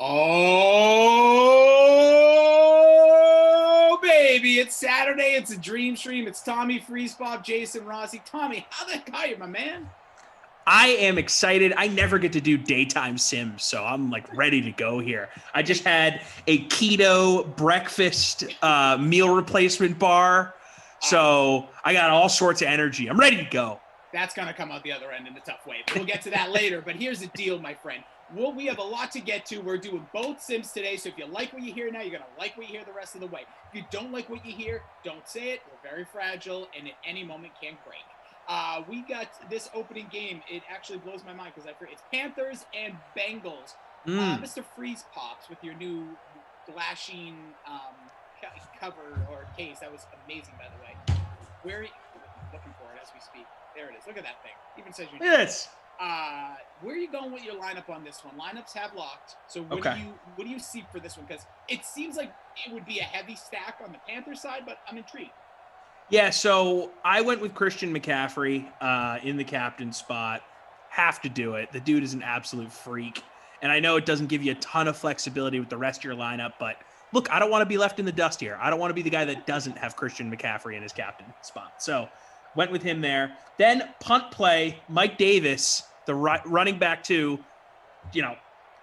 Oh, baby. It's Saturday. It's a dream stream. It's Tommy, Freeze Bob, Jason, Rossi. Tommy, how the heck are you, my man? I am excited. I never get to do daytime sims, so I'm like ready to go here. I just had a keto breakfast meal replacement bar, so I got all sorts of energy. I'm ready to go. That's going to come out the other end in a tough way. But we'll get to that later. But here's the deal, my friend. We have a lot to get to. We're doing both sims today. So if you like what you hear now, you're going to like what you hear the rest of the way. If you don't like what you hear, don't say it. We're very fragile and at any moment can break. We got this opening game. It actually blows my mind because I forget. It's Panthers and Bengals. Mr. Freeze Pops with your new glashing cover or case. That was amazing, by the way. Where are you looking for it as we speak? There it is. Look at that thing. Even says your name. Yes. Where are you going with your lineup on this one? Lineups have locked. So what do you see for this one? Because it seems like it would be a heavy stack on the Panther side, but I'm intrigued. Yeah, so I went with Christian McCaffrey in the captain spot. Have to do it. The dude is an absolute freak. And I know it doesn't give you a ton of flexibility with the rest of your lineup, but look, I don't want to be left in the dust here. I don't want to be the guy that doesn't have Christian McCaffrey in his captain spot. So went with him there. Then punt play, Mike Davis, the running back too. You know,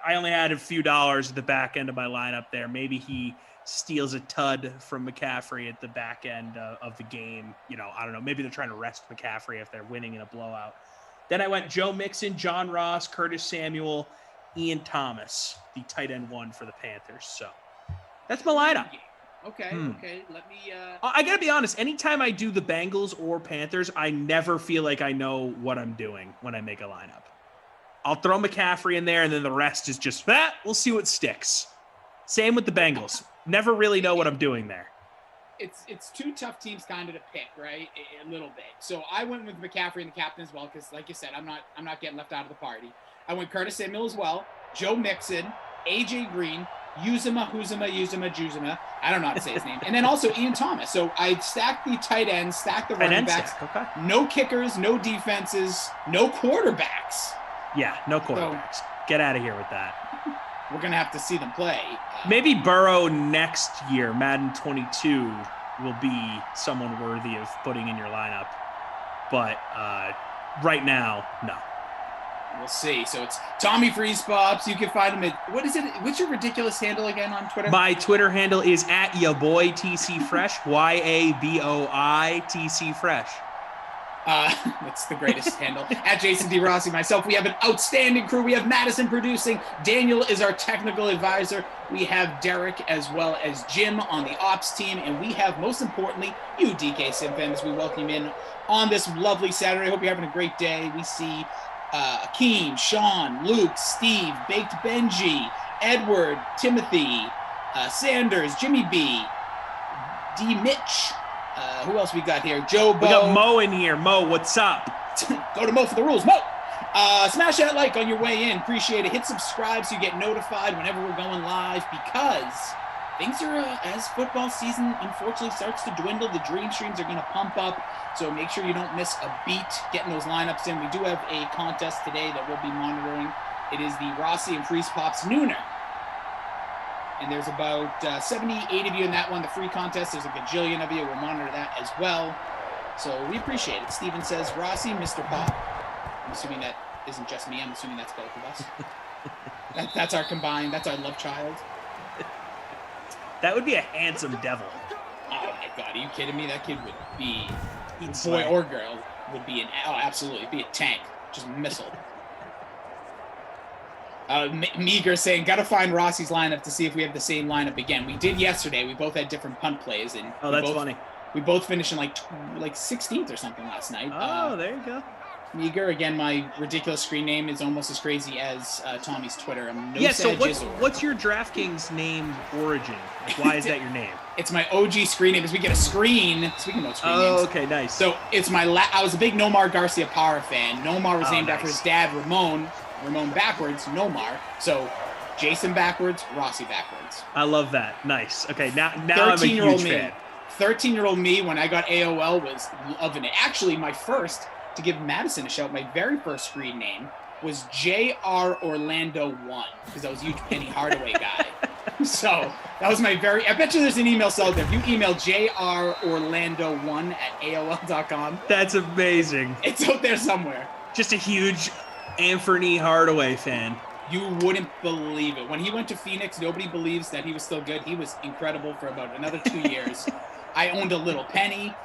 I only had a few dollars at the back end of my lineup there. Maybe he steals a tud from McCaffrey at the back end of the game. You know, I don't know. Maybe they're trying to rest McCaffrey if they're winning in a blowout. Then I went Joe Mixon, John Ross, Curtis Samuel, Ian Thomas, the tight end one for the Panthers. So that's my lineup. Okay. Let me. I got to be honest. Anytime I do the Bengals or Panthers, I never feel like I know what I'm doing when I make a lineup. I'll throw McCaffrey in there, and then the rest is just that. We'll see what sticks. Same with the Bengals. Never really know what I'm doing there. It's two tough teams kind of to pick, right? A little bit. So I went with McCaffrey and the captain as well because, like you said, I'm not getting left out of the party. I went Curtis Samuel as well, Joe Mixon, AJ Green, Uzuma, Juzuma. I don't know how to say his name. And then also Ian Thomas. So I stacked the tight ends, stacked the running backs. Okay. No kickers, no defenses, no quarterbacks. Yeah, no quarterbacks. So, get out of here with that. We're going to have to see them play. Maybe Burrow next year, Madden 22, will be someone worthy of putting in your lineup. But right now, no. We'll see. So it's Tommy Freeze Pops. You can find him at, what is it? What's your ridiculous handle again on Twitter? My Twitter handle is @yaboyTCFresh, YABOITC That's the greatest handle. At Jason D. Rossi, myself. We have an outstanding crew. We have Madison producing. Daniel is our technical advisor. We have Derek as well as Jim on the ops team. And we have, most importantly, you, DK Sim fans. We welcome you in on this lovely Saturday. Hope you're having a great day. We see Akeem, Sean, Luke, Steve, Baked Benji, Edward, Timothy, Sanders, Jimmy B, D. Mitch. Who else we got here? Joe Bo. We got Mo in here. Mo, what's up? Go to Mo for the rules. Mo! Smash that like on your way in. Appreciate it. Hit subscribe so you get notified whenever we're going live because things are, as football season unfortunately starts to dwindle, the dream streams are going to pump up. So make sure you don't miss a beat getting those lineups in. We do have a contest today that we'll be monitoring. It is the Rossi and Freeze Pops Nooner. And there's about 78 of you in that one. The free contest, there's a gajillion of you. We'll monitor that as well. So we appreciate it. Steven says, Rossi, Mr. Pop. I'm assuming that isn't just me. I'm assuming that's both of us. That's our combined. That's our love child. That would be a handsome devil. Oh, my God. Are you kidding me? That kid would be, boy or girl, would be absolutely. It'd be a tank. Just missile. Meager saying, gotta find Rossi's lineup to see if we have the same lineup again. We did yesterday. We both had different punt plays, and that's funny. We both finished in like 16th or something last night. Oh, there you go. Meager, again, my ridiculous screen name is almost as crazy as Tommy's Twitter. So what's your DraftKings name origin? Like, why is that your name? It's my OG screen name. Because we get a screen. Speaking of screen names. Oh, okay, nice. So it's my. I was a big Nomar Garcia Parra fan. Nomar was named after his dad, Ramon. Ramon backwards, Nomar. So Jason backwards, Rossi backwards. I love that. Nice. Okay, now I'm a huge fan. 13-year-old me, when I got AOL, was loving it. Actually, my first, to give Madison a shout, my very first screen name was J.R. Orlando 1, because I was a huge Penny Hardaway guy. So that was my I bet you there's an email cell there. If you email jrorlando1@aol.com. That's amazing. It's out there somewhere. Just a huge Anthony Hardaway fan. You wouldn't believe it. When he went to Phoenix, nobody believes that he was still good. He was incredible for about another 2 years. I owned a little Penny.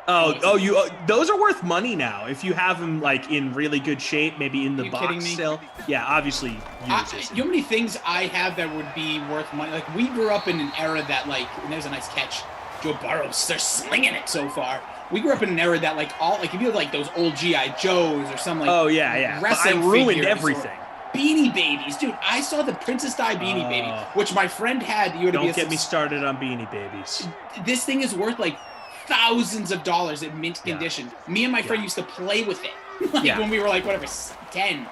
Those are worth money now. If you have them like in really good shape, maybe in the box still. Yeah, obviously. You know how many things I have that would be worth money? Like, we grew up in an era that, like, and there's a nice catch. Joe Burrow's, they're slinging it so far. We grew up in an era that, like, if you have like those old G.I. Joes or some like wrestling I ruined figures everything. Beanie Babies, dude. I saw the Princess Di Beanie Baby, which my friend had. Don't get me started on Beanie Babies. This thing is worth like thousands of dollars in mint condition. Me and my friend used to play with it when we were like 10.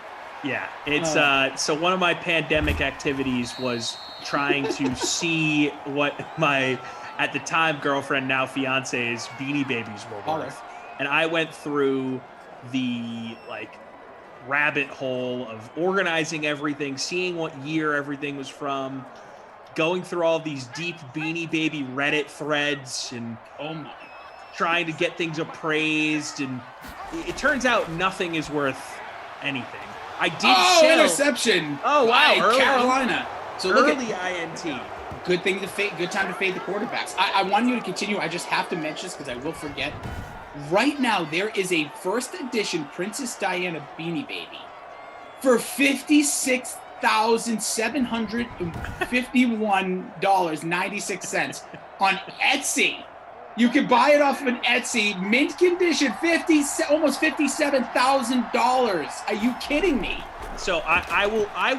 Yeah, it's so one of my pandemic activities was trying to see what my at the time girlfriend, now fiance's Beanie Babies were worth. And I went through the rabbit hole of organizing everything, seeing what year everything was from, going through all these deep Beanie Baby Reddit threads and trying to get things appraised. And it turns out nothing is worth anything. I did interception. Oh, wow. Early, Carolina. So look early INT. Good thing to fade. Good time to fade the quarterbacks. I want you to continue. I just have to mention this because I will forget. Right now, there is a first edition Princess Diana Beanie Baby for $56,751.96 on Etsy. You can buy it off of an Etsy, mint condition, almost $57,000. Are you kidding me? So I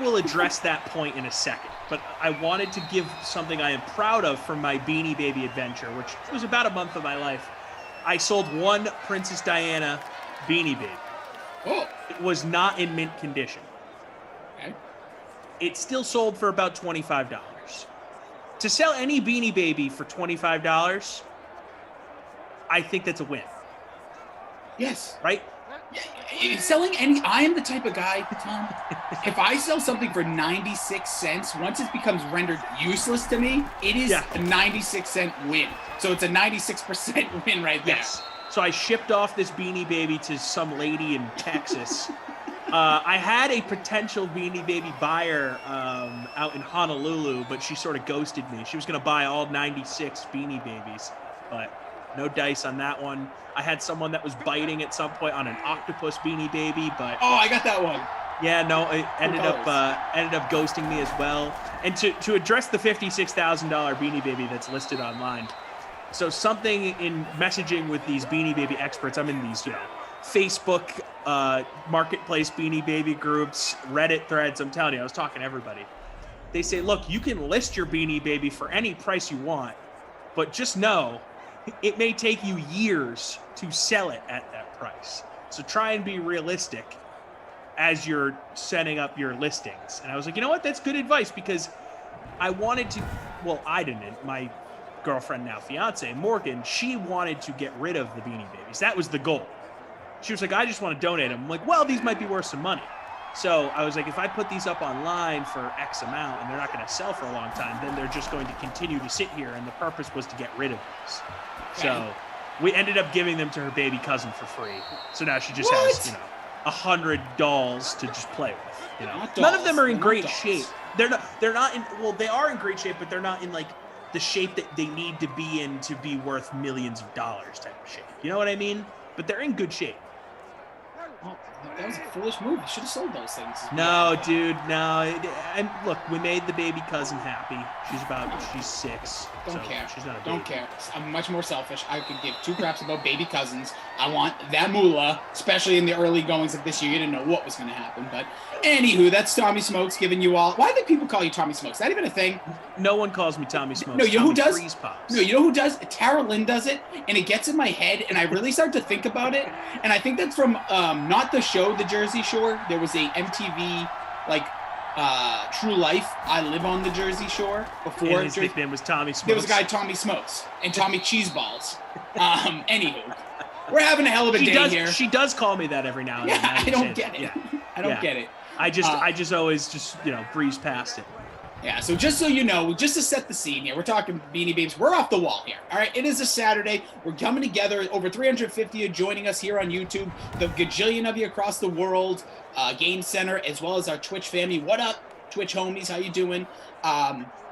will address that point in a second, but I wanted to give something I am proud of from my Beanie Baby adventure, which was about a month of my life. I sold one Princess Diana Beanie Baby. Oh. It was not in mint condition. Okay. It still sold for about $25. To sell any Beanie Baby for $25, I think that's a win. Yes. Right? Selling I am the type of guy, Tom, if I sell something for 96 cents, once it becomes rendered useless to me, it is a 96-cent win. So it's a 96% win right there. Yes. So I shipped off this Beanie Baby to some lady in Texas. I had a potential Beanie Baby buyer out in Honolulu, but she sort of ghosted me. She was going to buy all 96 Beanie Babies, but no dice on that one. I had someone that was biting at some point on an octopus Beanie Baby, but I got that one. Yeah, no, it ended up ghosting me as well. And to address the $56,000 Beanie Baby that's listed online, so something in messaging with these Beanie Baby experts, I'm in these Facebook marketplace Beanie Baby groups, Reddit threads. I'm telling you, I was talking to everybody. They say, look, you can list your Beanie Baby for any price you want, but just know it may take you years to sell it at that price. So try and be realistic as you're setting up your listings. And I was like, you know what? That's good advice, because I wanted to, I didn't. My girlfriend, now fiance, Morgan, she wanted to get rid of the Beanie Babies. That was the goal. She was like, I just want to donate them. I'm like, well, these might be worth some money. So I was like, if I put these up online for X amount and they're not going to sell for a long time, then they're just going to continue to sit here. And the purpose was to get rid of these. So we ended up giving them to her baby cousin for free. So now she just has, 100 dolls to just play with. None of them are in great shape. They're not in, they are in great shape, but they're not in the shape that they need to be in to be worth millions of dollars type of shape. You know what I mean? But they're in good shape. Well, that was a foolish move. You should have sold those things. No, dude, no. And look, we made the baby cousin happy. She's 6. Don't care. She's not a baby. Don't care. I'm much more selfish. I could give 2 craps about baby cousins. I want that moolah, especially in the early goings of this year. You didn't know what was going to happen. But anywho, that's Tommy Smokes giving you all. Why do people call you Tommy Smokes? Is that even a thing? No one calls me Tommy Smokes. No, you know who does? Freeze Pops. No, you know who does? Tara Lynn does it, and it gets in my head, and I really start to think about it. And I think that's from not the show, The Jersey Shore. There was a MTV True Life. I Live on the Jersey Shore before. And his nickname was Tommy Smokes. There was a guy, Tommy Smokes, and Tommy Cheeseballs. Anywho, we're having a hell of a day here. She does call me that every now and then. Yeah, I don't get it. Yeah. I don't get it. I just always just, breeze past it. Yeah, so just so you know, just to set the scene here, we're talking Beanie Babes. We're off the wall here, all right? It is a Saturday. We're coming together. Over 350 of joining us here on YouTube. The gajillion of you across the world, Game Center, as well as our Twitch family. What up, Twitch homies? How you doing?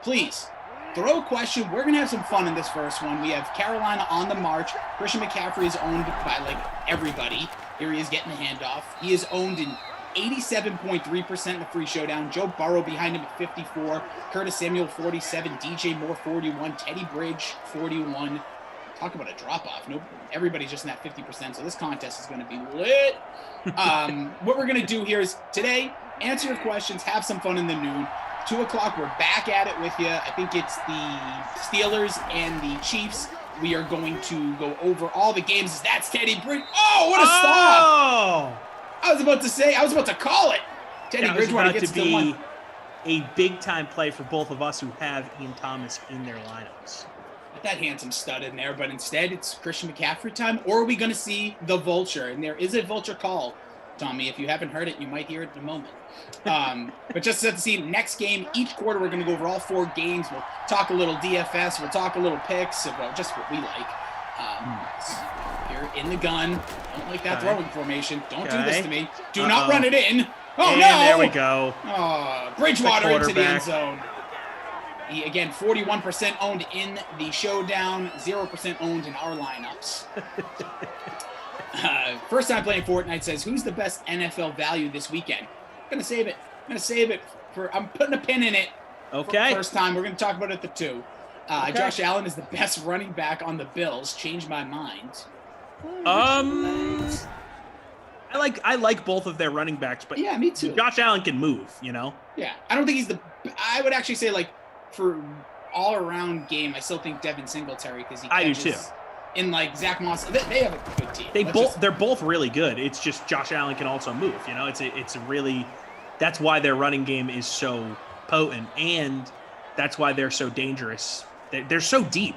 Please, throw a question. We're going to have some fun in this first one. We have Carolina on the march. Christian McCaffrey is owned by, everybody. Here he is getting the handoff. He is owned in 87.3% in the free showdown. Joe Burrow behind him at 54. Curtis Samuel, 47. DJ Moore, 41. Teddy Bridge, 41. Talk about a drop-off. Nope. Everybody's just in that 50%, so this contest is going to be lit. What we're going to do here is today, answer your questions, have some fun in the noon. 2 o'clock, we're back at it with you. I think it's the Steelers and the Chiefs. We are going to go over all the games. That's Teddy Bridge. Oh, what a stop! I was about to call it. Teddy Bridgewater gets to be a big-time play for both of us who have Ian Thomas in their lineups. With that handsome stud in there, but instead it's Christian McCaffrey time, or are we going to see the vulture? And there is a vulture call, Tommy. If you haven't heard it, you might hear it in a moment. But just to see next game, each quarter we're going to go over all 4 games. We'll talk a little DFS. We'll talk a little picks about just what we like. You're in the gun. Don't like that throwing formation. Don't do this to me. Do not run it in. Oh, and no. There we go. Oh, Bridgewater into the end zone. He, again, 41% owned in the showdown, 0% owned in our lineups. First time playing Fortnite says, who's the best NFL value this weekend? I'm going to save it. I'm putting a pin in it. Okay. First time. We're going to talk about it at the 2. Okay. Josh Allen is the best running back on the Bills. Changed my mind. I like both of their running backs, but yeah, me too. Josh Allen can move, Yeah, I don't think I would actually say for all around game, I still think Devin Singletary because he catches. I do too. In Zach Moss, they have a good team. They're both really good. It's just Josh Allen can also move. It's a really that's why their running game is so potent, and that's why they're so dangerous. They're so deep.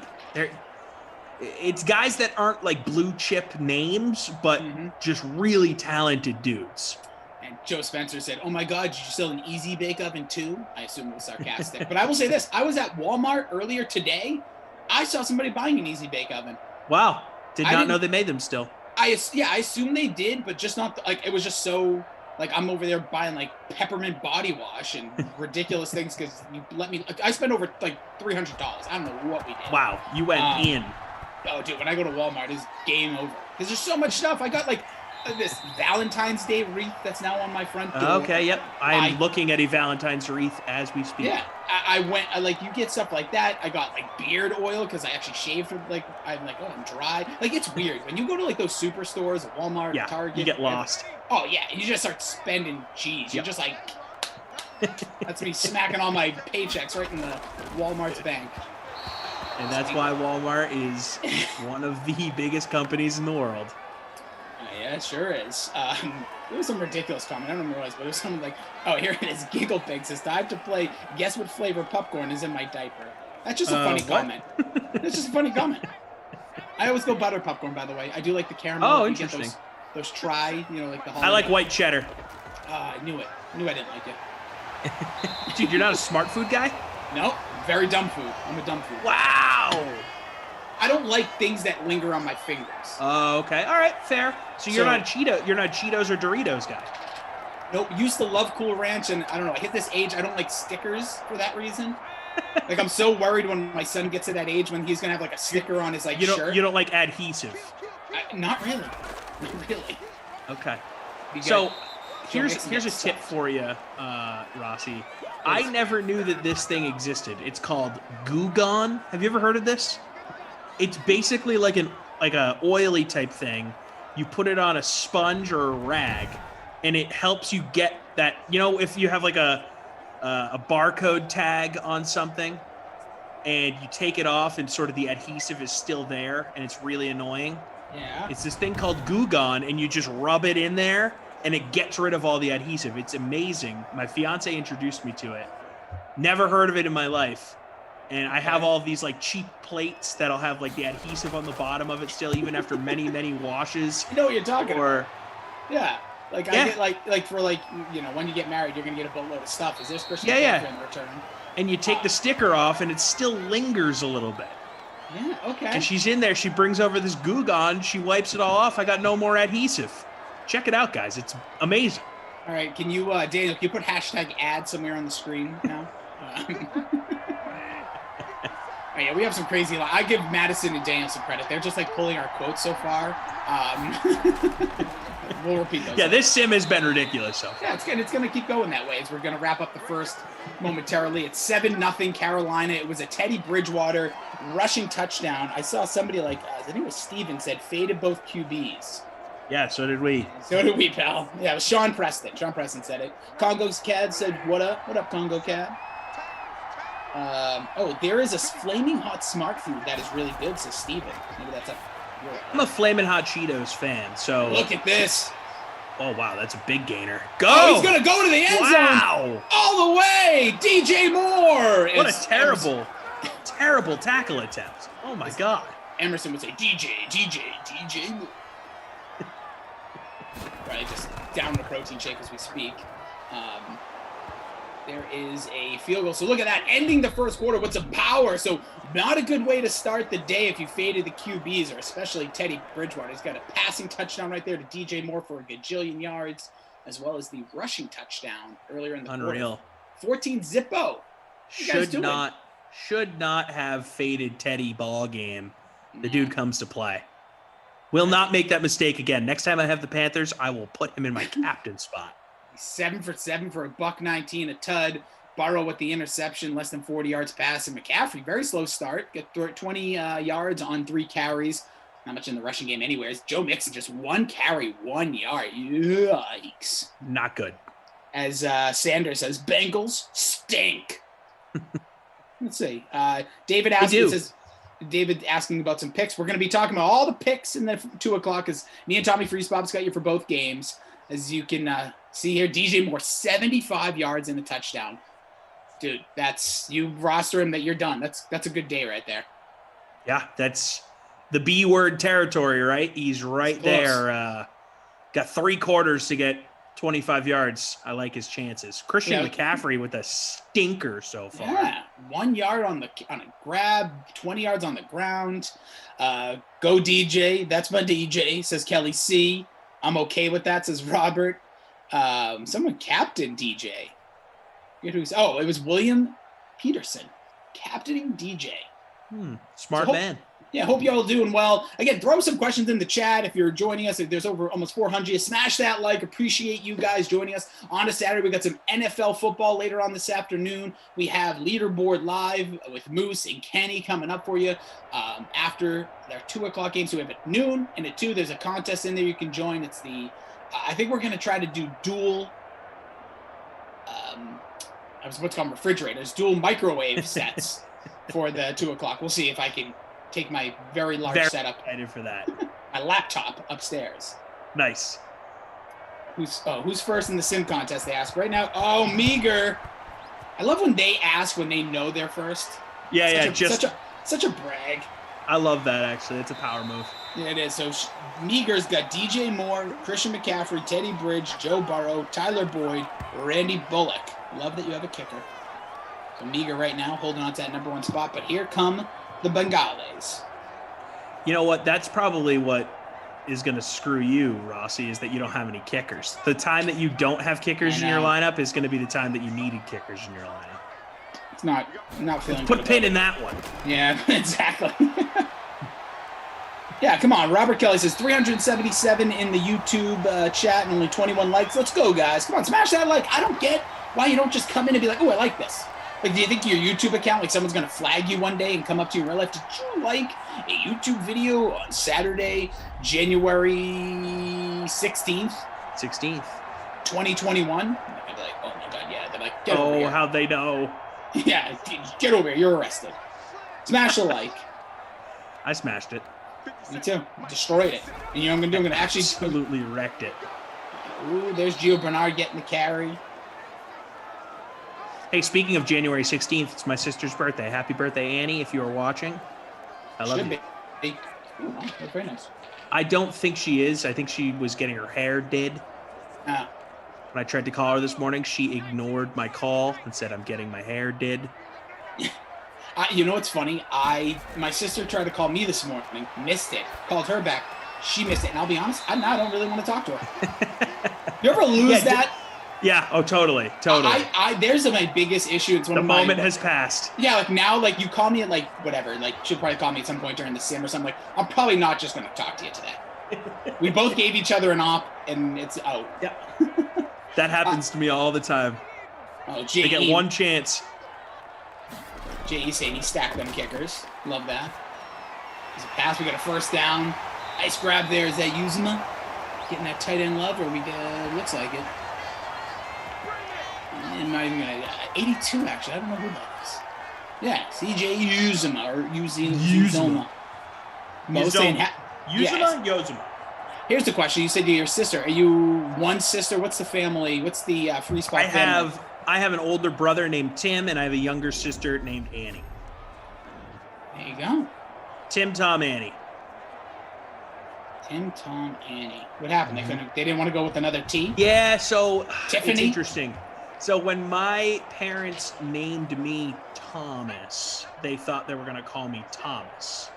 It's guys that aren't blue chip names, but just really talented dudes. And Joe Spencer said, "Oh my God, did you sell an Easy Bake Oven too?" I assume it was sarcastic, but I will say this: I was at Walmart earlier today. I saw somebody buying an Easy Bake Oven. Wow, did not know they made them still. I assume they did, but just not it was just so. I'm over there buying peppermint body wash and ridiculous things because you let me. I spent over $300. I don't know what we did. Wow, you went in. Oh, dude, when I go to Walmart, it's game over because there's so much stuff. I got this Valentine's Day wreath that's now on my front door. Okay, yep. I'm looking at a Valentine's wreath as we speak. Yeah, I went. You get stuff like that. I got beard oil because I actually shaved. I'm dry. It's weird when you go to those superstores, Walmart, Target. You get lost. Oh yeah, and you just start spending cheese. You're just that's me smacking all my paychecks right in the Walmart's bank. And that's why Walmart is one of the biggest companies in the world. Yeah, it sure is. There was some ridiculous comment. I don't remember what it was, but it was something oh, here it is. Giggle Pigs. It's time to play Guess What Flavor Popcorn is in My Diaper. That's just a funny comment. That's just a funny comment. I always go butter popcorn, by the way. I do like the caramel. Oh, interesting. Get those try, the holiday. I like white cheddar. I knew it. I didn't like it. Dude, you're not a smart food guy? No, very dumb food. I'm a dumb food. Wow. I don't like things that linger on my fingers. Oh, okay. All right, fair. So you're not a Cheeto. You're not a Cheetos or Doritos guy. Nope. Used to love Cool Ranch, and I don't know. I hit this age. I don't like stickers for that reason. I'm so worried when my son gets to that age when he's gonna have a sticker on his shirt. You don't like adhesive. Not really. Not really. Okay. So here's a tip for you, Rossi. I never knew that this thing existed. It's called Goo Gone. Have you ever heard of this? It's basically like a oily type thing. You put it on a sponge or a rag, and it helps you get that. If you have a barcode tag on something, and you take it off, and sort of the adhesive is still there, and it's really annoying. Yeah. It's this thing called Goo Gone, and you just rub it in there, and it gets rid of all the adhesive. It's amazing. My fiance introduced me to it. Never heard of it in my life. And I have all of these cheap plates that'll have the adhesive on the bottom of it still, even after many, many washes. You know what you're talking about. Yeah. Like I get like for like when you get married, you're gonna get a boatload of stuff. Is this Christian McCaffrey in return? And you take the sticker off, and it still lingers a little bit. Yeah. Okay. And she's in there. She brings over this Goo Gone. She wipes it all off. I got no more adhesive. Check it out, guys. It's amazing. All right. Can you, Daniel? Can you put #ad somewhere on the screen now? Oh, yeah, we have some crazy. I give Madison and Daniel some credit. They're just like pulling our quotes so far. We'll repeat those. Yeah, this sim has been ridiculous so far. Yeah, it's gonna keep going that way as we're gonna wrap up the first momentarily. It's 7-0 Carolina. It was a Teddy Bridgewater rushing touchdown. I saw somebody I think it was Steven said faded both QBs. Yeah, so did we. So did we, pal. Yeah, it was Sean Preston. Sean Preston said it. Congo's Cad said, "What up? What up, Congo Cad?" There is a flaming hot smart food that is really good, says Steven. Maybe that's I'm a Flamin' Hot Cheetos fan, so... Look at this. Oh, wow, that's a big gainer. Go! Oh, he's going to go to the end zone. Wow! All the way! DJ Moore! What a terrible tackle attempt. Oh, my God. Emerson would say, DJ Moore. Right, just down the protein shake as we speak. There is a field goal. So look at that, ending the first quarter with some power. So not a good way to start the day if you faded the QBs, or especially Teddy Bridgewater. He's got a passing touchdown right there to DJ Moore for a gajillion yards, as well as the rushing touchdown earlier in the Unreal. quarter. 14 Zippo. Should not have faded Teddy ball game. The dude comes to play. Will not make that mistake again. Next time I have the Panthers, I will put him in my captain spot. 7 for 7 for a $119, a tud. Burrow with the interception, less than 40 yards pass. And McCaffrey, very slow start. Get 20 yards on 3 carries. Not much in the rushing game anyways. Joe Mixon, just 1 carry, 1 yard. Yikes. Not good. As Sanders says, Bengals stink. Let's see. David asking about some picks. We're going to be talking about all the picks in the 2 o'clock because me and Tommy Freesbob's got you for both games. As you can see here, DJ Moore, 75 yards and a touchdown. Dude, you roster him that you're done. That's a good day right there. Yeah, that's the B word territory, right? He's right there. Got 3 quarters to get 25 yards. I like his chances. Christian McCaffrey with a stinker so far. Yeah, 1 yard on a grab, 20 yards on the ground. Go DJ. That's my DJ, says Kelly C. I'm okay with that, says Robert. Someone captained DJ. It was William Peterson, captaining DJ. Smart man. Yeah, hope y'all doing well. Again, throw some questions in the chat if you're joining us. There's over almost 400. Smash that like. Appreciate you guys joining us on a Saturday. We got some NFL football later on this afternoon. We have Leaderboard Live with Moose and Kenny coming up for you after their 2 o'clock game. So we have at noon and at 2. There's a contest in there you can join. It's I think we're going to try to do dual. I was about to call them refrigerators, dual microwave sets for the 2 o'clock. We'll see if I can take my very large setup. Excited for that. My laptop upstairs. Nice. Who's first in the sim contest? They ask right now. Oh, Meager. I love when they ask when they know they're first. Such a brag. I love that actually. It's a power move. Yeah, it is. So Meager's got DJ Moore, Christian McCaffrey, Teddy Bridge, Joe Burrow, Tyler Boyd, Randy Bullock. Love that you have a kicker. So Meager right now holding on to that number 1 spot. But here come the Bengals. You know what? That's probably what is going to screw you, Rossi, is that you don't have any kickers. The time that you don't have kickers in your lineup is going to be the time that you needed kickers in your lineup. It's not feeling Put good a pin in that one. Yeah, exactly. Yeah, come on. Robert Kelly says 377 in the YouTube chat and only 21 likes. Let's go, guys. Come on, smash that like. I don't get why you don't just come in and be like, oh, I like this. Like, do you think your YouTube account, like someone's going to flag you one day and come up to you in real life? Did you like a YouTube video on Saturday, January 16th? 2021? I'd be like, oh my God, yeah. They're like, get over here. Oh, how'd they know? Yeah, get over here. You're arrested. Smash a like. I smashed it. Me too. Destroyed it. And you know what I'm going to do? I'm going to actually... Absolutely wrecked it. Ooh, there's Gio Bernard getting the carry. Hey, speaking of January 16th, it's my sister's birthday. Happy birthday, Annie, if you are watching. I love you. Ooh, that's very nice. I don't think she is. I think she was getting her hair did. When I tried to call her this morning, she ignored my call and said, I'm getting my hair did. You know what's funny? My sister tried to call me this morning, missed it, called her back, she missed it. And I'll be honest, I now don't really want to talk to her. You ever lose that? Yeah, oh, totally. There's my biggest issue. It's the moment has passed. Yeah, like now, like you call me at like whatever, like she'll probably call me at some point during the sim or something. Like I'm probably not just going to talk to you today. We both gave each other an op, and it's out. Yeah, that happens to me all the time. Oh, they get one chance. J.E. saying he stacked them kickers. Love that. There's a pass. We got a first down. Nice grab there. Is that Uzuma getting that tight end love, or we looks like it. I'm not even gonna. 82 actually. I don't know who that is. Yeah, CJ Uzuma or Uzuma. Yozuma. Here's the question. You said you're your sister. Are you one sister? What's the family? What's the free spot family? I have an older brother named Tim, and I have a younger sister named Annie. There you go. Tim, Tom, Annie. Tim, Tom, Annie. What happened? They didn't want to go with another T? Yeah, so Tiffany? It's interesting. So when my parents named me Thomas, they thought they were going to call me Thomas.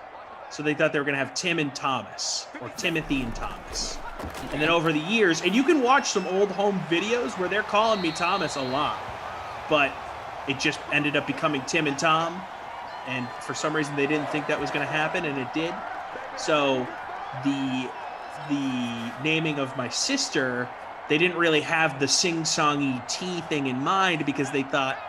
So they thought they were going to have Tim and Thomas, or Timothy and Thomas. Okay. And then over the years, and you can watch some old home videos where they're calling me Thomas a lot, but it just ended up becoming Tim and Tom. And for some reason, they didn't think that was going to happen, and it did. So the naming of my sister, they didn't really have the sing-songy T thing in mind because they thought,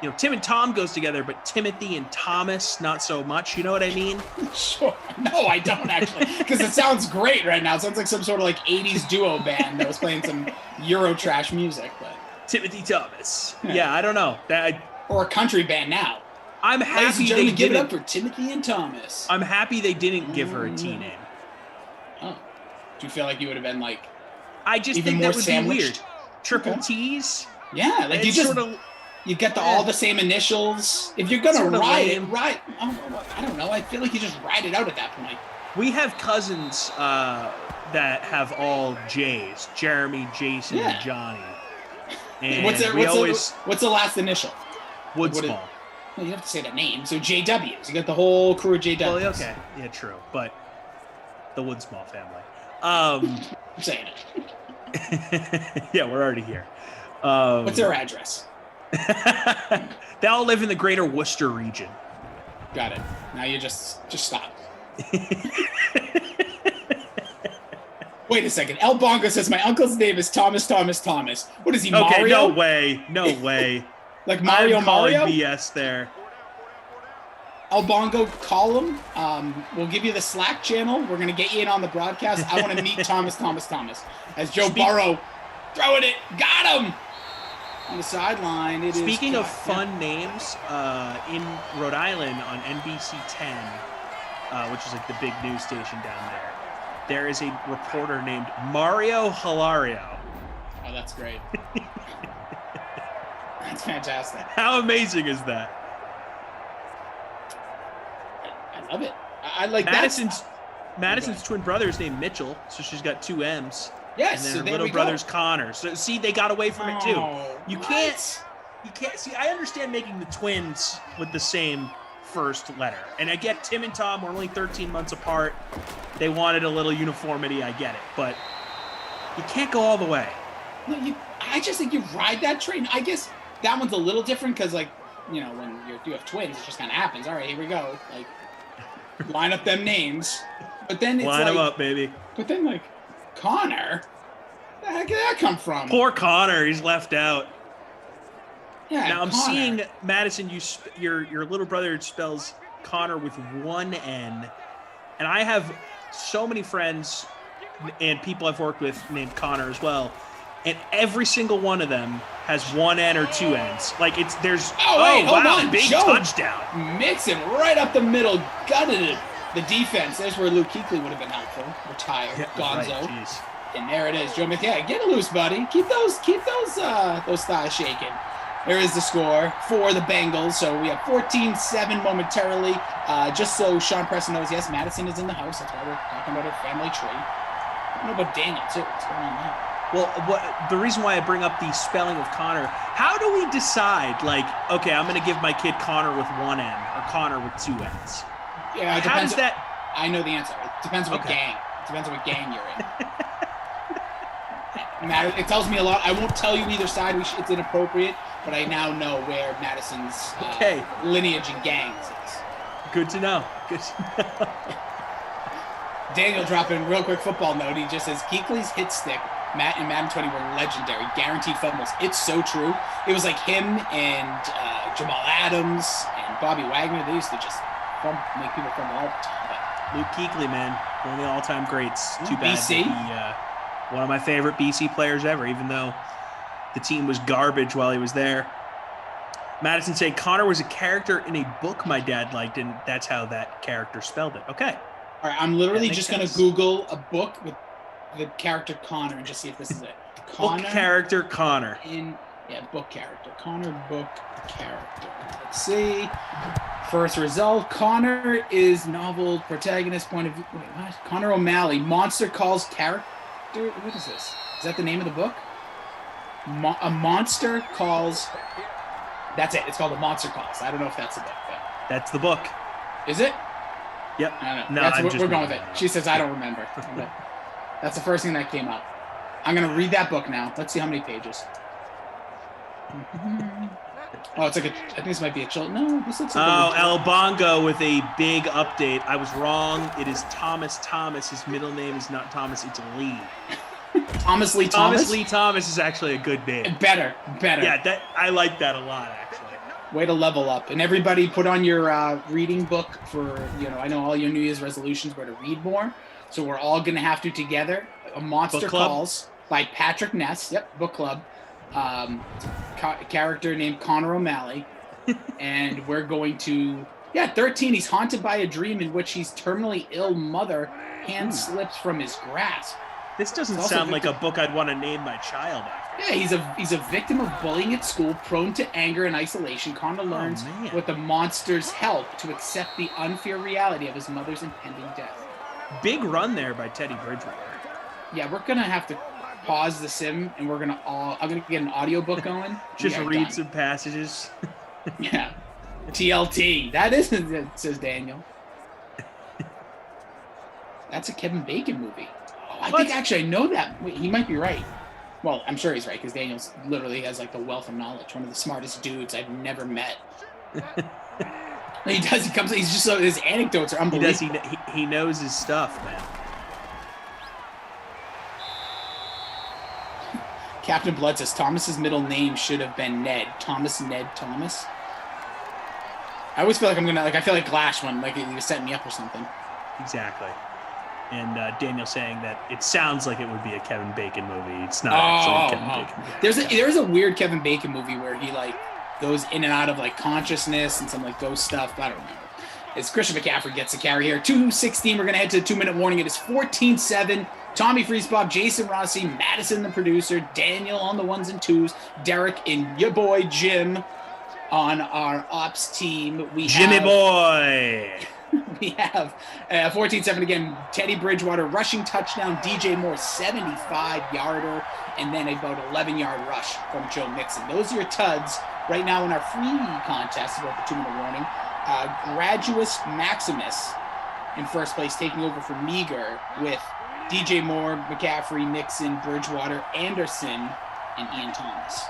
you know, Tim and Tom goes together, but Timothy and Thomas, not so much. You know what I mean? Sure. No, I don't actually. Because it sounds great right now. It sounds like some sort of like 80s duo band that was playing some Eurotrash music. But Timothy Thomas. Yeah, I don't know. Or a country band now. I'm happy they didn't give it up for Timothy and Thomas. I'm happy they didn't give her a T name. Oh. Do you feel like you would have been like I just even think more that would sandwiched? be weird. Triple T's? Yeah, like you just sort of... You get all the same initials. If you're going to ride it, I don't know. I feel like you just ride it out at that point. We have cousins that have all J's. Jeremy, Jason, and Johnny. And what's the last initial? Woodsmall. Well, you have to say the name. So JWs. You got the whole crew of JWs. Well, okay. Yeah, true. But the Woodsmall family. I'm saying it. Yeah, we're already here. What's their address? They all live in the greater Worcester region. Got it. Now you just stop. Wait a second. El Bongo says my uncle's name is Thomas. What is he, Mario? Okay, no way. Like Mario? BS there. El Bongo, call him. We'll give you the Slack channel. We're going to get you in on the broadcast. I want to meet Thomas. As Joe Burrow throwing it. Got him! On the sideline, Speaking of fun names, in Rhode Island on NBC 10, which is like the big news station down there is a reporter named Mario Hilario. Oh, that's great. That's fantastic. How amazing is that? I love it. I like Madison's twin brother is named Mitchell, so she's got two M's. Yes, and their little brother's Connor. So see, they got away from it too. You can't see. I understand making the twins with the same first letter, and I get Tim and Tom were only 13 months apart. They wanted a little uniformity. I get it, but you can't go all the way. No, I just think you ride that train. I guess that one's a little different because, like, you know, when you have twins, it just kind of happens. All right, here we go. Like, line up them names, but then it's line them up, baby. But then, like, Connor? Where the heck did that come from? Poor Connor, he's left out. Yeah, now I'm Connor. seeing, Madison, your little brother spells Connor with one N, and I have so many friends and people I've worked with named Connor as well, and every single one of them has one N or two N's. Like there's hold on. Big Joe touchdown. Mixon right up the middle, gutted it. The defense, there's where Luke Kuechly would have been helpful. Retired, Gonzo. Right, and there it is, Joe Smith. Yeah, get loose, buddy. Keep those thighs shaking. There is the score for the Bengals. So we have 14-7 momentarily. Just so Sean Preston knows, yes, Madison is in the house. That's why we're talking about her family tree. I don't know about Daniel, too. What's going on there? Well, the reason why I bring up the spelling of Connor, how do we decide, like, okay, I'm going to give my kid Connor with one N or Connor with two N's? Yeah, how does that? I know the answer. It depends what gang. It depends what gang you're in. It tells me a lot. I won't tell you either side. It's inappropriate, but I now know where Madison's lineage and gangs is. Good to know. Good to know. Daniel dropping a real quick football note. He just says Kuechly's hit stick, Matt and Madden 20 were legendary. Guaranteed fumbles. It's so true. It was like him and Jamal Adams and Bobby Wagner. They used to just make people fumble all the time. But Luke Kuechly, man, one of the all-time greats. Too bad. BC. One of my favorite BC players ever, even though the team was garbage while he was there. Madison saying Connor was a character in a book my dad liked, and that's how that character spelled it. Okay. All right, I'm literally just going to Google a book with the character Connor and just see if this is it. Book character Connor. Book character. Connor, book character. Let's see. First result, Connor is novel protagonist point of view. Wait, what? Connor O'Malley. Monster calls character. What is this? Is that the name of the book? A monster calls. That's it. It's called The Monster Calls. I don't know if that's the book. But... That's the book. Is it? Yep. I don't know. We're going with it. She says, I don't remember. That's the first thing that came up. I'm going to read that book now. Let's see how many pages. Oh, it's like I think this might be a children. No, this looks like El Bongo with a big update. I was wrong. It is Thomas Thomas. His middle name is not Thomas. It's Lee. Thomas Lee Thomas? Thomas Lee Thomas is actually a good name. Better. Yeah, I like that a lot, actually. Way to level up. And everybody put on your reading book for, I know all your New Year's resolutions were to read more. So we're all going to have to together. A Monster Calls by Patrick Ness. Yep, book club. Character named Connor O'Malley. And we're going to, 13. He's haunted by a dream in which his terminally ill mother hand slips from his grasp. This doesn't sound like a book I'd want to name my child after. Yeah, he's a victim of bullying at school, prone to anger and isolation. Connor learns with the monster's help to accept the unfair reality of his mother's impending death. Big run there by Teddy Bridgewater. Yeah, we're gonna have to pause the sim, and I'm gonna get an audiobook going. Just read some passages. Yeah, TLT. That isn't it, says Daniel. That's a Kevin Bacon movie. I think actually I know that. Wait, he might be right. Well, I'm sure he's right because Daniel literally has like the wealth of knowledge. One of the smartest dudes I've never met. He does. He's just so his anecdotes are unbelievable. He knows his stuff, man. Captain Blood says Thomas's middle name should have been Ned. Thomas Ned Thomas. I always feel like I feel like Glash when he was setting me up or something. Exactly. And Daniel saying that it sounds like it would be a Kevin Bacon movie. It's not actually a Kevin Bacon movie. There's a weird Kevin Bacon movie where he goes in and out of consciousness and some ghost stuff. I don't remember. It's Christian McCaffrey gets the carry here. 2:16. We're gonna head to the 2-minute warning. It is 14-7. Tommy Freeze Bob, Jason Rossi, Madison the producer, Daniel on the 1s and 2s, Derek and your boy Jim on our ops team. Jimmy boy. We have 14-7 again. Teddy Bridgewater rushing touchdown. DJ Moore 75-yarder, and then about 11-yard rush from Joe Mixon. Those are your TUDs right now in our free contest about the 2-minute warning. Graduus Maximus in first place, taking over for Meager with DJ Moore, McCaffrey, Mixon, Bridgewater, Anderson, and Ian Thomas.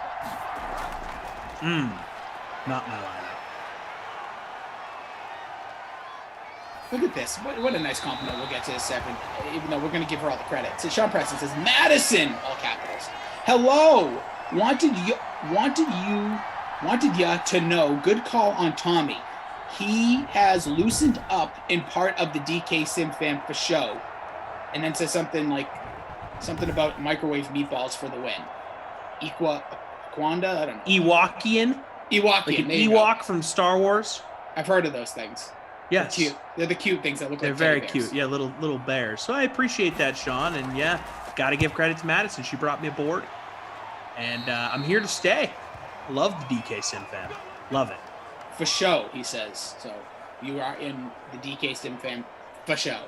Not my lineup. Look at this. What a nice compliment we'll get to this second, even though we're going to give her all the credit. So Sean Preston says, Madison, all capitals. Hello. Wanted ya to know. Good call on Tommy. He has loosened up in part of the DK Sim fan for show. And then says something about microwave meatballs for the win. Equanda? I don't know. Ewokian? Ewokian. Like an Ewok from Star Wars? I've heard of those things. Yes. They're cute. They're the cute things that look They're like very bears. cute. Yeah, little bears. So I appreciate that, Sean. And got to give credit to Madison. She brought me aboard. And I'm here to stay. Love the DK Sim fan. Love it. For show, he says. So you are in the DK Sim fan for show.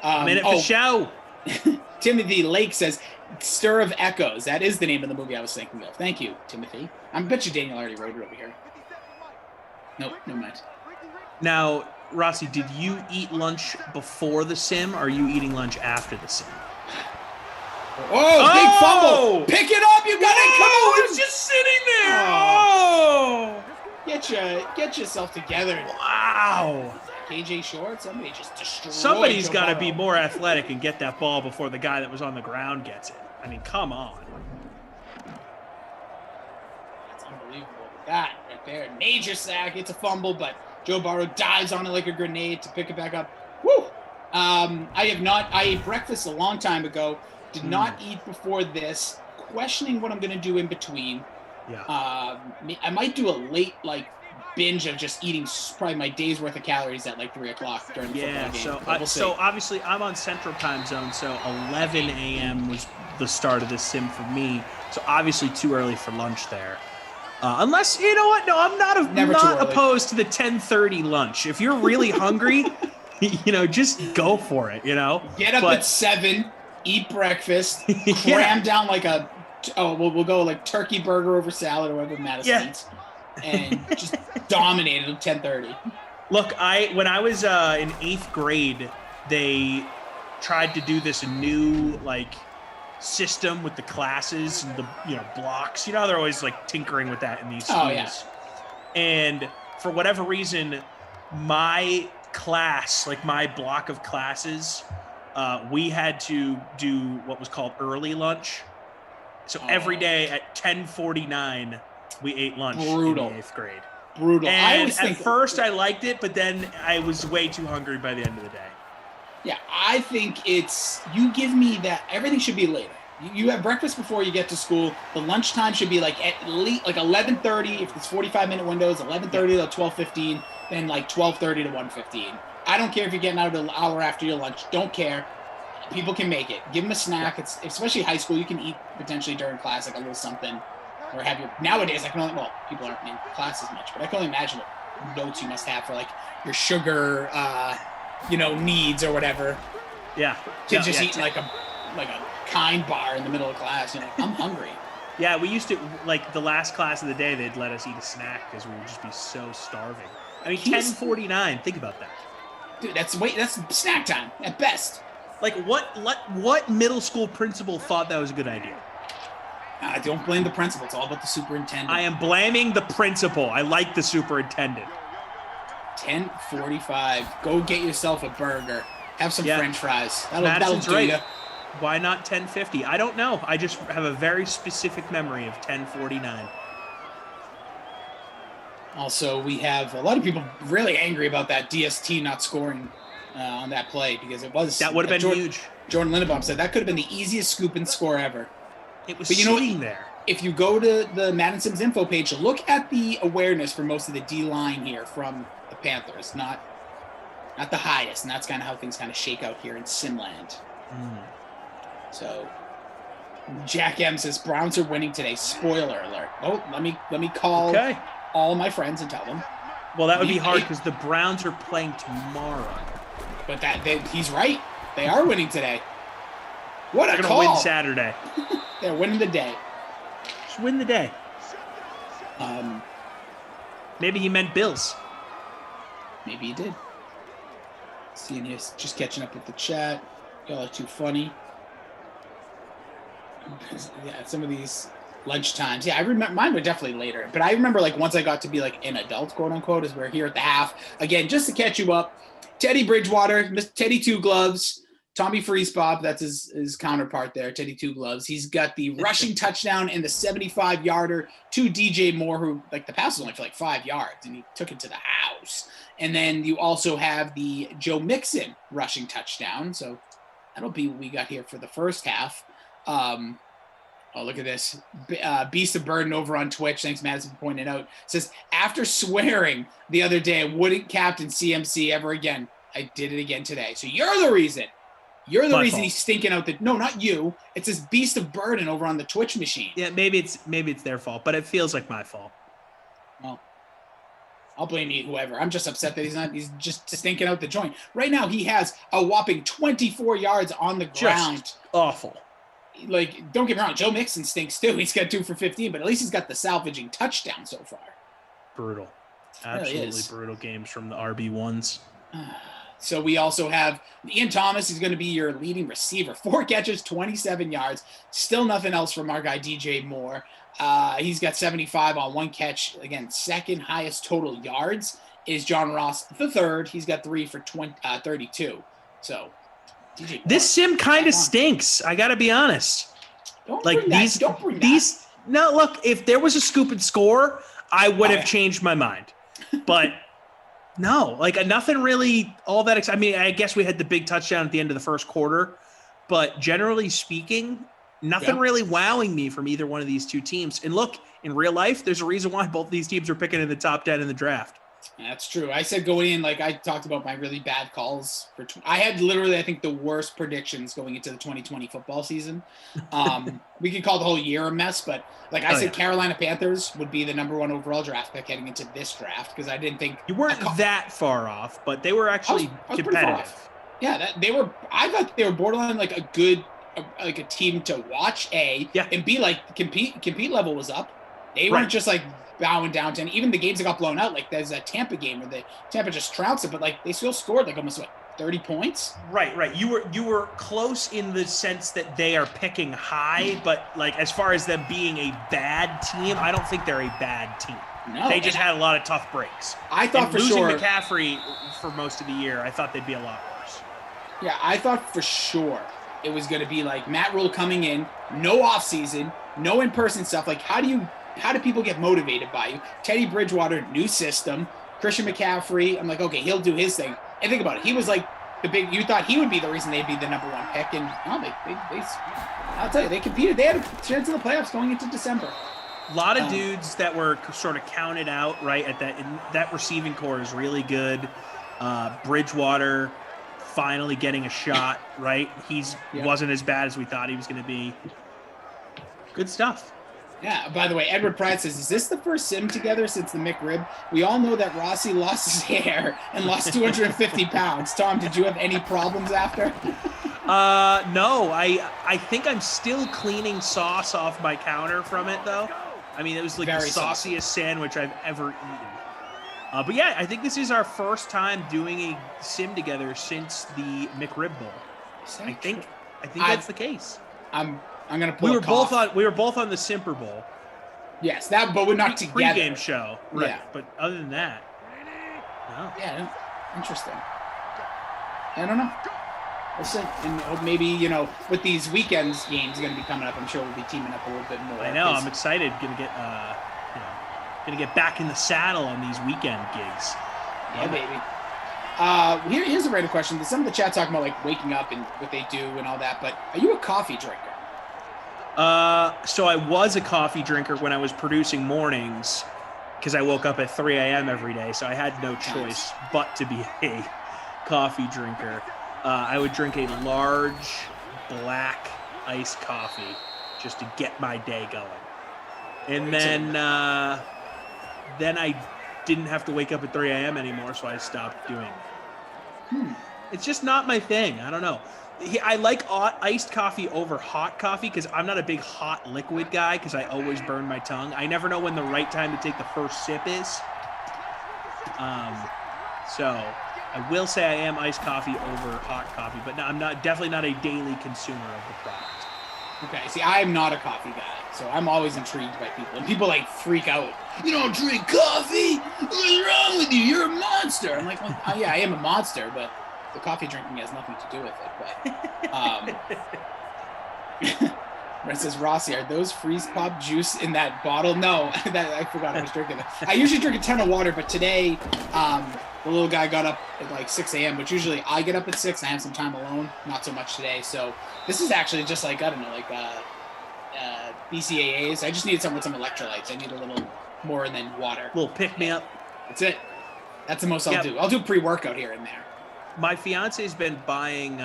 I'm in it for show. Timothy Lake says, Stir of Echoes. That is the name of the movie I was thinking of. Thank you, Timothy. I bet you Daniel already wrote it over here. Nope, no mind. Now, Rossi, did you eat lunch before the sim, or are you eating lunch after the sim? Oh, big fumble. Pick it up. You got it. Come on. It's just sitting there. Oh. Get yourself together. Wow. KJ Short, somebody just destroyed. Somebody's got to be more athletic and get that ball before the guy that was on the ground gets it. I mean, come on. That's unbelievable. That right there. Major sack. It's a fumble, but Joe Burrow dives on it like a grenade to pick it back up. Woo! I ate breakfast a long time ago. Did not eat before this. Questioning what I'm going to do in between. Yeah. I might do a late, binge of just eating probably my day's worth of calories at 3 o'clock during the football game. So obviously I'm on Central Time Zone, so 11 a.m. was the start of this sim for me. So obviously too early for lunch there. Unless, you know what? No, I'm not opposed to the 10:30 lunch. If you're really hungry, just go for it, Get up at 7, eat breakfast, cram down we'll go turkey burger over salad or whatever Madison eats, and just dominate it at 10:30. Look, when I was in 8th grade, they tried to do this new system with the classes and the blocks. They're always tinkering with that in these schools. Yeah. And for whatever reason, my class, my block of classes, we had to do what was called early lunch. So every day at 10:49, we ate lunch Brutal. in the 8th grade. Brutal. And at first I liked it, but then I was way too hungry by the end of the day. Yeah, I think you give me that. Everything should be later. You have breakfast before you get to school. The lunchtime should be at least 11:30 if it's 45-minute windows, 11:30 to 12:15, then 12:30 to 1:15. I don't care if you're getting out an hour after your lunch. Don't care. People can make it. Give them a snack. It's especially high school. You can eat potentially during class a little something, or have your nowadays. People aren't in class as much, but I can only imagine what notes you must have for your sugar, needs or whatever. Yeah. Kids just eating like a kind bar in the middle of class. I'm hungry. Yeah, we used to the last class of the day. They'd let us eat a snack because we would just be so starving. I mean, 10:49. Think about that. Dude, that's snack time at best. What middle school principal thought that was a good idea? I don't blame the principal. It's all about the superintendent. I am blaming the principal. I like the superintendent. 10:45. Go get yourself a burger. Have some French fries. That'll do right. you. Why not 10:50? I don't know. I just have a very specific memory of 10:49. Also, we have a lot of people really angry about that DST not scoring on that play because that would have been huge. Jordan Lindenbaum said that could have been the easiest scoop and score ever. It was sitting there. If you go to the Madden Sims info page, look at the awareness for most of the D line here from the Panthers. Not the highest, and that's kind of how things kind of shake out here in Simland. So, Jack M says Browns are winning today. Spoiler alert. Oh, let me call all my friends and tell them. Well, that would be hard because the Browns are playing tomorrow. But he's right. They are winning today. What a call! They're going to win Saturday. They're winning the day. Just win the day. Maybe he meant Bills. Maybe he did. Seeing here, just catching up with the chat. Y'all are too funny. Yeah, some of these lunch times. Yeah, I remember mine were definitely later. But I remember once I got to be an adult, quote unquote, as we're here at the half. Again, just to catch you up, Teddy Bridgewater, Teddy Two Gloves, Tommy Freezepop, that's his counterpart there, Teddy Two Gloves. He's got the rushing touchdown and the 75-yarder to DJ Moore, who the pass was only for 5 yards, and he took it to the house. And then you also have the Joe Mixon rushing touchdown. So that'll be what we got here for the first half. Oh, look at this. Beast of Burden over on Twitch. Thanks, Madison, for pointing it out. Says, after swearing the other day, I wouldn't captain CMC ever again. I did it again today. So you're the reason. You're the reason he's stinking out the... No, not you. It's this Beast of Burden over on the Twitch machine. Yeah, maybe it's their fault, but it feels like my fault. Well, I'll blame whoever. I'm just upset that he's just stinking out the joint. Right now, he has a whopping 24 yards on the ground. Just awful. Like, don't get me wrong, Joe Mixon stinks too. He's got 2 for 15, but at least he's got the salvaging touchdown so far. Brutal. Absolutely brutal games from the RB1s. So we also have Ian Thomas is going to be your leading receiver. 4 catches, 27 yards. Still nothing else from our guy DJ Moore. He's got 75 on 1 catch. Again, second highest total yards is John Ross the third. He's got 3 for 32. So DJ Moore, this sim kind of stinks. I got to be honest. Don't bring that. No, look, if there was a scoop and score, I would have changed my mind. But no, like nothing really all that. I mean, I guess we had the big touchdown at the end of the first quarter, but generally speaking, nothing really wowing me from either one of these two teams. And look, in real life, there's a reason why both these teams are picking in the top 10 in the draft. That's true. I said going in, like I talked about my really bad calls. I had literally, I think, the worst predictions going into the 2020 football season. We could call the whole year a mess, but like I said, Carolina Panthers would be the #1 overall draft pick heading into this draft because I didn't think you weren't that far off, but they were actually competitive. Yeah, I thought they were borderline like a good, like a team to watch. And B, like compete level was up. They weren't just like bowing down to, and even the games that got blown out, like there's a Tampa game where Tampa just trounced it, but like they still scored like almost 30 points. Right. You were close in the sense that they are picking high, but like as far as them being a bad team, I don't think they're a bad team. No, they just had a lot of tough breaks. I thought for losing sure McCaffrey for most of the year, I thought they'd be a lot worse. Yeah, I thought for sure it was going to be like Matt Rule coming in, no offseason, no in-person stuff. Like how do people get motivated by you? Teddy Bridgewater, new system. Christian McCaffrey, I'm like, okay, he'll do his thing. And think about it. He was like you thought he would be the reason they'd be the #1 pick. And I'll tell you, they competed. They had a chance in the playoffs going into December. A lot of dudes that were sort of counted out, right, at that receiving core is really good. Bridgewater finally getting a shot, right? Wasn't as bad as we thought he was going to be. Good stuff. Yeah, by the way, Edward Pratt says, is this the first sim together since the McRib? We all know that Rossi lost his hair and lost 250 pounds. Tom, did you have any problems after? No, I think I'm still cleaning sauce off my counter from it, though. I mean, it was like the sauciest sandwich I've ever eaten. But yeah, I think this is our first time doing a sim together since the McRib Bowl. I think that's the case. I'm gonna pull. We were both on the Simper Bowl. Yes, but we're not together. Pre-game show, right? Yeah. But other than that, no. Yeah, interesting. I don't know. We'll see. And maybe with these weekends games going to be coming up, I'm sure we'll be teaming up a little bit more. I know. I'm excited. Gonna get back in the saddle on these weekend gigs. Yeah, baby. Here's a random question. Some of the chat talking about like waking up and what they do and all that, but are you a coffee drinker? So I was a coffee drinker when I was producing mornings because I woke up at 3 a.m. every day, so I had no choice but to be a coffee drinker. I would drink a large black iced coffee just to get my day going. And then I didn't have to wake up at 3 a.m. anymore, so I stopped doing it. It's just not my thing. I don't know. I like iced coffee over hot coffee because I'm not a big hot liquid guy because I always burn my tongue. I never know when the right time to take the first sip is. So I will say I am iced coffee over hot coffee, but no, I'm definitely not a daily consumer of the product. Okay, see, I am not a coffee guy, so I'm always intrigued by people. And people like freak out. You don't drink coffee? What's wrong with you? You're a monster. I'm like, well, yeah, I am a monster, but the coffee drinking has nothing to do with it. But Brett says, Rossi, are those freeze pop juice in that bottle? No, I forgot I was drinking that. I usually drink a ton of water, but today the little guy got up at like 6 a.m., which usually I get up at 6. I have some time alone, not so much today. So this is actually just like, I don't know, like BCAAs. I just need some with some electrolytes. I need a little more than water. A little pick-me-up. That's it. That's the most I'll do. I'll do pre-workout here and there. My fiance's been buying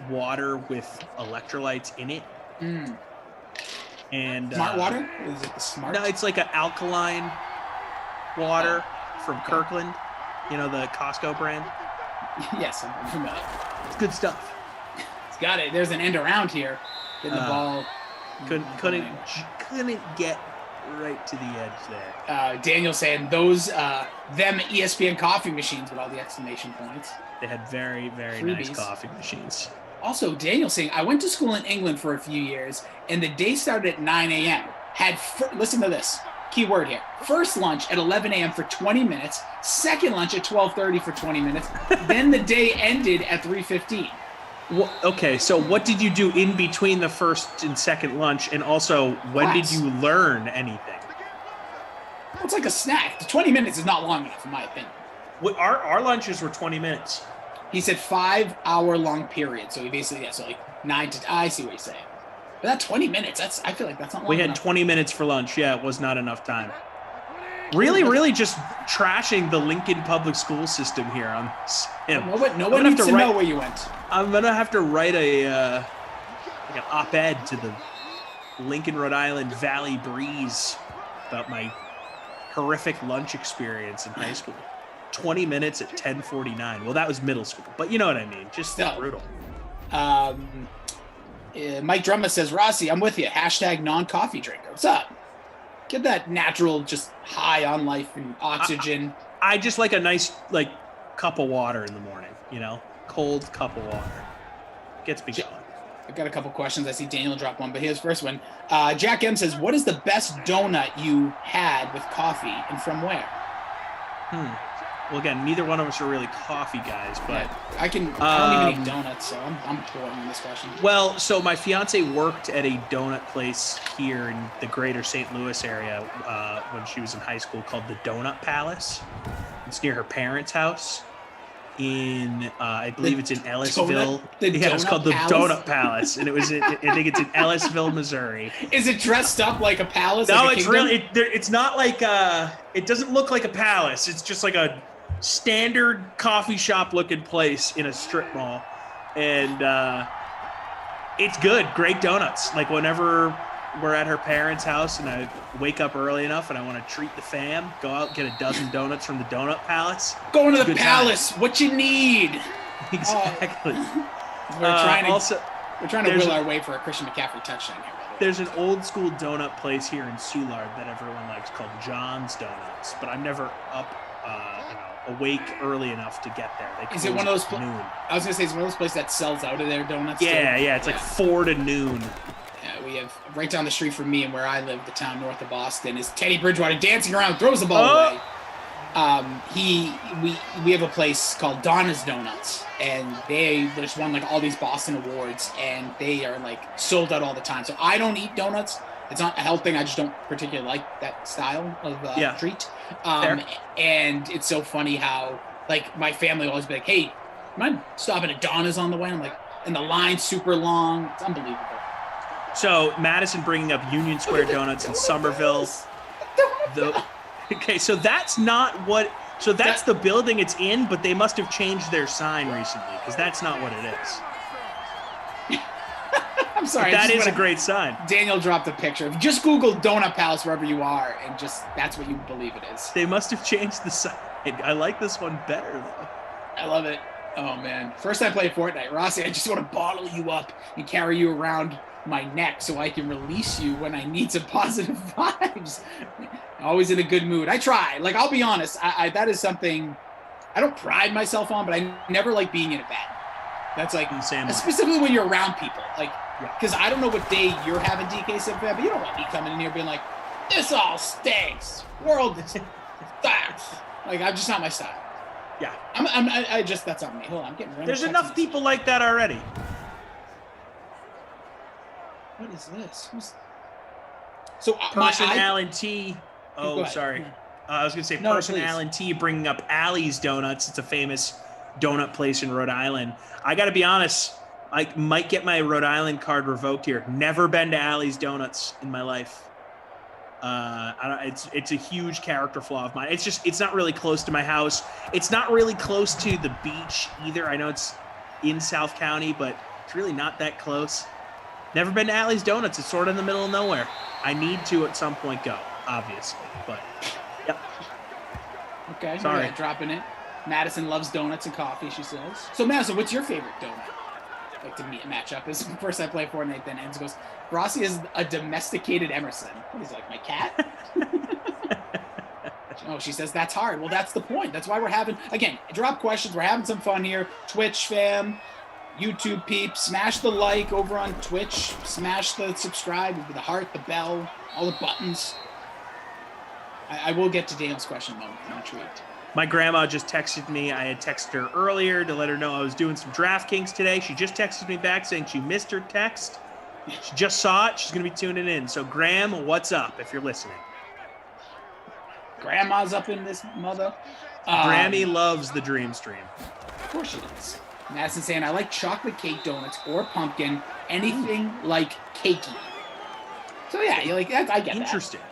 water with electrolytes in it. And smart water? Is it the smart? No, it's like an alkaline water from Kirkland, the Costco brand. Yes, I'm familiar. It's good stuff. It's got it. There's an end around here. Getting the ball. Couldn't get right to the edge there. Daniel saying those them ESPN coffee machines with all the exclamation points. They had very, very Freebies. nice coffee machines. Also, Daniel saying, I went to school in England for a few years, and the day started at 9 a.m. Listen to this. Key word here. First lunch at 11 a.m. for 20 minutes. Second lunch at 12:30 for 20 minutes. Then the day ended at 3:15. Well, okay, so what did you do in between the first and second lunch? And also, when did you learn anything? Well, it's like a snack. The 20 minutes is not long enough, in my opinion. Our lunches were 20 minutes. He said 5-hour-long period. So he basically, so like 9 to, I see what he's saying. But that 20 minutes, I feel like that's not long enough. We had 20 minutes for lunch. Yeah, it was not enough time. Really just trashing the Lincoln public school system here on him. No one needs to know where you went. I'm going to have to write an op-ed to the Lincoln, Rhode Island Valley Breeze about my horrific lunch experience in high school. 20 minutes at 10:49. Well, that was middle school, but you know what I mean. Just brutal. Mike Drumma says, Rossi, I'm with you. # non-coffee drinker. What's up? Get that natural, just high on life and oxygen. I just like a nice cup of water in the morning, cold cup of water. Gets me going. I've got a couple questions. I see Daniel drop one, but here's the first one. Jack M says, what is the best donut you had with coffee and from where? Well, again, neither one of us are really coffee guys, but I don't even eat donuts, so I'm poor on this question. Well, so my fiance worked at a donut place here in the greater St. Louis area when she was in high school called the Donut Palace. It's near her parents' house I believe it's in Ellisville. It's called the Donut Palace, and I think it's in Ellisville, Missouri. Is it dressed up like a palace? No, like it's really. It's not like it doesn't look like a palace. It's just like a standard coffee shop looking place in a strip mall, and it's good. Great donuts. Like whenever we're at her parents' house and I wake up early enough and I want to treat the fam, go out, get a dozen donuts from the Donut Palace. Going to the palace. Time. What you need. Exactly. We're trying to will our way for a Christian McCaffrey touchdown here. There's an old school donut place here in Soulard that everyone likes called John's Donuts, but I'm never up awake early enough to get there. Is it one of those noon. I was gonna say it's one of those places that sells out of their donuts. Yeah, it's like 4 to noon. Yeah, we have right down the street from me and where I live, the town north of Boston, is Teddy Bridgewater dancing around, throws the ball away. We have a place called Donna's Donuts, and they just won all these Boston awards, and they are sold out all the time. So I don't eat donuts. It's not a health thing. I just don't particularly like that style of treat. And it's so funny how my family will always be like, "Hey, mind stopping at Donna's on the way?" And I'm like, and the line's super long. It's unbelievable. So Madison bringing up Union Square Donuts in Somerville. Okay, so that's not what. So that's the building it's in, but they must have changed their sign recently because that's not what it is. I'm sorry. That is a great sign. Daniel dropped a picture. Just Google Donut Palace wherever you are, and that's what you believe it is. They must have changed the sign. I like this one better though. I love it. Oh man, first time I played Fortnite, Rossi, I just want to bottle you up and carry you around my neck so I can release you when I need some positive vibes. Always in a good mood. I try. I'll be honest. I that is something I don't pride myself on, but I never like being in a bed. That's specifically when you're around people. Because I don't know what day you're having DK Sim fan, but you don't want me coming in here being like, this all stinks. World sucks. I'm just not my style. Yeah. That's not me. Hold on, I'm getting random. There's enough people like that already. What is this? Person Alan T. Oh, sorry. I was going to say Person please. Alan T. bringing up Allie's Donuts. It's a famous donut place in Rhode Island. I got to be honest. I might get my Rhode Island card revoked here. Never been to Allie's Donuts in my life. It's a huge character flaw of mine. It's not really close to my house. It's not really close to the beach either. I know it's in South County, but it's really not that close. Never been to Allie's Donuts. It's sort of in the middle of nowhere. I need to at some point go, obviously, but yep. Okay. Sorry. Yeah, dropping it. Madison loves donuts and coffee, she says. So, Madison, what's your favorite donut? Like to match up is first I play Fortnite, then Enzo goes, Rossi is a domesticated Emerson. What is he, like, my cat? Oh, she says that's hard. Well, that's the point. That's why we're having, again, drop questions. We're having some fun here. Twitch fam, YouTube peeps, smash the like over on Twitch. Smash the subscribe, the heart, the bell, all the buttons. I will get to Daniel's question in a moment. I'm intrigued. My grandma just texted me. I had texted her earlier to let her know I was doing some DraftKings today. She just texted me back saying she missed her text. She just saw it. She's going to be tuning in. So, Graham, what's up if you're listening? Grandma's up in this mother. Grammy loves the Dream Stream. Of course she does. Madison saying, I like chocolate cake donuts or pumpkin, anything like cakey. So, yeah, you like that. I get Interesting.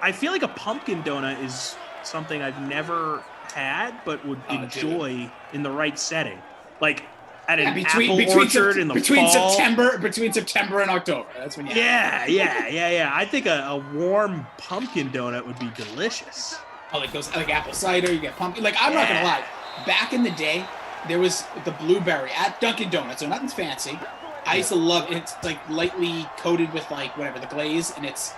I feel like a pumpkin donut is something I've never had, but would enjoy in the right setting. Like at an apple orchard in the fall. Between September and October. That's when you Yeah. I think a warm pumpkin donut would be delicious. Oh, like those, like apple cider, you get pumpkin. Like, I'm not going to lie. Back in the day, there was the blueberry at Dunkin' Donuts, so nothing's fancy. I used to love it. It's like lightly coated with like whatever, the glaze, and it's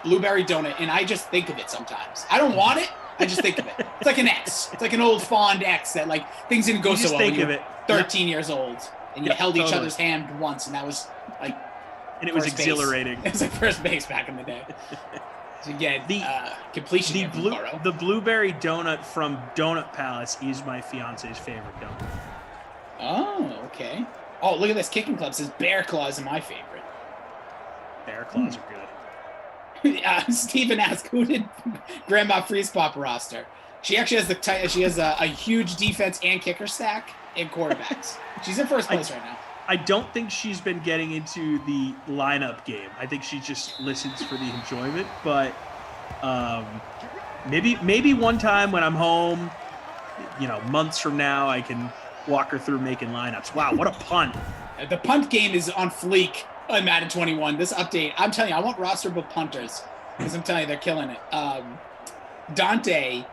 blueberry donut, and I just think of it sometimes. I don't want it. I just think of it. It's like an ex. It's like an old fond ex that like things didn't go so well when you were 13 years old and you held each other's hand once, and that was like, and it was exhilarating. It was like first base back in the day. So again, the completion. The blueberry donut from Donut Palace is my fiance's favorite donut. Oh, okay. Oh, look at this. Kicking Club says Bear Claws are my favorite. Bear Claws are good. Steven asked, who did Grandma Freeze Pop roster? She actually has she has a huge defense and kicker stack and quarterbacks. She's in first place right now. I don't think she's been getting into the lineup game. I think she just listens for the enjoyment. But maybe one time when I'm home, months from now, I can walk her through making lineups. Wow, what a punt! The punt game is on fleek. Madden 21, this update, I'm telling you, I want rosterable punters because I'm telling you, they're killing it. Dante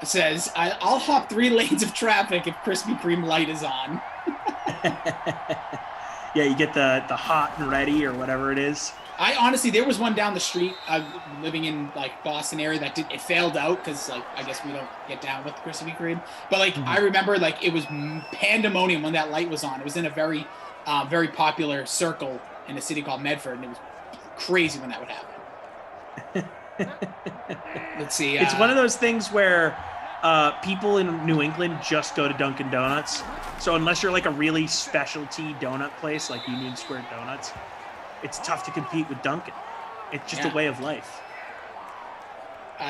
says, I'll hop 3 lanes of traffic if Krispy Kreme light is on. Yeah, you get the hot and ready or whatever it is. I honestly, there was one down the street, living in like Boston area that it failed out because like I guess we don't get down with Krispy Kreme. But like I remember like it was pandemonium when that light was on. It was in a very popular circle in a city called Medford, and it was crazy when that would happen. Let's see. It's one of those things where people in New England just go to Dunkin' Donuts. So unless you're like a really specialty donut place like Union Square Donuts, it's tough to compete with Dunkin'. It's just a way of life.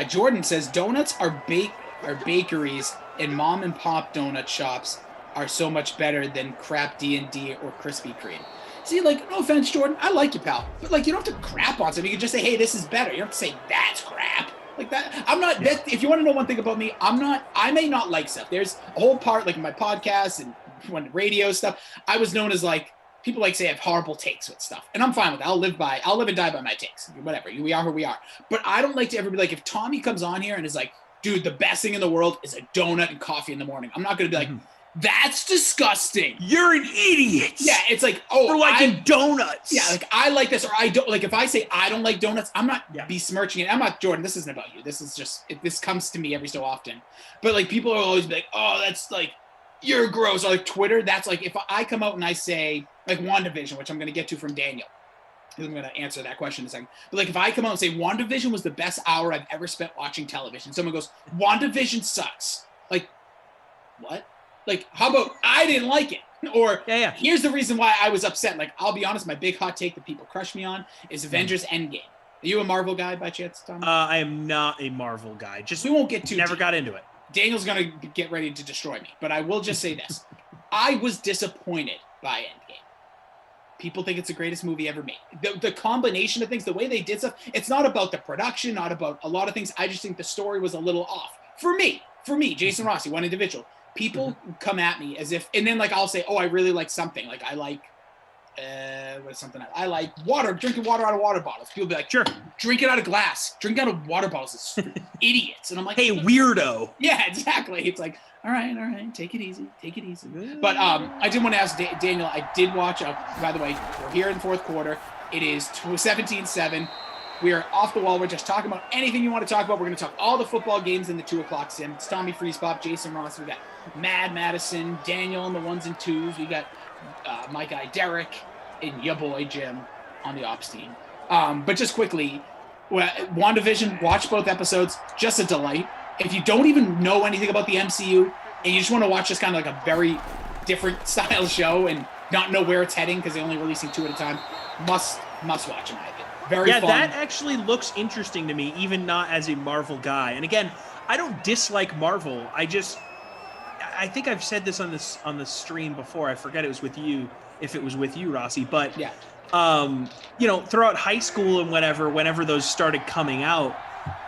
Jordan says donuts are bakeries, and mom and pop donut shops are so much better than crap D&D or Krispy Kreme. See, like, no offense, Jordan, I like you, pal, but like, you don't have to crap on something. You can just say, hey, this is better. You don't have to say that's crap. Like that, I'm not. That, if you want to know one thing about me, I may not like stuff. There's a whole part, like in my podcast and when radio stuff, I was known as like, people like say I have horrible takes with stuff, and I'm fine with that. I'll live and die by my takes. Whatever. We are who we are. But I don't like to ever be like, if Tommy comes on here and is like, dude, the best thing in the world is a donut and coffee in the morning, I'm not going to be like, that's disgusting. You're an idiot. Yeah, it's like, oh, for liking donuts. Yeah, like I like this, or I don't. Like if I say I don't like donuts, I'm not besmirching it. I'm not, Jordan. This isn't about you. This is just this comes to me every so often. But like people are always be like, oh, that's like you're gross. Or like Twitter, that's like if I come out and I say like WandaVision, which I'm going to get to from Daniel. I'm going to answer that question in a second. But like if I come out and say WandaVision was the best hour I've ever spent watching television, someone goes, WandaVision sucks. Like what? Like, how about I didn't like it? Or here's the reason why I was upset. Like, I'll be honest, my big hot take that people crush me on is Avengers Endgame. Are you a Marvel guy by chance, Tom? I am not a Marvel guy. Just we won't get too never got into it. Daniel's going to get ready to destroy me. But I will just say this. I was disappointed by Endgame. People think it's the greatest movie ever made. The combination of things, the way they did stuff, it's not about the production, not about a lot of things. I just think the story was a little off. For me, Jason Rossi, one individual. People come at me as if, and then like I'll say, oh, I really like something. Like I like What's something I like? Water. Drinking water out of water bottles. People be like, Sure. Drink it out of glass. Drink out of water bottles is for idiots. And I'm like, hey, weirdo. Yeah, exactly. It's like, all right. Take it easy. But I did want to ask Daniel. I did watch. By the way, we're here in the fourth quarter. It is 17-7. We are off the wall. We're just talking about anything you want to talk about. We're going to talk all the football games in the 2 o'clock sim. It's Tommy Freezepop, Jason Ross. We got Mad Madison, Daniel on the 1s and 2s. We got my guy Derek and your boy Jim on the ops team. But just quickly, WandaVision, watch both episodes. Just a delight. If you don't even know anything about the MCU and you just want to watch just kind of like a very different style show and not know where it's heading because they're only releasing 2 at a time, must watch, in my opinion. Very fun. That actually looks interesting to me, even not as a Marvel guy. And again, I don't dislike Marvel. I think I've said this on the stream before. I forget it was with you, if it was with you, Rossi. But yeah. Throughout high school and whenever those started coming out,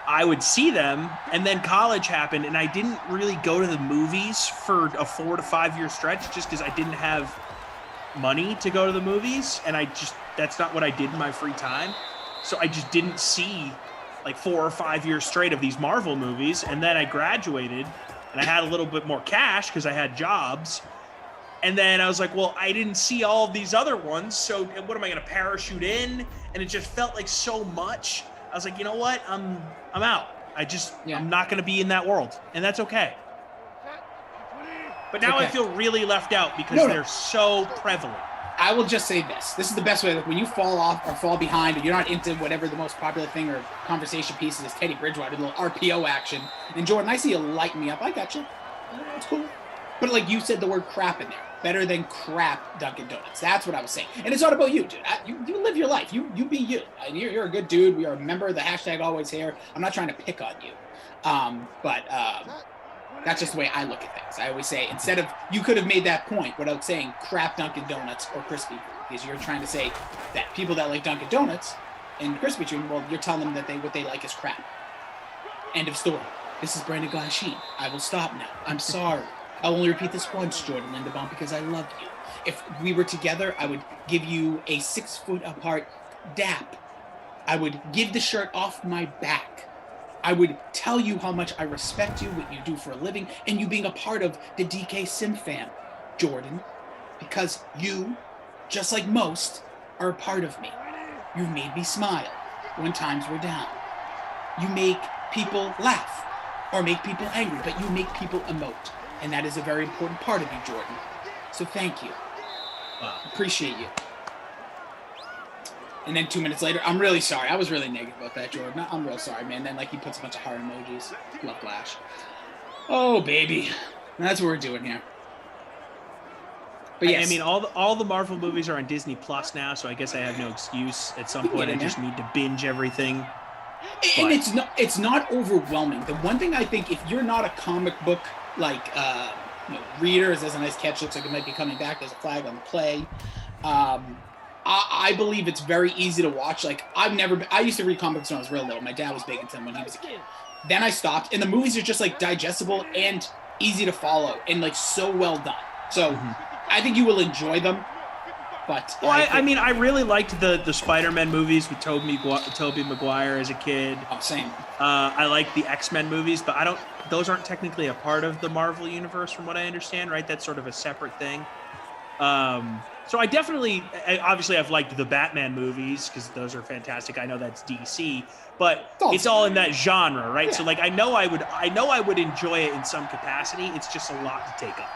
I would see them, and then college happened, and I didn't really go to the movies for a 4 to 5 year stretch just because I didn't have money to go to the movies, and that's not what I did in my free time. So I just didn't see like 4 or 5 years straight of these Marvel movies. And then I graduated and I had a little bit more cash because I had jobs. And then I was like, well, I didn't see all of these other ones. So what am I going to parachute in? And it just felt like so much. I was like, you know what? I'm out. I'm not going to be in that world. And that's okay. But now I feel really left out because they're so prevalent. I will just say this. This is the best way. Like when you fall off or fall behind and you're not into whatever the most popular thing or conversation piece is, Teddy Bridgewater, a little RPO action. And Jordan, I see you light me up. I got you. It's cool. But like you said the word crap in there. Better than crap Dunkin' Donuts. That's what I was saying. And it's not about you, dude. You live your life. You be you. And you're a good dude. We are a member of the hashtag Always Here. I'm not trying to pick on you. But that's just the way I look at things. I always say, instead of, you could have made that point without saying crap Dunkin' Donuts or Krispy Kreme, because you're trying to say that people that like Dunkin' Donuts and Krispy Kreme, well, you're telling them that what they like is crap. End of story. This is Brandon Glasheen. I will stop now. I'm sorry. I'll only repeat this once, Jordan Lindebaum, because I love you. If we were together, I would give you a 6 foot apart dap. I would give the shirt off my back. I would tell you how much I respect you, what you do for a living, and you being a part of the DK Sim fam, Jordan, because you, just like most, are a part of me. You've made me smile when times were down. You make people laugh or make people angry, but you make people emote. And that is a very important part of you, Jordan. So thank you. Wow. Appreciate you. And then 2 minutes later, I'm really sorry. I was really negative about that, Jordan. I'm real sorry, man. Then he puts a bunch of heart emojis. Love Flash. Oh, baby. That's what we're doing here. But yes. I mean, all the Marvel movies are on Disney Plus now, so I guess I have no excuse. At some point, I just need to binge everything. And it's not overwhelming. The one thing I think, if you're not a comic book reader, there's a nice catch. Looks like it might be coming back. There's a flag on the play. I believe it's very easy to watch. Like I used to read comics when I was real little. My dad was big into them when he was a kid. Then I stopped, and the movies are just like digestible and easy to follow and like so well done. So I think you will enjoy them. But I mean, I really liked the Spider-Man movies with Tobey Maguire as a kid. Oh, same. I like the X-Men movies, but those aren't technically a part of the Marvel universe, from what I understand, right? That's sort of a separate thing. So obviously I've liked the Batman movies because those are fantastic. I know that's DC, but it's all in that genre, right? Yeah. So like I know I would enjoy it in some capacity. It's just a lot to take up.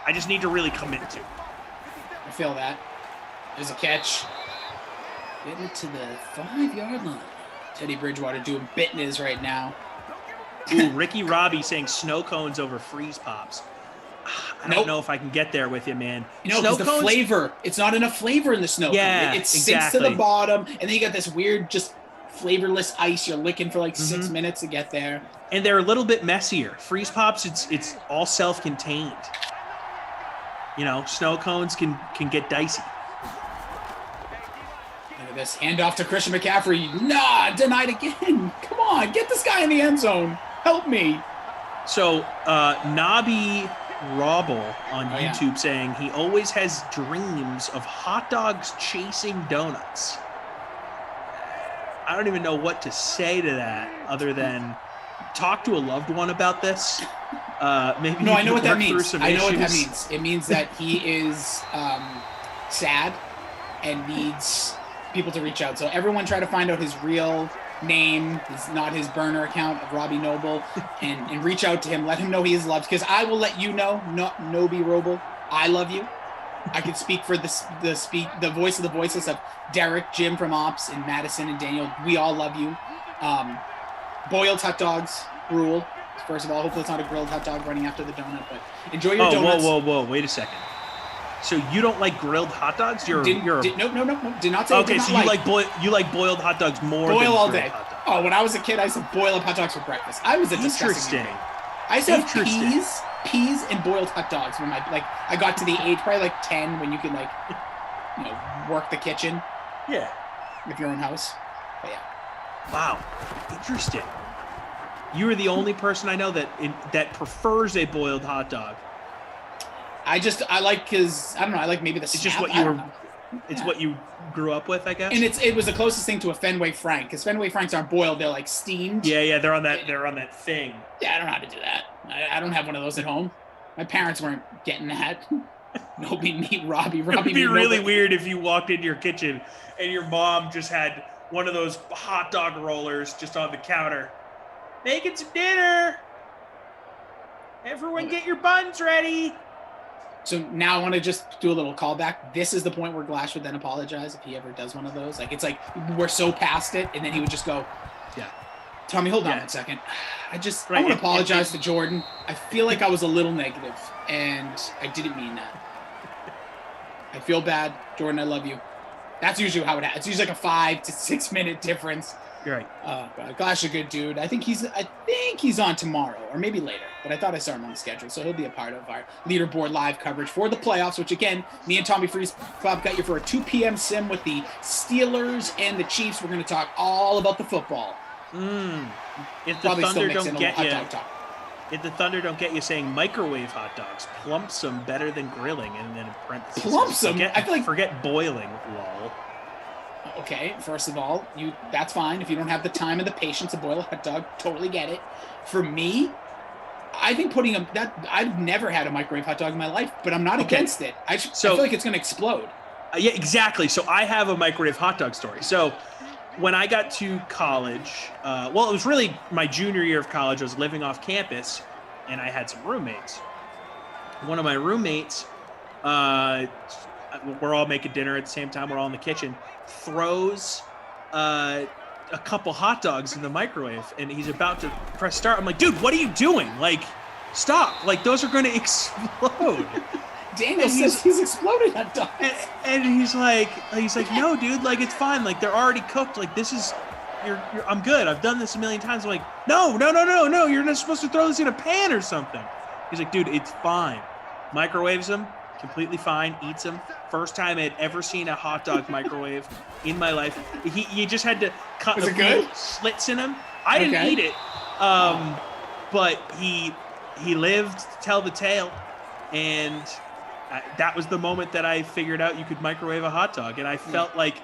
I just need to really commit to. I feel that. There's a catch. Getting it to the 5-yard line. Teddy Bridgewater doing business right now. Ooh, Ricky Robbie saying snow cones over freeze pops. I don't know if I can get there with you, man. Because the flavor, it's not enough flavor in the snow cone. It sinks to the bottom, and then you got this weird, just flavorless ice you're licking for like 6 minutes to get there. And they're a little bit messier. Freeze pops, it's all self-contained. Snow cones can get dicey. Look at this handoff to Christian McCaffrey. Nah, denied again. Come on, get this guy in the end zone. Help me. So Nabi Robble on YouTube saying he always has dreams of hot dogs chasing donuts. I don't even know what to say to that other than talk to a loved one about this. Maybe no, I know what that means. I know what that means. It means that he is sad and needs people to reach out. So everyone try to find out his real name, not his burner account of Robbie Noble, and reach out to him. Let him know he is loved. Because I will let you know, Nobi Roble, I love you. I can speak for the voice of the voiceless of Derek, Jim from Ops, and Madison and Daniel. We all love you. Boiled hot dogs rule. First of all, hopefully it's not a grilled hot dog running after the donut, but enjoy your donuts. Whoa, wait a second. So you don't like grilled hot dogs? No. Did not say. Okay, so you like boiled hot dogs more than boil all grilled day. Hot dogs. Oh, when I was a kid, I used to boil up hot dogs for breakfast. I was a disgusting man. I used to have peas and boiled hot dogs when I got to the age probably like 10 when you could work the kitchen. Yeah. With your own house. But yeah. Wow, interesting. You are the only person I know that prefers a boiled hot dog. I like because I don't know. I like maybe the. It's just what you were. It's what you grew up with, I guess. And it was the closest thing to a Fenway Frank, because Fenway Franks aren't boiled; they're like steamed. Yeah, they're on that thing. Yeah, I don't know how to do that. I don't have one of those at home. My parents weren't getting that. Nobody meet Robbie. It would be really weird if you walked into your kitchen and your mom just had one of those hot dog rollers just on the counter, making some dinner. Everyone, get your buns ready. So now I want to just do a little callback. This is the point where Glash would then apologize if he ever does one of those. It's like we're so past it, and then he would just go, "Yeah, Tommy, hold on 1 second. I want to apologize to Jordan. I feel like I was a little negative, and I didn't mean that. I feel bad, Jordan. I love you." That's usually how it happens. It's usually like a 5 to 6 minute difference. You're right. Glash is a good dude. I think he's on tomorrow or maybe later, but I thought I saw him on the schedule, so he'll be a part of our leaderboard live coverage for the playoffs, which again, me and Tommy Freeze Club got you for a 2 p.m. sim with the Steelers and the Chiefs. We're going to talk all about the football. If the Thunder don't get you, if the Thunder don't get you saying microwave hot dogs, plump some better than grilling, and then in parentheses, plump some. I feel like forget boiling. Lol. Okay, first of all, that's fine. If you don't have the time and the patience to boil a hot dog, totally get it. For me, I think I've never had a microwave hot dog in my life, but I'm not against it. I feel like it's going to explode. Yeah, exactly. So I have a microwave hot dog story. So when I got to college, it was really my junior year of college. I was living off campus, and I had some roommates. One of my roommates, we're all making dinner at the same time. We're all in the kitchen. Throws a couple hot dogs in the microwave, and he's about to press start. I'm like, dude, what are you doing? Stop. Those are going to explode. Daniel says he's exploded hot dogs. And he's like, no, dude, it's fine. They're already cooked. This is, I'm good. I've done this a million times. I'm like, no. You're not supposed to throw this in a pan or something. He's like, dude, it's fine. Microwaves them. Completely fine, eats them. First time I'd ever seen a hot dog microwave in my life. You just had to cut the few slits in them. I didn't eat it, but he lived to tell the tale, and that was the moment that I figured out you could microwave a hot dog, and I felt like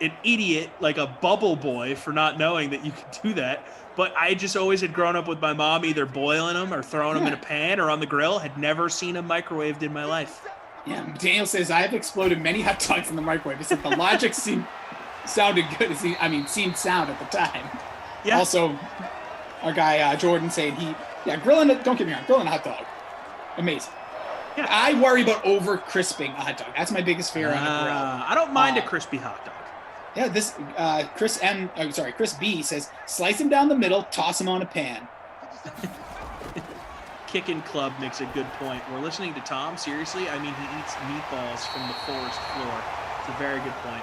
an idiot, like a bubble boy for not knowing that you could do that. But I just always had grown up with my mom either boiling them or throwing them in a pan or on the grill. Had never seen them microwaved in my life. Yeah, Daniel says, I have exploded many hot dogs in the microwave. He said the logic seemed sound at the time. Yeah. Also, our guy Jordan saying grilling, don't get me wrong, grilling a hot dog. Amazing. Yeah. I worry about over crisping a hot dog. That's my biggest fear on a grill. I don't mind a crispy hot dog. Yeah, this Chris B says, slice him down the middle, toss him on a pan. Kickin' Club makes a good point. We're listening to Tom, seriously? I mean, he eats meatballs from the forest floor. It's a very good point.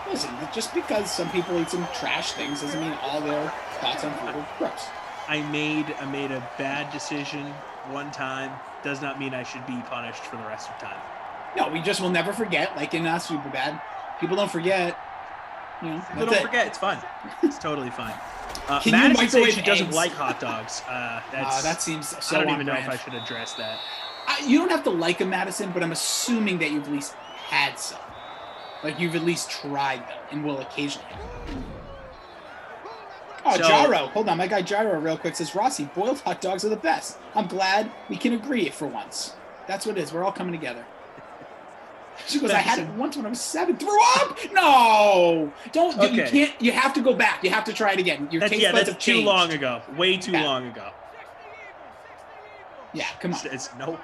Listen, just because some people eat some trash things doesn't mean all their thoughts on food are gross. I made a bad decision one time. Does not mean I should be punished for the rest of time. No, we just will never forget, like in Superbad. People don't forget. People don't forget. It's fun. It's totally fine. Can you Madison said microwave she doesn't eggs? like hot dogs. That seems so I don't on even know if brand. I should address that. You don't have to like a Madison, but I'm assuming that you've at least had some. Like you've at least tried them and will occasionally have them. Oh, Gyro. Hold on. My guy Gyro real quick says, Rossi, boiled hot dogs are the best. I'm glad we can agree for once. That's what it is. We're all coming together. She goes, I had it once when I was 7. Threw up? No. Don't. Okay. You can't. You have to go back. You have to try it again. Your taste buds have changed. Too long ago. Way too long ago. Yeah, come on. It's nope.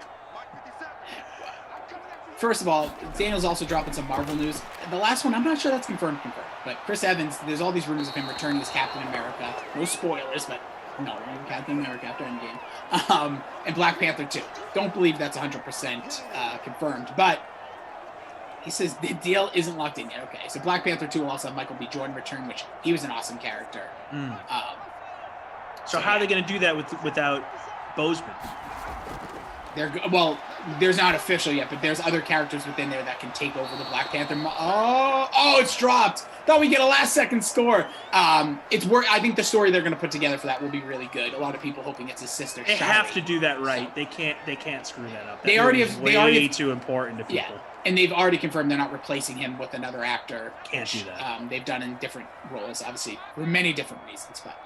First of all, Daniel's also dropping some Marvel news. The last one, I'm not sure that's confirmed. But Chris Evans, there's all these rumors of him returning as Captain America. No spoilers, but no, Captain America after Endgame. And Black Panther 2. Don't believe that's 100% confirmed, but he says the deal isn't locked in yet. Okay, so Black Panther 2 will also have Michael B. Jordan return, which he was an awesome character. So how are they going to do that without Boseman? There's not official yet, but there's other characters within there that can take over the Black Panther. Oh, it's dropped. Thought we get a last-second score. I think the story they're going to put together for that will be really good. A lot of people hoping it's his sister. They have to do that right. They can't screw that up. They already have. Way too important to people. Yeah, and they've already confirmed they're not replacing him with another actor. Can't do that. They've done in different roles, obviously, for many different reasons, but.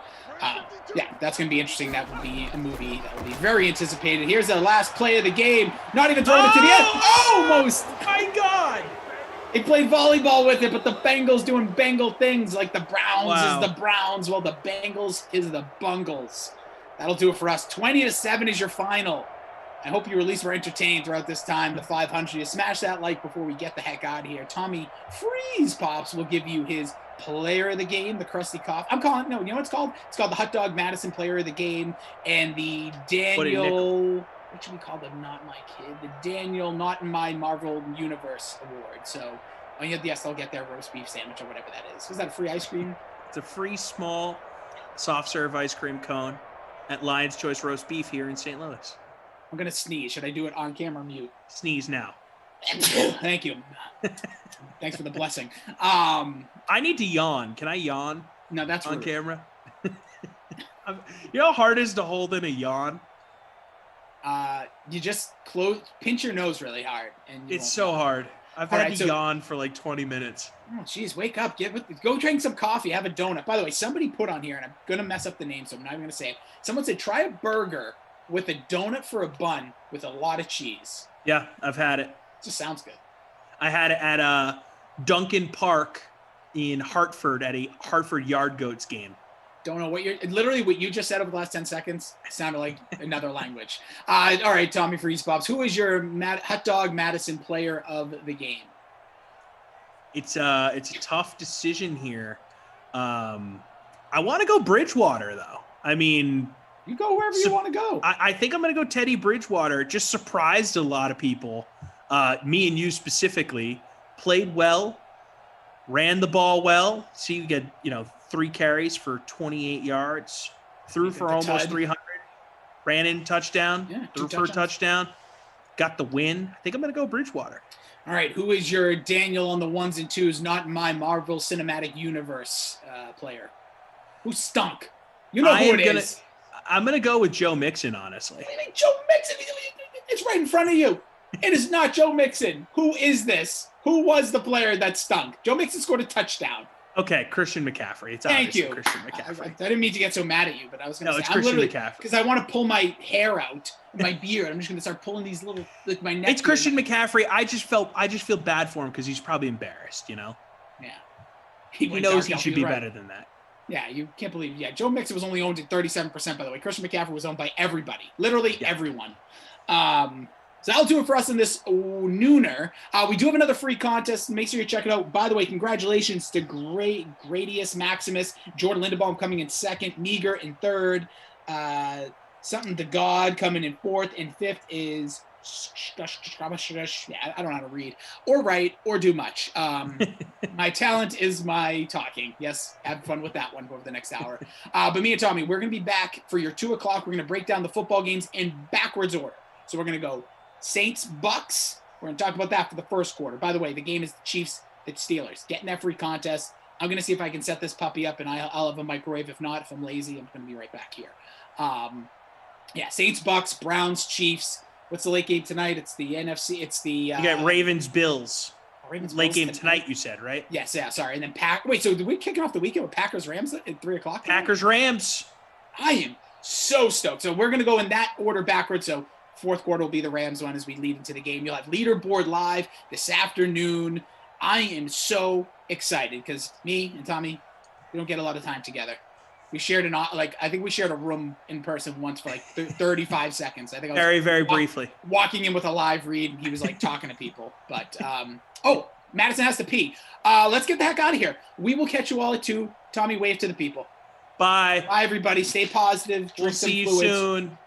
That's going to be interesting. That will be a movie that will be very anticipated. Here's the last play of the game. Not even throwing it to the end. Almost. My God. They played volleyball with it, but the Bengals doing Bengal things like the Browns is the Browns. Well, the Bengals is the Bungles. That'll do it for us. 20-7 is your final. I hope you at least were entertained throughout this time. The 500. You smash that like before we get the heck out of here. Tommy Freeze Pops will give you his player of the game, the Krusty Cough. You know what it's called? It's called the Hot Dog Madison player of the game, and the Daniel, what should we call them? Not my kid. The Daniel Not in My Marvel Universe Award. So, yes, they'll get their roast beef sandwich or whatever that is. Is that a free ice cream? It's a free small soft serve ice cream cone at Lion's Choice Roast Beef here in St. Louis. I'm going to sneeze. Should I do it on camera or mute? Sneeze now. Thank you. Thanks for the blessing. I need to yawn. Can I yawn? No, that's on rude. Camera. You know how hard it is to hold in a yawn? You just pinch your nose really hard. And it's so hard. I've had to yawn for like 20 minutes. Oh, geez, wake up. Go drink some coffee. Have a donut. By the way, somebody put on here, and I'm going to mess up the name, so I'm not even going to say it. Someone said, try a burger with a donut for a bun with a lot of cheese. Yeah, I've had it. It just sounds good. I had it at Duncan Park in Hartford at a Hartford Yard Goats game. Don't know what you just said over the last 10 seconds sounded like another language. All right, Tommy Freeze Pops. Who is your Hot Dog Madison player of the game? It's a tough decision here. I want to go Bridgewater though. I mean, you go wherever you want to go. I think I'm going to go Teddy Bridgewater. Just surprised a lot of people. Me and you specifically. Played well. Ran the ball well. See, you get 3 carries for 28 yards. Threw for almost 300. Ran in touchdown. Yeah, threw for a touchdown. Got the win. I think I'm going to go Bridgewater. All right. Who is your Daniel on the 1s and 2s, not in my Marvel Cinematic Universe player? Who stunk? You know who it is. I'm going to go with Joe Mixon, honestly. What do you mean, Joe Mixon? It's right in front of you. It is not Joe Mixon. Who is this? Who was the player that stunk? Joe Mixon scored a touchdown. Okay, Christian McCaffrey. It's obviously Christian McCaffrey. I didn't mean to get so mad at you, but I was going to say. It's Christian McCaffrey. Because I want to pull my hair out, my beard. I'm just going to start pulling these little, like my neck. It's Christian McCaffrey. I just feel bad for him because he's probably embarrassed, Yeah. He knows he should be better than that. Yeah, you can't believe. Yeah, Joe Mixon was only owned at 37%, by the way. Christian McCaffrey was owned by everybody. Literally everyone. So that'll do it for us in this nooner. We do have another free contest. Make sure you check it out. By the way, congratulations to Gradius Maximus, Jordan Lindenbaum coming in 2nd, Meager in 3rd, something to God coming in 4th, and 5th is I don't know how to read or write or do much. My talent is my talking. Yes, have fun with that one over the next hour. But me and Tommy, we're going to be back for your 2 o'clock. We're going to break down the football games in backwards order. So we're going to go Saints, Bucks. We're going to talk about that for the first quarter. By the way, the game is the Chiefs, the Steelers. Getting that free contest. I'm going to see if I can set this puppy up, and I'll have a microwave. If not, if I'm lazy, I'm going to be right back here. Yeah, Saints, Bucks, Browns, Chiefs. What's the late game tonight? It's the NFC. It's the You got Ravens, Bills. Ravens Late Bills game tonight, you said, right? Yes, yeah, sorry. And then Wait, so did we kick off the weekend with Packers Rams at 3:00? Packers Rams. I am so stoked. So we're gonna go in that order backwards. So fourth quarter will be the Rams one as we lead into the game. You'll have leaderboard live this afternoon. I am so excited because me and Tommy, we don't get a lot of time together. We shared I think we shared a room in person once for like 35 seconds. I think I was very briefly walking in with a live read. And he was like talking to people, but Madison has to pee. Let's get the heck out of here. We will catch you all at 2. Tommy, wave to the people. Bye. Bye, everybody. Stay positive. We'll see you soon.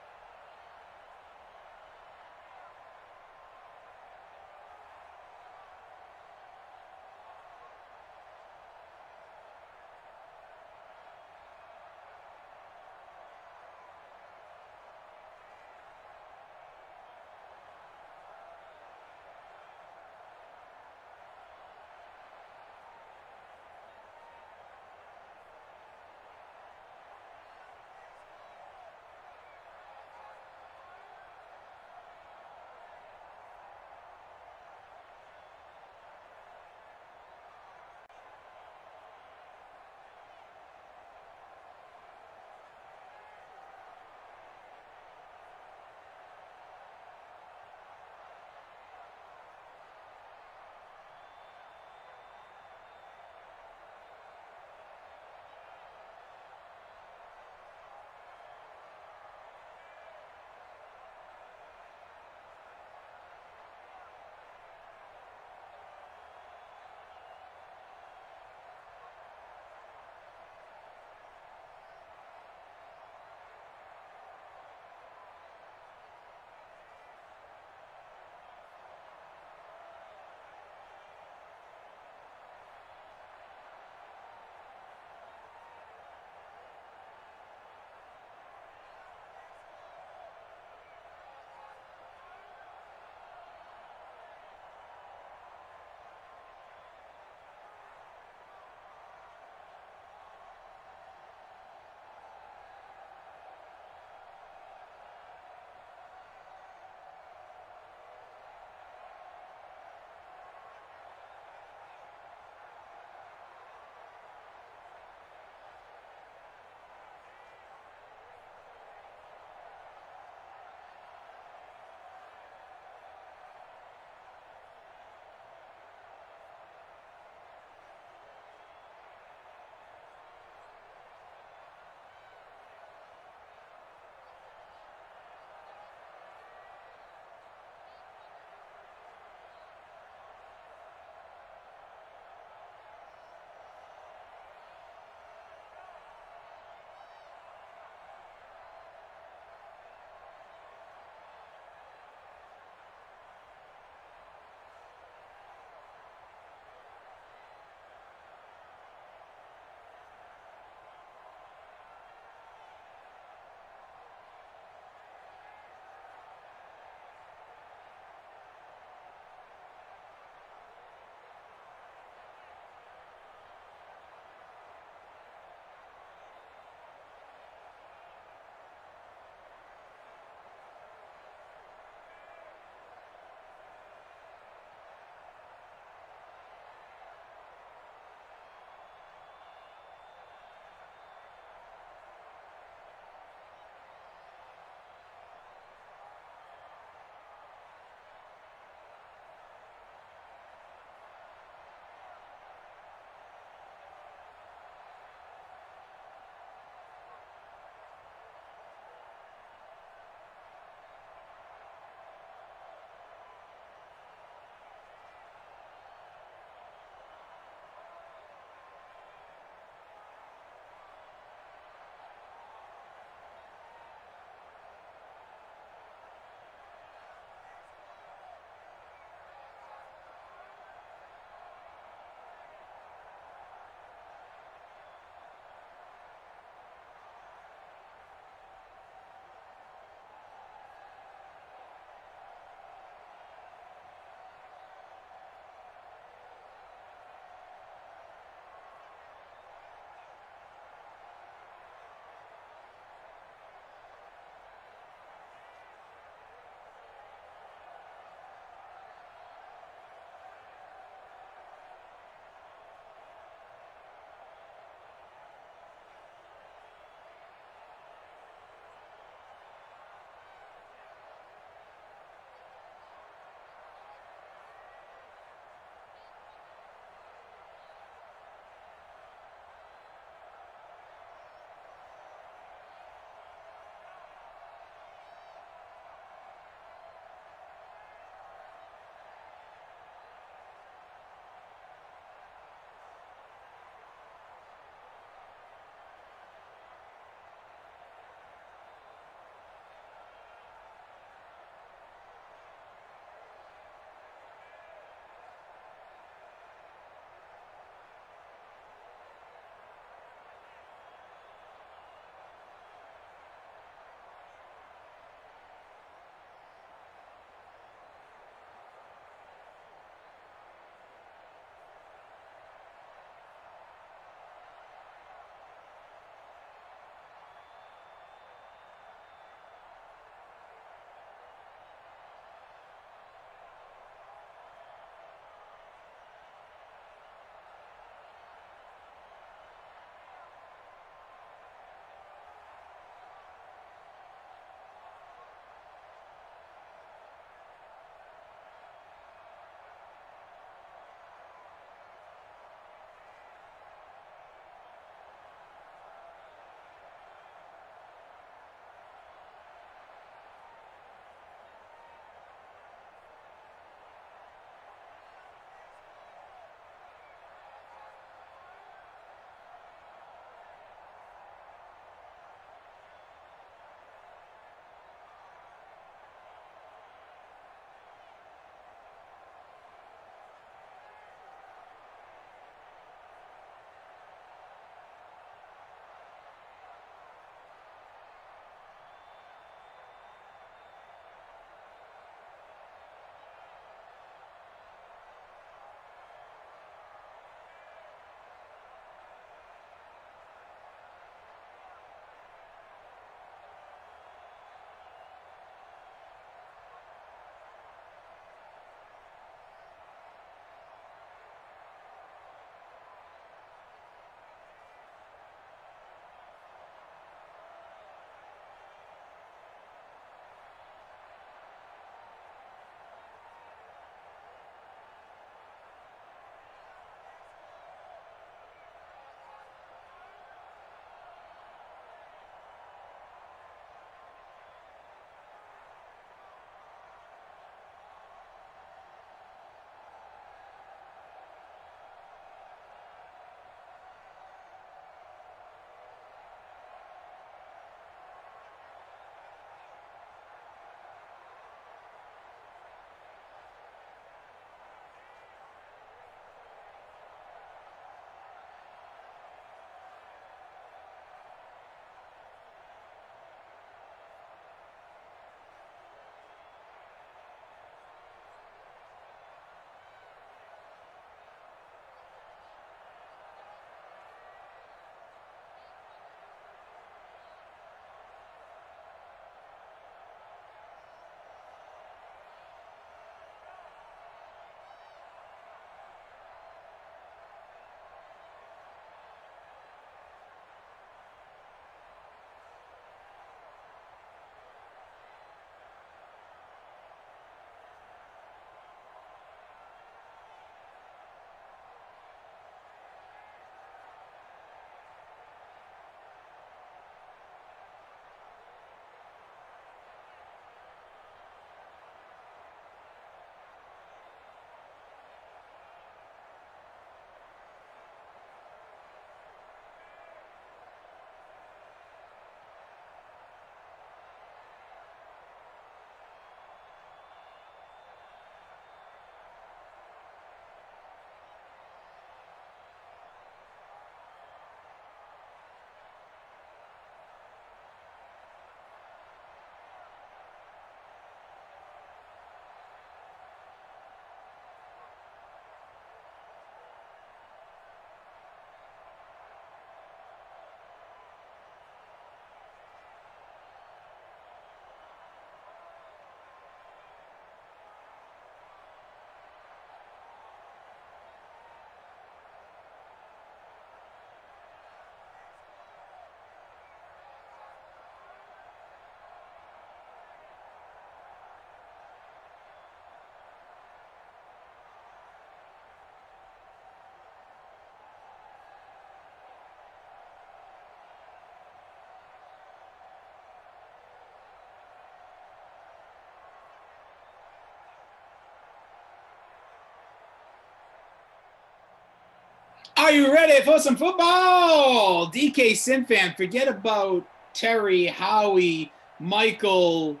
Are you ready for some football? DK Sinfan, forget about Terry, Howie, Michael,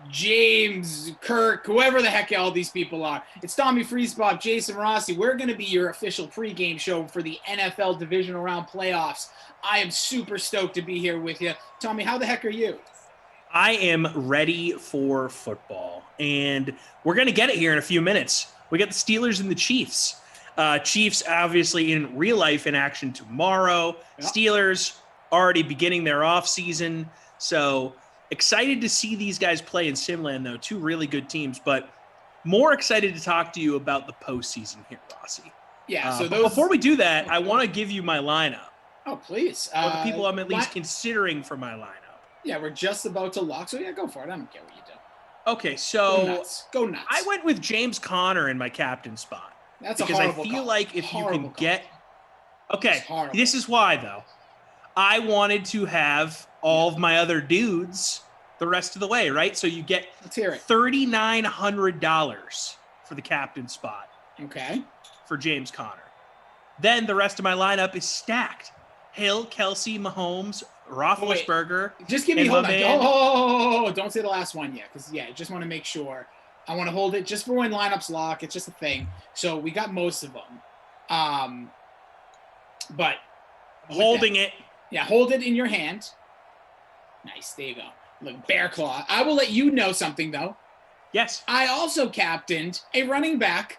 James, Kirk, whoever the heck all these people are. It's Tommy Freespop, Jason Rossi. We're going to be your official pregame show for the NFL Divisional Round playoffs. I am super stoked to be here with you. Tommy, how the heck are you? I am ready for football, and we're going to get it here in a few minutes. We got the Steelers and the Chiefs. Chiefs obviously in real life in action tomorrow. Yep. Steelers already beginning their off season. So excited to see these guys play in Simland, though. Two really good teams, but more excited to talk to you about the postseason here, Rossi. Yeah. So before we do that, I want to give you my lineup. Oh, please. Or the people I'm at least considering for my lineup. Yeah, we're just about to lock. So yeah, go for it. I don't care what you do. Okay, so go nuts. I went with James Conner in my captain spot. That's a because I horrible feel call. like if horrible you can call. get okay, this is why though. I wanted to have all of my other dudes the rest of the way, right? So you get $3,900 for the captain spot. Okay. For James Conner. Then the rest of my lineup is stacked. Hill, Kelsey, Mahomes, Roethlisberger. Just give me hold on. Oh, don't say the last one yet, because I just want to make sure. I want to hold it just for when lineups lock. It's just a thing. So we got most of them. But holding it. Yeah, hold it in your hand. Nice. There you go. Look, bear claw. I will let you know something though. Yes. I also captained a running back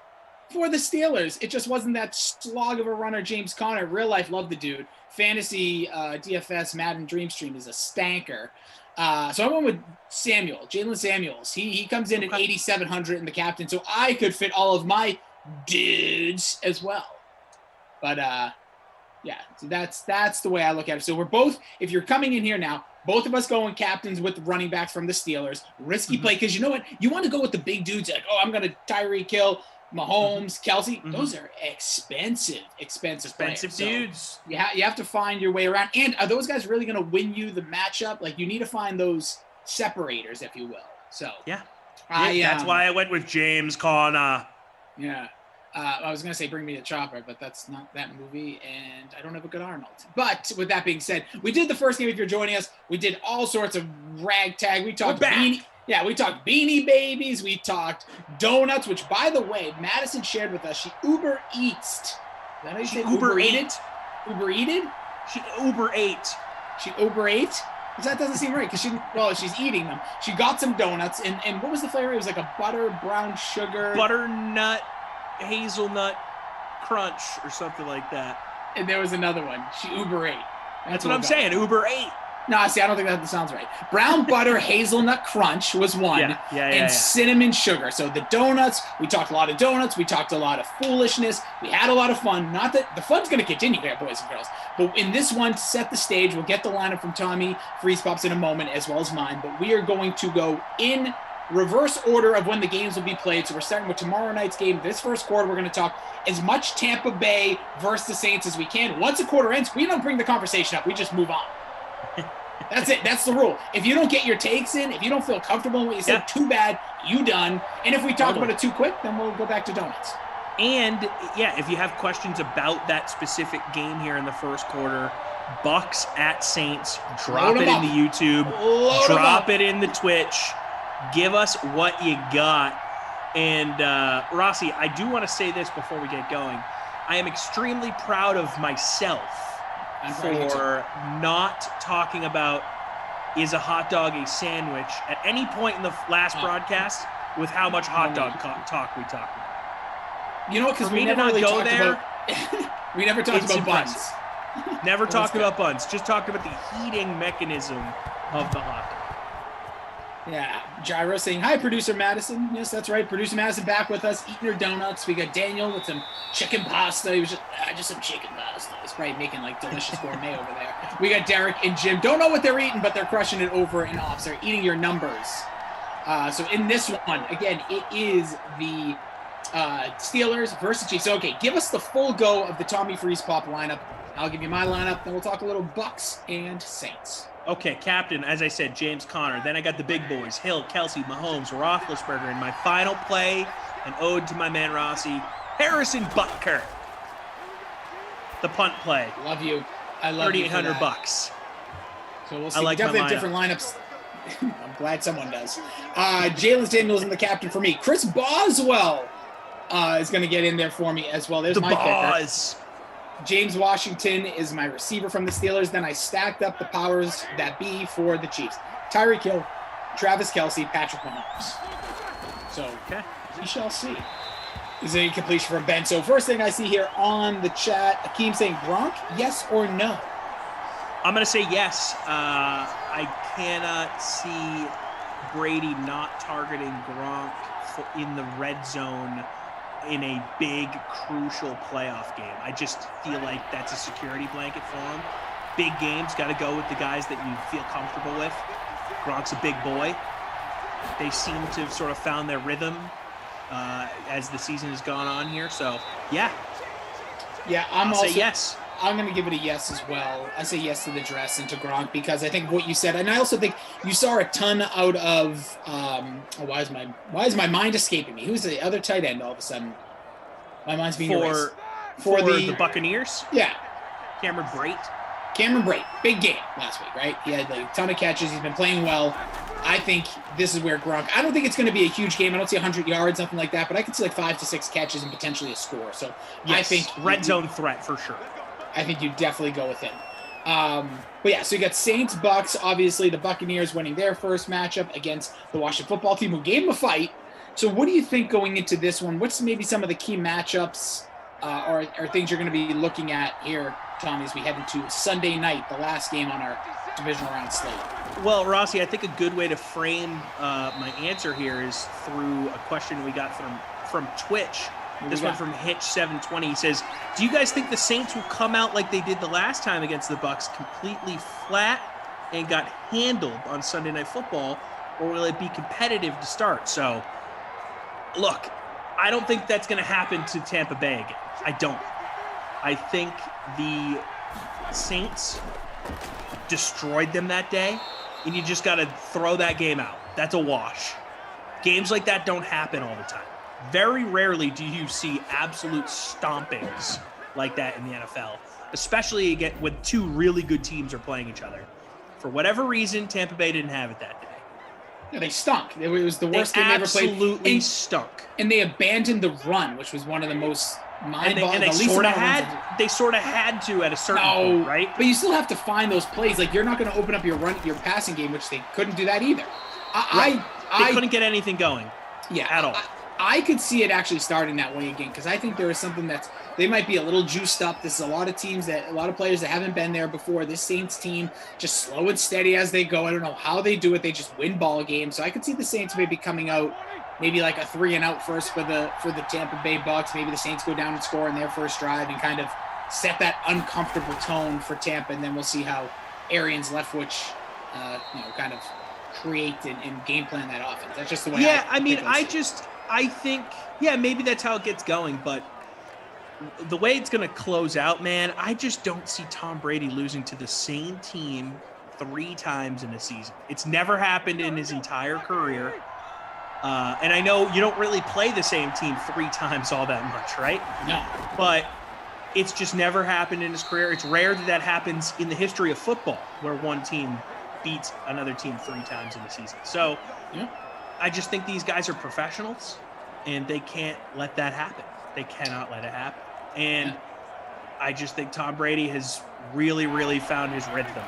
for the Steelers. It just wasn't that slog of a runner, James Conner. Real life, love the dude. Fantasy, DFS, Madden Dreamstream is a stanker. So I went with Jalen Samuels. He comes in at 8,700 in the captain, so I could fit all of my dudes as well. But so that's the way I look at it. So we're both, if you're coming in here now, both of us going captains with running backs from the Steelers. Risky play, because you know what? You want to go with the big dudes like, oh, I'm going to Tyreek Hill, Mahomes, Kelsey. Those are expensive players. dudes. So you have to find your way around. And are those guys really going to win you the matchup? Like, you need to find those separators, if you will. So that's why I went with James Conner. Yeah. I was going to say Bring Me the Chopper, but that's not that movie, and I don't have a good Arnold. But with that being said, we did the first game. If you're joining us, we did all sorts of ragtag. We talked Beanie. Yeah, we talked Beanie Babies. We talked donuts, which, by the way, Madison shared with us. She Uber Eats. Is that how you say Uber ate? Uber Eated? She Uber ate. She Uber ate? Because that doesn't seem right, because she's eating them. She got some donuts, and what was the flavor? It was like a butter, brown sugar. Butternut, hazelnut crunch or something like that. And there was another one. She Uber ate. That's what I'm saying. Uber ate. No, see, I don't think that sounds right. Brown butter hazelnut crunch was one, and cinnamon sugar. So the donuts, we talked a lot of donuts. We talked a lot of foolishness. We had a lot of fun. Not that the fun's going to continue here, boys and girls. But in this one, to set the stage, we'll get the lineup from Tommy Freespops in a moment, as well as mine. But we are going to go in reverse order of when the games will be played. So we're starting with tomorrow night's game. This first quarter, we're going to talk as much Tampa Bay versus the Saints as we can. Once a quarter ends, we don't bring the conversation up. We just move on. That's it. That's the rule. If you don't get your takes in, if you don't feel comfortable in what you said, too bad. You done. And if we talk about it too quick, then we'll go back to donuts. And, if you have questions about that specific game here in the first quarter, Bucks at Saints, drop it in the YouTube, drop it in the Twitch. Give us what you got. And, Rossi, I do want to say this before we get going. I am extremely proud of myself for not talking about is a hot dog a sandwich at any point in the last broadcast with how much hot dog talk we talked about. You know, because we never really talked about we never talked about buns. Never talked about buns. Just talked about the heating mechanism of the hot dog. Yeah, Gyro saying, hi, Producer Madison. Yes, that's right. Producer Madison back with us, eating her donuts. We got Daniel with some chicken pasta. He was just some chicken pasta. He's probably making, like, delicious gourmet over there. We got Derek and Jim. Don't know what they're eating, but they're crushing it over and off. So they're eating your numbers. So in this one, again, it is the Steelers versus Chiefs. So, okay, give us the full go of the Tommy Freespop lineup. I'll give you my lineup. Then we'll talk a little Bucks and Saints. Okay, captain, as I said, James Conner. Then I got the big boys, Hill, Kelsey, Mahomes, Roethlisberger. In my final play, an ode to my man Rossi, Harrison Butker. The punt play. Love you. I love you. $3,800. So we'll see. I like we definitely my have different lineups. I'm glad someone does. Jalen Daniels is the captain for me. Chris Boswell is going to get in there for me as well. There's my kicker. James Washington is my receiver from the Steelers. Then I stacked up the powers that be for the Chiefs. Tyreek Hill, Travis Kelce, Patrick Mahomes. So we shall see. Is a completion from Ben. So first thing I see here on the chat, Akeem saying Gronk, yes or no? I'm going to say yes. I cannot see Brady not targeting Gronk in the red zone in a big, crucial playoff game. I just feel like that's a security blanket for him. Big games, got to go with the guys that you feel comfortable with. Gronk's a big boy. They seem to have sort of found their rhythm as the season has gone on here. So, yeah. Yeah, I'll say yes. I'm going to give it a yes as well. I say yes to the dress and to Gronk because I think what you said, and I also think you saw a ton out of why is my mind escaping me? Who's the other tight end all of a sudden? My mind's being erased. For the Buccaneers? Yeah. Cameron Brate. Big game last week, right? He had a ton of catches. He's been playing well. I think this is where Gronk, I don't think it's going to be a huge game. I don't see 100 yards, nothing like that, but I could see like 5 to 6 catches and potentially a score. So yes, I think red zone threat for sure. I think you definitely go with him. But yeah, so you got Saints, Bucks, obviously the Buccaneers winning their first matchup against the Washington football team who gave them a fight. So what do you think going into this one? What's maybe some of the key matchups or things you're going to be looking at here, Tommy, as we head into Sunday night, the last game on our divisional round slate? Well, Rossi, I think a good way to frame my answer here is through a question we got from Twitch. This one from Hitch720. He says, do you guys think the Saints will come out like they did the last time against the Bucks, completely flat and got handled on Sunday Night Football, or will it be competitive to start? So, look, I don't think that's going to happen to Tampa Bay again. I don't. I think the Saints destroyed them that day, and you just got to throw that game out. That's a wash. Games like that don't happen all the time. Very rarely do you see absolute stompings like that in the NFL, especially again when two really good teams are playing each other. For whatever reason, Tampa Bay didn't have it that day. Yeah, they stunk. It was the worst game they ever played. Absolutely stunk. And they abandoned the run, which was one of the most mind-boggling. And they sort of had to at a certain point, right? But you still have to find those plays. Like, you're not going to open up your passing game, which they couldn't do that either. They couldn't get anything going. Yeah, at all. I could see it actually starting that way again because I think there is something they might be a little juiced up. This is a lot of players that haven't been there before. This Saints team just slow and steady as they go. I don't know how they do it. They just win ball games. So I could see the Saints maybe coming out maybe like a 3-and-out first for the Tampa Bay Bucks. Maybe the Saints go down and score in their first drive and kind of set that uncomfortable tone for Tampa, and then we'll see how Arians Leftwich kind of create and game plan that offense. That's just the way. Yeah, I think, maybe that's how it gets going, but the way it's going to close out, man, I just don't see Tom Brady losing to the same team 3 times in a season. It's never happened in his entire career. And I know you don't really play the same team 3 times all that much, right? No. But it's just never happened in his career. It's rare that happens in the history of football where one team beats another team 3 times in a season. So, I just think these guys are professionals, and they can't let that happen. They cannot let it happen. And I just think Tom Brady has really, really found his rhythm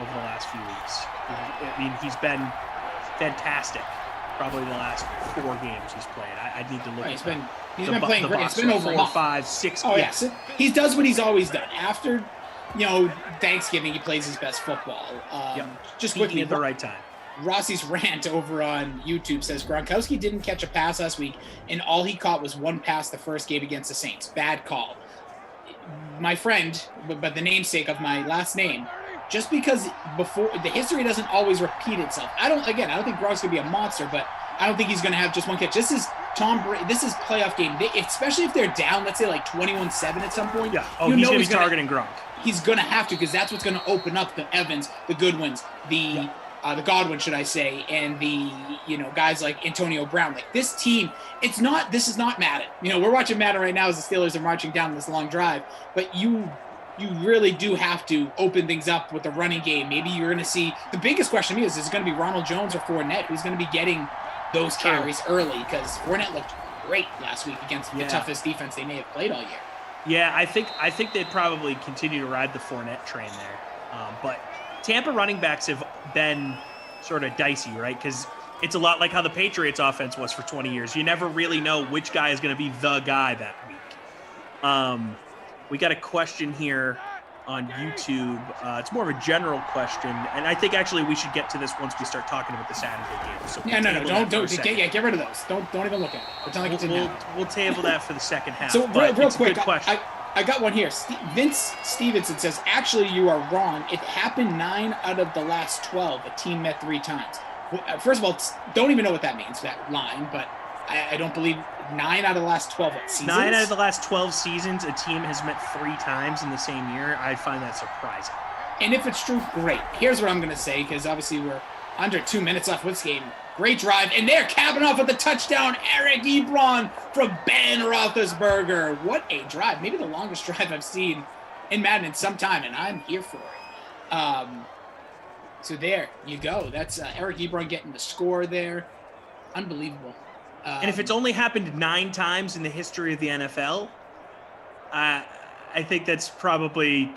over the last few weeks. I mean, he's been fantastic. Probably the last 4 games he's played. I need to look at He's been playing great. It's been over 4, 5, 6. Oh, yes. He does what he's always done. After, Thanksgiving, he plays his best football. Just quickly, at the right time. Rossi's rant over on YouTube says Gronkowski didn't catch a pass last week, and all he caught was 1 pass the first game against the Saints. Bad call. My friend, but the namesake of my last name, just because before the history doesn't always repeat itself. I don't think Gronk's gonna be a monster, but I don't think he's gonna have just 1 catch. This is Tom Brady. This is playoff game, especially if they're down, let's say like 21-7 at some point. Yeah. Oh, he's gonna be targeting Gronk. He's gonna have to, because that's what's gonna open up the Evans, the Goodwins, the the Godwin, should I say, and the, guys like Antonio Brown. Like, this team, this is not Madden. We're watching Madden right now as the Steelers are marching down this long drive, but you really do have to open things up with the running game. Maybe you're going to see, the biggest question to me is it going to be Ronald Jones or Fournette who's going to be getting those carries early, because Fournette looked great last week against the toughest defense they may have played all year. Yeah, I think they'd probably continue to ride the Fournette train there. But Tampa running backs have been sort of dicey, right? Because it's a lot like how the Patriots offense was for 20 years. You never really know which guy is going to be the guy that week. We got a question here on YouTube. It's more of a general question, and I think actually we should get to this once we start talking about the Saturday game. So don't get rid of those. Don't even look at it. Pretend like it didn't happen. We'll table that for the second half. So real quick, I got one here. Vince Stevenson says, actually, you are wrong. It happened 9 out of the last 12. A team met 3 times. Well, first of all, don't even know what that means, that line, but I don't believe 9 out of the last 12 seasons. 9 out of the last 12 seasons, a team has met 3 times in the same year. I find that surprising. And if it's true, great. Here's what I'm going to say, because obviously we're under 2 minutes left with this game. Great drive, and they're capping off with the touchdown. Eric Ebron from Ben Roethlisberger. What a drive. Maybe the longest drive I've seen in Madden in some time, and I'm here for it. So there you go. That's Eric Ebron getting the score there. Unbelievable. And if it's only happened 9 times in the history of the NFL, I think that's probably,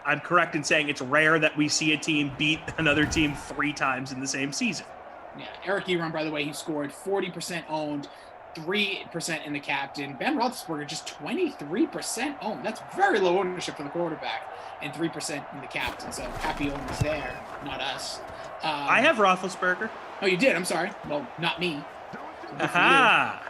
I'm correct in saying it's rare that we see a team beat another team 3 times in the same season. Yeah, Eric Ebron, by the way, he scored 40% owned, 3% in the captain. Ben Roethlisberger just 23% owned. That's very low ownership for the quarterback, and 3% in the captain. So happy owners there, not us. I have Roethlisberger. Oh, you did? I'm sorry. Well, not me. Aha!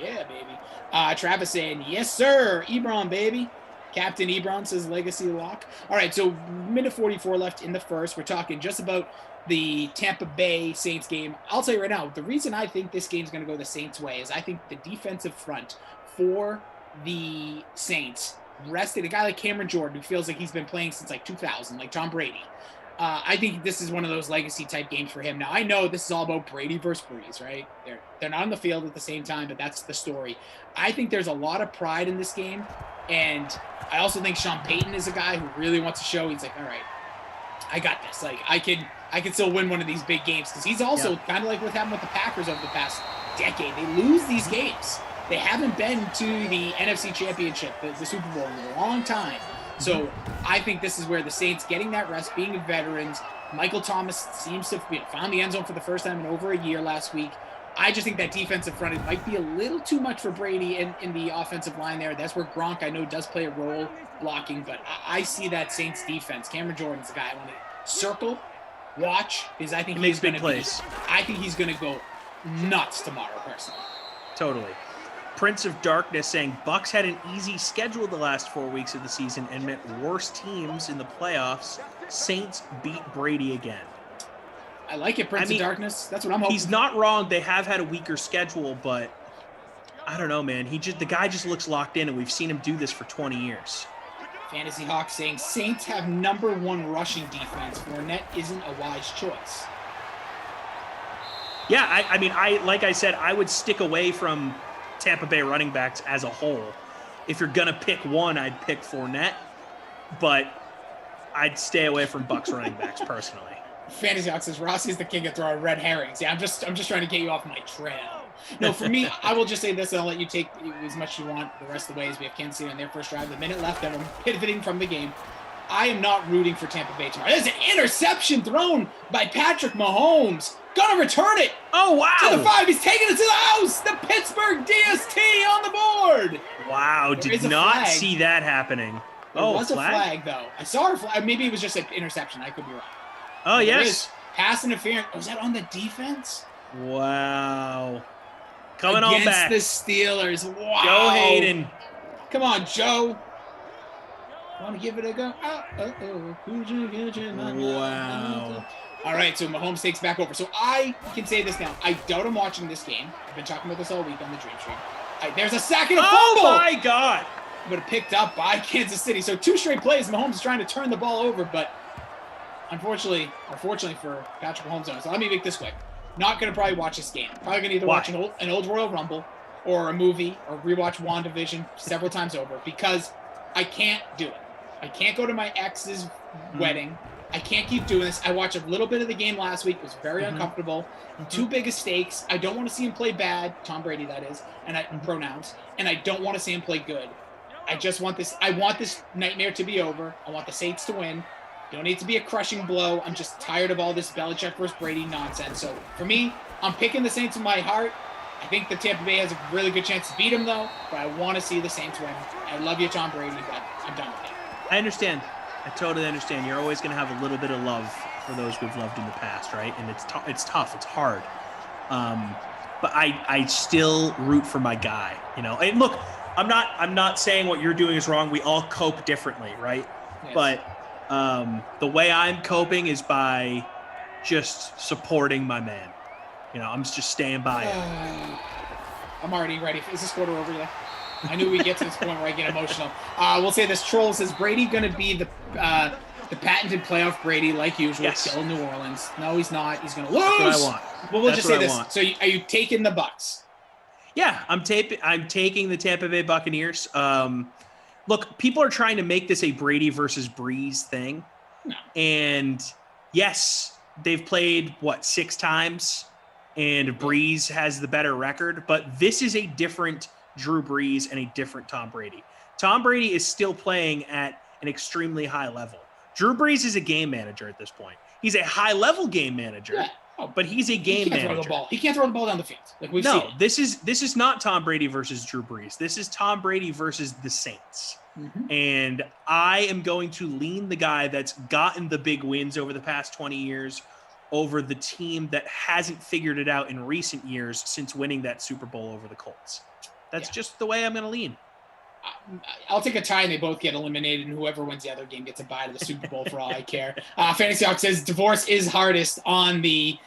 Yeah, baby. Travis saying, yes, sir. Ebron, baby. Captain Ebron says legacy lock. All right, so minute 44 left in the first. We're talking just about the Tampa Bay Saints game. I'll tell you right now, the reason I think this game's going to go the Saints' way is I think the defensive front for the Saints rested a guy like Cameron Jordan, who feels like he's been playing since like 2000, like Tom Brady. I think this is one of those legacy type games for him. Now, I know this is all about Brady versus Breeze, right? They're not on the field at the same time, but that's the story. I think there's a lot of pride in this game, and I also think Sean Payton is a guy who really wants to show he's like, all right, I got this. Like, I can still win one of these big games, because he's also kind of like what happened with the Packers over the past decade. They lose these games. They haven't been to the NFC Championship, the Super Bowl, in a long time. So I think this is where the Saints getting that rest, being veterans. Michael Thomas seems to have found the end zone for the first time in over a year last week. I just think that defensive front, it might be a little too much for Brady in the offensive line there. That's where Gronk, I know, does play a role blocking, but I see that Saints defense. Cameron Jordan's the guy I want to circle, watch, because I think he's going to plays. I think he's going to go nuts tomorrow, personally. Totally. Prince of Darkness saying Bucks had an easy schedule the last 4 weeks of the season and met worse teams in the playoffs. Saints beat Brady again. I like it, Prince of Darkness. That's what I'm hoping. He's not wrong. They have had a weaker schedule, but I don't know, man. The guy just looks locked in, and we've seen him do this for 20 years. Fantasy Hawk saying Saints have #1 rushing defense. Fournette isn't a wise choice. Yeah, like I said, I would stick away from Tampa Bay running backs as a whole. If you're going to pick one, I'd pick Fournette, but I'd stay away from Bucks running backs personally. Fantasy Hawk says Rossi's the king of throwing red herrings. Yeah, I'm just trying to get you off my trail. No, for me, I will just say this, and I'll let you take as much as you want the rest of the way as we have Kansas City on their first drive. The minute left, and I'm pivoting from the game. I am not rooting for Tampa Bay tomorrow. There's an interception thrown by Patrick Mahomes. Gonna return it. Oh, wow. To the 5. He's taking it to the house. The Pittsburgh DST on the board. Wow. Did not see that happening. There was a flag, though. I saw a flag. Maybe it was just an interception. I could be wrong. Oh, yes. Pass interference. Was that on the defense? Wow. Coming on back. Against the Steelers. Wow. Joe Hayden. Come on, Joe. Want to give it a go? Wow. All right, so Mahomes takes back over. So I can say this now. I doubt I'm watching this game. I've been talking about this all week on the Dream Stream. There's a sack and a fumble. Oh, my God. But picked up by Kansas City. So 2 straight plays. Mahomes is trying to turn the ball over, but unfortunately, or fortunately for Patrick Mahomes, so let me make this quick. Not going to probably watch this game. Probably going to either watch an old Royal Rumble or a movie or rewatch WandaVision several times over because I can't do it. I can't go to my ex's wedding. I can't keep doing this. I watched a little bit of the game last week. It was very uncomfortable. Too big of stakes. I don't want to see him play bad. Tom Brady, that is. And pronouns. And I don't want to see him play good. I just want this. I want this nightmare to be over. I want the Saints to win. Don't need to be a crushing blow. I'm just tired of all this Belichick versus Brady nonsense. So for me, I'm picking the Saints in my heart. I think the Tampa Bay has a really good chance to beat them, though. But I want to see the Saints win. I love you, Tom Brady, but I'm done with it. I understand. I totally understand. You're always going to have a little bit of love for those we've loved in the past, right? And it's tough. It's hard. But I still root for my guy, you know. And look, I'm not saying what you're doing is wrong. We all cope differently, right? Yes. But the way I'm coping is by just supporting my man. You know, I'm just staying by him. I'm already ready. Is this quarter over yet? I knew we'd get to this point where I get emotional. We'll say this. Troll says, Brady going to be the patented playoff Brady like usual, still in New Orleans. No, he's not. He's going to lose. That's what I want. Well, we'll just say this. So are you taking the Bucs? Yeah, I'm taking the Tampa Bay Buccaneers. Look, people are trying to make this a Brady versus Breeze thing. No. And yes, they've played, 6 times? And Breeze has the better record. But this is a different Drew Brees and a different Tom Brady. Tom Brady is still playing at an extremely high level. Drew Brees is a game manager at this point. He's a high-level game manager, but he's a game manager. He can't throw the ball down the field. Like we've seen. No, this is not Tom Brady versus Drew Brees. This is Tom Brady versus the Saints. And I am going to lean the guy that's gotten the big wins over the past 20 years over the team that hasn't figured it out in recent years since winning that Super Bowl over the Colts. That's just the way I'm going to lean. I'll take a tie and they both get eliminated, and whoever wins the other game gets a bye to the Super Bowl for all I care. Fantasy Hawk says divorce is hardest on the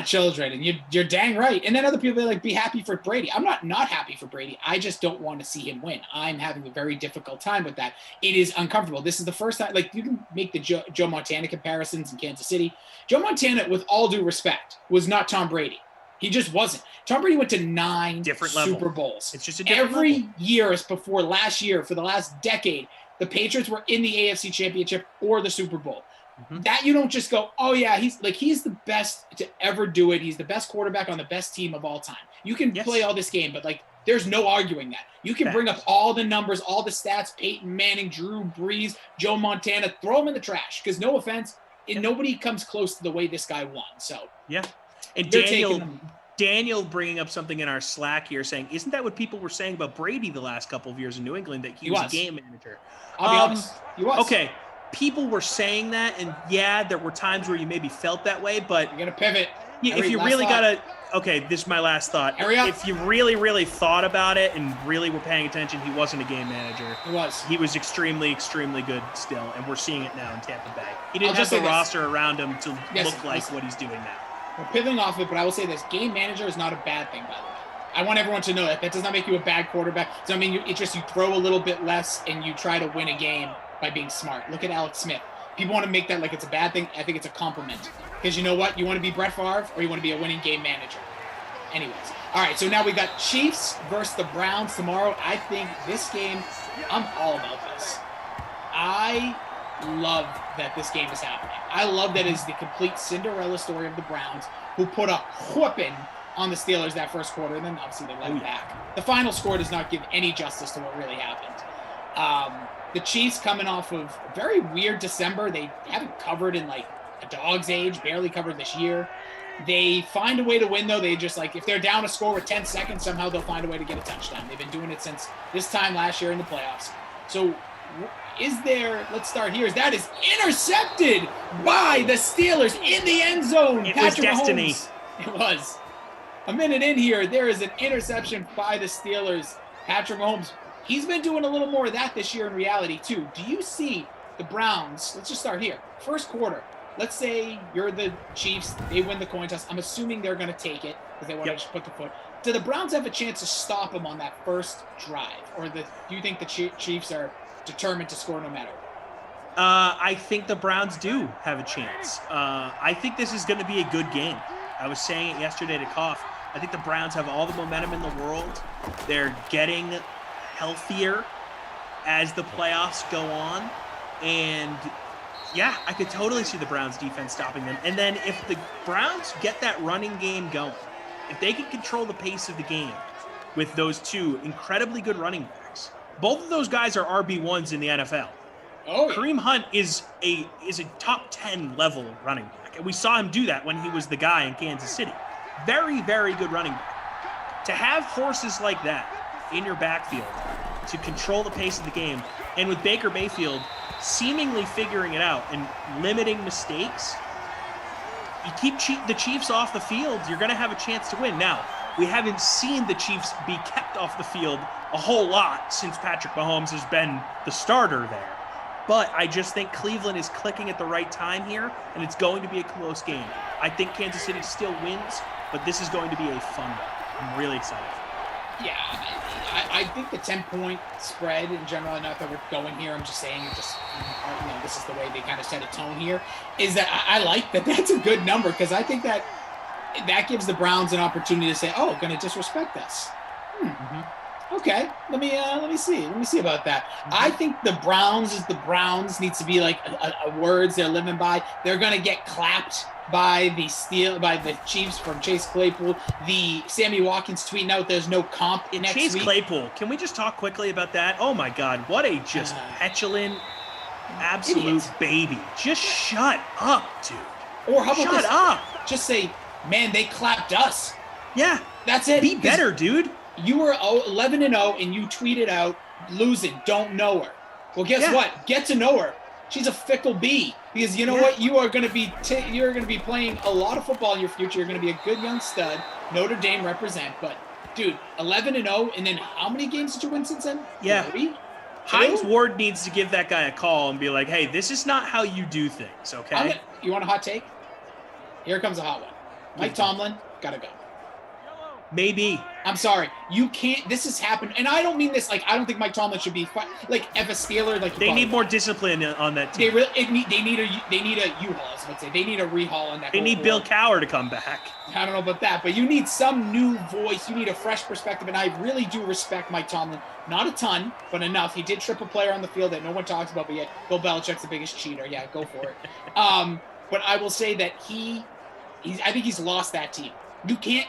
children, and you're dang right. And then other people are be happy for Brady. I'm not happy for Brady. I just don't want to see him win. I'm having a very difficult time with that. It is uncomfortable. This is the first time, you can make the Joe Montana comparisons in Kansas City. Joe Montana, with all due respect, was not Tom Brady. He just wasn't. Tom Brady went to 9 different Super Bowls. It's just a different Every year before last year, for the last decade, the Patriots were in the AFC Championship or the Super Bowl. That you don't just go, oh yeah, he's the best to ever do it. He's the best quarterback on the best team of all time. You can play all this game, but there's no arguing that. You can bring up all the numbers, all the stats, Peyton Manning, Drew Brees, Joe Montana, throw them in the trash. Because no offense, nobody comes close to the way this guy won. So and Daniel bringing up something in our Slack here saying, isn't that what people were saying about Brady the last couple of years in New England, that he was a game manager? I'll be honest. He was. Okay. People were saying that, and there were times where you maybe felt that way, but you're going to pivot. If you really got to, this is my last thought. If you really, really thought about it and really were paying attention, he wasn't a game manager. He was extremely, extremely good still, and we're seeing it now in Tampa Bay. He didn't have the roster around him to look like what he's doing now. We're pivoting off it, but I will say this. Game manager is not a bad thing, by the way. I want everyone to know that. That does not make you a bad quarterback. So, it's just you throw a little bit less and you try to win a game by being smart. Look at Alex Smith. People want to make that like it's a bad thing. I think it's a compliment. Because you know what? You want to be Brett Favre or you want to be a winning game manager. Anyways. All right, so now we got Chiefs versus the Browns tomorrow. I think this game, I'm all about this. I love that this game is happening. I love that it's the complete Cinderella story of the Browns, who put a whooping on the Steelers that first quarter, and then obviously they let it back. The final score does not give any justice to what really happened. The Chiefs coming off of a very weird December. They haven't covered in a dog's age, barely covered this year. They find a way to win, though. They just, if they're down a score with 10 seconds, somehow they'll find a way to get a touchdown. They've been doing it since this time last year in the playoffs. So let's start here, that is intercepted by the Steelers in the end zone. It was destiny. Mahomes. It was. A minute in here, there is an interception by the Steelers. Patrick Mahomes, he's been doing a little more of that this year in reality, too. Do you see the Browns? Let's just start here. First quarter. Let's say you're the Chiefs. They win the coin toss. I'm assuming they're going to take it because they want to just put the foot. Do the Browns have a chance to stop them on that first drive? Or do you think the Chiefs are determined to score no matter I think the Browns do have a chance. I think this is going to be a good game. I was saying it yesterday to Koff. I think the Browns have all the momentum in the world. They're getting healthier as the playoffs go on. And, yeah, I could totally see the Browns defense stopping them. And then if the Browns get that running game going, if they can control the pace of the game with those two incredibly good running backs, both of those guys are RB1s in the NFL. Oh, yeah. Kareem Hunt is a top 10 level running back. And we saw him do that when he was the guy in Kansas City. Very, very good running back. To have horses like that in your backfield to control the pace of the game, and with Baker Mayfield seemingly figuring it out and limiting mistakes, you keep the Chiefs off the field, you're going to have a chance to win. Now, we haven't seen the Chiefs be kept off the field a whole lot since Patrick Mahomes has been the starter there. But I just think Cleveland is clicking at the right time here, and it's going to be a close game. I think Kansas City still wins, but this is going to be a fun one. I'm really excited. Yeah, I think the 10-point spread in general, not that we're going here, I'm just saying, this is the way they kind of set a tone here, is that I like that that's a good number, because I think that gives the Browns an opportunity to say, oh, going to disrespect us. Okay, let me see about that. I think the Browns needs to be like a words they're living by. They're gonna get clapped by the Chiefs from Chase Claypool. The Sammy Watkins tweeting out there's no comp in next Chase week. Claypool, can we just talk quickly about that? Oh my God, what a just petulant, absolute idiot. Baby. Just shut up, dude. Or how about shut this? up. Just say, man, they clapped us. Yeah, that's it. Be better, dude. You were 11-0 and you tweeted out, losing, don't know her. Well, guess what? Get to know her. She's a fickle bee, because you know what? You are going to be playing a lot of football in your future. You're going to be a good young stud. Notre Dame represent. But, dude, 11-0, and then how many games did you win since then? Yeah. 3? Hines Ward needs to give that guy a call and be like, hey, this is not how you do things, okay? You want a hot take? Here comes a hot one. Mike Tomlin, got to go. Maybe. I'm sorry. You can't. This has happened. And I don't mean this like I don't think Mike Tomlin should be like if a Steeler like they need more discipline on that team. They need a U-Haul, I would say. They need a rehaul on that. They need Bill Cowher to come back. I don't know about that, but you need some new voice. You need a fresh perspective, and I really do respect Mike Tomlin. Not a ton, but enough. He did trip a player on the field that no one talks about, but yet Bill Belichick's the biggest cheater. Yeah, go for it. But I will say that I think he's lost that team. You can't,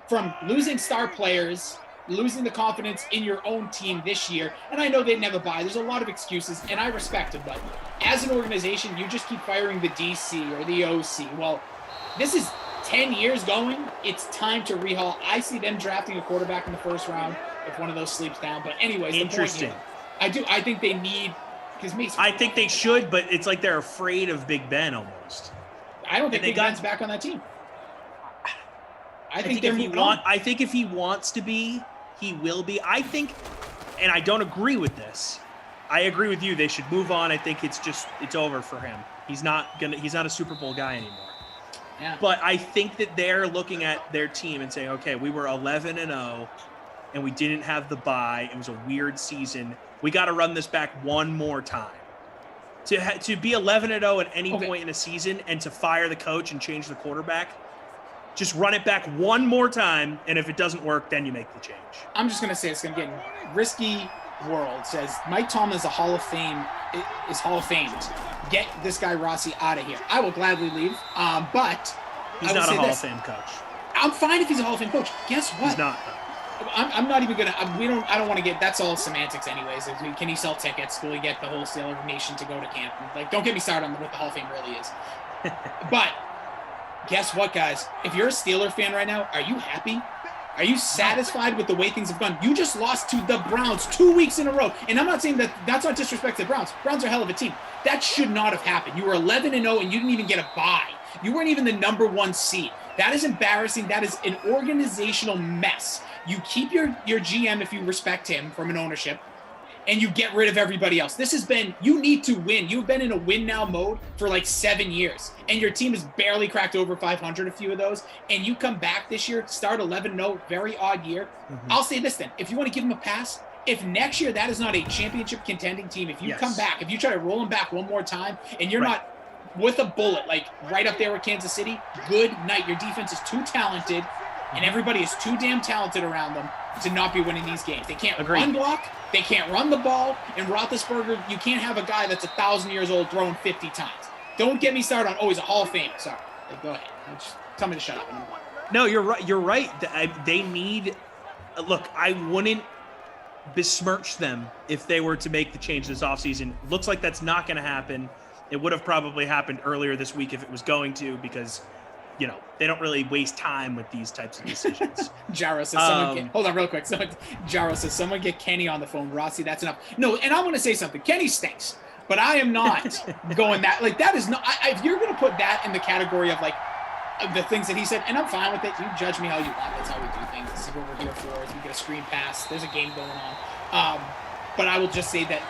from losing star players, losing the confidence in your own team this year, and I know they never buy. There's a lot of excuses, and I respect it, but as an organization, you just keep firing the DC or the OC. Well, this is 10 years going. It's time to rehaul. I see them drafting a quarterback in the first round if one of those sleeps down. But anyways, interesting. I think they need, because I think they should, but it's like they're afraid of Big Ben almost. I don't think Big Ben's back on that team. I think if he wants to be, he will be. I think, and I don't agree with this. I agree with you. They should move on. I think it's over for him. He's not a Super Bowl guy anymore. Yeah. But I think that they're looking at their team and saying, okay, we were 11-0 and we didn't have the bye. It was a weird season. We got to run this back one more time. To be 11-0 at any point in a season and to fire the coach and change the quarterback, just run it back one more time, and if it doesn't work, then you make the change. I'm just going to say it's going to get risky world. Says Mike Tomlin is Hall of Famed. Get this guy Rossi out of here. I will gladly leave, but he's not a Hall of Fame coach. I'm fine if he's a Hall of Fame coach. Guess what? He's not. I'm not even going to – I don't want to get – that's all semantics anyways. Can he sell tickets? Will he get the whole Steeler Nation to go to camp? Like, don't get me started on what the Hall of Fame really is. But – guess what, guys? If you're a Steeler fan right now, are you happy? Are you satisfied with the way things have gone? You just lost to the Browns 2 weeks in a row. And I'm not saying that's not disrespect to the Browns. Browns are a hell of a team. That should not have happened. You were 11-0 and you didn't even get a bye. You weren't even the number 1 seed. That is embarrassing. That is an organizational mess. You keep your GM if you respect him from an ownership, and you get rid of everybody else. You need to win. You've been in a win now mode for like 7 years, and your team has barely cracked over 500, a few of those, and you come back this year, start 11-0, very odd year. I'll say this then. If you want to give him a pass, if next year that is not a championship contending team, if you Yes. come back, if you try to roll them back one more time and you're Right. not with a bullet, like right up there with Kansas City, good night. Your defense is too talented and everybody is too damn talented around them to not be winning these games. They can't run block. They can't run the ball. And Roethlisberger, you can't have a guy that's 1,000 years old throwing 50 times. Don't get me started on, he's a Hall of Famer. Sorry. Go ahead. Just tell me to shut up. No, you're right. You're right. They need. Look, I wouldn't besmirch them if they were to make the change this offseason. Looks like that's not going to happen. It would have probably happened earlier this week if it was going to, because, they don't really waste time with these types of decisions. Jaro says, hold on real quick. Jaro says, someone get Kenny on the phone. Rossi, that's enough. No, and I want to say something. Kenny stinks, but I am not going that. Like, that is not. If you're going to put that in the category of, like, the things that he said, and I'm fine with it. You judge me how you want. That's how we do things. This is what we're here for. If you get a screen pass, there's a game going on. But I will just say that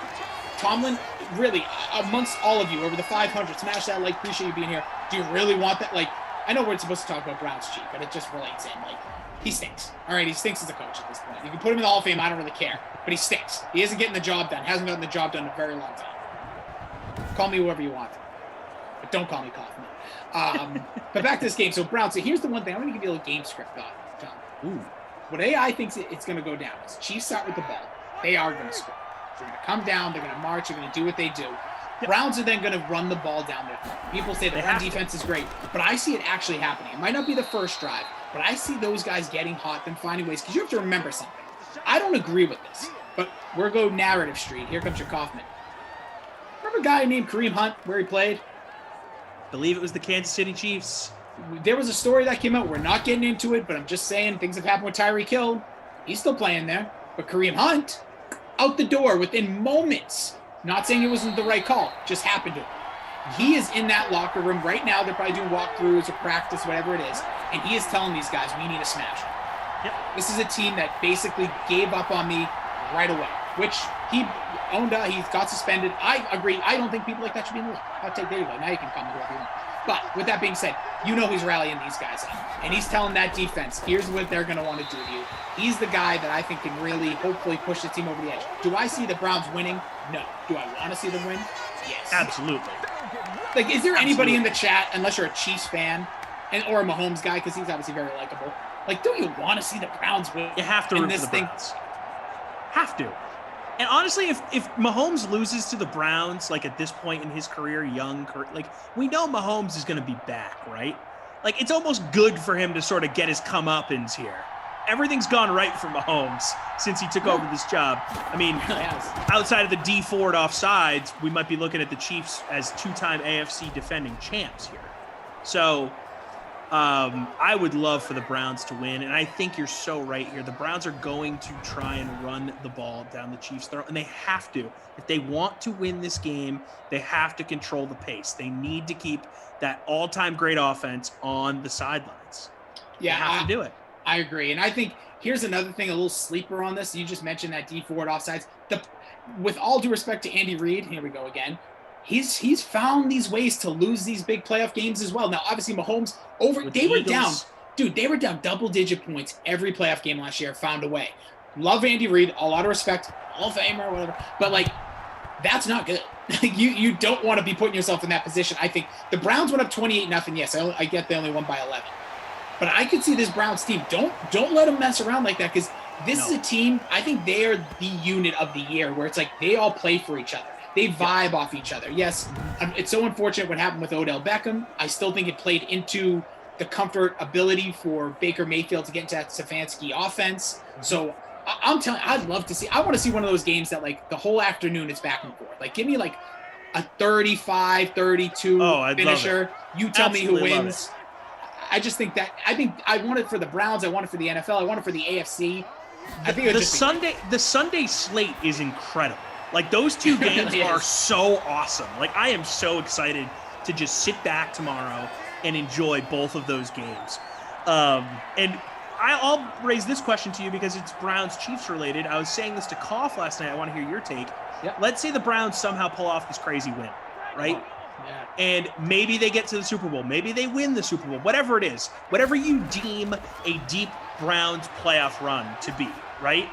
Tomlin, really, amongst all of you, over the 500, smash that like, appreciate you being here. Do you really want that? Like, I know we're supposed to talk about Brown's cheat, but it just relates in. Like, he stinks. All right, he stinks as a coach at this point. You can put him in the Hall of Fame. I don't really care. But he stinks. He isn't getting the job done. Hasn't gotten the job done in a very long time. Call me whoever you want. But don't call me Kaufman. But back to this game. So, Brown, so here's the one thing. I'm going to give you a little game script on, John. Ooh. What AI thinks it's going to go down is Chiefs start with the ball. They are going to score. They're going to come down. They're going to march. They're going to do what they do. Yep. Browns are then going to run the ball down their throat. People say the run defense is great, but I see it actually happening. It might not be the first drive, but I see those guys getting hot, them finding ways, because you have to remember something. I don't agree with this, but we're going narrative street. Here comes your Kaufman. Remember a guy named Kareem Hunt, where he played? Believe it was the Kansas City Chiefs. There was a story that came out. We're not getting into it, but I'm just saying things have happened with Tyreek Hill. He's still playing there. But Kareem Hunt, out the door within moments. Not saying it wasn't the right call, just happened to him. He is in that locker room right now. They're probably doing walkthroughs or practice, whatever it is. And he is telling these guys, we need a smash. Yep. This is a team that basically gave up on me right away, which he owned up. He got suspended. I agree. I don't think people like that should be in the league. I'll take, there you go. Now you can come whoever you want. But with that being said, he's rallying these guys up. And he's telling that defense, here's what they're going to want to do to you. He's the guy that I think can really, hopefully, push the team over the edge. Do I see the Browns winning? No. Do I want to see them win? Yes. Absolutely. Like, is there anybody in the chat, unless you're a Chiefs fan, or a Mahomes guy, because he's obviously very likable, like, don't you want to see the Browns win? You have to root for the Browns. Have to. And honestly, if Mahomes loses to the Browns, like at this point in his career, like we know Mahomes is going to be back, right? Like it's almost good for him to sort of get his comeuppance here. Everything's gone right for Mahomes since he took over this job. I mean, outside of the D Ford offsides, we might be looking at the Chiefs as two-time AFC defending champs here. So I would love for the Browns to win, and I think you're so right here. The Browns are going to try and run the ball down the Chiefs' throat, and they have to. If they want to win this game, they have to control the pace. They need to keep that all-time great offense on the sidelines. Yeah, they have to do it. I agree, and I think here's another thing, a little sleeper on this. You just mentioned that D Ford offsides. With all due respect to Andy Reid, here we go again. He's found these ways to lose these big playoff games as well. Now, obviously, Mahomes they were down double-digit points every playoff game last year. Found a way. Love Andy Reid, a lot of respect, Hall of Famer, whatever. But like, that's not good. you don't want to be putting yourself in that position. I think the Browns went up 28-0. Yes, I get they only won by 11. But I could see this Browns team. Don't let them mess around like that, because this is a team. I think they are the unit of the year, where it's like they all play for each other. They vibe off each other. Yes, it's so unfortunate what happened with Odell Beckham. I still think it played into the comfort ability for Baker Mayfield to get into that Stefanski offense. So I'm telling you, I'd love to see. I want to see one of those games that like the whole afternoon is back and forth. Like give me like a 35-32 finisher. You tell me who wins. I just think that I want it for the Browns. I want it for the NFL. I want it for the AFC. I think the Sunday slate is incredible. Like those two games are so awesome. Like I am so excited to just sit back tomorrow and enjoy both of those games. And I'll raise this question to you because it's Browns-Chiefs related. I was saying this to Koff last night. I want to hear your take. Yep. Let's say the Browns somehow pull off this crazy win, right? Yeah. And maybe they get to the Super Bowl. Maybe they win the Super Bowl. Whatever it is. Whatever you deem a deep Browns playoff run to be, right?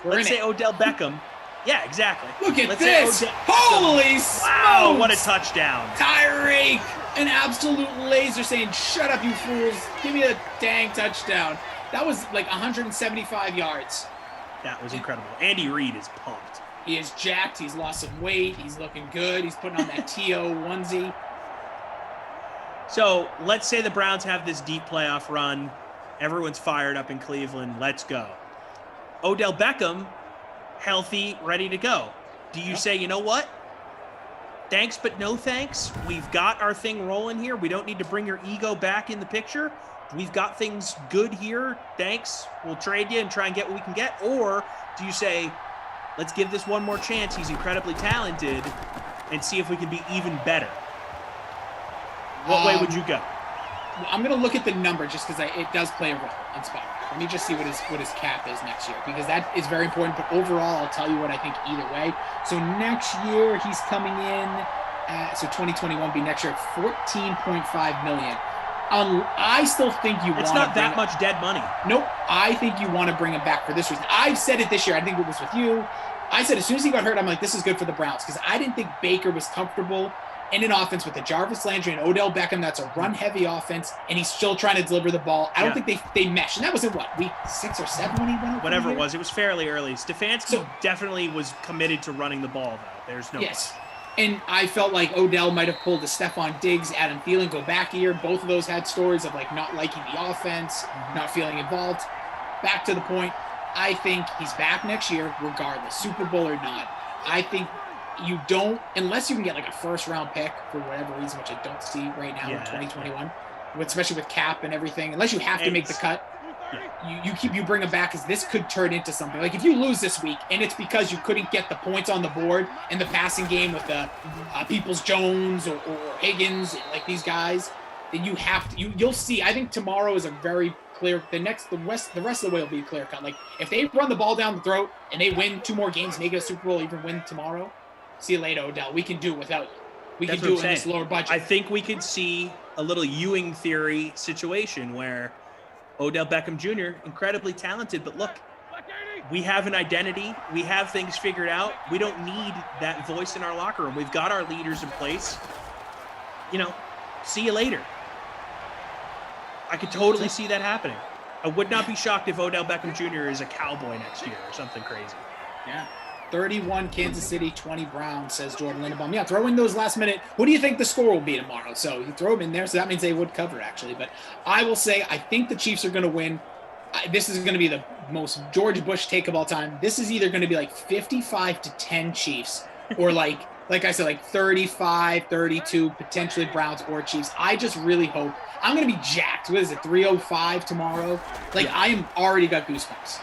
Let's say Odell Beckham. Yeah, exactly. Look at this. Holy smokes. Wow, what a touchdown. Tyreek, an absolute laser saying, shut up, you fools. Give me a dang touchdown. That was like 175 yards. That was incredible. Andy Reid is pumped. He is jacked. He's lost some weight. He's looking good. He's putting on that TO onesie. So let's say the Browns have this deep playoff run. Everyone's fired up in Cleveland. Let's go. Odell Beckham, healthy, ready to go. Do you say, you know what? Thanks, but no thanks. We've got our thing rolling here. We don't need to bring your ego back in the picture. We've got things good here. Thanks. We'll trade you and try and get what we can get. Or do you say, let's give this one more chance. He's incredibly talented and see if we can be even better. What way would you go? I'm going to look at the number just because it does play a role in spot. Let me just see what his cap is next year, because that is very important. But overall, I'll tell you what I think either way. So next year, he's coming in, so 2021 will be next year at $14.5 million. I still think you want to. It's not that much dead money. Nope. I think you want to bring him back for this reason. I've said it this year. I think it was with you. I said as soon as he got hurt, I'm like, this is good for the Browns, because I didn't think Baker was comfortable in an offense with the Jarvis Landry and Odell Beckham. That's a run-heavy offense, and he's still trying to deliver the ball. I don't think they mesh. And that was in what, week 6 or 7 when he went? Whatever it was fairly early. Stefanski definitely was committed to running the ball, though. There's no question. And I felt like Odell might have pulled the Stephon Diggs, Adam Thielen go back a year. Both of those had stories of like not liking the offense, not feeling involved. Back to the point, I think he's back next year, regardless, Super Bowl or not. I think you don't, unless you can get like a first-round pick for whatever reason, which I don't see right now in 2021, especially with cap and everything. Unless you have to make the cut, you bring him back, because this could turn into something. Like if you lose this week and it's because you couldn't get the points on the board in the passing game with the Peoples-Jones or Higgins, like these guys, then you have to. You'll see. I think tomorrow is a very clear. The rest of the way will be a clear cut. Like if they run the ball down the throat and they win 2 more games, make it a Super Bowl, even win tomorrow. See you later, Odell. We can do it without you. We can do it in this lower budget. I think we could see a little Ewing theory situation where Odell Beckham Jr., incredibly talented, but look, we have an identity. We have things figured out. We don't need that voice in our locker room. We've got our leaders in place. See you later. I could totally see that happening. I would not be shocked if Odell Beckham Jr. is a Cowboy next year or something crazy. Yeah. 31 Kansas City, 20 Browns, says Jordan Lindenbaum. Yeah, throw in those last minute. What do you think the score will be tomorrow? So you throw them in there, so that means they would cover, actually. But I will say I think the Chiefs are going to win. This is going to be the most George Bush take of all time. This is either going to be like 55-10 Chiefs, or like I said, like 35-32, potentially Browns or Chiefs. I just really hope. I'm going to be jacked. What is it, 3:05 tomorrow? I am already got goosebumps.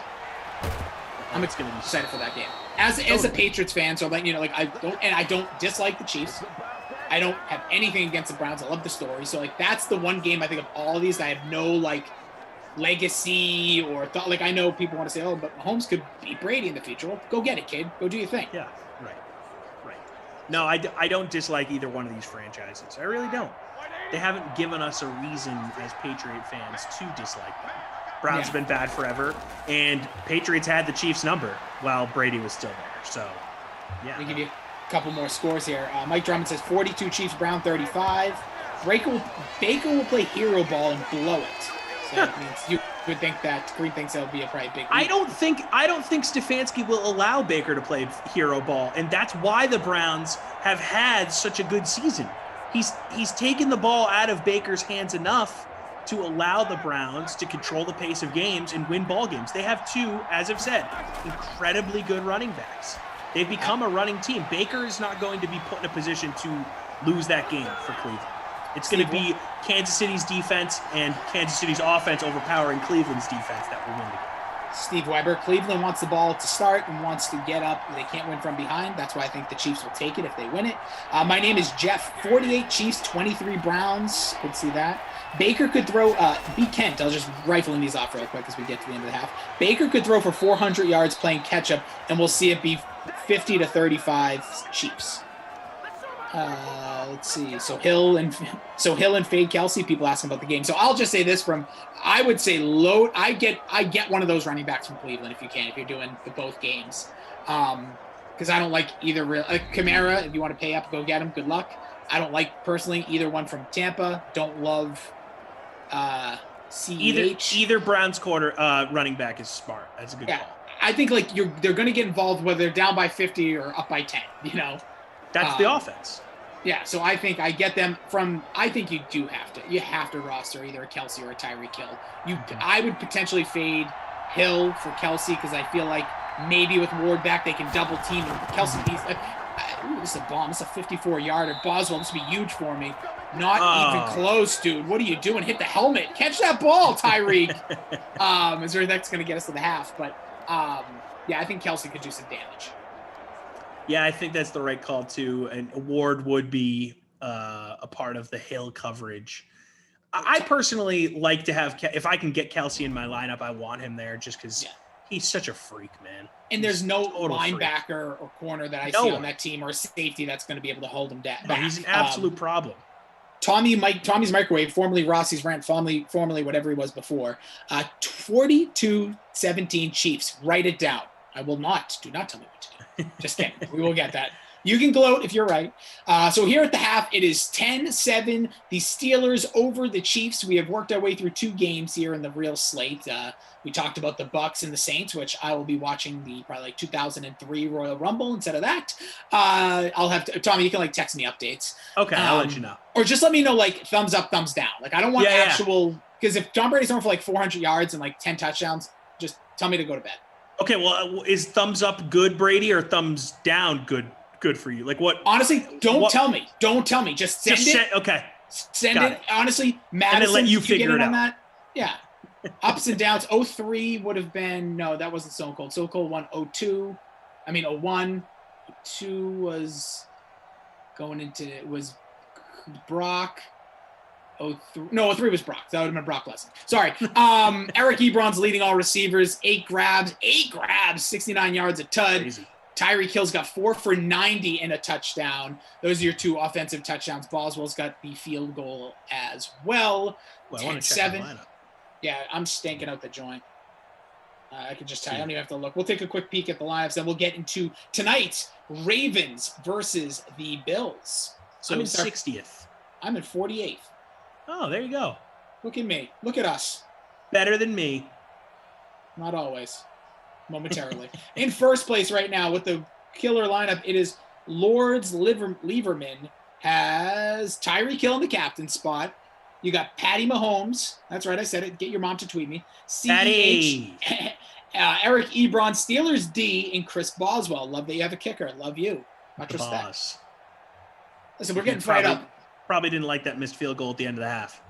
I'm excited for that game. As a Patriots fan, so I don't dislike the Chiefs. I don't have anything against the Browns. I love the story. So that's the one game I think of all of these that I have no legacy or thought. I know people want to say, oh, but Mahomes could beat Brady in the future. Well, go get it, kid. Go do your thing. Yeah, right. No, I don't dislike either one of these franchises. I really don't. They haven't given us a reason as Patriot fans to dislike them. Browns have been bad forever, and Patriots had the Chiefs' number while Brady was still there. So, Let me give you a couple more scores here. Mike Drummond says 42 Chiefs, Brown 35. Baker will play hero ball and blow it. So that means you would think that Green thinks that would be a probably big. I don't think Stefanski will allow Baker to play hero ball, and that's why the Browns have had such a good season. He's taken the ball out of Baker's hands enough to allow the Browns to control the pace of games and win ball games. They have 2, as I've said, incredibly good running backs. They've become a running team. Baker is not going to be put in a position to lose that game for Cleveland. It's going to be Kansas City's defense and Kansas City's offense overpowering Cleveland's defense that will win the game. Steve Weber, Cleveland wants the ball to start and wants to get up. They can't win from behind. That's why I think the Chiefs will take it if they win it. My name is Jeff. 48 Chiefs, 23 Browns. Could see that. Baker could throw, B. Kent, I was just rifling these off real quick as we get to the end of the half. Baker could throw for 400 yards playing catch-up, and we'll see it be 50-35 Chiefs. Let's see. So Hill and fade Kelsey. People asking about the game. So I'll just say this: I would say load. I get one of those running backs from Cleveland if you're doing both games. Because I don't like either. Kamara, if you want to pay up, go get him. Good luck. I don't like personally either one from Tampa. Don't love CEH. Either Browns running back is smart. That's a good call. I think they're going to get involved whether they're down by 50 or up by 10. That's the offense. Yeah, so I think I get them from. I think you have to roster either a Kelsey or a Tyreek Hill. I would potentially fade Hill for Kelsey because I feel like maybe with Ward back they can double team him. Kelsey, this is a bomb. It's a 54-yarder. Boswell, this would be huge for me. Not even close, dude. What are you doing? Hit the helmet. Catch that ball, Tyreek. That's going to get us to the half, but I think Kelsey could do some damage. Yeah, I think that's the right call, too. And Ward would be a part of the Hill coverage. I personally like to have – if I can get Kelsey in my lineup, I want him there just because he's such a freak, man. And there's no linebacker or corner that I see on that team or safety that's going to be able to hold him back. No, he's an absolute problem. Tommy's Microwave, formerly Rossi's Rant, formerly whatever he was before. 42-17 Chiefs. Write it down. I will not. Do not tell me what to do. Just kidding. We will get that. You can gloat if you're right. So here at the half, it is 10-7. The Steelers over the Chiefs. We have worked our way through 2 games here in the real slate. We talked about the Bucks and the Saints, which I will be watching the probably 2003 Royal Rumble instead of that. I'll have to, Tommy, you can text me updates. Okay, I'll let you know. Or just let me know thumbs up, thumbs down. I don't want actual, because if Tom Brady's on for 400 yards and 10 touchdowns, just tell me to go to bed. Okay, well, is thumbs up good, Brady, or thumbs down good for you? What? Honestly, tell me. Don't tell me. Just send it. Okay. Send it. Honestly, Madison, and then let you figure it out. On that? Yeah. Ups and downs. 03 would have been, no, that wasn't Stone Cold. Stone Cold won 02. I mean, 01. 02 was going into, it was Brock. 03 was Brock. That would have been Brock Lesnar. Sorry. Eric Ebron's leading all receivers. 8 grabs, 69 yards a tud. Crazy. Tyreek Hill's got 4 for 90 and a touchdown. Those are your 2 offensive touchdowns. Boswell's got the field goal as well. I want to check the lineup. Yeah, I'm stanking out the joint. I can just tell you. I don't even have to look. We'll take a quick peek at the lives, then we'll get into tonight's Ravens versus the Bills. So I'm in 60th. I'm in 48th. Oh, there you go. Look at me. Look at us. Better than me. Not always. Momentarily. In first place right now with the killer lineup, it is Lords Lieberman has Tyreek Hill in the captain spot. You got Patty Mahomes. That's right, I said it. Get your mom to tweet me. Patty. Eric Ebron, Steelers D, and Chris Boswell. Love that you have a kicker. Love you. Much respect. Listen, we're getting fired up. Probably didn't like that missed field goal at the end of the half.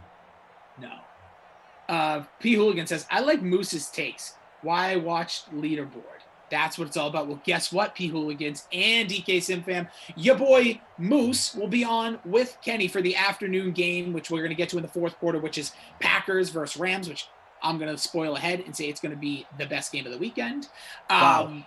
No. P. Hooligan says, I like Moose's takes. Why I watched leaderboard. That's what it's all about. Well, guess what, P. Hooligans and DK Simfam? Your boy Moose will be on with Kenny for the afternoon game, which we're going to get to in the fourth quarter, which is Packers versus Rams, which I'm going to spoil ahead and say it's going to be the best game of the weekend. Wow.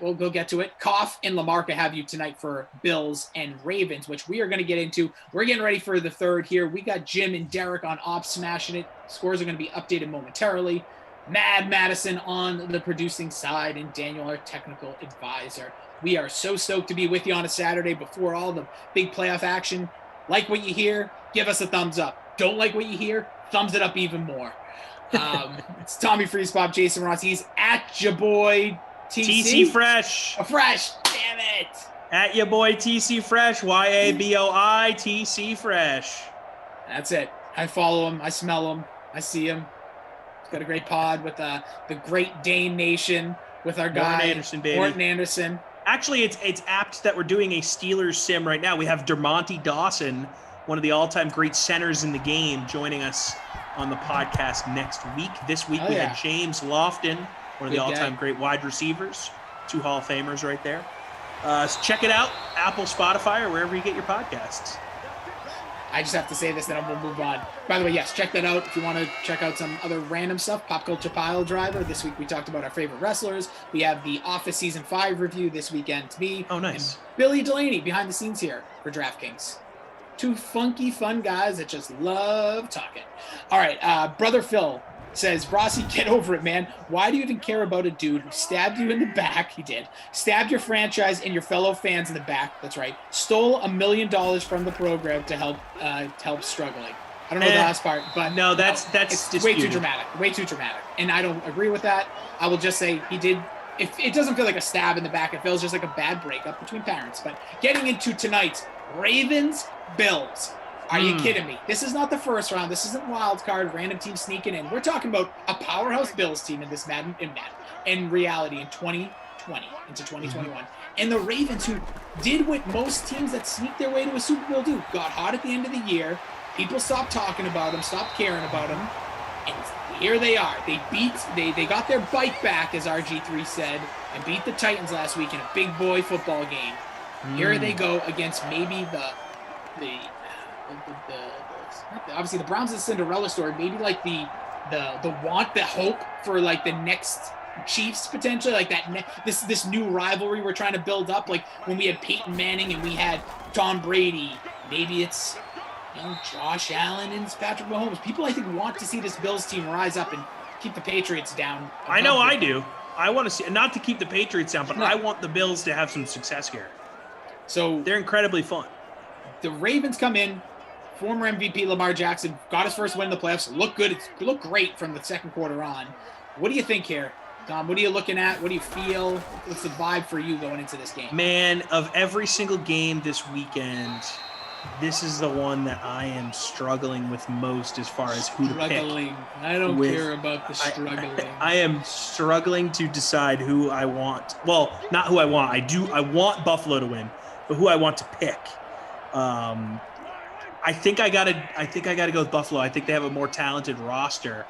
We'll go get to it. Koff and Lamarca have you tonight for Bills and Ravens, which we are going to get into. We're getting ready for the third here. We got Jim and Derek on Ops smashing it. Scores are going to be updated momentarily. Mad Madison on the producing side and Daniel, our technical advisor. We are so stoked to be with you on a Saturday before all the big playoff action. Like what you hear? Give us a thumbs up. Don't like what you hear? Thumbs it up even more. It's Tommy Freespop, Jason Ross. He's at your boy TC Fresh. Fresh. Damn it. At your boy TC Fresh. YABOI TC Fresh. That's it. I follow him. I smell him. I see him. He's got a great pod with the Great Dane Nation with our guy Morton Anderson, baby. Morton Anderson. Actually, it's apt that we're doing a Steelers sim right now. We have Dermontti Dawson, one of the all-time great centers in the game, joining us on the podcast next week. This week we had James Lofton, one of the all-time great wide receivers. 2 Hall of Famers right there. So check it out, Apple, Spotify, or wherever you get your podcasts. I just have to say this, then we'll move on. By the way, yes, check that out if you want to check out some other random stuff. Pop Culture Pile Driver. This week we talked about our favorite wrestlers. We have the Office Season 5 review this weekend to me. Oh, nice. And Billy Delaney behind the scenes here for DraftKings. Two funky, fun guys that just love talking. All right, Brother Phil says, Rossi, get over it, man. Why do you even care about a dude who stabbed you in the back? He did. Stabbed your franchise and your fellow fans in the back. That's right. Stole $1 million from the program to help struggling. I don't know the last part, but no, that's way too dramatic. Way too dramatic. And I don't agree with that. I will just say he did. If it doesn't feel like a stab in the back, it feels just like a bad breakup between parents. But getting into tonight's Ravens Bills. Are you kidding me? This is not the first round. This isn't wild card, random team sneaking in. We're talking about a powerhouse Bills team in this in reality in 2020 into 2021. And the Ravens, who did what most teams that sneak their way to a Super Bowl do, got hot at the end of the year. People stopped talking about them, stopped caring about them. And here they are. They got their bike back, as RG3 said, and beat the Titans last week in a big boy football game. Here they go against maybe obviously the Browns is a Cinderella story, maybe like the hope for like the next Chiefs potentially, like that this new rivalry we're trying to build up, like when we had Peyton Manning and we had Tom Brady. Maybe it's Josh Allen and Patrick Mahomes. People I think want to see this Bills team rise up and keep the Patriots down. I know I do. I want to see, not to keep the Patriots down, but I want the Bills to have some success here. So they're incredibly fun. The Ravens come in. Former MVP Lamar Jackson got his first win in the playoffs. Looked good. It looked great from the second quarter on. What do you think here, Tom? What are you looking at? What do you feel? What's the vibe for you going into this game? Man, of every single game this weekend, this is the one that I am struggling with most as far as who to pick. I don't care about the struggling. I am struggling to decide who I want. Well, not who I want. I want Buffalo to win, but who I want to pick. I think I gotta go with Buffalo. I think they have a more talented roster.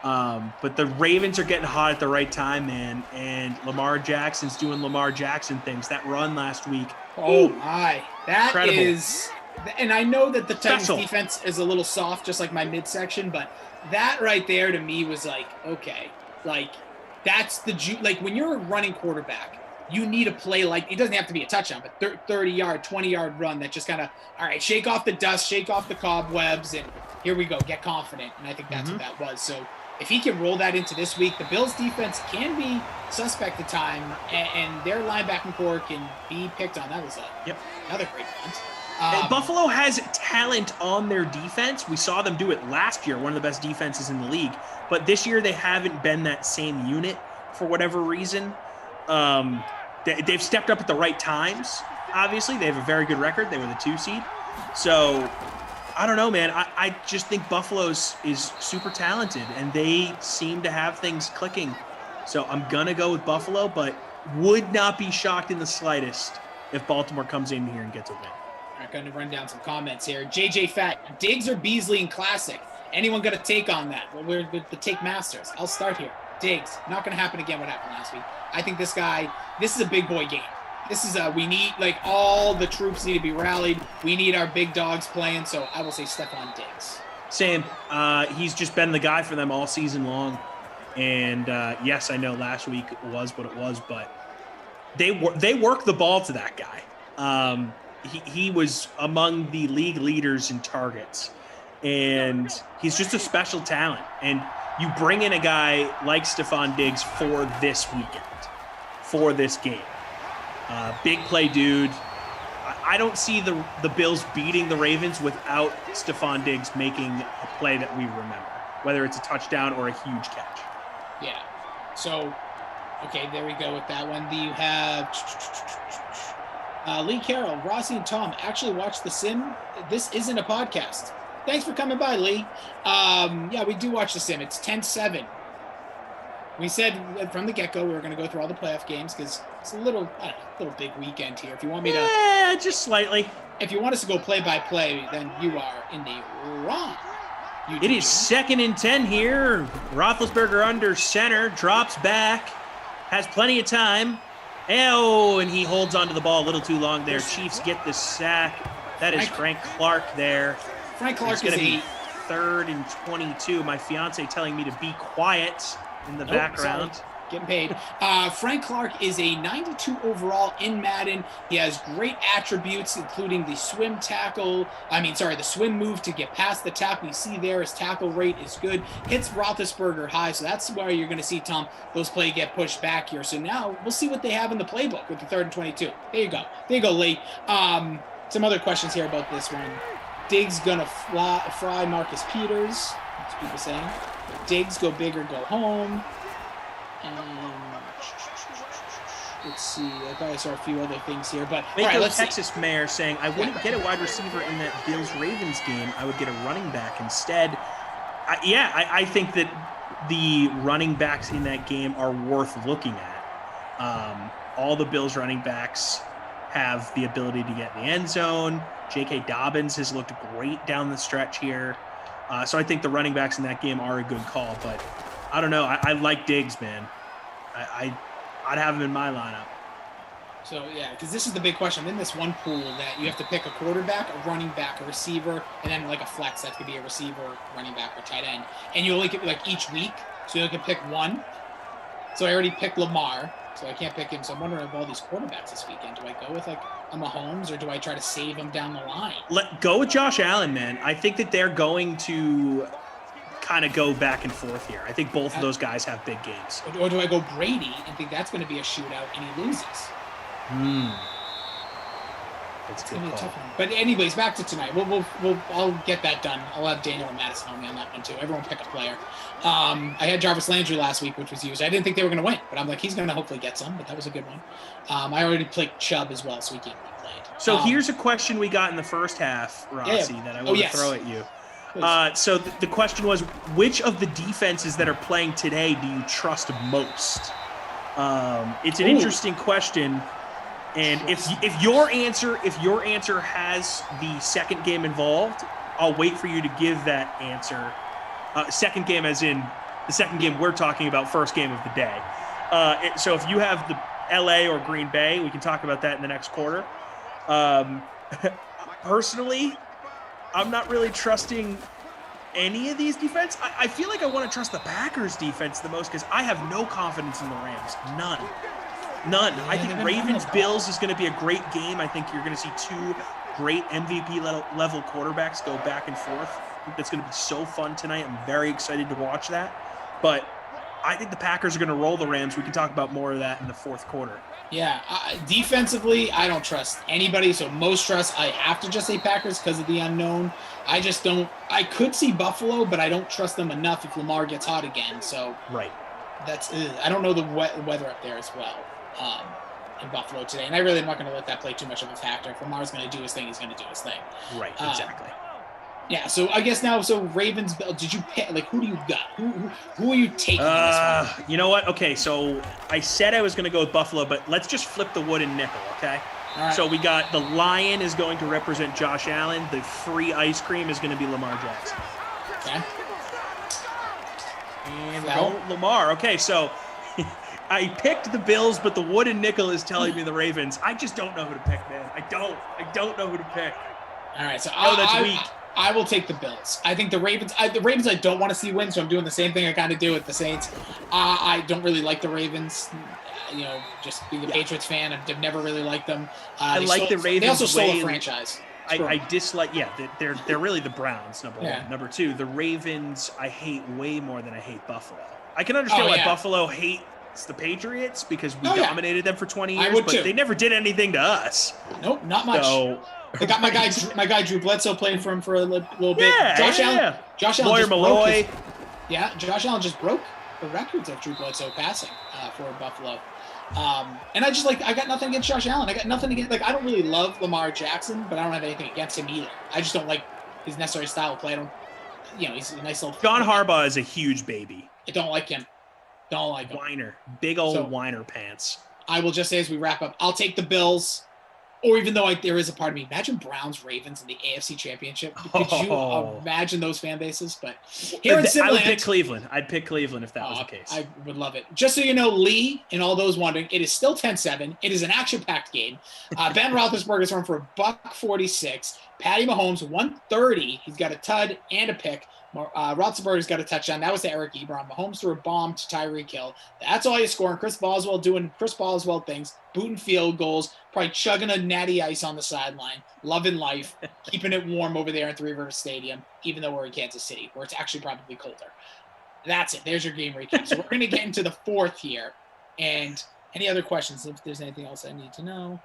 But the Ravens are getting hot at the right time, man. And Lamar Jackson's doing Lamar Jackson things. That run last week. Oh my. That incredible. Is, and I know that the Titans defense is a little soft, just like my midsection, but that right there to me was like, okay, like that's like when you're a running quarterback, you need a play like, it doesn't have to be a touchdown, but 30-yard, 20-yard run that just kind of, all right, shake off the dust, shake off the cobwebs, and here we go, get confident. And I think that's what that was. So if he can roll that into this week, the Bills defense can be suspect at time, and their linebacking core can be picked on. That was another great defense. Buffalo has talent on their defense. We saw them do it last year, one of the best defenses in the league. But this year they haven't been that same unit for whatever reason. They've stepped up at the right times. Obviously, they have a very good record. They were the 2 seed. So, I don't know, man. I just think Buffalo is super talented, and they seem to have things clicking. So, I'm going to go with Buffalo, but would not be shocked in the slightest if Baltimore comes in here and gets a win. I'm going to run down some comments here. JJ Fat, Diggs or Beasley in Classic? Anyone got a take on that? Well, we're the take masters. I'll start here. Diggs, not going to happen again what happened last week. I think this is a big boy game. This is we need, like, all the troops need to be rallied. We need our big dogs playing, so I will say Stephon Diggs. Same. He's just been the guy for them all season long. And, yes, I know last week was what it was, but they work the ball to that guy. He was among the league leaders in targets. And he's just a special talent. And you bring in a guy like Stephon Diggs for this weekend, for this game. Big play dude. I don't see the Bills beating the Ravens without Stephon Diggs making a play that we remember, whether it's a touchdown or a huge catch. Yeah. So, okay, there we go with that one. Do you have Lee Carroll, Rossi, and Tom actually watch The Sim? This isn't a podcast. Thanks for coming by, Lee. Yeah, we do watch The Sim. It's 10-7. We said from the get-go we were going to go through all the playoff games because it's a little big weekend here. If you want me to... Yeah, just slightly. If you want us to go play-by-play, then you are in the wrong. It is 2nd and 10 here. Roethlisberger under center, drops back, has plenty of time. And he holds onto the ball a little too long there. Chiefs get the sack. That is Frank Clark there. Frank Clark It's is going to be 3rd and 22. My fiance telling me to be quiet in the background. Sorry. Getting paid. Frank Clark is a 92 overall in Madden. He has great attributes, including the swim move to get past the tackle. You see there, his tackle rate is good. Hits Roethlisberger high, so that's why you're going to see, Tom, those plays get pushed back here. So now we'll see what they have in the playbook with the 3rd and 22. There you go. There you go, Lee. Some other questions here about this one. Diggs going to fry Marcus Peters. That's what people saying. Diggs, go big or go home. Let's see. I probably saw a few other things here, but let's Texas Mayor saying I wouldn't get a wide receiver in that Bills-Ravens game. I would get a running back instead. I think that the running backs in that game are worth looking at. All the Bills running backs have the ability to get in the end zone. J.K. Dobbins has looked great down the stretch here. So I think the running backs in that game are a good call, but I don't know. I like Diggs, man. I'd have him in my lineup. So, yeah, because this is the big question. I'm in this one pool that you have to pick a quarterback, a running back, a receiver, and then like a flex that could be a receiver, running back, or tight end. And you only get like each week, so you can pick one. So I already picked Lamar, so I can't pick him. So I'm wondering of all these quarterbacks this weekend, do I go with like a Mahomes or do I try to save him down the line? Go with Josh Allen, man. I think that they're going to kind of go back and forth here. I think both of those guys have big games. Or do I go Brady and think that's going to be a shootout and he loses? It's going to be a tough one. But anyways, back to tonight. I'll get that done. I'll have Daniel and Madison on me on that one too. Everyone pick a player. I had Jarvis Landry last week, which was used. I didn't think they were going to win, but I'm like, he's going to hopefully get some, but that was a good one. I already played Chubb as well, so he can't be played. So here's a question we got in the first half, Rossi, that I want to throw at you. So the question was, which of the defenses that are playing today do you trust most? It's an interesting question, and if your answer has the second game involved, I'll wait for you to give that answer. Second game, as in the second game we're talking about, first game of the day. So if you have the LA or Green Bay, we can talk about that in the next quarter. Personally, I'm not really trusting any of these defense. I feel like I want to trust the Packers defense the most because I have no confidence in the Rams. None. Yeah, I think Ravens-Bills is going to be a great game. I think you're going to see two great MVP level quarterbacks go back and forth. I think that's going to be so fun tonight. I'm very excited to watch that. But I think the Packers are going to roll the Rams. We can talk about more of that in the fourth quarter. Yeah, defensively, I don't trust anybody. So most trust, I have to just say Packers because of the unknown. I just don't. I could see Buffalo, but I don't trust them enough if Lamar gets hot again. So that's. I don't know the weather up there as well in Buffalo today, and I really am not going to let that play too much of a factor. If Lamar's going to do his thing, he's going to do his thing. Right. Exactly. Yeah, so I guess now, Ravens, did you pick, like, who do you got? Who are you taking in this one? You know what? Okay, so I said I was going to go with Buffalo, but let's just flip the wood and nickel, okay? All right. So we got the Lion is going to represent Josh Allen. The free ice cream is going to be Lamar Jackson. Okay. And go Lamar. Okay, so I picked the Bills, but the wood and nickel is telling me the Ravens. I just don't know who to pick, man. I don't know who to pick. All right, so that's weak. I will take the Bills. I think the Ravens I don't want to see win, so I'm doing the same thing I kind of do with the Saints. I don't really like the Ravens. Just being a Patriots fan, I've never really liked them. I like the Ravens. They also stole a franchise. I dislike. Yeah, they're really the Browns. Number one. Number two, the Ravens. I hate way more than I hate Buffalo. I can understand why Buffalo hates the Patriots because we dominated them for 20 years, but they never did anything to us. Nope, not much. So, they got my guy Drew Bledsoe playing for him for a little bit. Josh Allen Lawyer Malloy. Josh Allen just broke the records of Drew Bledsoe passing for Buffalo. And I got nothing against Josh Allen. I got nothing against, I don't really love Lamar Jackson, but I don't have anything against him either. I just don't like his necessary style of play. He's a nice little. John Harbaugh is a huge baby. I don't like him. Don't like him. Whiner. Big old whiner pants. I will just say as we wrap up, I'll take the Bills. Or even though there is a part of me, imagine Browns Ravens in the AFC Championship. Could you imagine those fan bases? But here in Simland, I would pick Cleveland. I'd pick Cleveland if that was the case. I would love it. Just so you know, Lee and all those wondering, it is still 10-7. It is an action-packed game. Ben Roethlisberger's run for $146. Patty Mahomes 130. He's got a tud and a pick. Roethlisberger's got a touchdown. That was to Eric Ebron. Mahomes threw a bomb to Tyreek Hill. That's all you're scoring. Chris Boswell doing Chris Boswell things, booting field goals, probably chugging a natty ice on the sideline, loving life, keeping it warm over there in Three Rivers Stadium, even though we're in Kansas City, where it's actually probably colder. That's it. There's your game recap. So we're going to get into the fourth here. And any other questions, if there's anything else I need to know?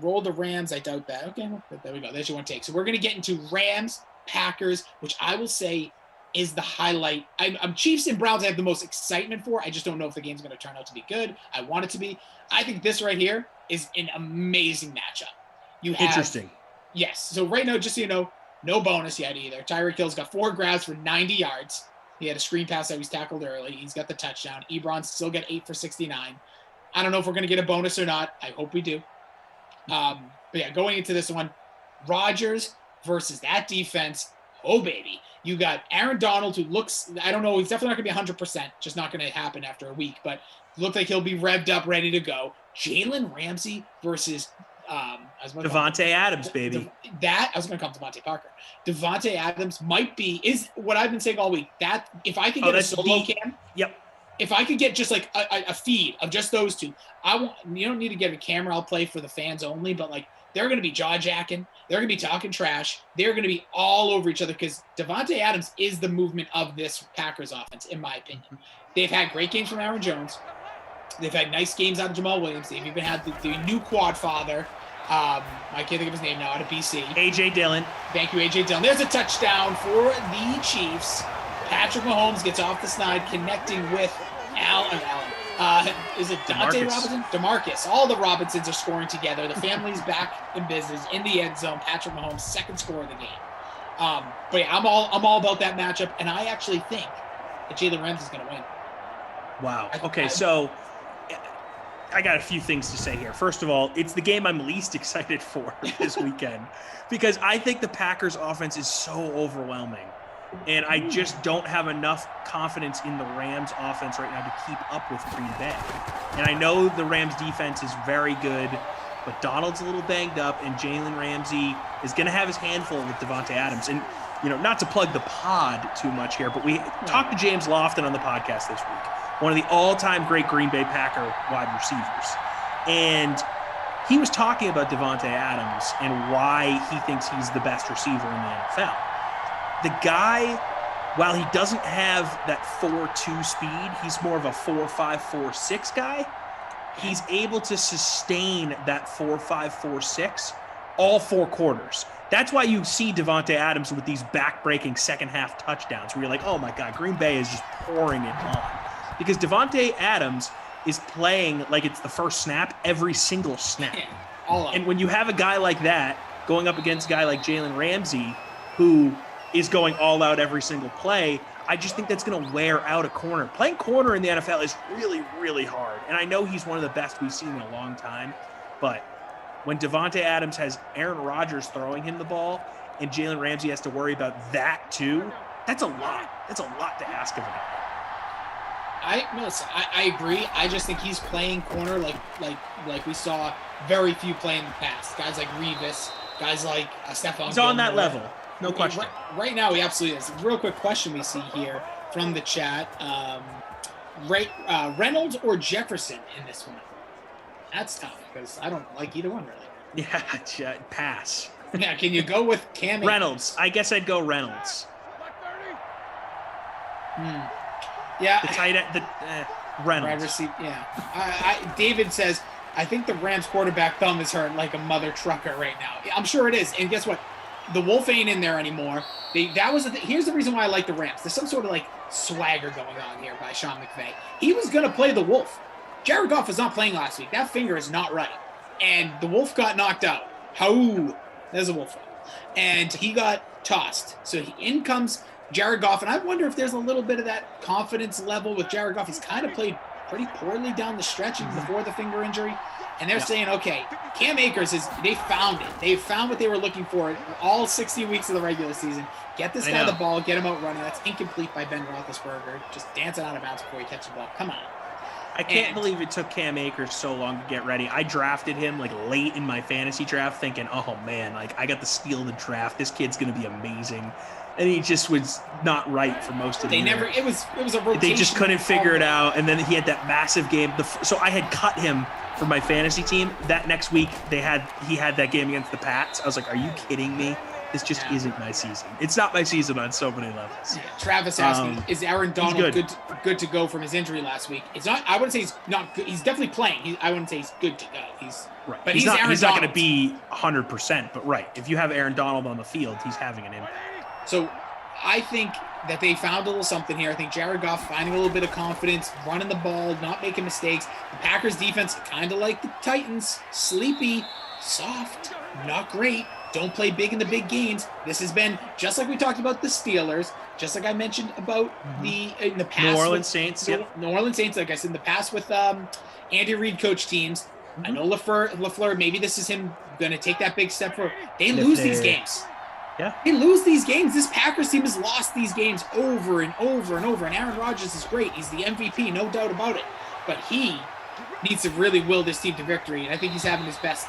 Roll the Rams. I doubt that. Okay, well, there we go. There's your one take. So we're going to get into Rams, Packers, which I will say is the highlight. I'm Chiefs and Browns I have the most excitement for. I just don't know if the game's going to turn out to be good. I want it to be. I think this right here is an amazing matchup. Interesting. Yes. So right now, just so you know, no bonus yet either. Tyreek Hill's got 4 grabs for 90 yards. He had a screen pass that was tackled early. He's got the touchdown. Ebron's still got 8 for 69. I don't know if we're going to get a bonus or not. I hope we do. But yeah, going into this one, Rodgers versus that defense. Oh, baby. You got Aaron Donald, who looks, I don't know, he's definitely not going to be 100%, just not going to happen after a week, but looked like he'll be revved up, ready to go. Jalen Ramsey versus Devontae Adams, baby. I was going to call him Devontae Parker. Devontae Adams is what I've been saying all week. That if I could get a solo cam, if I could get just like a feed of just those two, you don't need to get a camera. I'll play for the fans only, but like they're going to be jaw jacking. They're going to be talking trash. They're going to be all over each other because Devontae Adams is the movement of this Packers offense, in my opinion. They've had great games from Aaron Jones. They've had nice games out of Jamal Williams. They've even had the new quad father. I can't think of his name now, out of BC. A.J. Dillon. Thank you, A.J. Dillon. There's a touchdown for the Chiefs. Patrick Mahomes gets off the snide, connecting with is it Dante Robinson? DeMarcus. All the Robinsons are scoring together. The family's back in business in the end zone. Patrick Mahomes, second score of the game. But yeah, I'm all about that matchup, and I actually think that Jalen Ramsey's going to win. Wow. Okay, so I got a few things to say here. First of all, it's the game I'm least excited for this weekend because I think the Packers offense is so overwhelming. And I just don't have enough confidence in the Rams offense right now to keep up with Green Bay. And I know the Rams defense is very good, but Donald's a little banged up, and Jalen Ramsey is going to have his handful with Devontae Adams. And, you know, not to plug the pod too much here, but we talked to James Lofton on the podcast this week, one of the all-time great Green Bay Packer wide receivers. And he was talking about Devontae Adams and why he thinks he's the best receiver in the NFL. The guy, while he doesn't have that 4.2 speed, he's more of a 4.5, 4.6 guy. He's able to sustain that 4.5, 4.6 all 4 quarters. That's why you see Devontae Adams with these back-breaking second-half touchdowns where you're like, oh, my God, Green Bay is just pouring it on. Because Devontae Adams is playing like it's the first snap every single snap. And when you have a guy like that going up against a guy like Jalen Ramsey, who is going all out every single play, I just think that's going to wear out a corner. Playing corner in the NFL is really, really hard. And I know he's one of the best we've seen in a long time, but when Devontae Adams has Aaron Rodgers throwing him the ball and Jalen Ramsey has to worry about that too, that's a lot. That's a lot to ask of a guy. I agree. I just think he's playing corner like we saw very few play in the past. Guys like Revis, guys like Stephon. He's on that level. No question. Right now, he absolutely is. Real quick question we see here from the chat. Reynolds or Jefferson in this one? That's tough because I don't like either one really. Yeah, pass. Yeah, can you go with Cam? Reynolds. I guess I'd go Reynolds. Yeah. The tight end, Reynolds. David says, I think the Rams quarterback thumb is hurt like a mother trucker right now. I'm sure it is. And guess what? The Wolf ain't in there anymore. Here's the reason why I like the Rams. There's some sort of like swagger going on here by Sean McVay. He was going to play the Wolf. Jared Goff was not playing last week. That finger is not right. And the Wolf got knocked out. There's a Wolf. And he got tossed. So in comes Jared Goff. And I wonder if there's a little bit of that confidence level with Jared Goff. He's kind of played pretty poorly down the stretch even before the finger injury. And they're saying, okay, Cam Akers they found it. They found what they were looking for all 60 weeks of the regular season. Get this guy the ball, get him out running. That's incomplete by Ben Roethlisberger. Just dancing out of bounds before he catches the ball. Come on. I can't believe it took Cam Akers so long to get ready. I drafted him like late in my fantasy draft thinking, oh man, like I got the steal of the draft. This kid's going to be amazing. And he just was not right for most of the year. It was a rotation. They just couldn't figure it out. And then he had that massive game. So I had cut him for my fantasy team. That next week he had that game against the Pats. I was like, are you kidding me? This just isn't my season. It's not my season on so many levels. Yeah. Travis asking, is Aaron Donald good to go from his injury last week? It's not. I wouldn't say he's not good. He's definitely playing. I wouldn't say he's good to go. He's right. But he's not going to be 100%. But right, if you have Aaron Donald on the field, he's having an impact. So I think that they found a little something here. I think Jared Goff finding a little bit of confidence, running the ball, not making mistakes. The Packers defense, kind of like the Titans, sleepy, soft, not great. Don't play big in the big games. This has been just like we talked about the Steelers, just like I mentioned about in the past. New Orleans Saints. New Orleans Saints, like I said in the past with Andy Reid coach teams. I know LaFleur, maybe this is him going to take that big step forward. They lose these games. Yeah. They lose these games. This Packers team has lost these games over and over and over. And Aaron Rodgers is great. He's the MVP, no doubt about it. But he needs to really will this team to victory. And I think he's having his best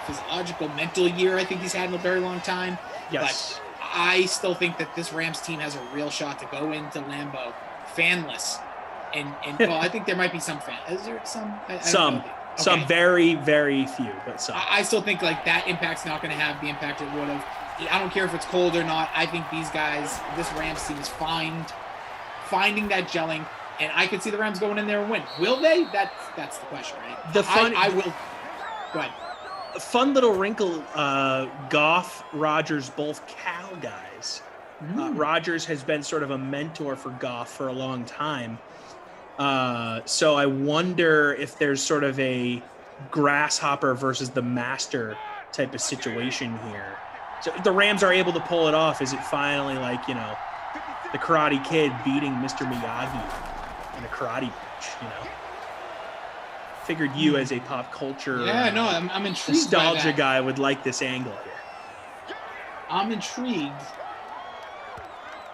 physiological, mental year I think he's had in a very long time. Yes. But I still think that this Rams team has a real shot to go into Lambeau fanless. And well, I think there might be some fans. Is there some? Some very, very few, but some. I still think like that impact's not going to have the impact it would have. I don't care if it's cold or not. I think these guys, this Rams team is finding that gelling, and I could see the Rams going in there and win. Will they? That's the question, right? I will. Go ahead. A fun little wrinkle, Goff, Rodgers, both Cal guys. Rodgers has been sort of a mentor for Goff for a long time. So I wonder if there's sort of a grasshopper versus the master type of situation here. So if the Rams are able to pull it off, is it finally like, the Karate Kid beating Mr. Miyagi in a karate match, Figured you as a pop culture I'm intrigued nostalgia guy would like this angle here. I'm intrigued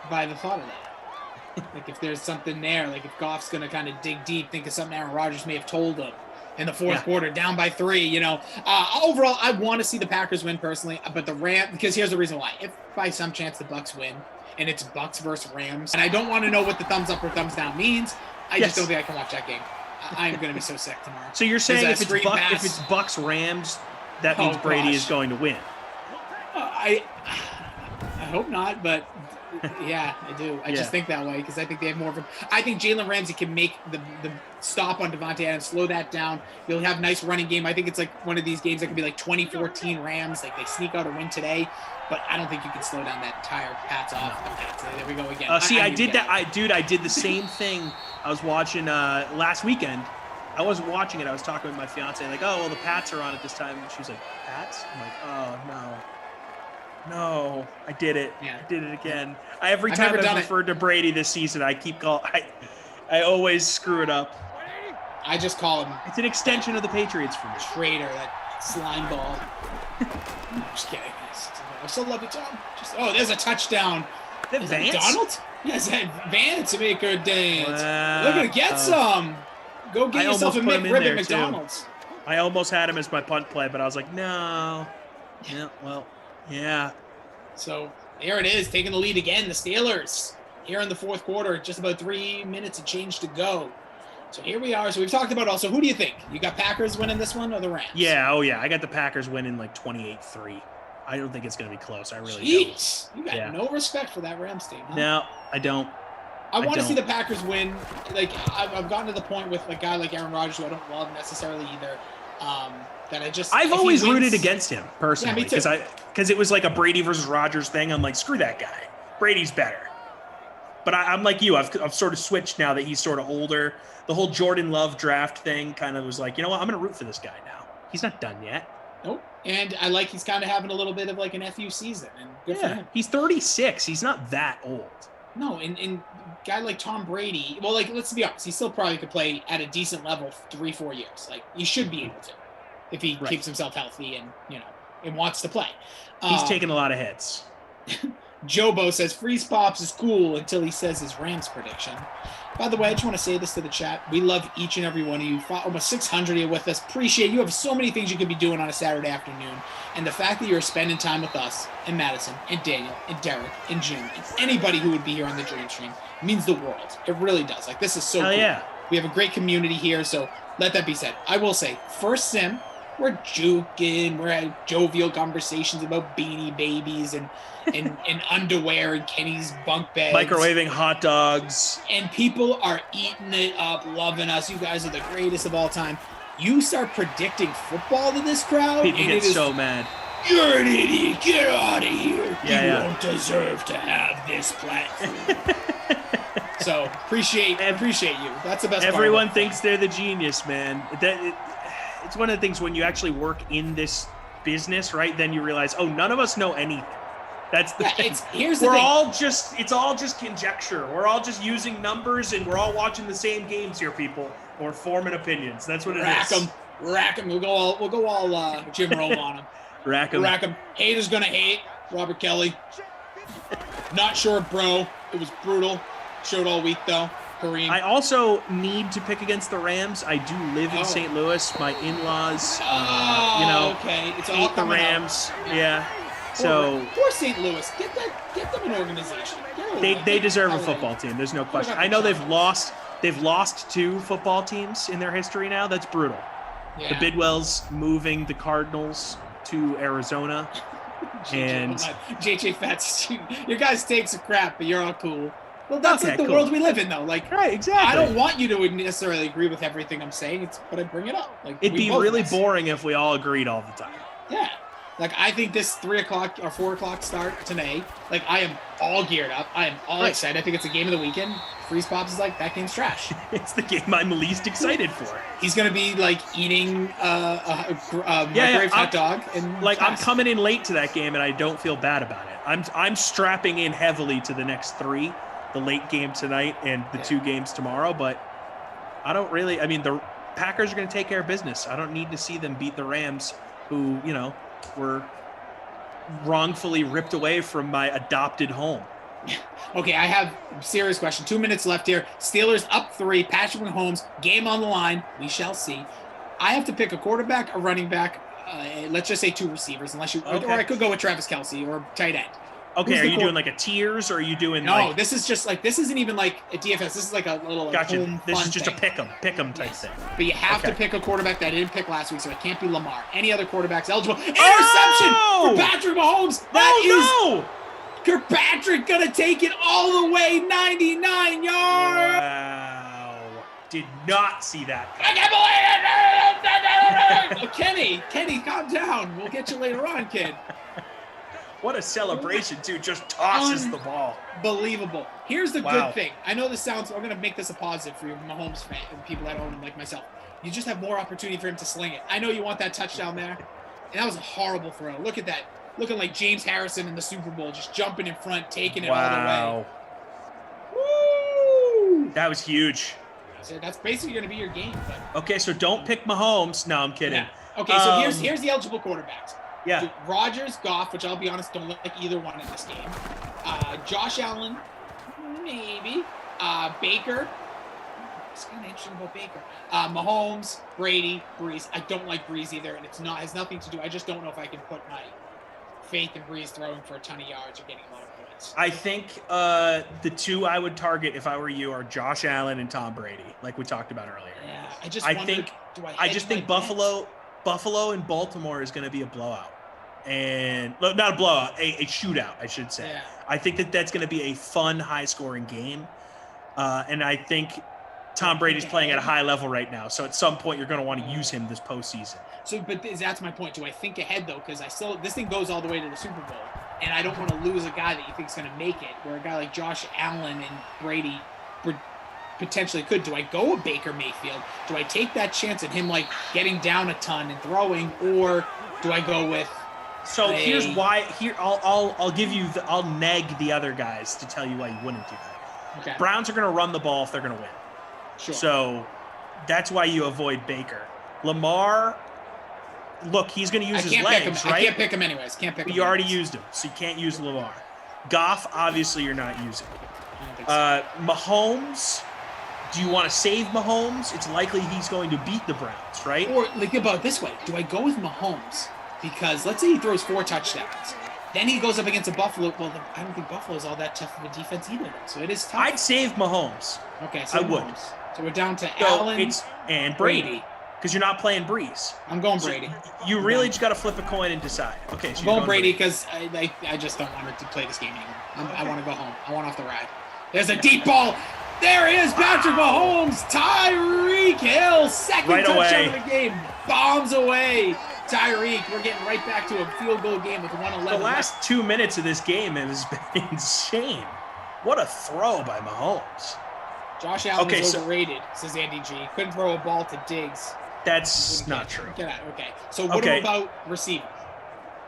by the thought of that. Like if there's something there, like if Goff's going to kind of dig deep, think of something Aaron Rodgers may have told him in the fourth quarter, down by 3, Overall, I want to see the Packers win personally, but the Rams, because here's the reason why. If by some chance the Bucs win, and it's Bucs versus Rams, and I don't want to know what the thumbs up or thumbs down means, I just don't think I can watch that game. I'm going to be so sick tomorrow. So you're saying if it's Bucs Rams, that means Brady is going to win? I hope not, but yeah, I do. I just think that way because I think they have more of a. I think Jalen Ramsey can make the stop on Devontae Adams, slow that down. You'll have nice running game. I think it's like one of these games that could be like 2014 Rams, like they sneak out a win today. But I don't think you can slow down that entire Pats off. The Pats. There we go again. I did that. I did the same thing. I was watching last weekend. I wasn't watching it. I was talking with my fiance, like, oh, well, the Pats are on at this time. And she was like, Pats? I'm like, oh, no, I did it. Yeah. I did it again. Every time I've referred to Brady this season, I always screw it up. I just call him. It's an extension of the Patriots for me. Traitor, that slime ball. I'm just kidding. I still love you, Tom. There's a touchdown. Is that Donald? Yes, Vance to make her dance. Wow. Look at get some. Go get yourself a McRib at McDonald's. Too. I almost had him as my punt play, but I was like, no. Yeah, well, yeah. So there it is, taking the lead again. The Steelers here in the fourth quarter, just about 3 minutes and change to go. So here we are. So we've talked about also, who do you think? You got Packers winning this one or the Rams? Yeah, I got the Packers winning like 28-3. I don't think it's going to be close. I really don't. You got no respect for that Rams team, huh? No, I don't. I want to see the Packers win. Like I've gotten to the point with a guy like Aaron Rodgers, who I don't love necessarily either. I've always rooted against him personally because it was like a Brady versus Rodgers thing. I'm like, screw that guy. Brady's better. But I'm like you. I've sort of switched now that he's sort of older. The whole Jordan Love draft thing kind of was like, you know what? I'm going to root for this guy now. He's not done yet. Nope. And I like he's kind of having a little bit of like an FU season. And good for him. He's 36. He's not that old. No, and guy like Tom Brady, well, like, let's be honest, he still probably could play at a decent level 3-4 years. Like, he should be able to if he keeps himself healthy and, and wants to play. He's taking a lot of hits. Jobo says Freeze Pops is cool until he says his Rams prediction. By the way, I just want to say this to the chat. We love each and every one of you. Almost 600 of you with us. Appreciate you. Have so many things you could be doing on a Saturday afternoon. And the fact that you're spending time with us and Madison and Daniel and Derek and Jim and anybody who would be here on the Dream Stream means the world. It really does. Like, this is so cool. Yeah. We have a great community here. So let that be said. I will say, first sim, we're juking. We're having jovial conversations about Beanie Babies and underwear and Kenny's bunk beds. Microwaving hot dogs. And people are eating it up, loving us. You guys are the greatest of all time. You start predicting football to this crowd. People get so mad. You're an idiot. Get out of here. You don't deserve to have this platform. So appreciate you. That's the best Everyone thinks they're the genius, man. It's one of the things when you actually work in this business, right? Then you realize, oh, none of us know anything. That's the thing. Here's the thing. It's all just conjecture. We're all just using numbers, and we're all watching the same games here, people. Or forming opinions. That's what it is. Rack 'em. We'll go all Jim Rome on them. Rack 'em. Haters gonna hate. Robert Kelly. Not sure, bro. It was brutal. Showed all week though. Kareem. I also need to pick against the Rams. I do live in St. Louis. My in-laws, okay. It's all hate the Rams. Yeah. So poor St. Louis. Get them an organization. They deserve a football team. There's no question. I know they've lost 2 football teams in their history now. That's brutal. Yeah. The Bidwells moving the Cardinals to Arizona. And JJ Fats, your guys take some crap, but you're all cool. Well, that's like the world we live in, though. Like, right, exactly. I don't want you to necessarily agree with everything I'm saying, but I bring it up. Like, it'd be really boring if we all agreed all the time. Yeah. Like, I think this 3 o'clock or 4 o'clock start today, like, I am all geared up. I am all excited. I think it's a game of the weekend. Freeze Pops is like, that game's trash. It's the game I'm least excited for. He's going to be, like, eating a microwave hot dog. And I'm coming in late to that game, and I don't feel bad about it. I'm strapping in heavily to the next 3, the late game tonight and the 2 games tomorrow, but I don't really – I mean, the Packers are going to take care of business. I don't need to see them beat the Rams, who, were wrongfully ripped away from my adopted home. Okay, I have a serious question. 2 minutes left here. Steelers up 3. Patrick Mahomes, game on the line. We shall see. I have to pick a quarterback, a running back. Let's just say 2 receivers, or I could go with Travis Kelce or tight end. Okay, are you doing like a tiers, or are you doing this is just like, this isn't even like a DFS. This is like a little home This fun is just thing. a pick 'em type thing. But you have to pick a quarterback that I didn't pick last week, so it can't be Lamar. Any other quarterbacks eligible? Interception for Patrick Mahomes. Kirkpatrick gonna take it all the way, 99 yards. Wow. Did not see that. I can't believe it. Kenny, calm down. We'll get you later on, kid. What a celebration, too. Just tosses the ball. Unbelievable. Here's the good thing. I know this sounds, I'm going to make this a positive for you Mahomes fan and people that own him like myself. You just have more opportunity for him to sling it. I know you want that touchdown there. And that was a horrible throw. Look at that. Looking like James Harrison in the Super Bowl, just jumping in front, taking it all the way. Woo! That was huge. So that's basically going to be your game. But... Okay, so don't pick Mahomes. No, I'm kidding. Yeah. Okay, so here's the eligible quarterbacks. Yeah. Rodgers, Goff, which I'll be honest, don't like either one in this game. Josh Allen, maybe. Baker. It's kind of interesting about Baker. Mahomes, Brady, Breeze. I don't like Breeze either, and has nothing to do. I just don't know if I can put my faith in Breeze throwing for a ton of yards or getting a lot of points. I think the 2 I would target if I were you are Josh Allen and Tom Brady, like we talked about earlier. Yeah, I just think Buffalo and Baltimore is going to be a blowout. And not a blowout, a shootout, I should say. Yeah. I think that's going to be a fun, high-scoring game. And I think Tom Brady's playing at a high level right now. So at some point, you're going to want to use him this postseason. So, but that's my point. Do I think ahead, though? Because this thing goes all the way to the Super Bowl. And I don't want to lose a guy that you think is going to make it, where a guy like Josh Allen and Brady potentially could. Do I go with Baker Mayfield? Do I take that chance at him, like, getting down a ton and throwing? Or do I go with So here's why. I'll give you. I'll neg the other guys to tell you why you wouldn't do that. Okay. Browns are going to run the ball if they're going to win. Sure. So that's why you avoid Baker. Lamar, look, he's going to use his legs, right? I can't pick him anyways. You already used him, so you can't use Lamar. Goff, obviously, you're not using. I don't think so. Mahomes, do you want to save Mahomes? It's likely he's going to beat the Browns, right? Or think about it this way. Do I go with Mahomes? Because let's say he throws 4 touchdowns. Then he goes up against a Buffalo. Well, I don't think Buffalo's all that tough of a defense either. So it is tough. I'd save Mahomes. Okay, so I would. So we're down to Allen and Brady. Because you're not playing Breeze. I'm going Brady. So you really just got to flip a coin and decide. Okay, so I'm going Brady because I just don't want to play this game anymore. I want to go home. I want off the ride. There's a deep ball. There he is, Patrick Mahomes. Tyreek Hill, second touchdown of the game. Bombs away. Tyreek, we're getting right back to a field goal game with 111. The last 2 minutes of this game has been insane. What a throw by Mahomes. Josh Allen is overrated, says Andy G. Couldn't throw a ball to Diggs. That's not true. Get out. Okay. So what about receiver?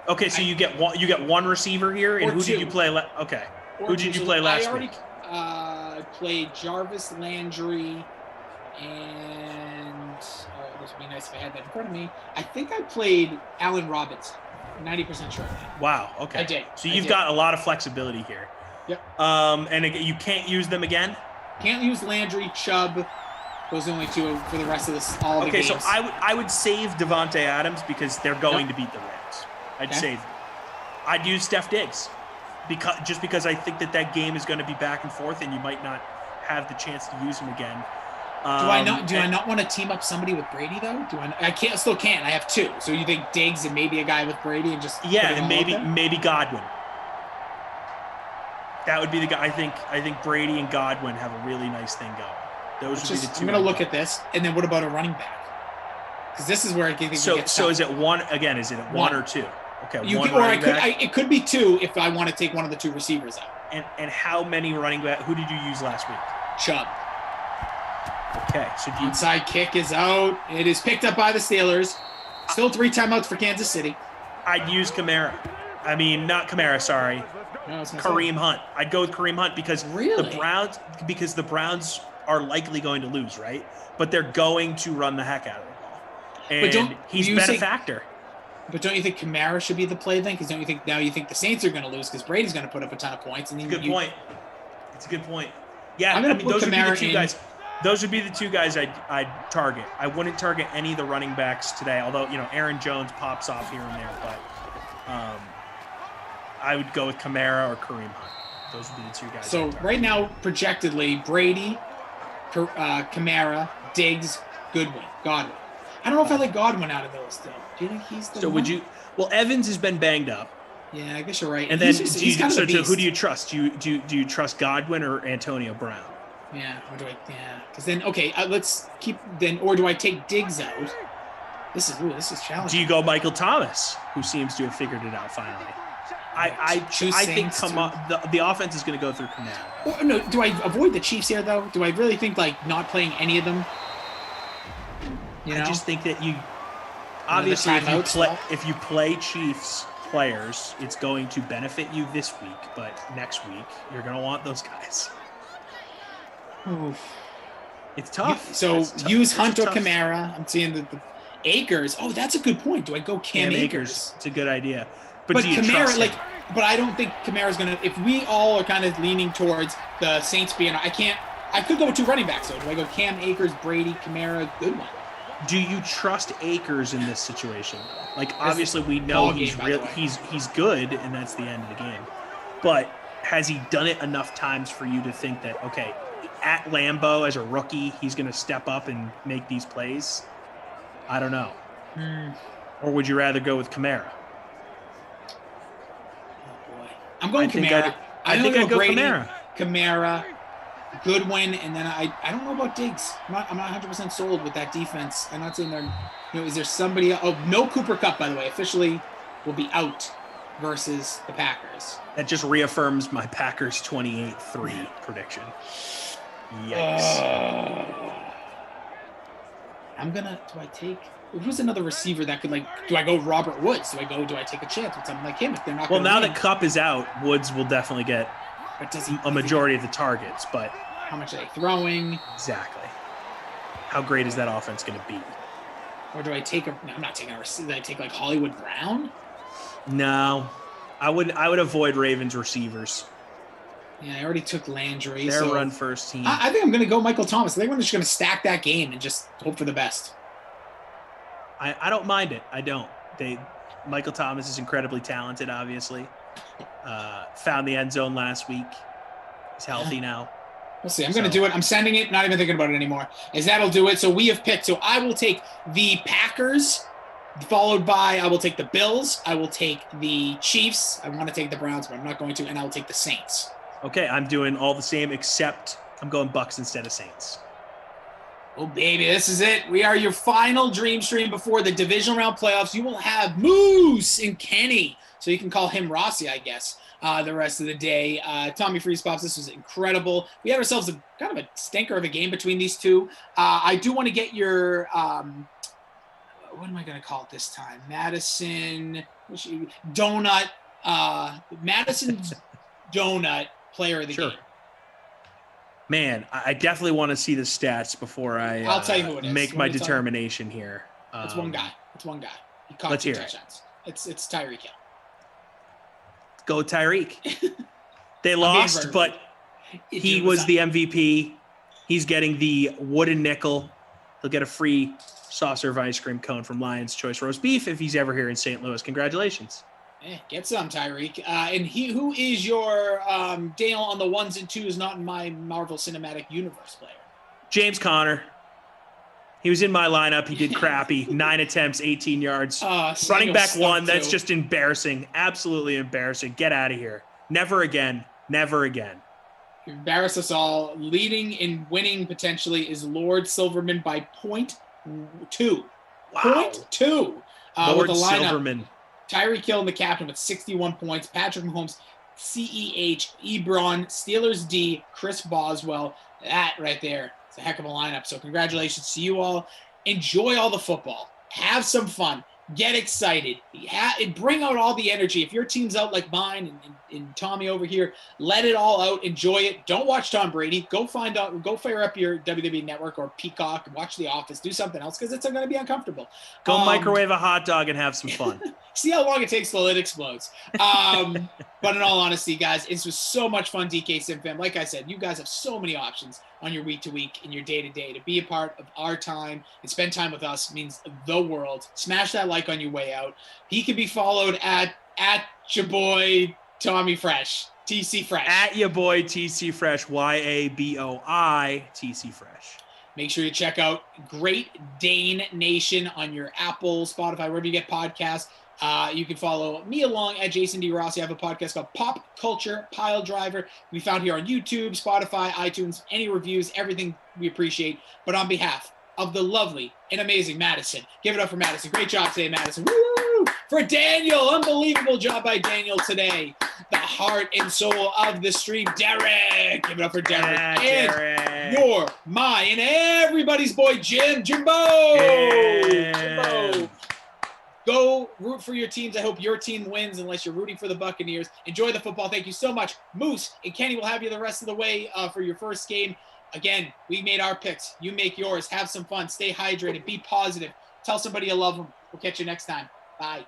Okay, so you get one receiver here, and who did you play? Who did you play last week? Played Jarvis Landry, and this would be nice if I had that in front of me. I think I played Allen Robinson. 90% sure of that. Wow. Okay. I did. So you've got a lot of flexibility here. Yep. And again, you can't use them again. Can't use Landry, Chubb. Those are the only 2 for the rest of all the games. Okay, so I would save Devontae Adams because they're going to beat the Rams. I'd save him. I'd use Steph Diggs because I think that game is going to be back and forth, and you might not have the chance to use him again. Do I not want to team up somebody with Brady though? I still can't. I have 2. So you think Diggs and maybe a guy with Brady and just and maybe Godwin. That would be the guy. I think Brady and Godwin have a really nice thing going. Those would be the 2. I'm going to look at this, and then what about a running back? Because this is where I think so is it one again? Is it 1 or 2? Okay, it could be 2 if I want to take one of the 2 receivers out. And how many running back? Who did you use last week? Chubb. Okay, so onside kick is out. It is picked up by the Steelers. Still 3 timeouts for Kansas City. I'd use Kamara. I mean, not Kamara. Sorry, Kareem Hunt. I'd go with Kareem Hunt because the Browns are likely going to lose, right? But they're going to run the heck out of the ball, and he's been a factor. But don't you think Kamara should be the play then? Because don't you think the Saints are going to lose because Brady's going to put up a ton of points? And Good point. It's a good point. Yeah, those would be the 2 guys. Those would be the 2 guys I'd target. I wouldn't target any of the running backs today, although Aaron Jones pops off here and there. But I would go with Kamara or Kareem Hunt. Those would be the 2 guys. So right now, projectedly, Brady, Kamara, Diggs, Godwin. I don't know if I like Godwin out of those still. Do you think he's the one? Well, Evans has been banged up. Yeah, I guess you're right. And then who do you trust? Do you trust Godwin or Antonio Brown? Yeah, because then let's keep then, or do I take Diggs out? This is challenging. Do you go Michael Thomas, who seems to have figured it out finally? I think the offense is going to go through Kamara. No, do I avoid the Chiefs here though? Do I really think not playing any of them? I just think that you obviously if you play Chiefs players, it's going to benefit you this week, but next week you're going to want those guys. Oof. It's tough. Use Hunt or Kamara. I'm seeing the Akers. Oh, that's a good point. Do I go Cam Akers? It's a good idea. But do you Kamara, trust him? But I don't think Kamara's gonna. If we all are kind of leaning towards the Saints being, I could go with 2 running backs though. Do I go Cam Akers, Brady, Kamara, Goodwin? Do you trust Akers in this situation? Obviously we know he's good, and that's the end of the game. But has he done it enough times for you to think that at Lambeau as a rookie, he's going to step up and make these plays? I don't know. Or would you rather go with Kamara? Oh boy, I'm going Kamara. I think I'd go Brady, Kamara. Kamara, Goodwin, and then I don't know about Diggs. I'm not 100% sold with that defense. I'm not saying they're, is there somebody? No Cooper Kupp, by the way, officially will be out versus the Packers. That just reaffirms my Packers 28-3 prediction. Yikes. Do I take Who's another receiver that could, like, do I go Robert Woods? Do I take a chance with someone like him if they're not Well, gonna now win? that Kupp is out, Woods will definitely get a majority of the targets, but how much are they throwing? Exactly. How great is that offense going to be? Or do I take no, I'm not taking a receiver. I take like Hollywood Brown? No. I would avoid Ravens receivers. Yeah, I already took Landry. Their run first team. I think I'm going to go Michael Thomas. I think I'm just going to stack that game and just hope for the best. I don't mind it. I don't. Michael Thomas is incredibly talented, obviously. Found the end zone last week. He's healthy now. We'll see. I'm going to do it. I'm sending it. Not even thinking about it anymore. That'll do it. So we have picked. So I will take the Packers, followed by I will take the Bills. I will take the Chiefs. I want to take the Browns, but I'm not going to. And I will take the Saints. Okay, I'm doing all the same, except I'm going Bucks instead of Saints. Oh, baby, this is it. We are your final dream stream before the divisional round playoffs. You will have Moose and Kenny, so you can call him Rossi, I guess, the rest of the day. Tommy Freeze Pops, this was incredible. We had ourselves a kind of a stinker of a game between these two. I do want to get your, what am I going to call it this time? Madison's Donut player of the game. Man, I definitely want to see the stats before I'll tell you who it is. Make my determination here. It's one guy. He caught let's 2 hear touchdowns. It's Tyreek Hill. Go Tyreek. They lost, but he was the MVP. He's getting the wooden nickel. He'll get a free soft serve ice cream cone from Lion's Choice Roast Beef if he's ever here in St. Louis. Congratulations. Get some, Tyreek. And who is your Daniel on the 1s and 2s, not in my Marvel Cinematic Universe player? James Conner. He was in my lineup. He did crappy. 9 attempts, 18 yards. Running back 1. That's just embarrassing. Absolutely embarrassing. Get out of here. Never again. Never again. You embarrass us all. Leading and winning potentially is Lord Silverman by 0.2. Wow. 0.2. Lord Silverman. Tyreek Hill, the captain, with 61 points. Patrick Mahomes, CEH, Ebron, Steelers D, Chris Boswell. That right there is a heck of a lineup. So congratulations to you all. Enjoy all the football. Have some fun. Get excited. Bring out all the energy. If your team's out like mine and Tommy over here, let it all out. Enjoy it. Don't watch Tom Brady. Go fire up your WWE Network or Peacock. Watch The Office. Do something else because it's going to be uncomfortable. Go microwave a hot dog and have some fun. See how long it takes till it explodes. But in all honesty, guys, this was so much fun, DK Sim Fam. Like I said, you guys have so many options on your week-to-week and your day-to-day. To be a part of our time and spend time with us means the world. Smash that like on your way out. He can be followed at your boy Tommy Fresh, TC Fresh. At your boy TC Fresh, YABOI TC Fresh. Make sure you check out Great Dane Nation on your Apple, Spotify, wherever you get podcasts. You can follow me along at Jason D. Rossi. I have a podcast called Pop Culture Pile Driver. We found here on YouTube, Spotify, iTunes, any reviews, everything we appreciate. But on behalf of the lovely and amazing Madison, give it up for Madison. Great job today, Madison. Woo! For Daniel, unbelievable job by Daniel today. The heart and soul of the stream, Derek. Give it up for Derek. Derek. Your, my, and everybody's boy, Jimbo. Jimbo. Go root for your teams. I hope your team wins unless you're rooting for the Buccaneers. Enjoy the football. Thank you so much. Moose and Kenny will have you the rest of the way for your first game. Again, we made our picks. You make yours. Have some fun. Stay hydrated. Be positive. Tell somebody you love them. We'll catch you next time. Bye.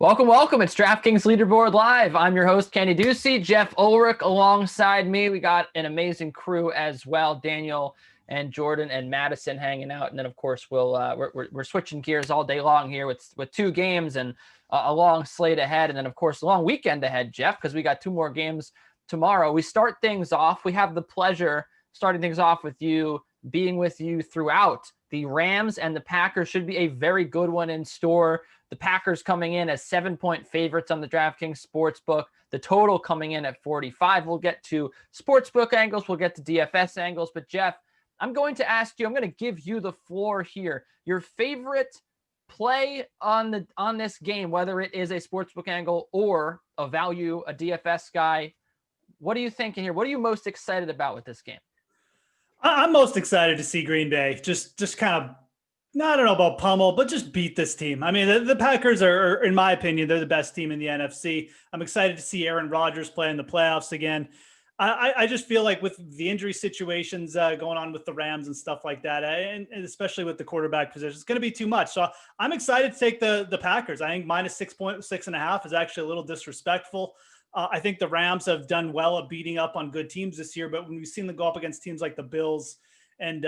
Welcome. It's DraftKings Leaderboard Live. I'm your host, Kenny Ducey. Jeff Ulrich alongside me. We got an amazing crew as well. Daniel and Jordan and Madison hanging out. And then, of course, we're switching gears all day long here with 2 games and a long slate ahead. And then, of course, a long weekend ahead, Jeff, because we got 2 more games tomorrow. We start things off. We have the pleasure starting things off with you, being with you throughout. The Rams and the Packers should be a very good one in store. The Packers coming in as 7-point favorites on the DraftKings Sportsbook. The total coming in at 45. We'll get to Sportsbook angles. We'll get to DFS angles. But, Jeff, I'm going to ask you, I'm going to give you the floor here. Your favorite play on this game, whether it is a Sportsbook angle or a value, a DFS guy. What are you thinking here? What are you most excited about with this game? I'm most excited to see Green Bay just kind of, I don't know about pummel, but just beat this team. I mean, the Packers are, in my opinion, they're the best team in the NFC. I'm excited to see Aaron Rodgers play in the playoffs again. I just feel like with the injury situations going on with the Rams and stuff like that, and especially with the quarterback position, it's going to be too much. So I'm excited to take the Packers. I think minus 6.5 is actually a little disrespectful. I think the Rams have done well at beating up on good teams this year, but when we've seen them go up against teams like the Bills and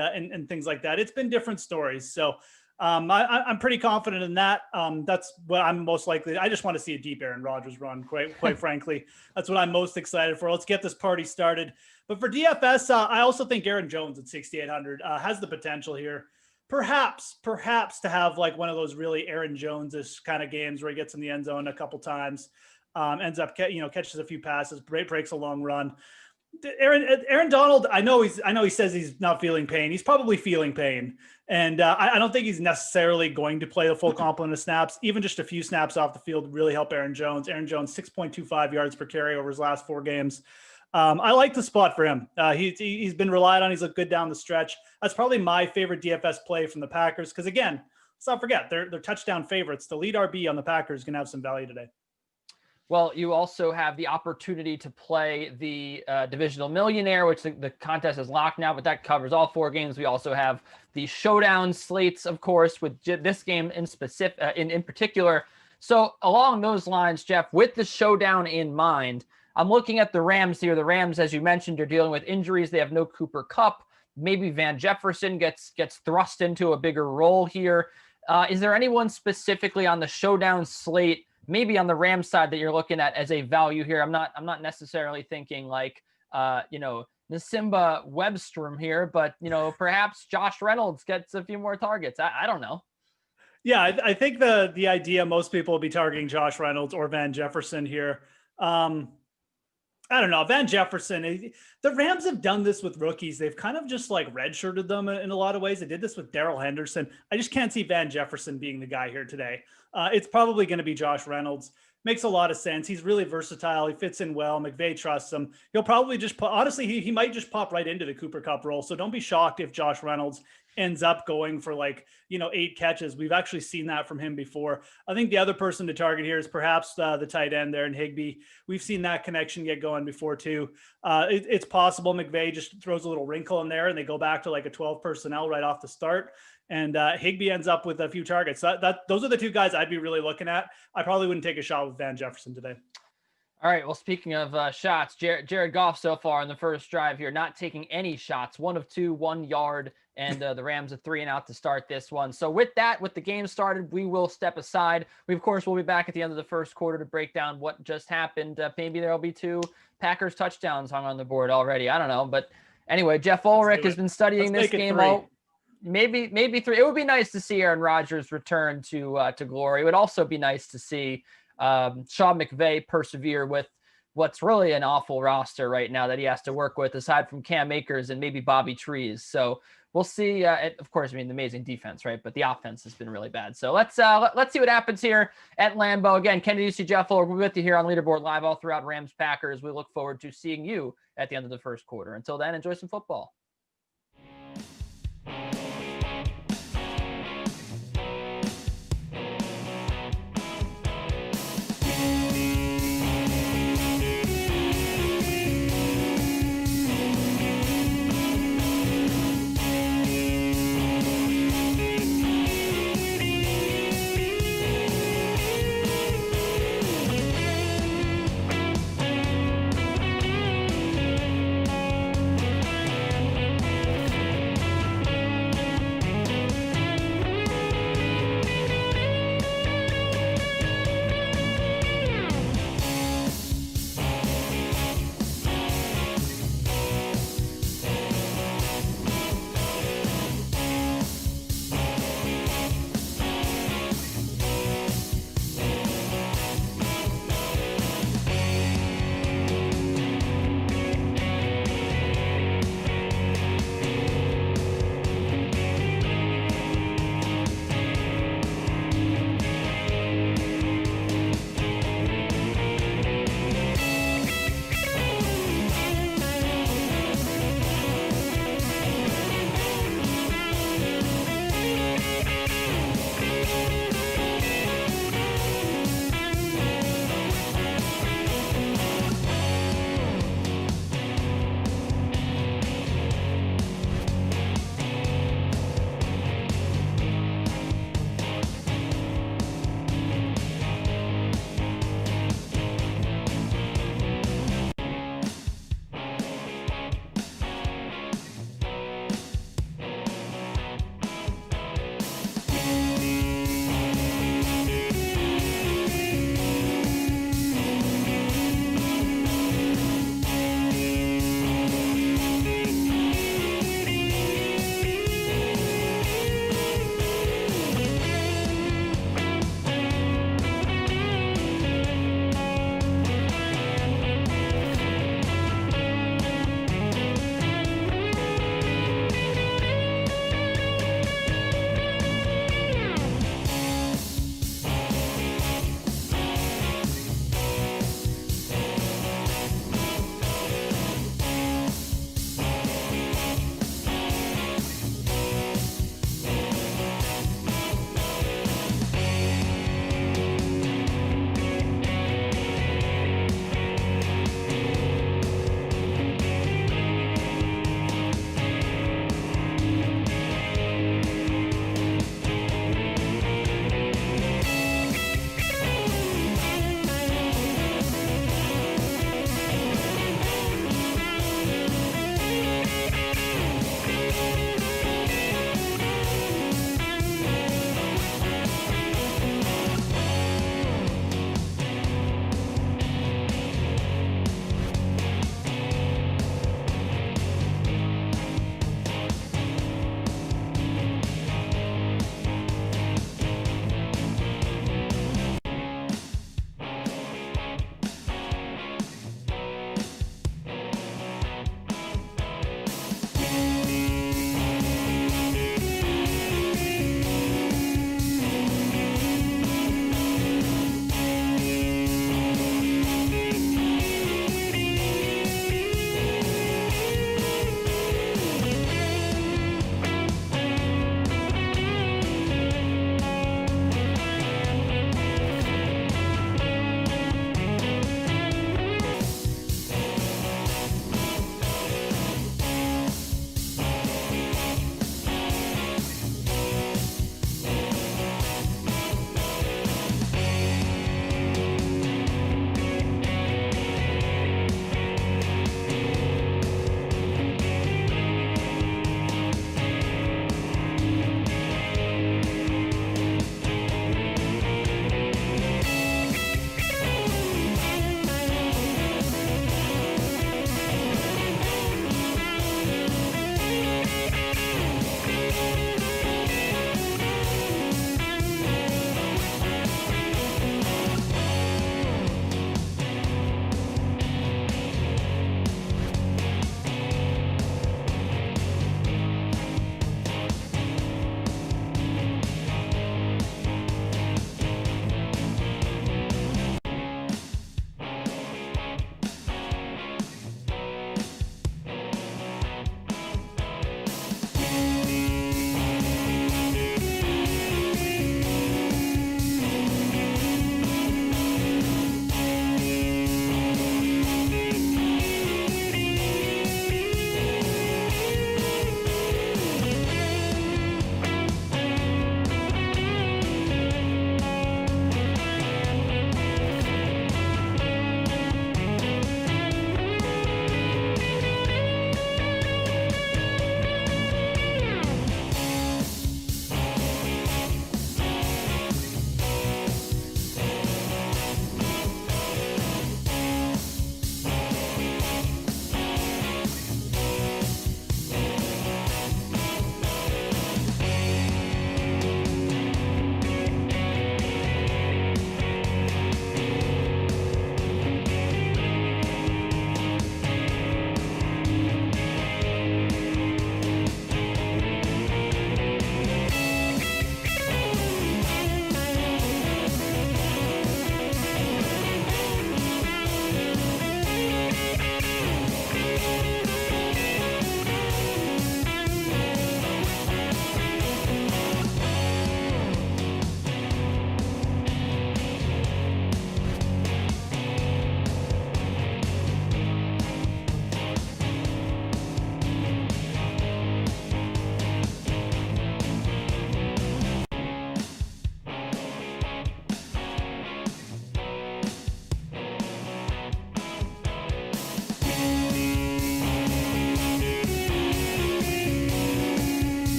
things like that, it's been different stories. So I'm pretty confident in that. That's what I'm most likely. I just want to see a deep Aaron Rodgers run, quite frankly. That's what I'm most excited for. Let's get this party started. But for DFS, I also think Aaron Jones at 6,800 has the potential here. Perhaps to have like one of those really Aaron Jones-ish kind of games where he gets in the end zone a couple times. Ends up, catches a few passes, breaks a long run. Aaron Donald, I know he says he's not feeling pain. He's probably feeling pain. And I don't think he's necessarily going to play the full complement of snaps. Even just a few snaps off the field really help Aaron Jones. Aaron Jones, 6.25 yards per carry over his last 4 games. I like the spot for him. He's been relied on. He's looked good down the stretch. That's probably my favorite DFS play from the Packers. Because again, let's not forget, they're touchdown favorites. The lead RB on the Packers can have some value today. Well, you also have the opportunity to play the Divisional Millionaire, which the contest is locked now, but that covers all 4 games. We also have the Showdown slates, of course, with this game in particular. So along those lines, Jeff, with the Showdown in mind, I'm looking at the Rams here. The Rams, as you mentioned, are dealing with injuries. They have no Cooper Kupp. Maybe Van Jefferson gets thrust into a bigger role here. Is there anyone specifically on the Showdown slate, maybe on the Rams side, that you're looking at as a value here? I'm not necessarily thinking like, Nasimba Webstrom here, but, perhaps Josh Reynolds gets a few more targets. I don't know. Yeah, I think the idea most people will be targeting Josh Reynolds or Van Jefferson here. I don't know. Van Jefferson, the Rams have done this with rookies. They've kind of just like redshirted them in a lot of ways. They did this with Darrell Henderson. I just can't see Van Jefferson being the guy here today. It's probably going to be Josh Reynolds. Makes a lot of sense. He's really versatile. He fits in well. McVay trusts him. He'll probably just honestly, he might just pop right into the Cooper Kupp role. So don't be shocked if Josh Reynolds ends up going for 8 catches. We've actually seen that from him before. I think the other person to target here is perhaps the tight end there in Higbee. We've seen that connection get going before too. It's possible McVay just throws a little wrinkle in there and they go back to a 12 personnel right off the start. And Higbee ends up with a few targets. Those are the 2 guys I'd be really looking at. I probably wouldn't take a shot with Van Jefferson today. All right. Well, speaking of shots, Jared Goff so far in the first drive here, not taking any shots, 1 of 2, 1 yard, and the Rams a 3-and-out to start this one. So with the game started, we will step aside. We, of course, will be back at the end of the first quarter to break down what just happened. Maybe there'll be 2 Packers touchdowns hung on the board already. I don't know. But anyway, Jeff Ulrich has been studying this game. Maybe 3. It would be nice to see Aaron Rodgers return to glory. It would also be nice to see Sean McVay persevere with what's really an awful roster right now that he has to work with, aside from Cam Akers and maybe Bobby Trees. So we'll see. Of course, the amazing defense, right? But the offense has been really bad. So let's see what happens here at Lambeau. Again, Kenny Ducey, Jeff Ulrich, we're with you here on Leaderboard Live all throughout Rams Packers. We look forward to seeing you at the end of the first quarter. Until then, enjoy some football.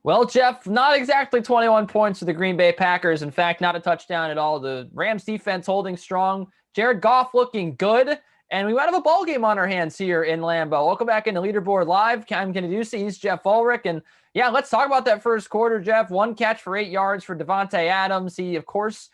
Well, Jeff, not exactly 21 points for the Green Bay Packers. In fact, not a touchdown at all. The Rams defense holding strong. Jared Goff looking good. And we might have a ball game on our hands here in Lambeau. Welcome back into Leaderboard Live. I'm Kenny Ducey. He's Jeff Ulrich. And yeah, let's talk about that first quarter, Jeff. 1 catch for 8 yards for Devontae Adams. He, of course,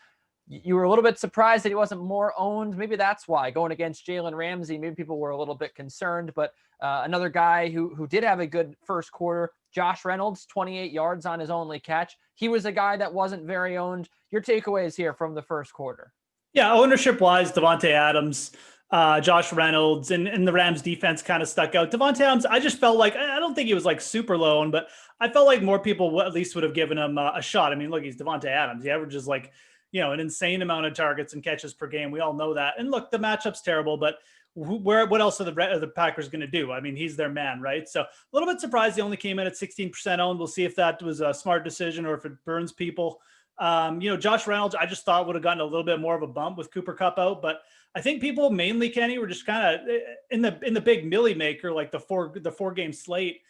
you were a little bit surprised that he wasn't more owned. Maybe that's why. Going against Jalen Ramsey, maybe people were a little bit concerned. But another guy who did have a good first quarter, Josh Reynolds, 28 yards on his only catch. He was a guy that wasn't very owned. Your takeaways here from the first quarter? Yeah, ownership-wise, Devontae Adams, Josh Reynolds, and the Rams defense kind of stuck out. Devontae Adams, I just felt like, I don't think he was like super low owned, but I felt like more people at least would have given him a shot. I mean, look, he's Devontae Adams. He averages like, an insane amount of targets and catches per game. We all know that. And look, the matchup's terrible, but what else are the Packers going to do? I mean, he's their man, right? So a little bit surprised he only came in at 16% owned. We'll see if that was a smart decision or if it burns people. Josh Reynolds, I just thought would have gotten a little bit more of a bump with Cooper Kupp out, but I think people mainly, Kenny, were just kind of in the big Millie maker, like the four game slate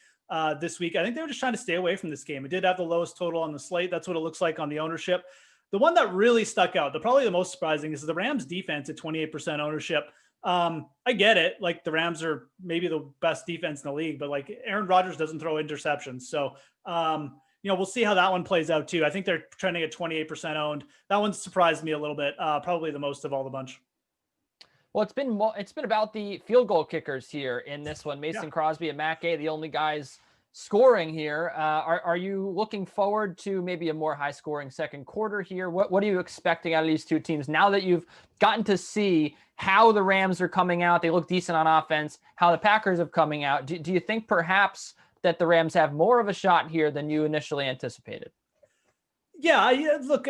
this week. I think they were just trying to stay away from this game. It did have the lowest total on the slate. That's what it looks like on the ownership. The one that really stuck out, probably the most surprising, is the Rams defense at 28% ownership. I get it. Like, the Rams are maybe the best defense in the league, but like, Aaron Rodgers doesn't throw interceptions. So, we'll see how that one plays out too. I think they're trending at 28% owned. That one surprised me a little bit. Probably the most of all the bunch. Well, it's been about the field goal kickers here in this one. Mason Crosby and Matt Gay, the only guys scoring here. Are you looking forward to maybe a more high scoring second quarter here? What are you expecting out of these two teams now that you've gotten to see how the Rams are coming out? They look decent on offense, how the Packers have coming out. Do you think perhaps that the Rams have more of a shot here than you initially anticipated? Yeah, look,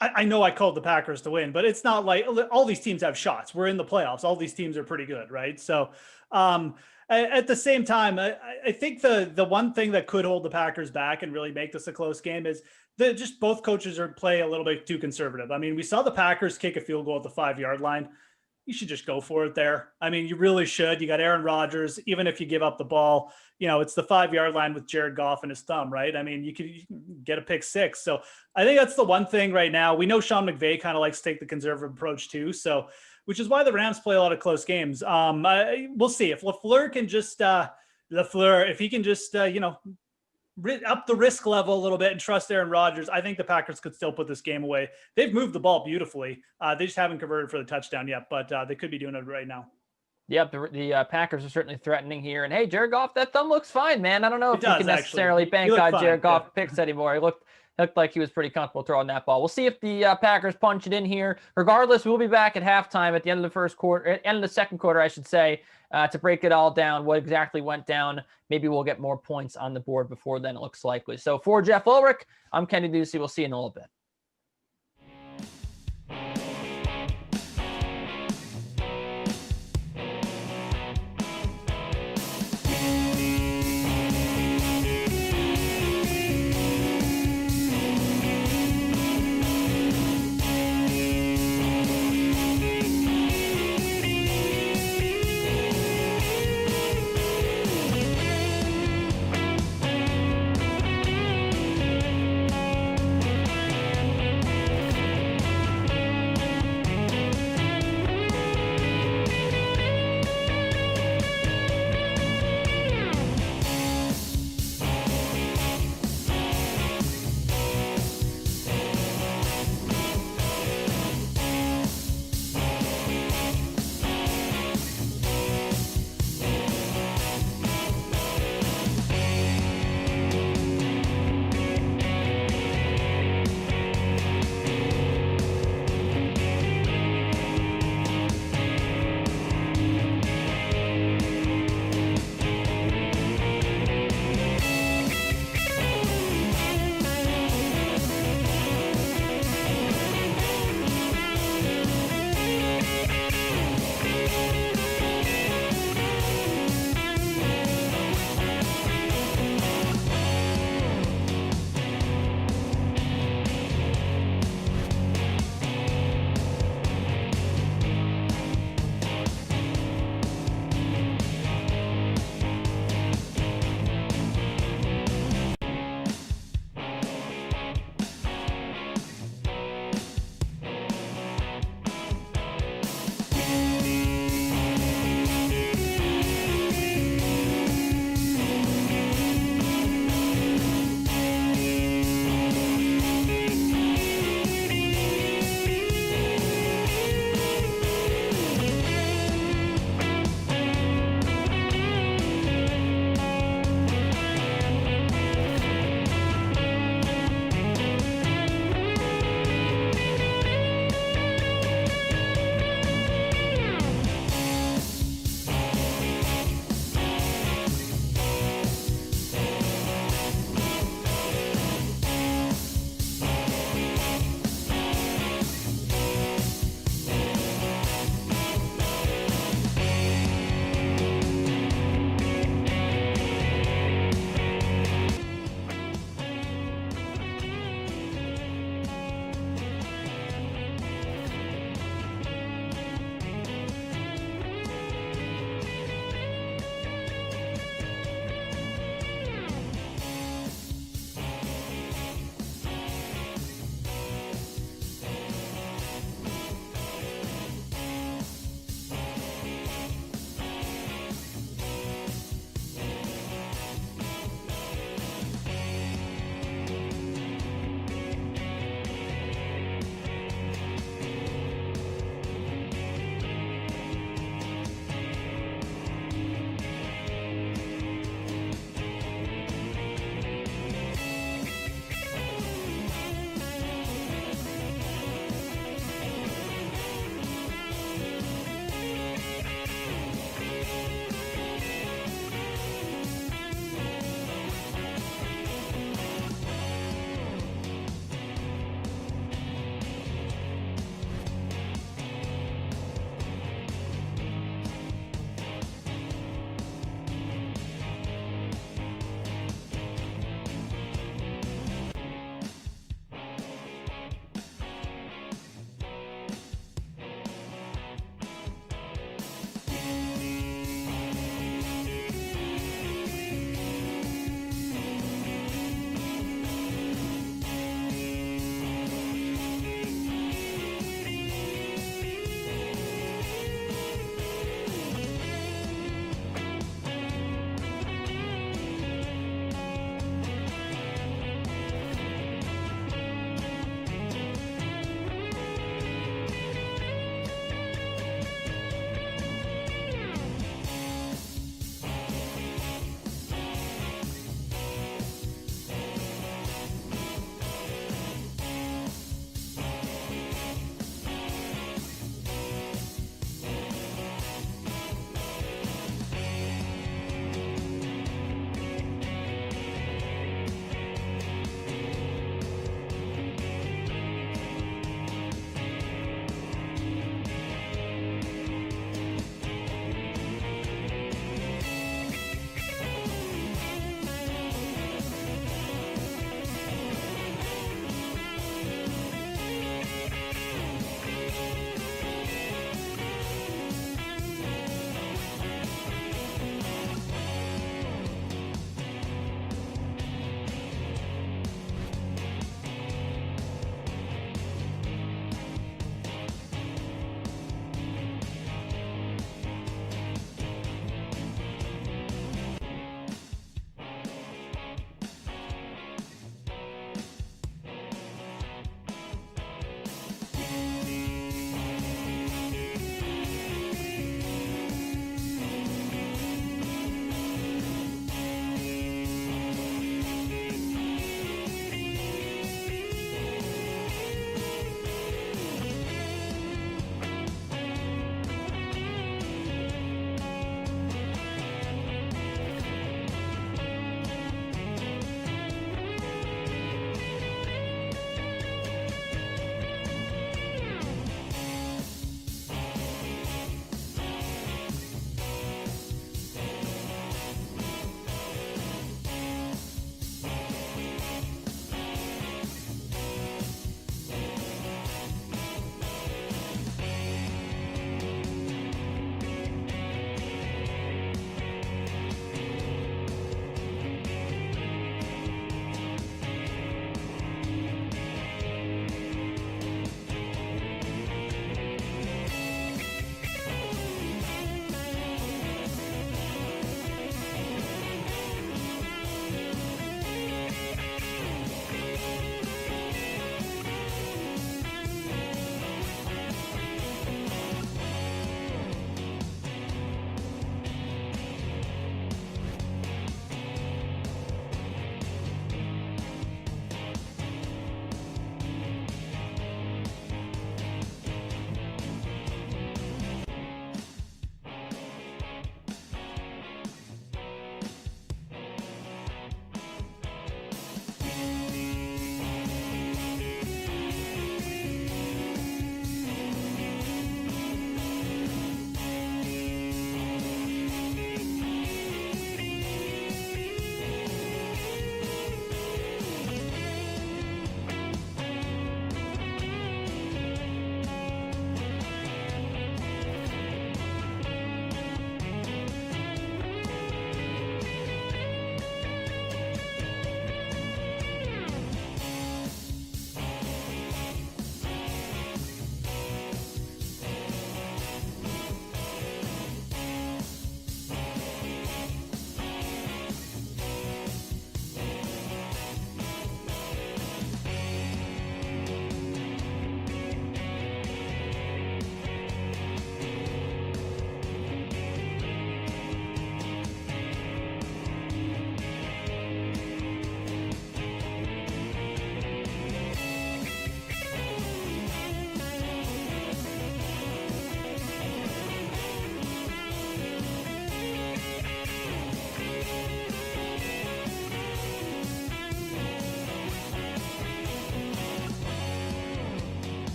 I know I called the Packers to win, but it's not like all these teams have shots. We're in the playoffs. All these teams are pretty good, right? So at the same time, I think the one thing that could hold the Packers back and really make this a close game is that just both coaches are play a little bit too conservative. I mean, we saw the Packers kick a field goal at the 5-yard line. You should just go for it there. I mean, you really should. You got Aaron Rodgers. Even if you give up the ball, it's the 5-yard line with Jared Goff and his thumb, right? I mean, you can get a pick six. So I think that's the one thing right now. We know Sean McVay kind of likes to take the conservative approach too. So, which is why the Rams play a lot of close games. We'll see if LaFleur can just if he can just up the risk level a little bit and trust Aaron Rodgers. I think the Packers could still put this game away. They've moved the ball beautifully. They just haven't converted for the touchdown yet, but they could be doing it right now. Yep, the Packers are certainly threatening here. And hey, Jared Goff, that thumb looks fine, man. I don't know if you can necessarily bank on Jared Goff picks anymore. He looked like he was pretty comfortable throwing that ball. We'll see if the Packers punch it in here. Regardless, we'll be back at halftime at the end of the first quarter, end of the second quarter, I should say, to break it all down, what exactly went down. Maybe we'll get more points on the board before then, it looks likely. So for Jeff Ulrich, I'm Kenny Ducey. We'll see you in a little bit.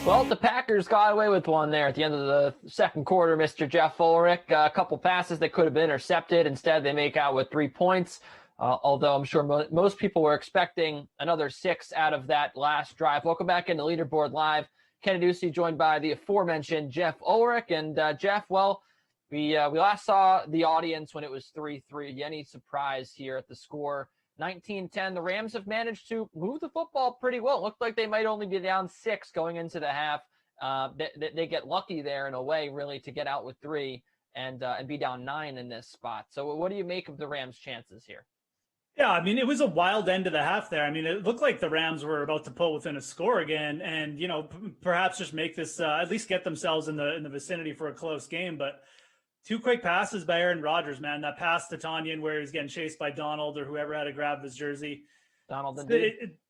Well, the Packers got away with one there at the end of the second quarter, Mr. Jeff Ulrich. A couple passes that could have been intercepted. Instead, they make out with 3 points. Although I'm sure most people were expecting another 6 out of that last drive. Welcome back into Leaderboard Live. Kenny Ducey joined by the aforementioned Jeff Ulrich. And Jeff, well, we last saw the audience when it was 3-3. Any surprise here at the score? 19-10. The Rams have managed to move the football pretty well. It looked like they might only be down 6 going into the half. They get lucky there in a way, really, to get out with 3 and be down 9 in this spot. So what do you make of the Rams' chances here? Yeah, I mean, it was a wild end of the half there. I mean, it looked like the Rams were about to pull within a score again and, perhaps just make this, at least get themselves in the vicinity for a close game. But 2 quick passes by Aaron Rodgers, man. That pass to Tanyan where he was getting chased by Donald or whoever had to grab his jersey. Donald,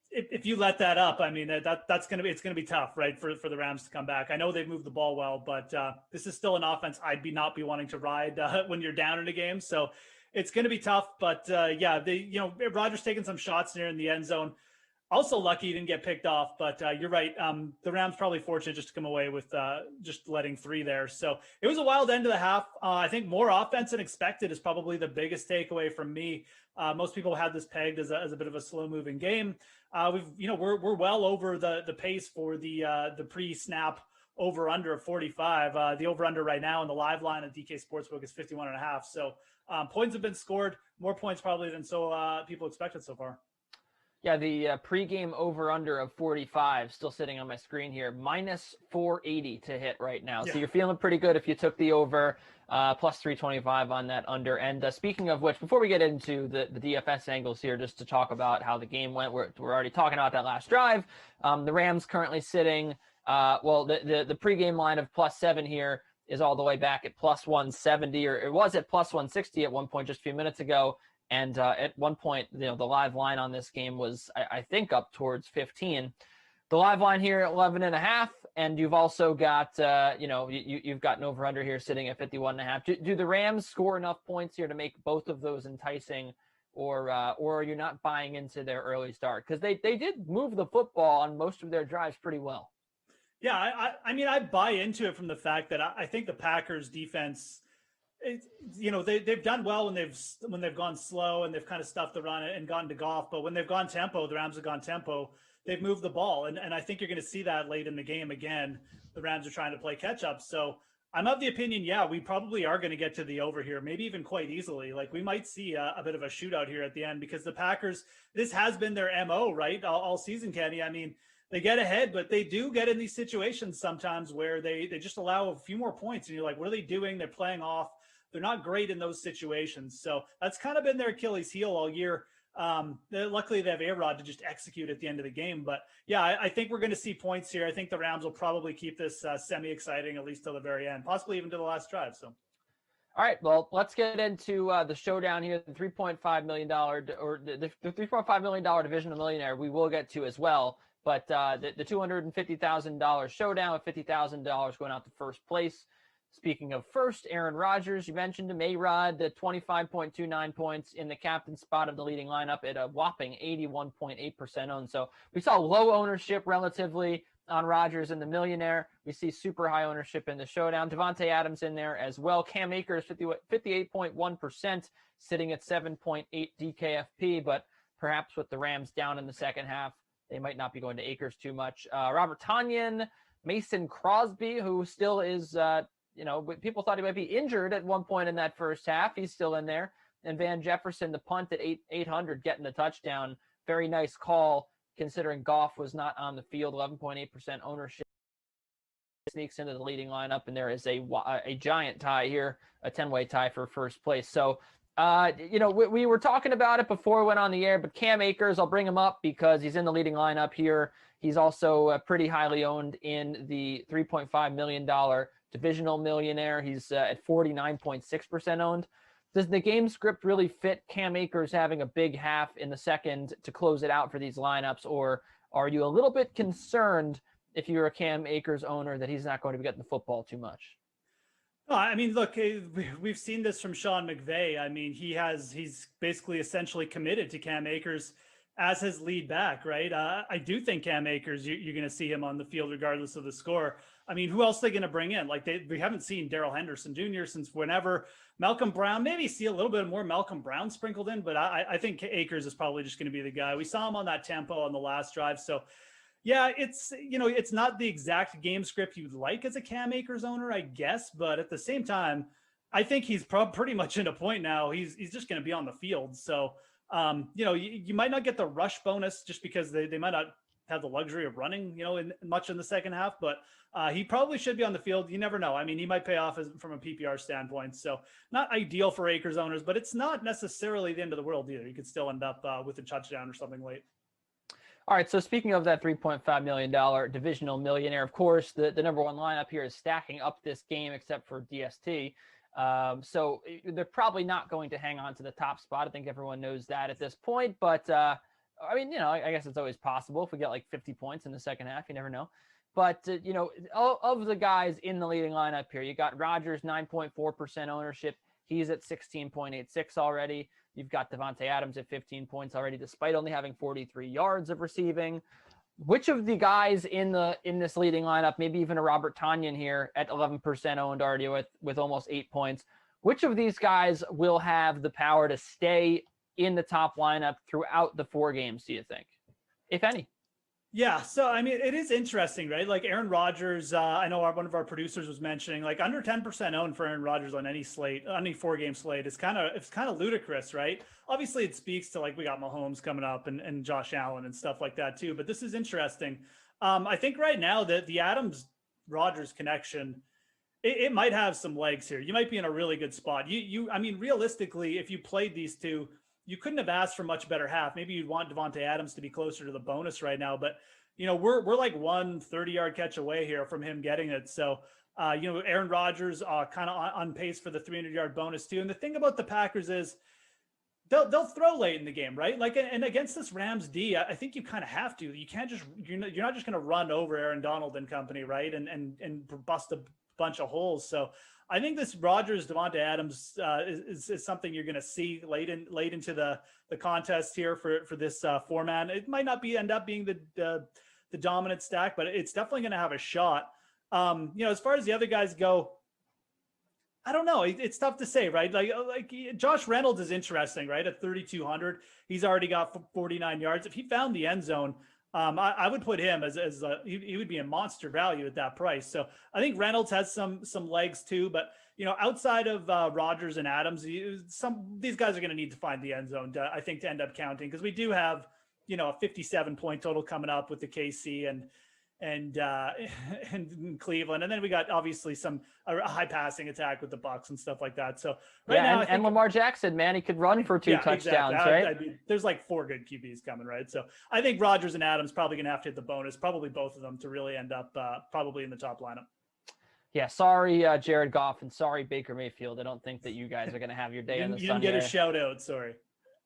if you let that up, I mean, it's going to be tough, right, for the Rams to come back. I know they've moved the ball well, but this is still an offense I'd not be wanting to ride when you're down in a game. So it's going to be tough. But Rodgers taking some shots there in the end zone. Also lucky he didn't get picked off, but you're right. The Rams probably fortunate just to come away with just letting 3 there. So it was a wild end of the half. I think more offense than expected is probably the biggest takeaway from me. Most people had this pegged as a bit of a slow moving game. We're well over the pace for the pre-snap over under of 45. The over under right now in the live line at DK Sportsbook is 51.5. So points have been scored, more points probably than people expected so far. Yeah, the pregame over-under of 45 still sitting on my screen here, minus 480 to hit right now. Yeah. So you're feeling pretty good if you took the over, plus 325 on that under. And speaking of which, before we get into the DFS angles here, just to talk about how the game went, we're already talking about that last drive. The Rams currently sitting, the pregame line of plus 7 here is all the way back at plus 170, or it was at plus 160 at one point just a few minutes ago. And at one point, the live line on this game was, I think, up towards 15. The live line here, 11.5, and you've also got, you've got an over/under here sitting at 51.5. Do the Rams score enough points here to make both of those enticing, or are you not buying into their early start? Because they did move the football on most of their drives pretty well. Yeah, I mean, I buy into it from the fact that I think the Packers defense, they've done well when they've gone slow and they've kind of stuffed the run and gone to golf. But when they've gone tempo, the Rams have gone tempo. They've moved the ball, and I think you're going to see that late in the game again. The Rams are trying to play catch up. So I'm of the opinion, we probably are going to get to the over here, maybe even quite easily. Like we might see a bit of a shootout here at the end because the Packers, this has been their MO, right, all season, Kenny. I mean, they get ahead, but they do get in these situations sometimes where they just allow a few more points, and you're like, what are they doing? They're playing off. They're not great in those situations. So that's kind of been their Achilles heel all year. Luckily, they have A-Rod to just execute at the end of the game. But, I think we're going to see points here. I think the Rams will probably keep this semi-exciting, at least till the very end, possibly even to the last drive. So, all right, well, let's get into the showdown here, the $3.5 million or the $3.5 million divisional millionaire we will get to as well. But the $250,000 showdown with $50,000 going out to first place. Speaking of first, Aaron Rodgers, you mentioned him, A-Rod, the 25.29 points in the captain spot of the leading lineup at a whopping 81.8% owned. So we saw low ownership relatively on Rodgers in the millionaire. We see super high ownership in the showdown. Devontae Adams in there as well. Cam Akers, 58.1%, sitting at 7.8 DKFP, but perhaps with the Rams down in the second half, they might not be going to Akers too much. Robert Tonyan, Mason Crosby, who still is, people thought he might be injured at one point in that first half. He's still in there. And Van Jefferson, the punt at 800, getting the touchdown. Very nice call, considering Goff was not on the field. 11.8% ownership. Sneaks into the leading lineup, and there is a giant tie here, a 10-way tie for first place. So, we were talking about it before we went on the air, but Cam Akers, I'll bring him up because he's in the leading lineup here. He's also pretty highly owned in the $3.5 million divisional millionaire. He's at 49.6% owned. Does the game script really fit Cam Akers having a big half in the second to close it out for these lineups, or are you a little bit concerned if you're a Cam Akers owner that he's not going to be getting the football too much? No, I mean, look, we've seen this from Sean McVay. I mean, he's basically essentially committed to Cam Akers as his lead back, right? I do think Cam Akers, you're going to see him on the field regardless of the score. I mean, who else are they going to bring in? Like we haven't seen Darrell Henderson Jr. since whenever. Malcolm Brown, maybe see a little bit more Malcolm Brown sprinkled in, but I think Akers is probably just going to be the guy. We saw him on that tempo on the last drive. So yeah, it's, it's not the exact game script you'd like as a Cam Akers owner, I guess. But at the same time, I think he's pretty much in a point now. He's just going to be on the field. So, you might not get the rush bonus just because they might not have the luxury of running, much in the second half, but he probably should be on the field. You never know. I mean, he might pay off from a PPR standpoint. So not ideal for Akers owners, but it's not necessarily the end of the world either. You could still end up with a touchdown or something late. All right, so speaking of that $3.5 million divisional millionaire, of course, the number one lineup here is stacking up this game except for DST. So they're probably not going to hang on to the top spot. I think everyone knows that at this point. But, I guess it's always possible if we get like 50 points in the second half. You never know. But, of the guys in the leading lineup here, you got Rodgers, 9.4% ownership. He's at 16.86 already. You've got Devontae Adams at 15 points already, despite only having 43 yards of receiving. Which of the guys in this leading lineup, maybe even a Robert Tonyan here at 11% owned already with almost 8 points, which of these guys will have the power to stay in the top lineup throughout the 4 games, do you think, if any? Yeah, so I mean, it is interesting, right? Like Aaron Rodgers, I know one of our producers was mentioning, like under 10% owned for Aaron Rodgers on any 4-game slate. It's kind of ludicrous, right? Obviously, it speaks to like we got Mahomes coming up and Josh Allen and stuff like that too. But this is interesting. I think right now that the Adams Rodgers connection, it might have some legs here. You might be in a really good spot. I mean, realistically, if you played these two, you couldn't have asked for much better half. Maybe you'd want Devontae Adams to be closer to the bonus right now, but we're like 1 30-yard catch away here from him getting it. So, Aaron Rodgers kind of on pace for the 300-yard bonus too. And the thing about the Packers is they'll throw late in the game, right? Like, and against this Rams D, I think you kind of have to. You can't you're not just going to run over Aaron Donald and company, right? And bust a bunch of holes. So I think this Rodgers Devontae Adams is something you're going to see late into the contest here for this 4-man. It might not end up being the dominant stack, but it's definitely going to have a shot. As far as the other guys go, I don't know. It's tough to say, right? Like Josh Reynolds is interesting, right? At 3,200, he's already got 49 yards. If he found the end zone, I would put him as he would be a monster value at that price. So I think Reynolds has some legs too, but outside of Rodgers and Adams, these guys are going to need to find the end zone to end up counting, because we do have a 57-point total coming up with the KC and Cleveland, and then we got obviously a high passing attack with the Bucs and stuff like that. So now, and Lamar Jackson, man, he could run for 2 touchdowns, exactly. Right? I mean, there's like 4 good QBs coming, right? So I think Rodgers and Adams probably going to have to hit the bonus, probably both of them, to really end up probably in the top lineup. Yeah, sorry, Jared Goff, and sorry, Baker Mayfield. I don't think that you guys are going to have your day in the sun. You didn't get a shout out, sorry.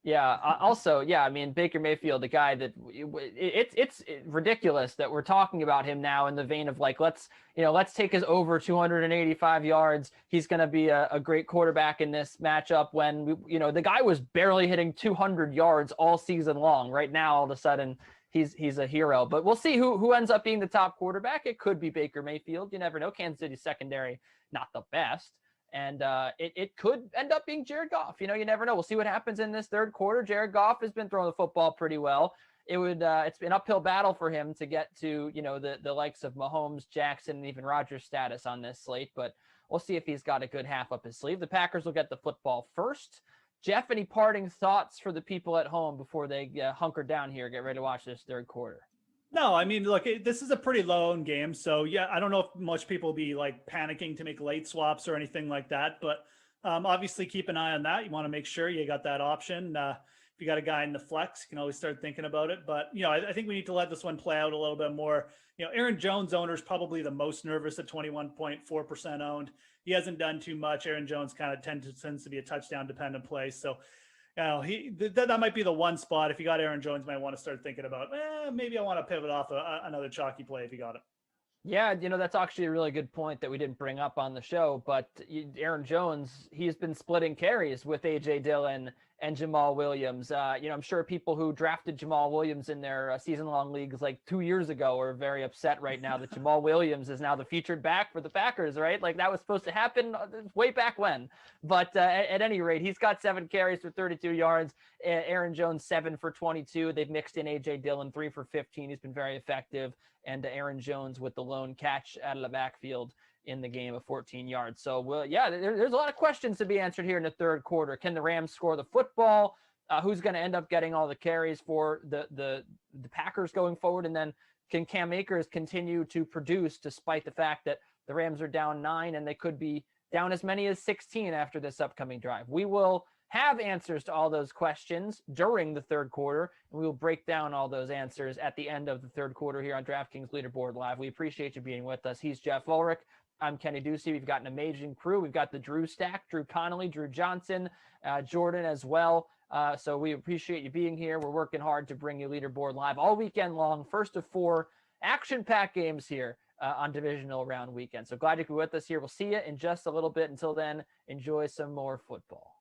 Yeah. Also, I mean, Baker Mayfield, the guy that it's ridiculous that we're talking about him now in the vein of like, let's take his over 285 yards. He's going to be a great quarterback in this matchup when, the guy was barely hitting 200 yards all season long. Right now, all of a sudden he's a hero, but we'll see who ends up being the top quarterback. It could be Baker Mayfield. You never know. Kansas City secondary, not the best. And it could end up being Jared Goff. You never know. We'll see what happens in this third quarter. Jared Goff has been throwing the football pretty well. It's been an uphill battle for him to get to, the likes of Mahomes, Jackson, and even Rodgers status on this slate. But we'll see if he's got a good half up his sleeve. The Packers will get the football first. Jeff, any parting thoughts for the people at home before they hunker down here, get ready to watch this third quarter? No, I mean, look, this is a pretty low-owned game. So, yeah, I don't know if much people will be, like, panicking to make late swaps or anything like that. But obviously keep an eye on that. You want to make sure you got that option. If you got a guy in the flex, you can always start thinking about it. But, I think we need to let this one play out a little bit more. Aaron Jones owner is probably the most nervous at 21.4% owned. He hasn't done too much. Aaron Jones kind of tends to be a touchdown-dependent play. So, that might be the one spot. If you got Aaron Jones, might want to start thinking about, maybe I want to pivot off another chalky play if you got it. Yeah, that's actually a really good point that we didn't bring up on the show. But Aaron Jones, he's been splitting carries with A.J. Dillon and Jamal Williams. I'm sure people who drafted Jamal Williams in their season-long leagues like 2 years ago are very upset right now that Jamal Williams is now the featured back for the Packers, right? Like that was supposed to happen way back when. But at any rate, he's got 7 carries for 32 yards. Aaron Jones, 7 for 22. They've mixed in A.J. Dillon, 3 for 15. He's been very effective. And Aaron Jones with the lone catch out of the backfield in the game of 14 yards. So, there's a lot of questions to be answered here in the third quarter. Can the Rams score the football? Who's going to end up getting all the carries for the Packers going forward? And then can Cam Akers continue to produce despite the fact that the Rams are down 9 and they could be down as many as 16 after this upcoming drive? We will have answers to all those questions during the third quarter, and we will break down all those answers at the end of the third quarter here on DraftKings Leaderboard Live. We appreciate you being with us. He's Jeff Ulrich. I'm Kenny Ducey. We've got an amazing crew. We've got the Drew Stack, Drew Connolly, Drew Johnson, Jordan as well. So we appreciate you being here. We're working hard to bring you Leaderboard Live all weekend long. First of 4 action-packed games here on Divisional Round weekend. So glad you could be with us here. We'll see you in just a little bit. Until then, enjoy some more football.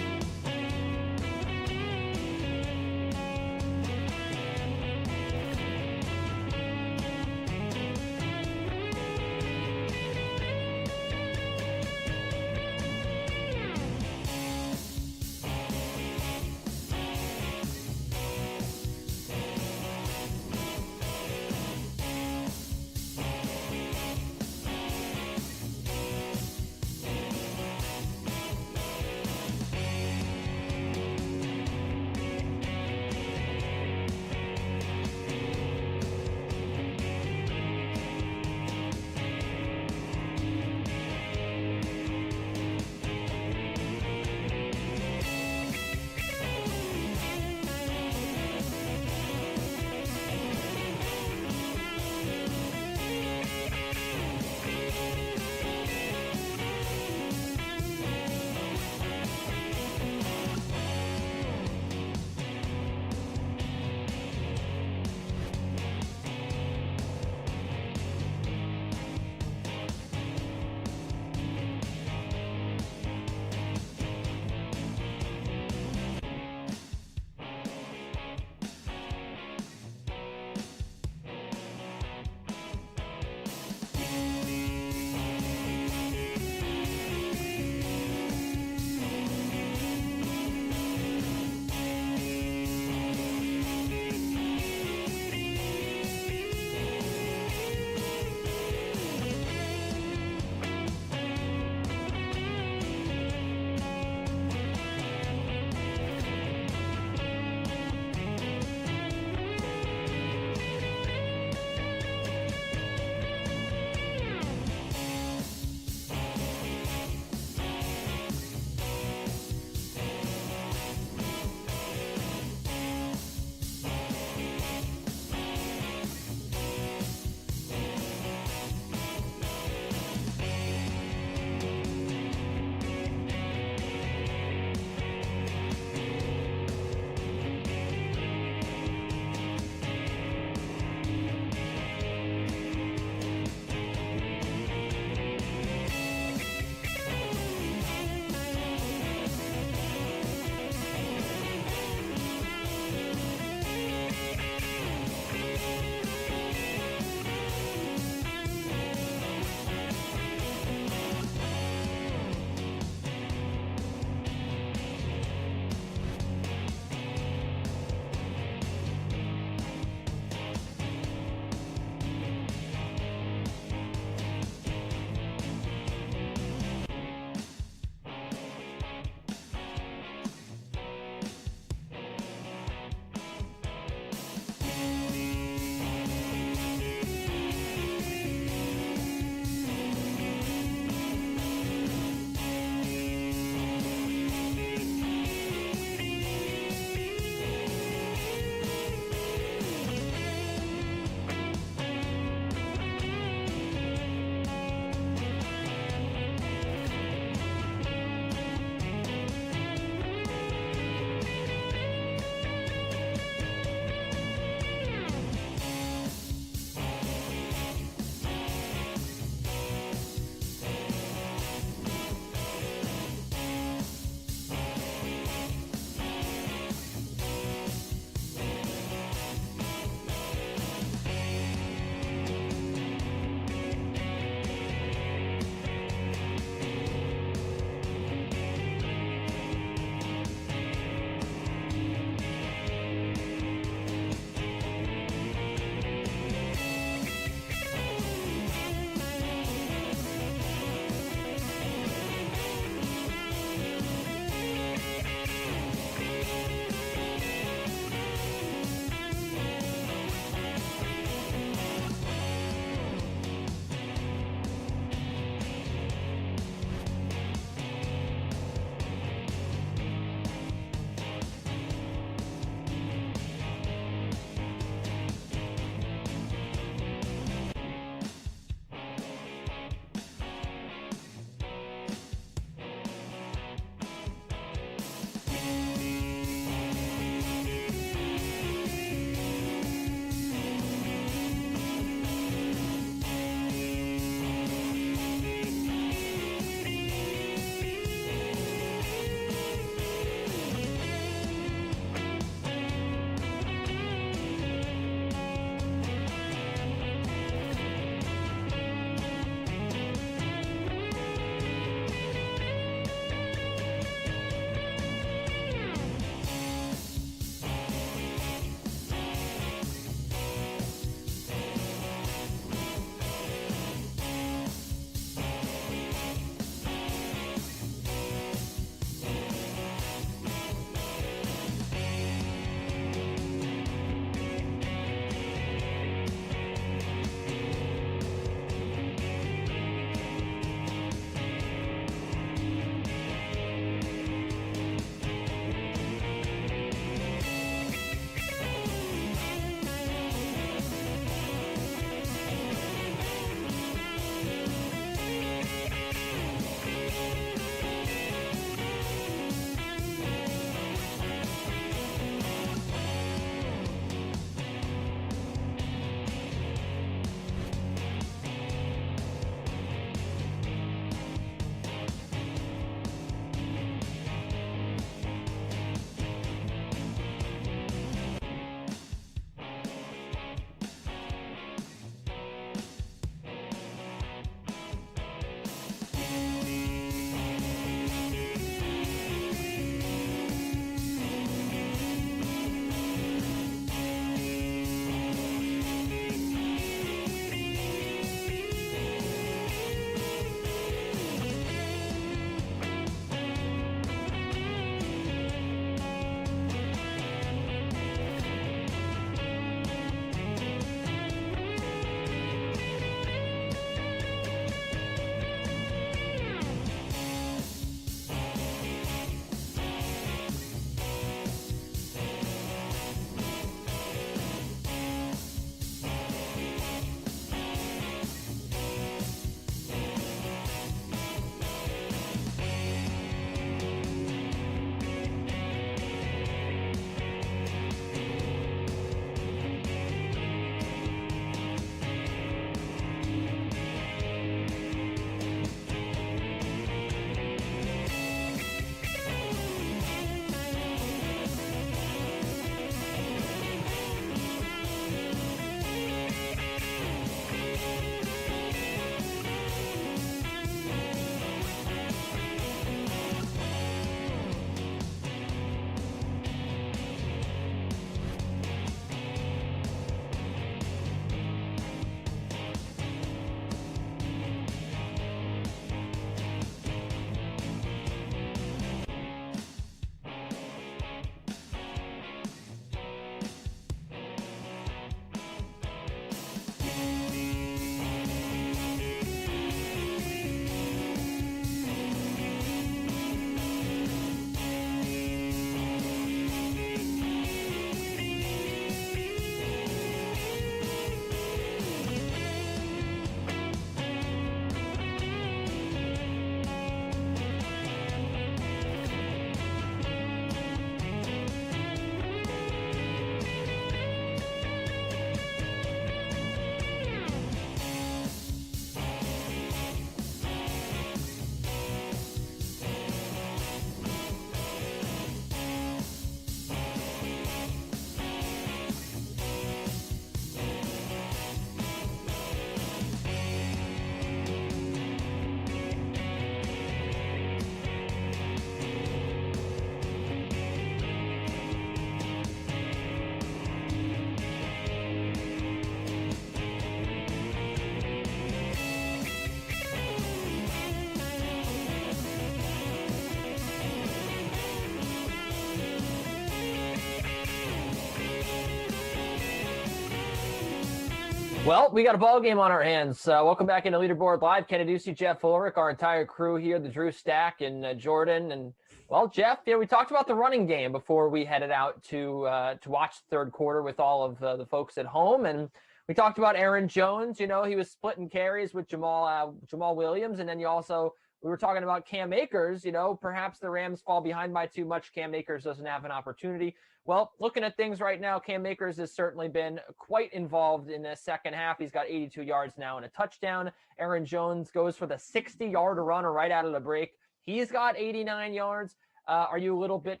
Well, we got a ball game on our hands. Welcome back into Leaderboard Live. Kenny Ducey, Jeff Ulrich, our entire crew here, the Drew Stack and Jordan. And, well, Jeff, we talked about the running game before we headed out to watch the third quarter with all of the folks at home. And we talked about Aaron Jones. He was splitting carries with Jamal Williams. And then we were talking about Cam Akers. Perhaps the Rams fall behind by too much. Cam Akers doesn't have an opportunity. Well, looking at things right now, Cam Akers has certainly been quite involved in the second half. He's got 82 yards now and a touchdown. Aaron Jones goes for the 60-yard runner right out of the break. He's got 89 yards. Are you a little bit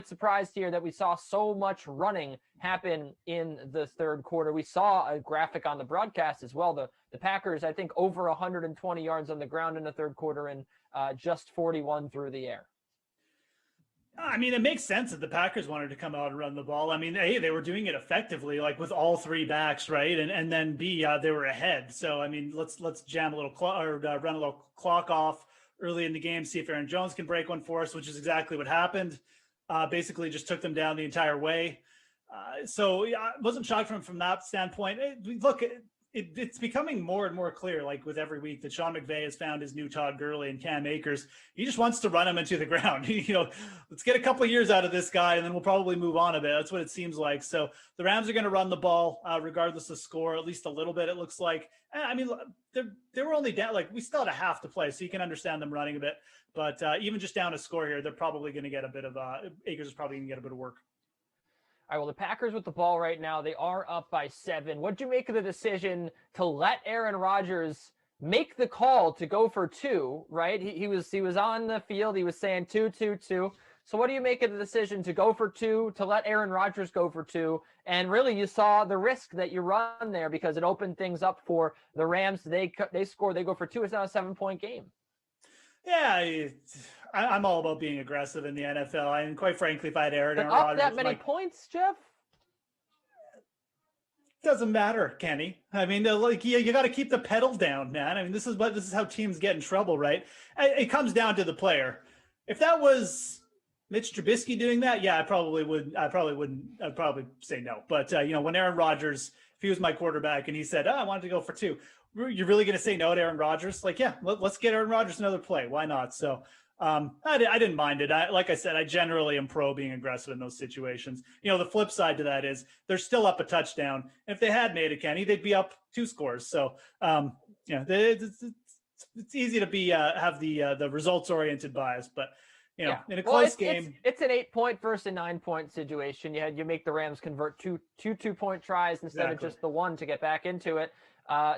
surprised here that we saw so much running happen in the third quarter? We saw a graphic on the broadcast as well. The Packers, I think, over 120 yards on the ground in the third quarter and just 41 through the air. I mean, it makes sense that the Packers wanted to come out and run the ball. I mean, A, they were doing it effectively, like with all three backs, right? And then B, they were ahead. So, I mean, let's jam a little run a little clock off early in the game, see if Aaron Jones can break one for us, which is exactly what happened. Basically just took them down the entire way. So I wasn't shocked from that standpoint. It's becoming more and more clear, like with every week, that Sean McVay has found his new Todd Gurley and Cam Akers. He just wants to run him into the ground. Let's get a couple of years out of this guy, and then we'll probably move on a bit. That's what it seems like. So the Rams are going to run the ball regardless of score, at least a little bit, it looks like. I mean, they were only down, like we still had a half to play, so you can understand them running a bit. But even just down a score here, they're probably going to get a bit of Akers is probably going to get a bit of work. All right, well, the Packers with the ball right now, they are up by 7. What'd you make of the decision to let Aaron Rodgers make the call to go for 2, right? He was on the field. He was saying 2, 2, 2. So what do you make of the decision to go for 2, to let Aaron Rodgers go for 2? And really, you saw the risk that you run there because it opened things up for the Rams. They score, they go for 2. It's now a 7-point game. Yeah, I'm all about being aggressive in the NFL. And quite frankly, if I had Aaron Rodgers, that many points, Jeff? Doesn't matter, Kenny. I mean, you got to keep the pedal down, man. I mean, this is how teams get in trouble, right? It comes down to the player. If that was Mitch Trubisky doing that, yeah, I'd probably say no. But when Aaron Rodgers, if he was my quarterback and he said, I wanted to go for 2, you're really going to say no to Aaron Rodgers? Like, yeah, let's get Aaron Rodgers another play. Why not? So I didn't mind it. Like I said, I generally am pro being aggressive in those situations. The flip side to that is they're still up a touchdown. And if they had made it, Kenny, they'd be up 2 scores. So, it's easy to have the results-oriented bias. But, in a close game. It's an 8-point versus a 9-point situation. You make the Rams convert two 2-point tries instead of just the one to get back into it.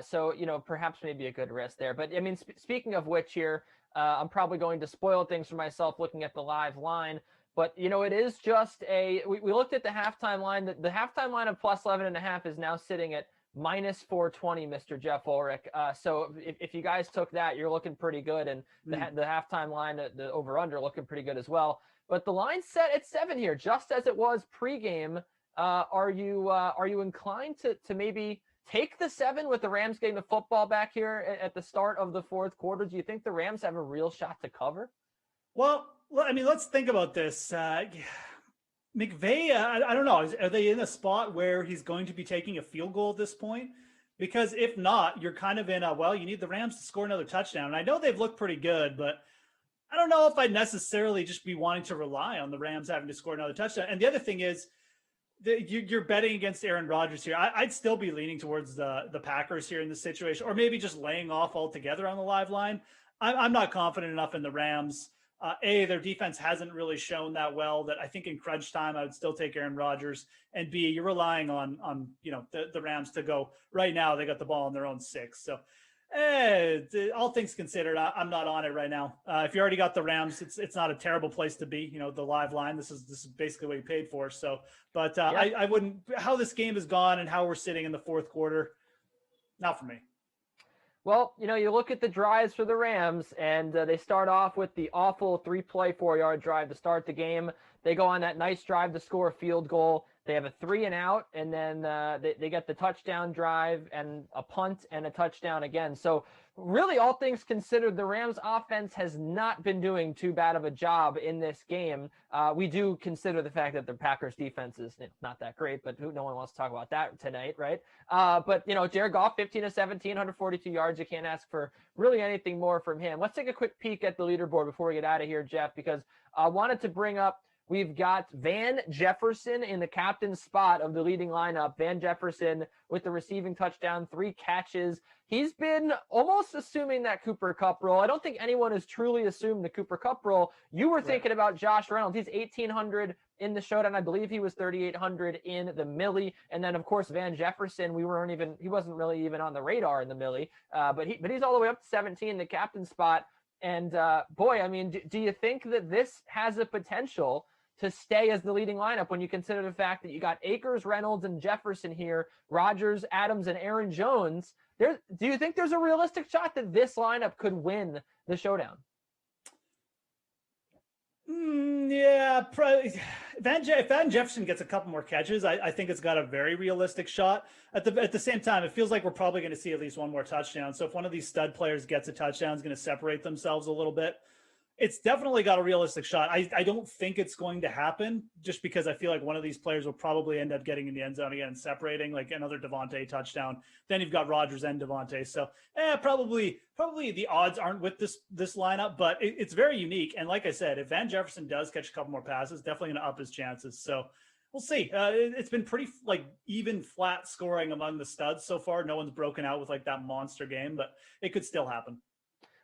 So, perhaps maybe a good risk there. But, I mean, speaking of which here, I'm probably going to spoil things for myself looking at the live line. But, it is just we looked at the halftime line. The halftime line of plus 11.5 is now sitting at minus 420, Mr. Jeff Ulrich. So if you guys took that, you're looking pretty good. And the halftime line, the over-under, looking pretty good as well. But the line's set at 7 here, just as it was pregame. Are you inclined to maybe take the 7 with the Rams getting the football back here at the start of the fourth quarter? Do you think the Rams have a real shot to cover? Well, I mean, let's think about this. McVay, I don't know. Are they in a spot where he's going to be taking a field goal at this point? Because if not, you're kind of in you need the Rams to score another touchdown. And I know they've looked pretty good, but I don't know if I'd necessarily just be wanting to rely on the Rams having to score another touchdown. And the other thing is, you're betting against Aaron Rodgers here. I'd still be leaning towards the Packers here in this situation, or maybe just laying off altogether on the live line. I'm not confident enough in the Rams. Their defense hasn't really shown that well that I think in crunch time I would still take Aaron Rodgers. And B, you're relying on the Rams to go right now. They got the ball on their own 6. So all things considered, I'm not on it right now. If you already got the Rams, it's not a terrible place to be. The live line. This is basically what you paid for. So, but I wouldn't. How this game has gone and how we're sitting in the fourth quarter, not for me. Well, you look at the drives for the Rams, and they start off with the awful 3-play, 4-yard drive to start the game. They go on that nice drive to score a field goal. They have a 3-and-out, and then they get the touchdown drive and a punt and a touchdown again. So really, all things considered, the Rams offense has not been doing too bad of a job in this game. We do consider the fact that the Packers defense is not that great, but no one wants to talk about that tonight, right? But Jared Goff, 15 of 17, 142 yards. You can't ask for really anything more from him. Let's take a quick peek at the leaderboard before we get out of here, Jeff, because I wanted to bring up, we've got Van Jefferson in the captain's spot of the leading lineup. Van Jefferson with the receiving touchdown, 3 catches. He's been almost assuming that Cooper Kupp role. I don't think anyone has truly assumed the Cooper Kupp role. You were thinking about Josh Reynolds. He's 1,800 in the Showdown. I believe he was 3,800 in the Millie. And then, of course, Van Jefferson, he wasn't really even on the radar in the Millie. But he's all the way up to 17, the captain's spot. And boy, I mean, do you think that this has the potential to stay as the leading lineup when you consider the fact that you got Akers, Reynolds, and Jefferson here, Rodgers, Adams, and Aaron Jones? Do you think there's a realistic shot that this lineup could win the Showdown? Yeah, probably. If Van Jefferson gets a couple more catches, I think it's got a very realistic shot. At the same time, it feels like we're probably going to see at least one more touchdown. So if one of these stud players gets a touchdown, it's going to separate themselves a little bit. It's definitely got a realistic shot. I don't think it's going to happen just because I feel like one of these players will probably end up getting in the end zone again, separating, like another Devontae touchdown. Then you've got Rodgers and Devontae. So probably the odds aren't with this lineup, but it's very unique. And like I said, if Van Jefferson does catch a couple more passes, definitely going to up his chances. So we'll see. It's been pretty even flat scoring among the studs so far. No one's broken out with like that monster game, but it could still happen.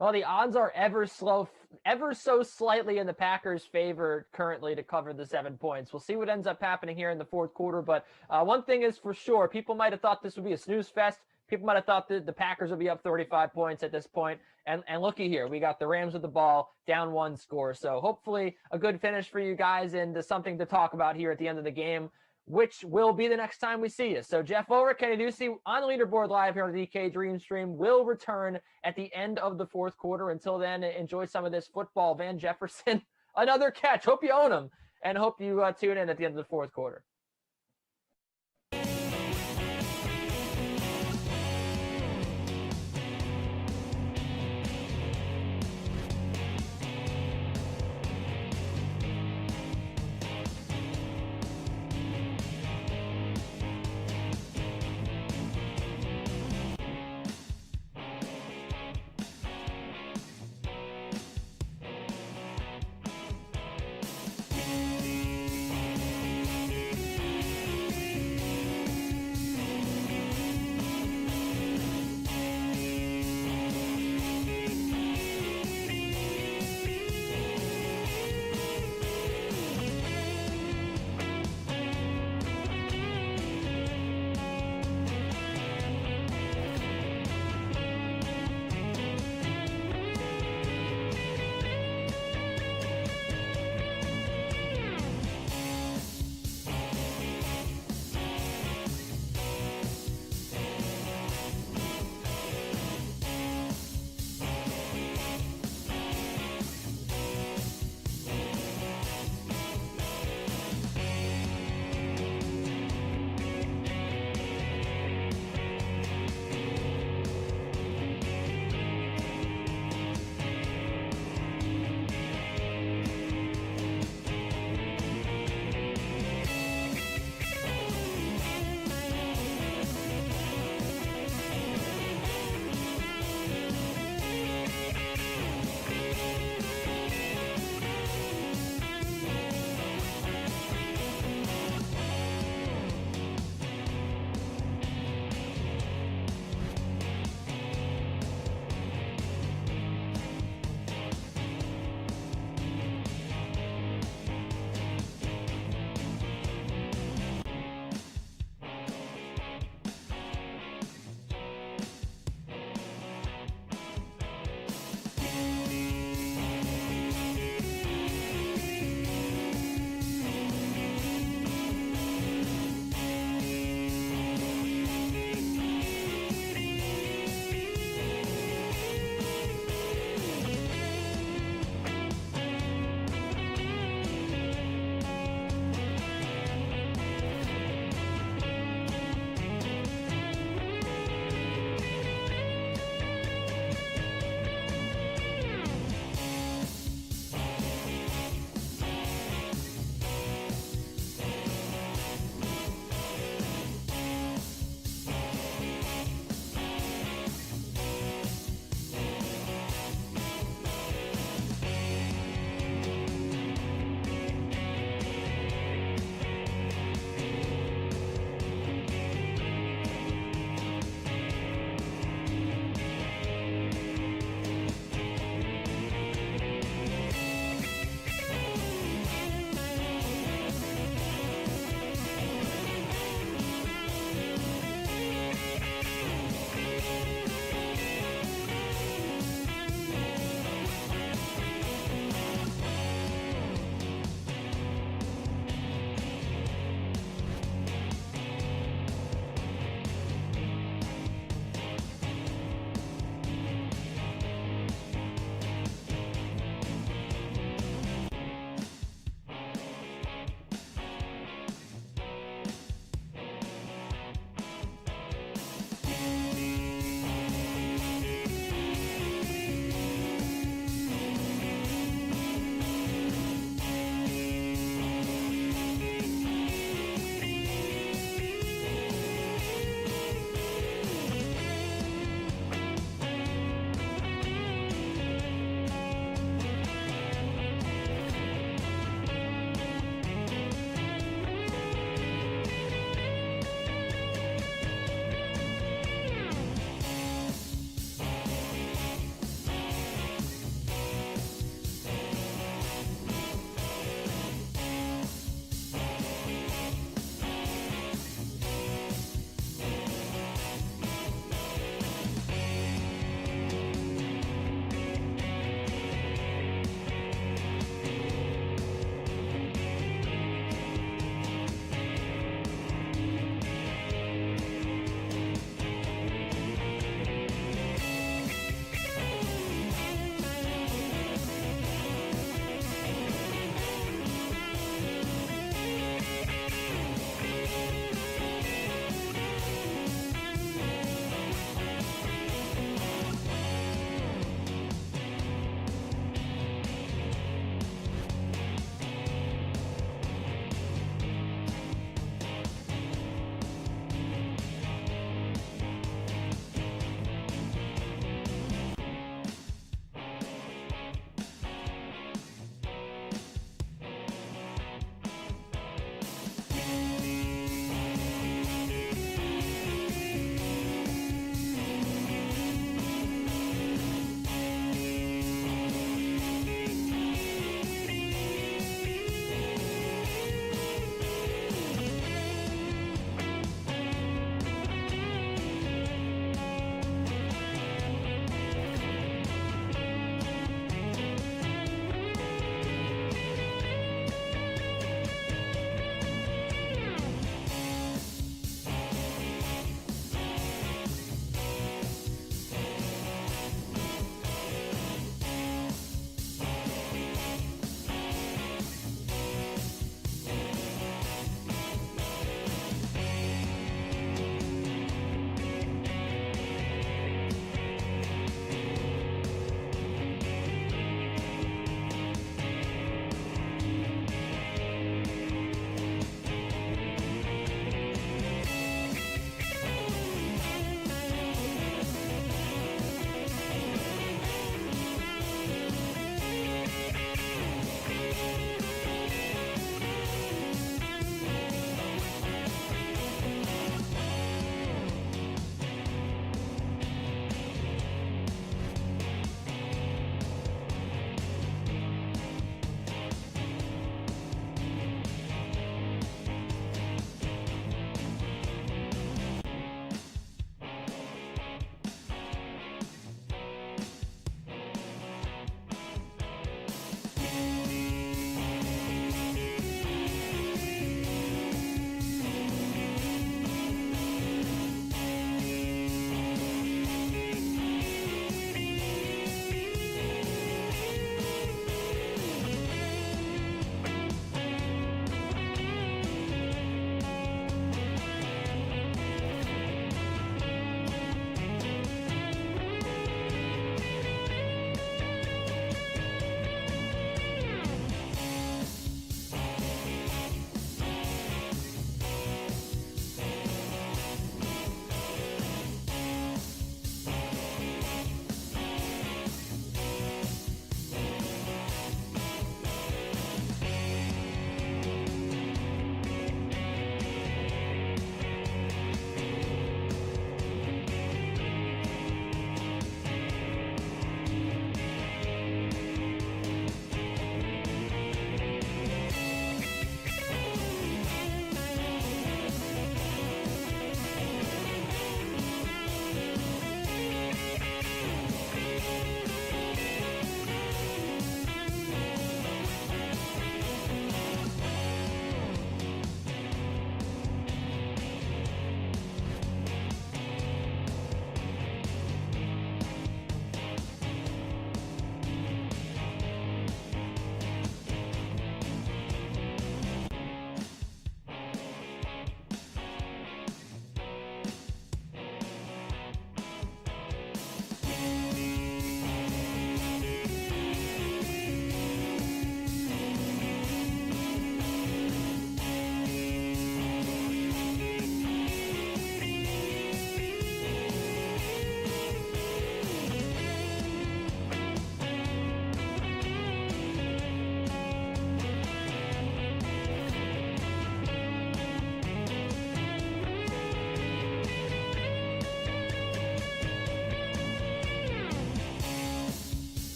Well, the odds are ever so slightly in the Packers' favor currently to cover the 7 points. We'll see what ends up happening here in the fourth quarter. But one thing is for sure, people might have thought this would be a snooze fest. People might have thought that the Packers would be up 35 points at this point. And looky here, we got the Rams with the ball, down 1 score. So hopefully a good finish for you guys and something to talk about here at the end of the game, which will be the next time we see you. So Jeff Ulrich, Kenny Ducey on the leaderboard live here on the DK Dream Stream will return at the end of the fourth quarter. Until then, enjoy some of this football. Van Jefferson, another catch. Hope you own him, and hope you tune in at the end of the fourth quarter.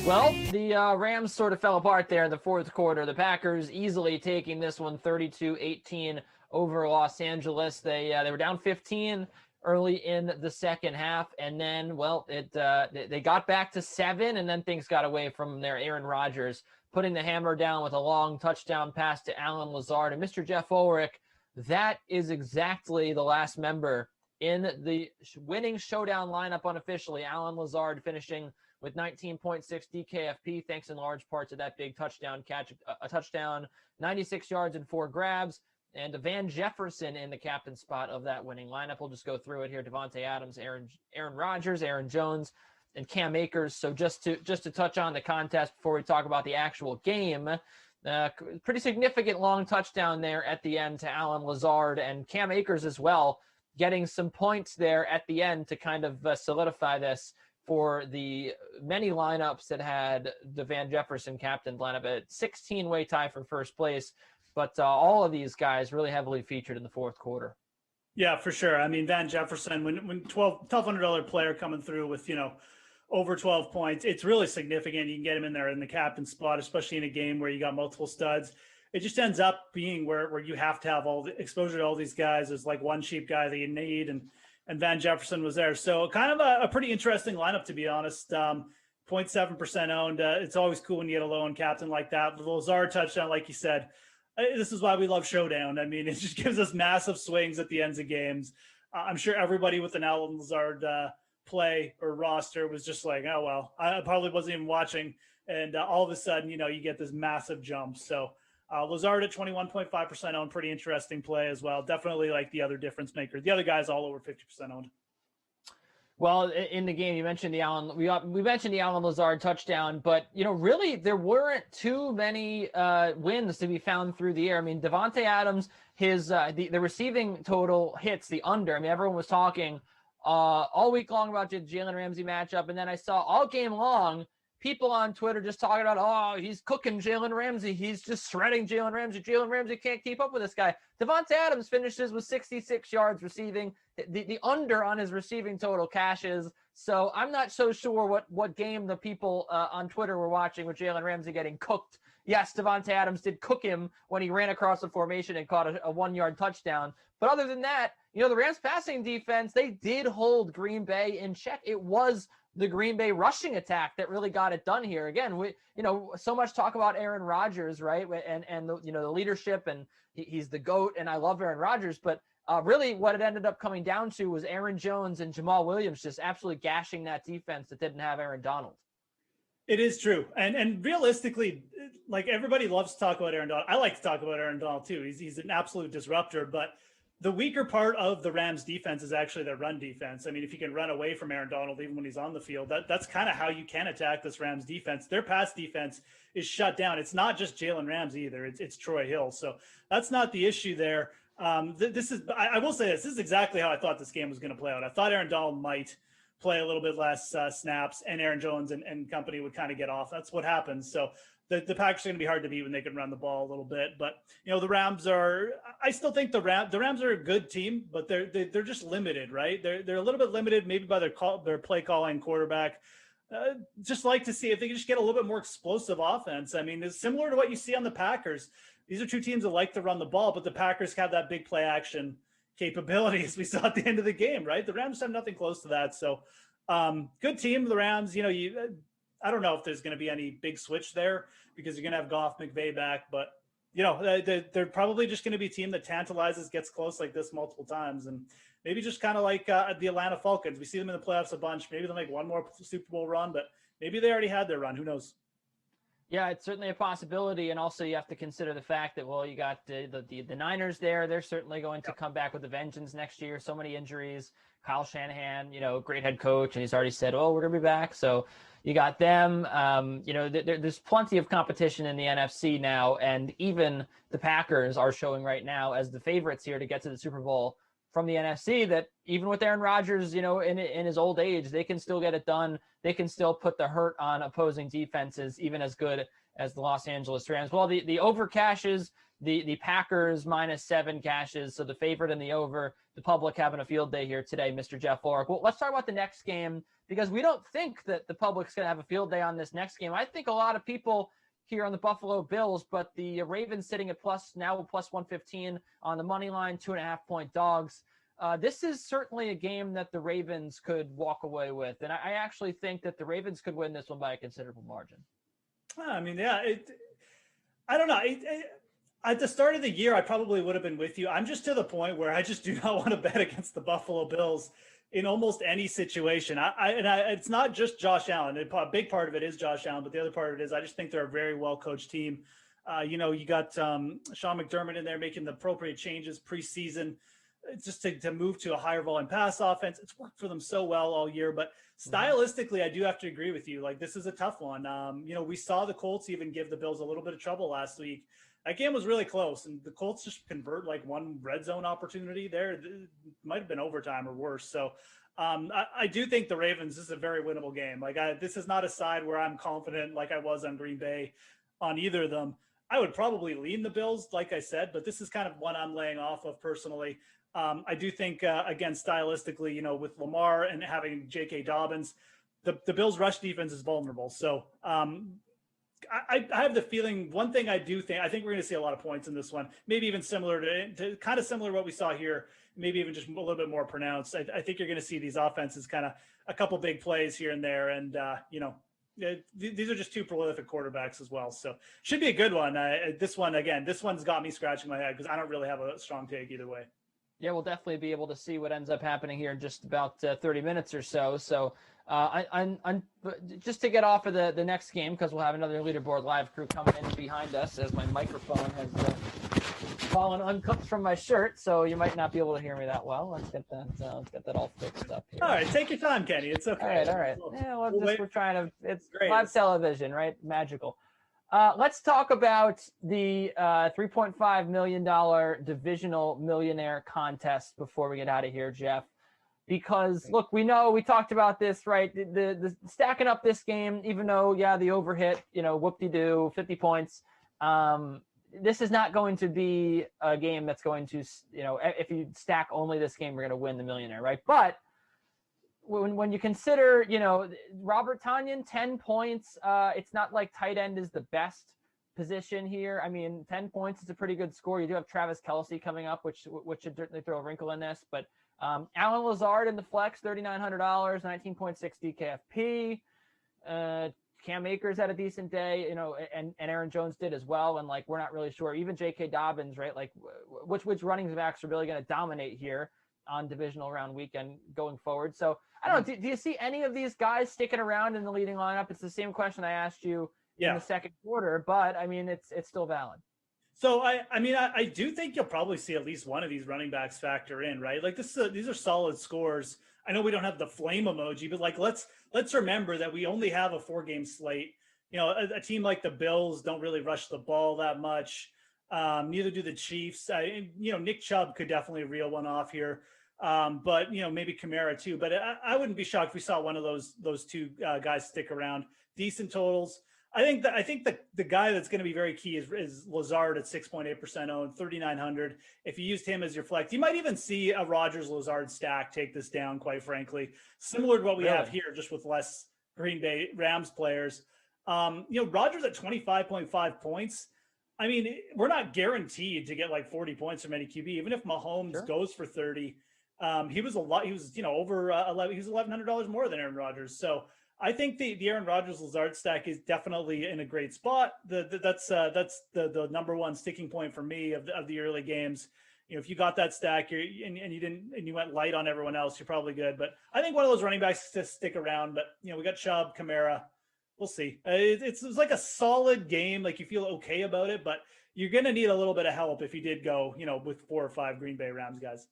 Well, the Rams sort of fell apart there in the fourth quarter. The Packers easily taking this one 32-18 over Los Angeles. They were down 15 early in the second half, and then, well, they got back to 7, and then things got away from there. Aaron Rodgers putting the hammer down with a long touchdown pass to Allen Lazard. And Mr. Jeff Ulrich, that is exactly the last member in the winning Showdown lineup unofficially. Allen Lazard finishing with 19.6 DKFP, thanks in large part to that big touchdown catch, a touchdown, 96 yards and 4 grabs, and Van Jefferson in the captain spot of that winning lineup. We'll just go through it here. Davante Adams, Aaron Rodgers, Aaron Jones, and Akers. So just to touch on the contest before we talk about the actual game, pretty significant long touchdown there at the end to Allen Lazard, and Cam Akers as well, getting some points there at the end to kind of solidify this for the many lineups that had the Van Jefferson captain lineup. At 16-way tie for first place, but all of these guys really heavily featured in the fourth quarter. Yeah, for sure. I mean, Van Jefferson, when $1,200 player coming through with, over 12 points, it's really significant. You can get him in there in the captain spot, especially in a game where you got multiple studs. It just ends up being where you have to have all the exposure to all these guys. There's like one cheap guy that you need, and Van Jefferson was there. So kind of a pretty interesting lineup, to be honest. 0.7% owned. It's always cool when you get a low-owned captain like that. The Lazard touchdown, like you said, this is why we love Showdown. I mean, it just gives us massive swings at the ends of games. I'm sure everybody with an Allen Lazard play or roster was just like, oh, well, I probably wasn't even watching. And all of a sudden, you get this massive jump. So Lazard at 21.5% owned, pretty interesting play as well. Definitely like the other difference maker. The other guys all over 50% owned. Well, in the game, you mentioned we mentioned the Allen Lazard touchdown, but really there weren't too many wins to be found through the air. I mean, Davante Adams, his the receiving total hits the under. I mean, everyone was talking all week long about the Jalen Ramsey matchup, and then I saw all game long people on Twitter just talking about, oh, he's cooking Jalen Ramsey. He's just shredding Jalen Ramsey. Jalen Ramsey can't keep up with this guy. Davante Adams finishes with 66 yards receiving. The under on his receiving total cashes. So I'm not so sure what game the people on Twitter were watching with Jalen Ramsey getting cooked. Yes, Davante Adams did cook him when he ran across the formation and caught a 1-yard touchdown. But other than that, the Rams passing defense, they did hold Green Bay in check. It was the Green Bay rushing attack that really got it done here. Again, so much talk about Aaron Rodgers, right? And the leadership, and he's the GOAT, and I love Aaron Rodgers, but really what it ended up coming down to was Aaron Jones and Jamal Williams just absolutely gashing that defense that didn't have Aaron Donald. It is true. And realistically, like, everybody loves to talk about Aaron Donald. I like to talk about Aaron Donald too. He's an absolute disruptor, but the weaker part of the Rams defense is actually their run defense. I mean, if you can run away from Aaron Donald, even when he's on the field, that's kind of how you can attack this Rams defense. Their pass defense is shut down. It's not just Jalen Ramsey either. It's Troy Hill. So that's not the issue there. I will say this is exactly how I thought this game was going to play out. I thought Aaron Donald might play a little bit less snaps, and Aaron Jones and company would kind of get off. That's what happens. So the Packers are going to be hard to beat when they can run the ball a little bit. But, the Rams I still think the Rams are a good team, but they're just limited, right? They're a little bit limited maybe by their play calling quarterback. Just like to see if they can just get a little bit more explosive offense. I mean, it's similar to what you see on the Packers. These are two teams that like to run the ball, but the Packers have that big play action capability, as we saw at the end of the game, right? The Rams have nothing close to that. So good team, the Rams. I don't know if there's going to be any big switch there because you're going to have Goff, McVay back, but they're probably just going to be a team that tantalizes, gets close like this multiple times, and maybe just kind of like the Atlanta Falcons. We see them in the playoffs a bunch. Maybe they'll make one more Super Bowl run, but maybe they already had their run. Who knows? Yeah, it's certainly a possibility, and also you have to consider the fact that, well, you got the Niners there. They're certainly going to come back with a vengeance next year. So many injuries. Kyle Shanahan, great head coach, and he's already said, oh, we're going to be back. So you got them. There's plenty of competition in the NFC now, and even the Packers are showing right now as the favorites here to get to the Super Bowl from the NFC, that even with Aaron Rodgers, in his old age, they can still get it done. They can still put the hurt on opposing defenses, even as good as the Los Angeles Rams. Well, the over cashes The Packers -7 cashes, so the favorite and the over. The public having a field day here today, Mr. Jeff Ulrich. Well, let's talk about the next game, because we don't think that the public's going to have a field day on this next game. I think a lot of people here on the Buffalo Bills, but the Ravens sitting at +115 on the money line, 2.5-point dogs. This is certainly a game that the Ravens could walk away with, and I actually think that the Ravens could win this one by a considerable margin. I mean, yeah, I don't know. At the start of the year, I probably would have been with you. I'm just to the point where I just do not want to bet against the Buffalo Bills in almost any situation. It's not just Josh Allen. A big part of it is Josh Allen, but the other part of it is I just think they're a very well-coached team. You got Sean McDermott in there making the appropriate changes preseason just to move to a higher volume pass offense. It's worked for them so well all year, but stylistically, I do have to agree with you. Like, this is a tough one. We saw the Colts even give the Bills a little bit of trouble last week. That game was really close, and the Colts just convert like one red zone opportunity there. It might have been overtime or worse. So I do think the Ravens, this is a very winnable game. Like, this is not a side where I'm confident like I was on Green Bay on either of them. I would probably lean the Bills, like I said, but this is kind of one I'm laying off of personally. I do think, again, stylistically, with Lamar and having J.K. Dobbins, the Bills' rush defense is vulnerable. So I have the feeling, one thing I think we're going to see a lot of points in this one, maybe even similar to kind of similar to what we saw here, maybe even just a little bit more pronounced. I think you're going to see these offenses kind of a couple big plays here and there. And, these are just two prolific quarterbacks as well. So should be a good one. This one's got me scratching my head because I don't really have a strong take either way. Yeah, we'll definitely be able to see what ends up happening here in just about 30 minutes or so. So just to get off of the next game, because we'll have another leaderboard live crew coming in behind us as my microphone has fallen uncooked from my shirt, so you might not be able to hear me that well. Let's get that all fixed up here. All right, take your time, Kenny. It's okay. All right. Yeah, we're trying to. It's great. Live television, right? Magical. Let's talk about the $3.5 million divisional millionaire contest before we get out of here, Jeff. Because, look, we talked about this, right? The stacking up this game, even though, the overhit, whoop-de-doo, 50 points. This is not going to be a game that's going to, if you stack only this game, we're going to win the millionaire, right? But when you consider, Robert Tonyan, 10 points, it's not like tight end is the best position here. I mean, 10 points is a pretty good score. You do have Travis Kelce coming up, which should certainly throw a wrinkle in this. But Alan Lazard in the flex, $3,900, 19.6 DKFP. Cam Akers had a decent day, and Aaron Jones did as well. And we're not really sure. Even J.K. Dobbins, right? Which running backs are really going to dominate here on divisional round weekend going forward. So I don't know. Do you see any of these guys sticking around in the leading lineup? It's the same question I asked you in the second quarter, but I mean, it's still valid. So I do think you'll probably see at least one of these running backs factor in, right? These are solid scores. I know we don't have the flame emoji, but let's remember that we only have a 4-game slate. A team like the Bills don't really rush the ball that much. Neither do the Chiefs. Nick Chubb could definitely reel one off here. But maybe Kamara too. But I wouldn't be shocked if we saw one of those two guys stick around. Decent totals. I think the guy that's going to be very key is Lazard at 6.8% owned, 3,900. If you used him as your flex, you might even see a Rodgers-Lazard stack take this down, quite frankly. Similar to what we have here, just with less Green Bay Rams players. Rodgers at 25.5 points. I mean, we're not guaranteed to get 40 points from any QB. Even if Mahomes goes for 30, he was over 11. He was $1,100 more than Aaron Rodgers. So I think the Aaron Rodgers-Lazard stack is definitely in a great spot. That's the number one sticking point for me of the early games. If you got that stack and you went light on everyone else, you're probably good. But I think one of those running backs to stick around. But we got Chubb, Kamara. We'll see. It's like a solid game. You feel okay about it, but you're going to need a little bit of help if you did go, with 4 or 5 Green Bay Rams guys.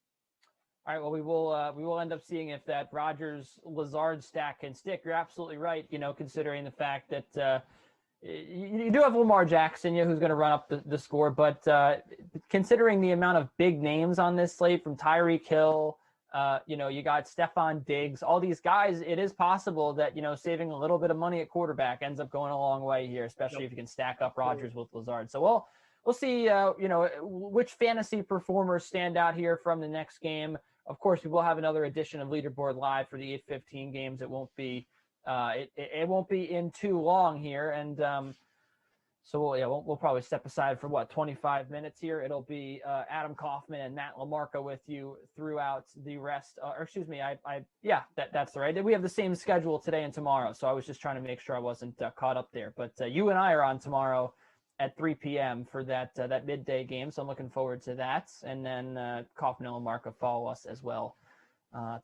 All right. Well, we will end up seeing if that Rodgers-Lazard stack can stick. You're absolutely right. Considering the fact that you do have Lamar Jackson, who's going to run up the score, but considering the amount of big names on this slate, from Tyreek Hill, you got Stephon Diggs, all these guys, it is possible that, saving a little bit of money at quarterback ends up going a long way here, especially if you can stack up Rodgers with Lazard. So we'll see, which fantasy performers stand out here from the next game. Of course, we will have another edition of Leaderboard Live for the 8:15 games. It won't be, it won't be in too long here. And so we'll probably step aside for 25 minutes here. It'll be Adam Kaufman and Matt LaMarca with you throughout the rest. That's right. We have the same schedule today and tomorrow. So I was just trying to make sure I wasn't caught up there. But you and I are on tomorrow at 3 p.m. for that midday game. So I'm looking forward to that. And then Kaufman and LaMarca follow us as well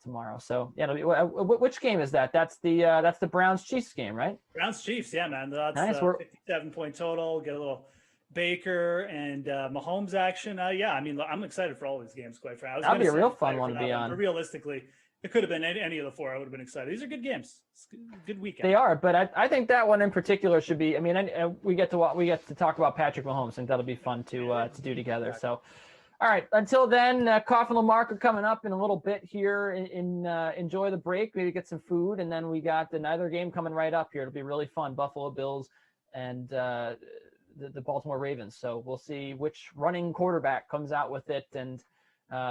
tomorrow. So which game is that? That's the Browns Chiefs game, right? Browns Chiefs, yeah, man. That's nice. 57-point total. Get a little Baker and Mahomes action. I mean, I'm excited for all these games, quite frankly. That'd be a real fun one to be on. But realistically, it could have been any of the four. I would have been excited. These are good games. It's a good weekend. They are, but I think that one in particular should be. I mean, we get to talk about Patrick Mahomes. I think that'll be fun to do together. Exactly. So. All right. Until then, Kaufman and LaMarca are coming up in a little bit here. Enjoy the break. Maybe get some food, and then we got another game coming right up here. It'll be really fun. Buffalo Bills and the Baltimore Ravens. So we'll see which running quarterback comes out with it, and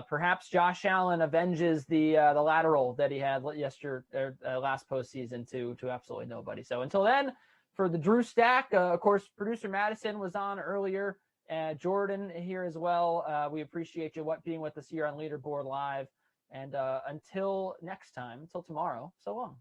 perhaps Josh Allen avenges the lateral that he had last postseason to absolutely nobody. So until then, for the Drew Stack, of course, producer Madison was on earlier. Jordan here as well. We appreciate you being with us here on Leaderboard Live. And until next time, until tomorrow, so long.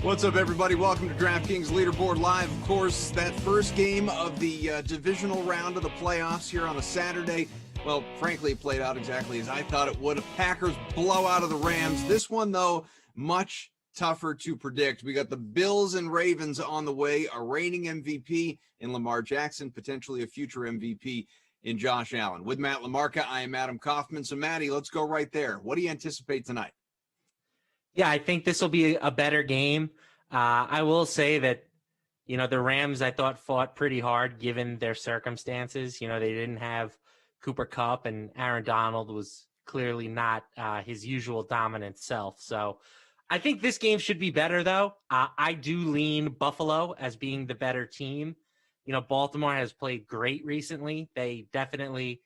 What's up, everybody? Welcome to DraftKings Leaderboard Live. Of course, that first game of the divisional round of the playoffs here on a Saturday. Well, frankly, it played out exactly as I thought it would. A Packers blow out of the Rams. This one, though, much tougher to predict. We got the Bills and Ravens on the way, a reigning MVP in Lamar Jackson, potentially a future MVP in Josh Allen. With Matt LaMarca, I am Adam Kaufman. So, Matty, let's go right there. What do you anticipate tonight? Yeah, I think this will be a better game. I will say that, the Rams, I thought, fought pretty hard given their circumstances. They didn't have Cooper Kupp, and Aaron Donald was clearly not his usual dominant self. So I think this game should be better, though. I do lean Buffalo as being the better team. Baltimore has played great recently. They definitely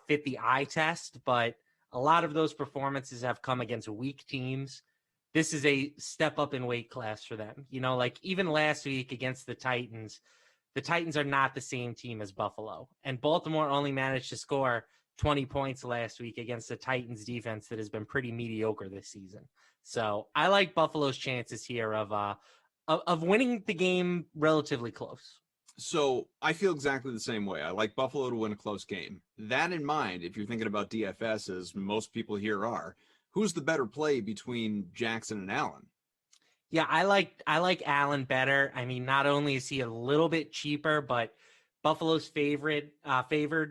fit the eye test, but a lot of those performances have come against weak teams. This is a step up in weight class for them. Like even last week against the Titans are not the same team as Buffalo. And Baltimore only managed to score 20 points last week against the Titans defense that has been pretty mediocre this season. So I like Buffalo's chances here of winning the game relatively close. So I feel exactly the same way. I like Buffalo to win a close game. That in mind, if you're thinking about DFS, as most people here are, who's the better play between Jackson and Allen? Yeah, I like Allen better. I mean, not only is he a little bit cheaper, but Buffalo's favored.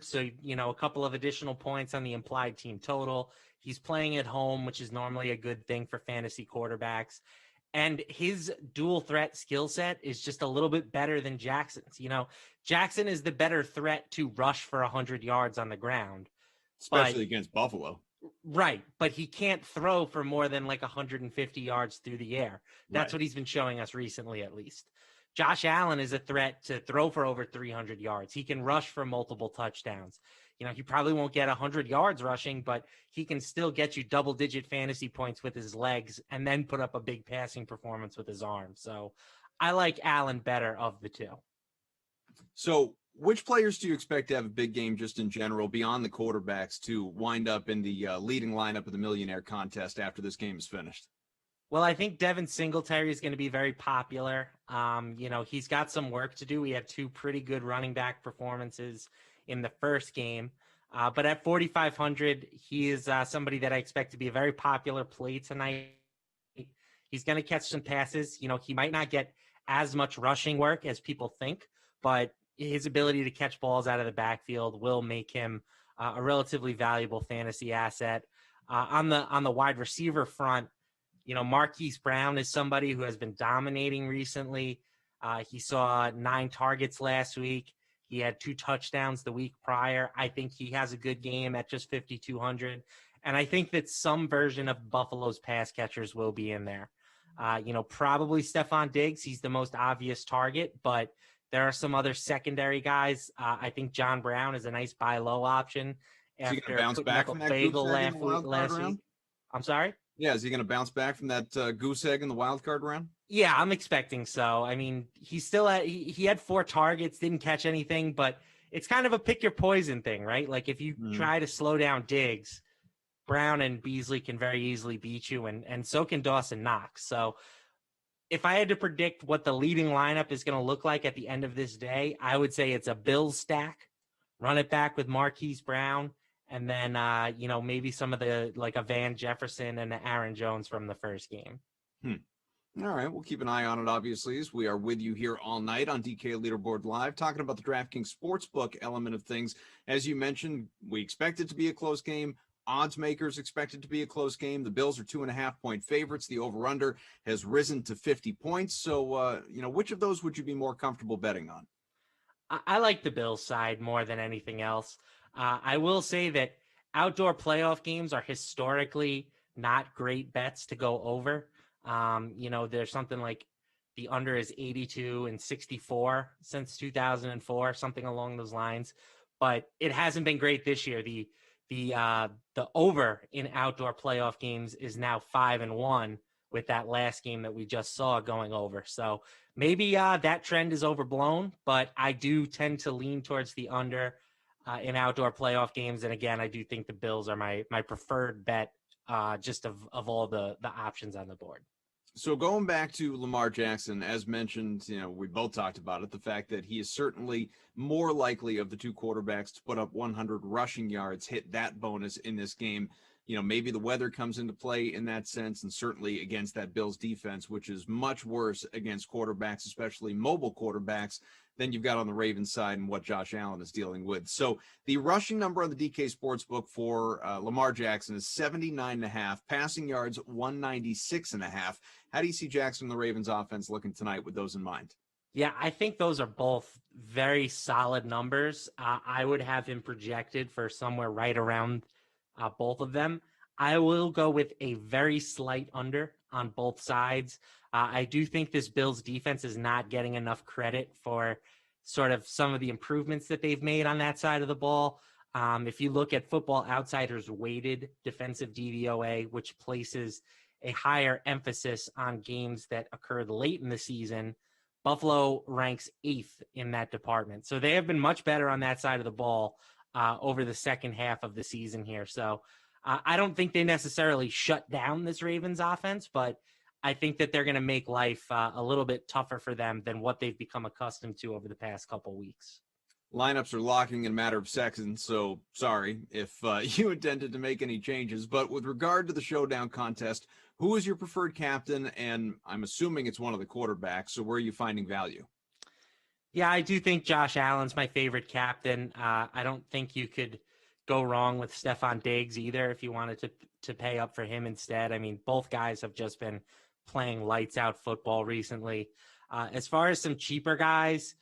So, a couple of additional points on the implied team total. He's playing at home, which is normally a good thing for fantasy quarterbacks. And his dual threat skill set is just a little bit better than Jackson's. Jackson is the better threat to rush for 100 yards on the ground. Especially against Buffalo. Right, but he can't throw for more than like 150 yards through the air. That's Right. what he's been showing us recently, at least. Josh Allen is a threat to throw for over 300 yards. He can rush for multiple touchdowns. He probably won't get 100 yards rushing, but he can still get you double-digit fantasy points with his legs and then put up a big passing performance with his arm. So I like Allen better of the two. So which players do you expect to have a big game just in general beyond the quarterbacks to wind up in the leading lineup of the Millionaire Contest after this game is finished? Well, I think Devin Singletary is going to be very popular. He's got some work to do. He had two pretty good running back performances in the first game. But at 4,500, he is somebody that I expect to be a very popular play tonight. He's going to catch some passes. He might not get as much rushing work as people think, but his ability to catch balls out of the backfield will make him a relatively valuable fantasy asset. On the wide receiver front, Marquise Brown is somebody who has been dominating recently. He saw 9 targets last week. He had 2 touchdowns the week prior. I think he has a good game at just 5,200. And I think that some version of Buffalo's pass catchers will be in there. Probably Stephon Diggs. He's the most obvious target, but there are some other secondary guys. I think John Brown is a nice buy low option. Is he going to bounce back from that goose egg in the wild card round? I'm sorry? Yeah, is he going to bounce back from that goose egg in the wild card round? Yeah, I'm expecting so. I mean, he's still he had 4 targets, didn't catch anything, but it's kind of a pick your poison thing, right? Like if you try to slow down Diggs, Brown and Beasley can very easily beat you, and so can Dawson Knox. So if I had to predict what the leading lineup is going to look like at the end of this day, I would say it's a Bills stack, run it back with Marquise Brown, and then, maybe some of the, like a Van Jefferson and the Aaron Jones from the first game. All right, we'll keep an eye on it, obviously, as we are with you here all night on DK Leaderboard Live, talking about the DraftKings Sportsbook element of things. As you mentioned, we expect it to be a close game. Odds makers expect it to be a close game. The Bills are 2.5-point favorites. The over-under has risen to 50 points. So, which of those would you be more comfortable betting on? I like the Bills side more than anything else. I will say that outdoor playoff games are historically not great bets to go over. There's something like the under is 82 and 64 since 2004, something along those lines. But it hasn't been great this year. The over in outdoor playoff games is now 5-1 with that last game that we just saw going over. So maybe that trend is overblown, but I do tend to lean towards the under in outdoor playoff games. And again, I do think the Bills are my preferred bet just of all the options on the board. So going back to Lamar Jackson, as mentioned, we both talked about it, the fact that he is certainly more likely of the two quarterbacks to put up 100 rushing yards, hit that bonus in this game. Maybe the weather comes into play in that sense, and certainly against that Bills defense, which is much worse against quarterbacks, especially mobile quarterbacks, than you've got on the Ravens side and what Josh Allen is dealing with. So the rushing number on the DK Sportsbook for Lamar Jackson is 79.5, passing yards 196.5. How do you see Jackson and the Ravens offense looking tonight with those in mind? Yeah, I think those are both very solid numbers. I would have him projected for somewhere right around both of them. I will go with a very slight under on both sides. I do think this Bills defense is not getting enough credit for sort of some of the improvements that they've made on that side of the ball. If you look at Football Outsiders' weighted defensive DVOA, which places a higher emphasis on games that occurred late in the season, Buffalo ranks 8th in that department. So they have been much better on that side of the ball over the second half of the season here. So I don't think they necessarily shut down this Ravens offense, but I think that they're going to make life a little bit tougher for them than what they've become accustomed to over the past couple weeks. Lineups are locking in a matter of seconds, so sorry if you intended to make any changes. But with regard to the Showdown contest, who is your preferred captain? And I'm assuming it's one of the quarterbacks, so where are you finding value? Yeah, I do think Josh Allen's my favorite captain. I don't think you could go wrong with Stephon Diggs either if you wanted to pay up for him instead. I mean, both guys have just been playing lights out football recently. As far as some cheaper guys,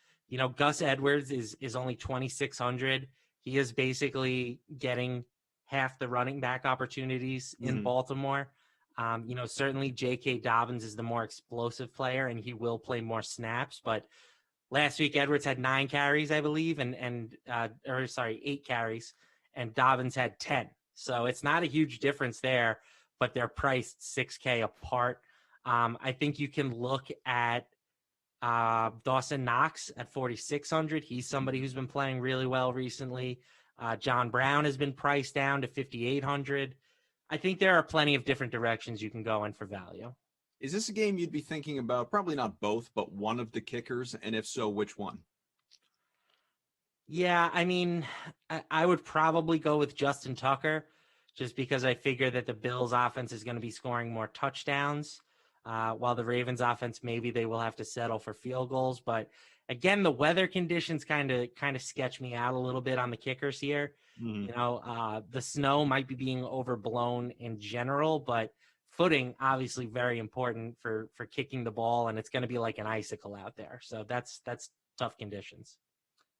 Gus Edwards is only 2,600. He is basically getting half the running back opportunities in Baltimore. Certainly J.K. Dobbins is the more explosive player and he will play more snaps, but last week Edwards had 9 carries, I believe, and 8 carries, and Dobbins had 10. So it's not a huge difference there, but they're priced $6K apart. I think you can look at Dawson Knox at 4,600. He's somebody who's been playing really well recently. John Brown has been priced down to 5,800. I think there are plenty of different directions you can go in for value. Is this a game you'd be thinking about? Probably not both, but one of the kickers, and if so, which one? Yeah, I mean, I would probably go with Justin Tucker just because I figure that the Bills offense is going to be scoring more touchdowns, while the Ravens offense, maybe they will have to settle for field goals. But again, the weather conditions kind of sketch me out a little bit on the kickers here. The snow might be being overblown in general, but footing obviously very important for kicking the ball, and it's going to be like an icicle out there. So that's tough conditions.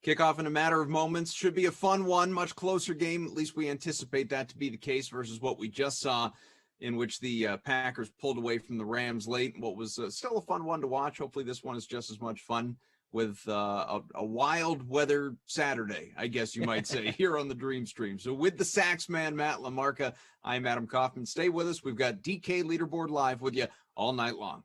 Kickoff in a matter of moments. Should be a fun one, much closer game. At least we anticipate that to be the case versus what we just saw, in which the Packers pulled away from the Rams late. What was still a fun one to watch. Hopefully this one is just as much fun with a wild weather Saturday, I guess you might say, here on the Dream Stream. So with the Sax man, Matt LaMarca, I'm Adam Kaufman. Stay with us. We've got DK Leaderboard Live with you all night long.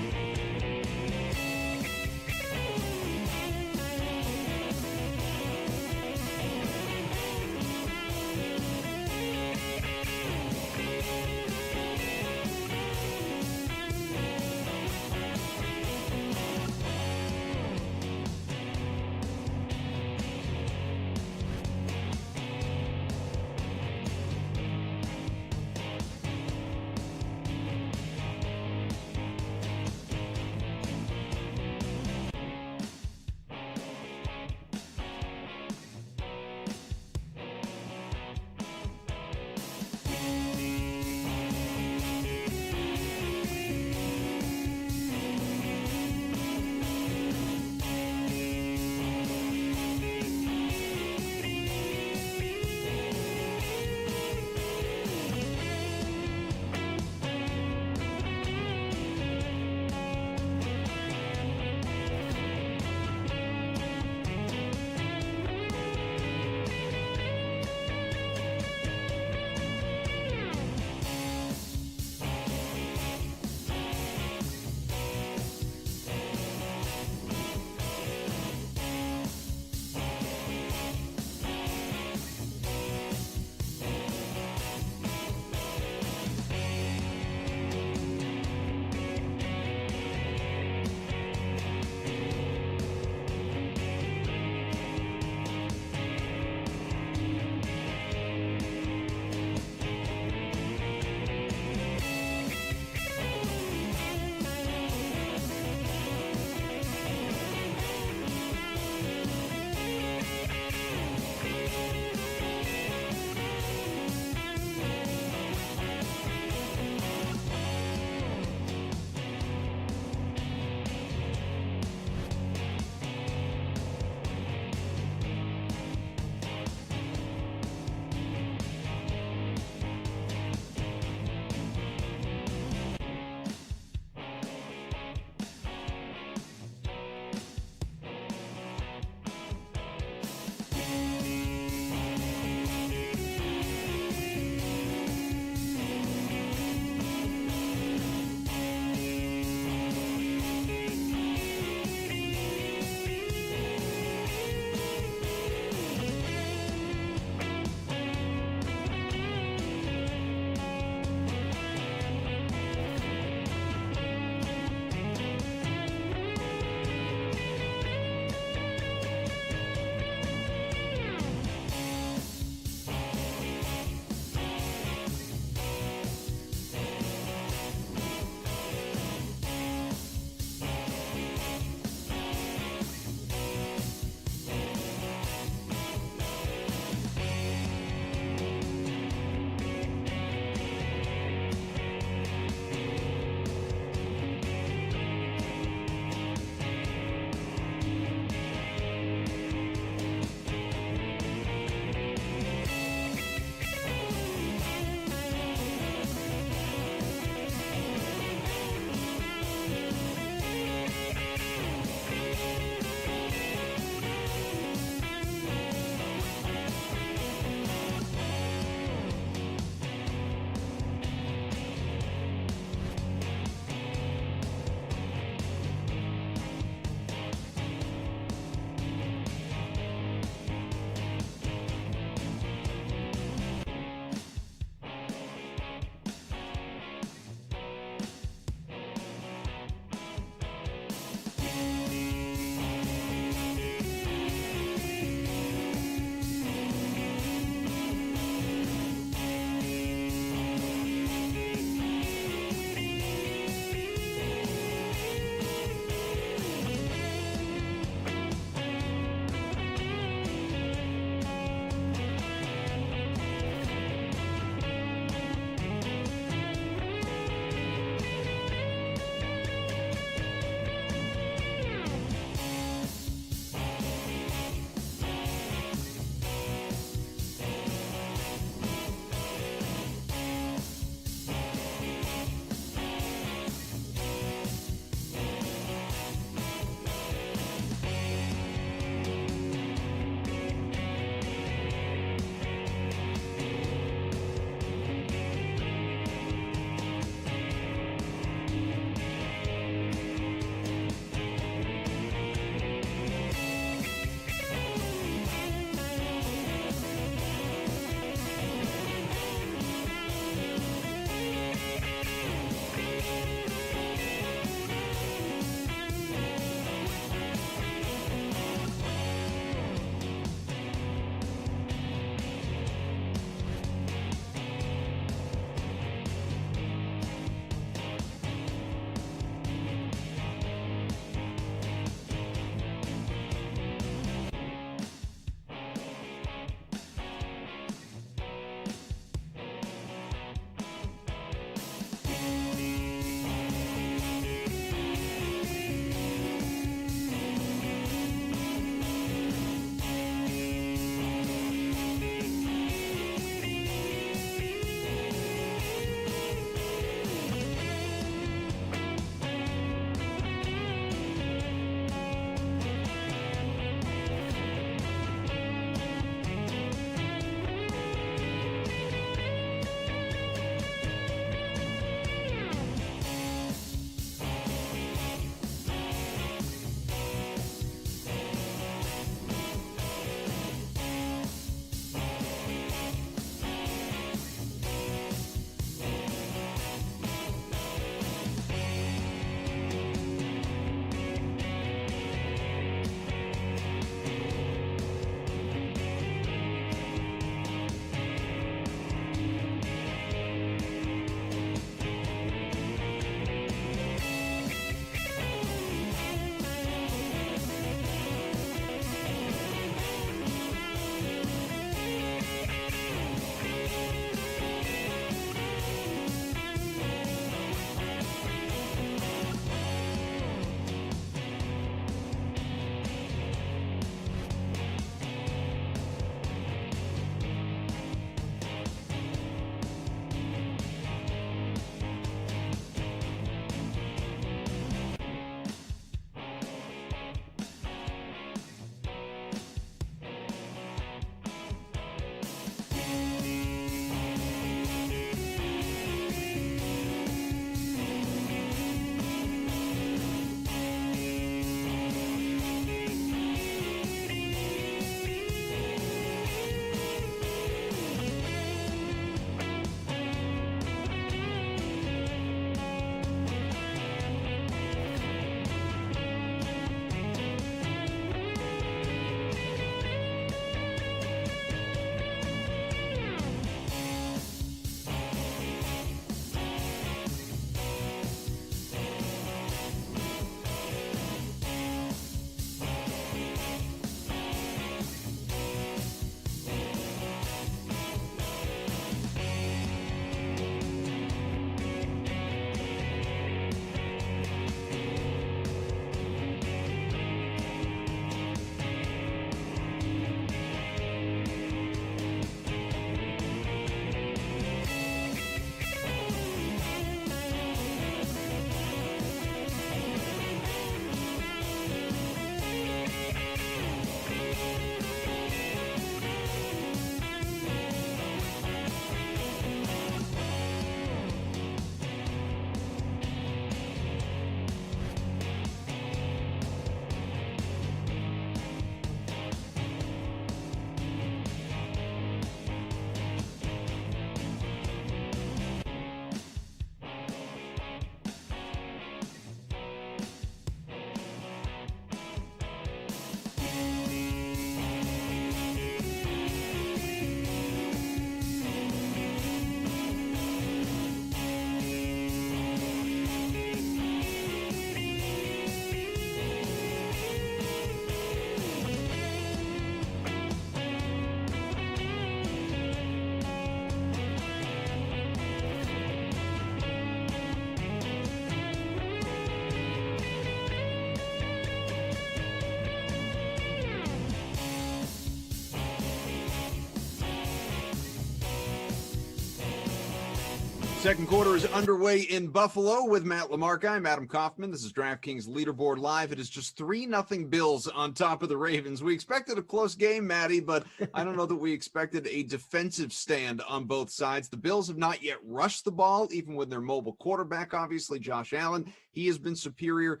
Second quarter is underway in Buffalo with Matt Lamarca. I'm Adam Kaufman. This is DraftKings Leaderboard Live. It is just 3-0 Bills on top of the Ravens. We expected a close game, Matty, but I don't know that we expected a defensive stand on both sides. The Bills have not yet rushed the ball, even with their mobile quarterback, obviously, Josh Allen. He has been superior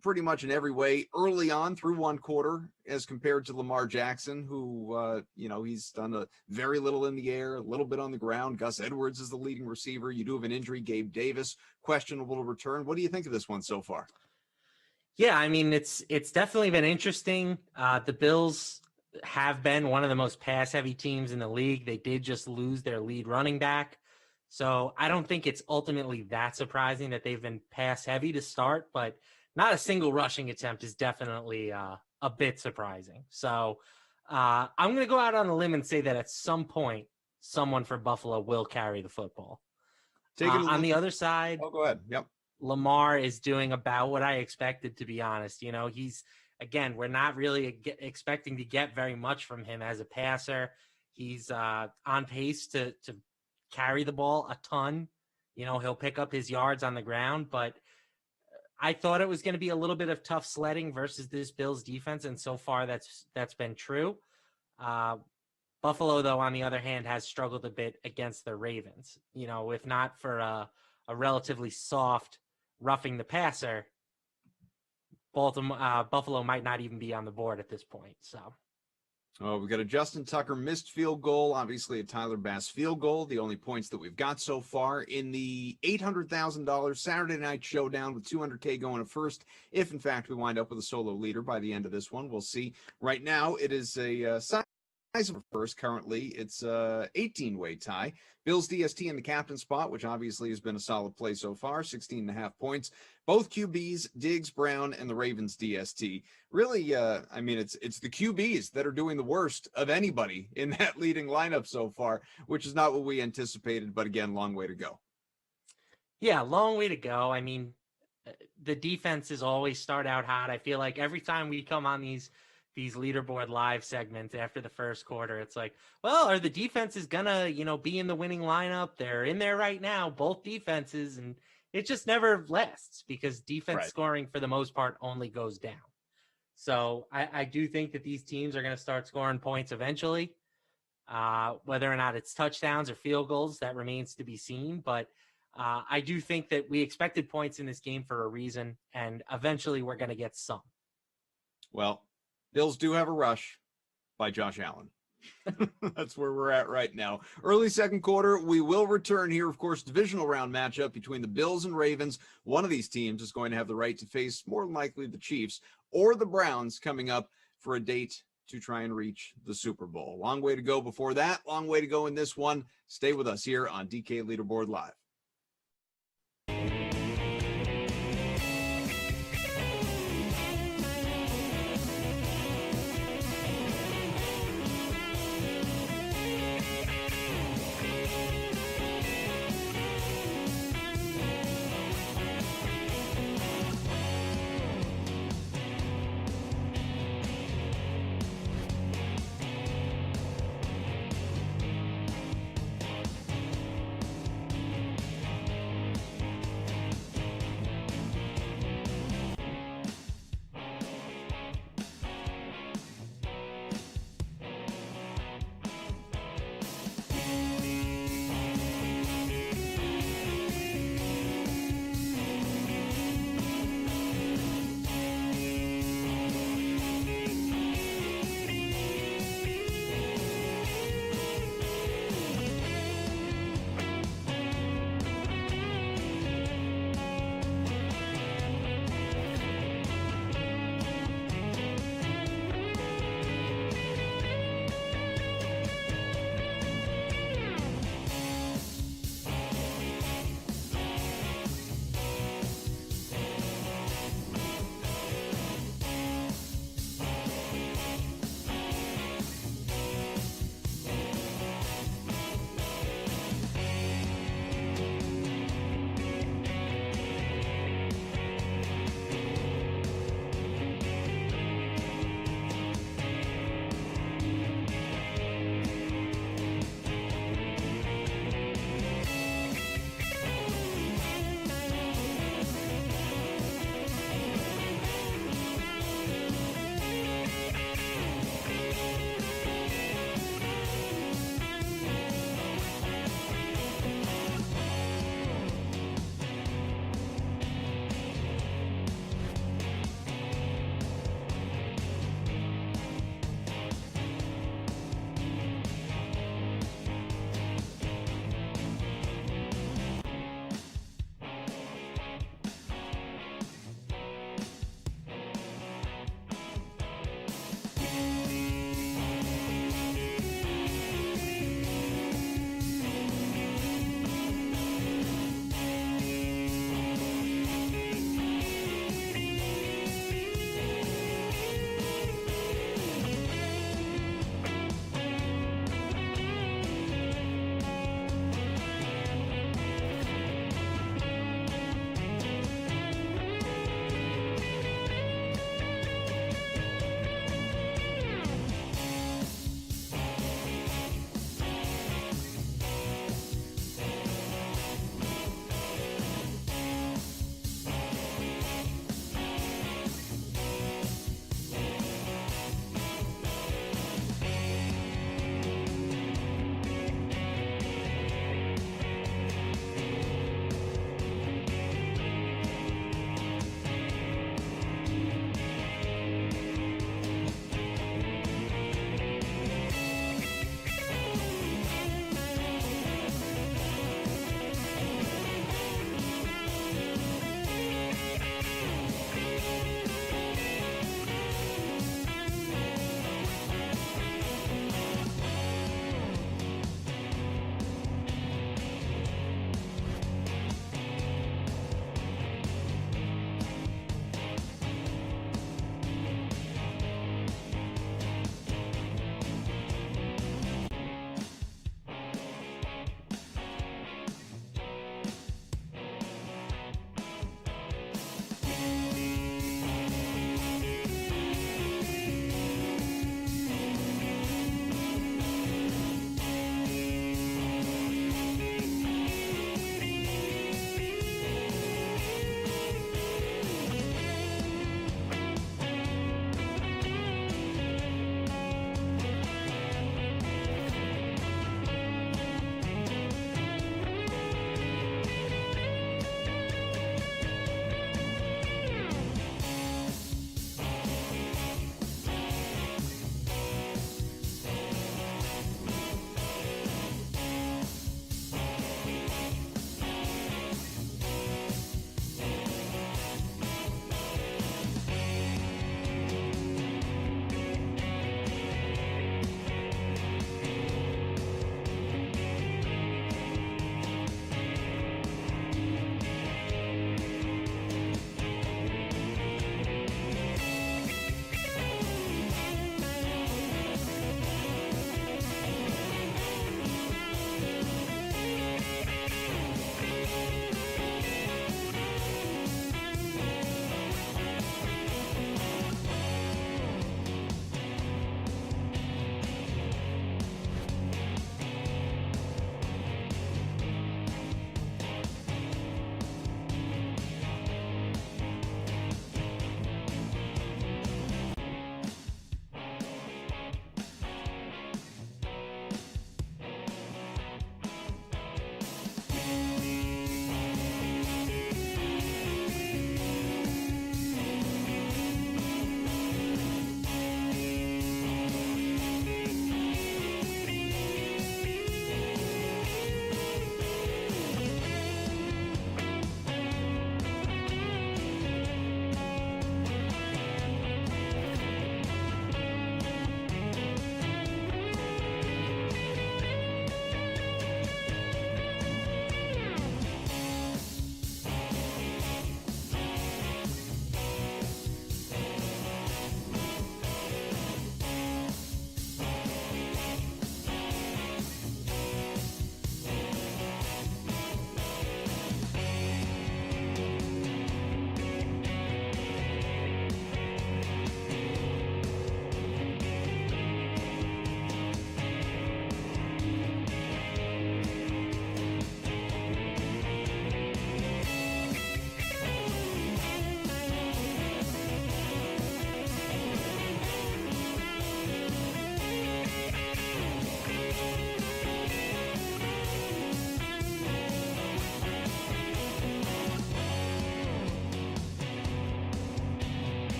pretty much in every way early on through one quarter as compared to Lamar Jackson, who, he's done a very little in the air, a little bit on the ground. Gus Edwards is the leading receiver. You do have an injury. Gabe Davis, questionable to return. What do you think of this one so far? Yeah, I mean, it's definitely been interesting. The Bills have been one of the most pass-heavy teams in the league. They did just lose their lead running back. So I don't think it's ultimately that surprising that they've been pass-heavy to start, but not a single rushing attempt is definitely a bit surprising. So I'm going to go out on a limb and say that at some point, someone for Buffalo will carry the football. On the other side, go ahead. Yep. Lamar is doing about what I expected, to be honest. We're not really expecting to get very much from him as a passer. He's on pace to carry the ball a ton. He'll pick up his yards on the ground, but I thought it was going to be a little bit of tough sledding versus this Bills defense, and so far that's been true. Buffalo, though, on the other hand, has struggled a bit against the Ravens. If not for a relatively soft roughing the passer, Buffalo might not even be on the board at this point. So. Oh, we've got a Justin Tucker missed field goal, obviously a Tyler Bass field goal, the only points that we've got so far in the $800,000 Saturday night showdown with $200K going to first. If, in fact, we wind up with a solo leader by the end of this one, we'll see. Right now, it is a size of first. Currently, it's a 18-way tie. Bills DST in the captain spot, which obviously has been a solid play so far, 16.5 points. Both QBs, Diggs, Brown, and the Ravens DST. Really, it's the QBs that are doing the worst of anybody in that leading lineup so far, which is not what we anticipated, but again, long way to go. Yeah, long way to go. I mean, the defenses always start out hot. I feel like every time we come on these leaderboard live segments after the first quarter, it's like, well, are the defenses gonna, be in the winning lineup? They're in there right now, both defenses, and it just never lasts because defense scoring for the most part only goes down. So I do think that these teams are going to start scoring points eventually. Whether or not it's touchdowns or field goals, that remains to be seen. But I do think that we expected points in this game for a reason, and eventually we're going to get some. Well, Bills do have a rush by Josh Allen. That's where we're at right now. Early second quarter, we will return here. Of course, divisional round matchup between the Bills and Ravens. One of these teams is going to have the right to face more than likely the Chiefs or the Browns coming up for a date to try and reach the Super Bowl. Long way to go before that. Long way to go in this one. Stay with us here on DK Leaderboard Live.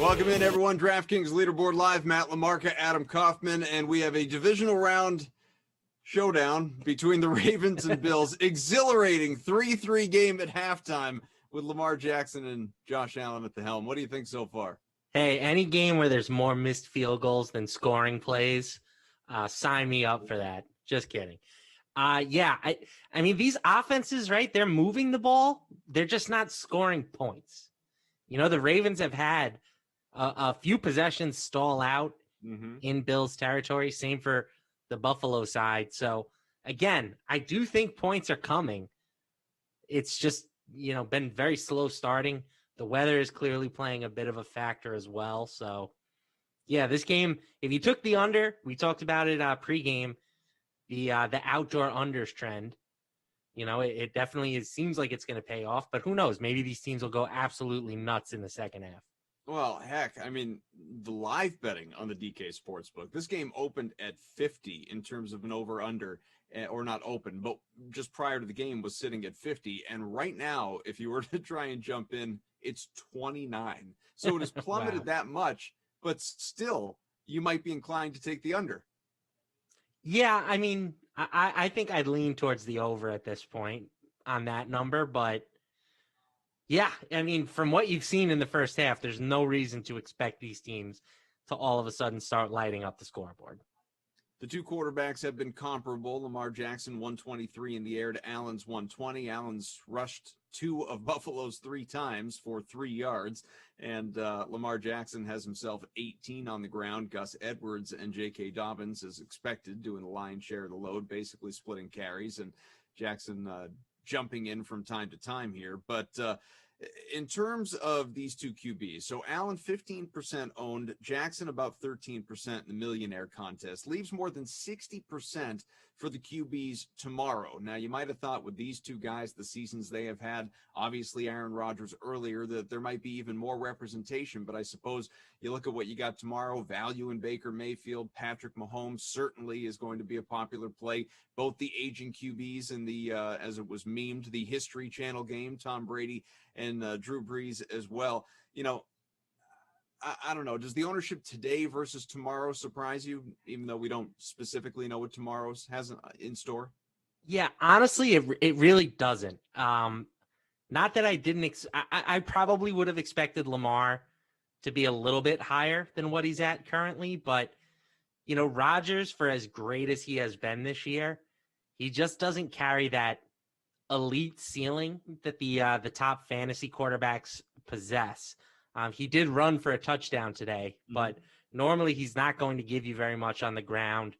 Welcome in, everyone. DraftKings Leaderboard Live. Matt LaMarca, Adam Kaufman, and we have a divisional round showdown between the Ravens and Bills. Exhilarating 3-3 game at halftime with Lamar Jackson and Josh Allen at the helm. What do you think so far? Hey, any game where there's more missed field goals than scoring plays, sign me up for that. Just kidding. Yeah, I mean, these offenses, right, they're moving the ball. They're just not scoring points. You know, the Ravens have had a few possessions stall out in Bills territory. Same for the Buffalo side. So, again, I do think points are coming. It's just, you know, been very slow starting. The weather is clearly playing a bit of a factor as well. So, yeah, this game, if you took the under, we talked about it pregame, the outdoor unders trend, you know, it definitely seems like it's going to pay off. But who knows? Maybe these teams will go absolutely nuts in the second half. Well, heck, I mean, the live betting on the DK Sportsbook, this game opened at 50 in terms of an over-under, or not open, but just prior to the game was sitting at 50. And right now, if you were to try and jump in, it's 29. So it has plummeted Wow. that much, but still, you might be inclined to take the under. Yeah, I mean, I think I'd lean towards the over at this point on that number, but yeah, I mean, from what you've seen in the first half, there's no reason to expect these teams to all of a sudden start lighting up the scoreboard. The two quarterbacks have been comparable. Lamar Jackson, 123 in the air to Allen's 120. Allen's rushed two of Buffalo's 3 times for 3 yards. And Lamar Jackson has himself 18 on the ground. Gus Edwards and J.K. Dobbins, as expected, doing the lion's share of the load, basically splitting carries. And Jackson jumping in from time to time here. But in terms of these two QBs, so Allen 15% owned, Jackson about 13% in the millionaire contest, leaves more than 60% for the QBs tomorrow. Now, you might have thought with these two guys, the seasons they have had, obviously Aaron Rodgers earlier, that there might be even more representation, but I suppose you look at what you got tomorrow, value in Baker Mayfield, Patrick Mahomes certainly is going to be a popular play. Both the aging QBs and the, as it was memed, the History Channel game, Tom Brady and Drew Brees as well. You know, I don't know. Does the ownership today versus tomorrow surprise you, even though we don't specifically know what tomorrow's has in store? Yeah, honestly, it really doesn't. Not that I didn't. I probably would have expected Lamar to be a little bit higher than what he's at currently, but you know, Rodgers, for as great as he has been this year, he just doesn't carry that elite ceiling that the top fantasy quarterbacks possess. He did run for a touchdown today, but normally he's not going to give you very much on the ground,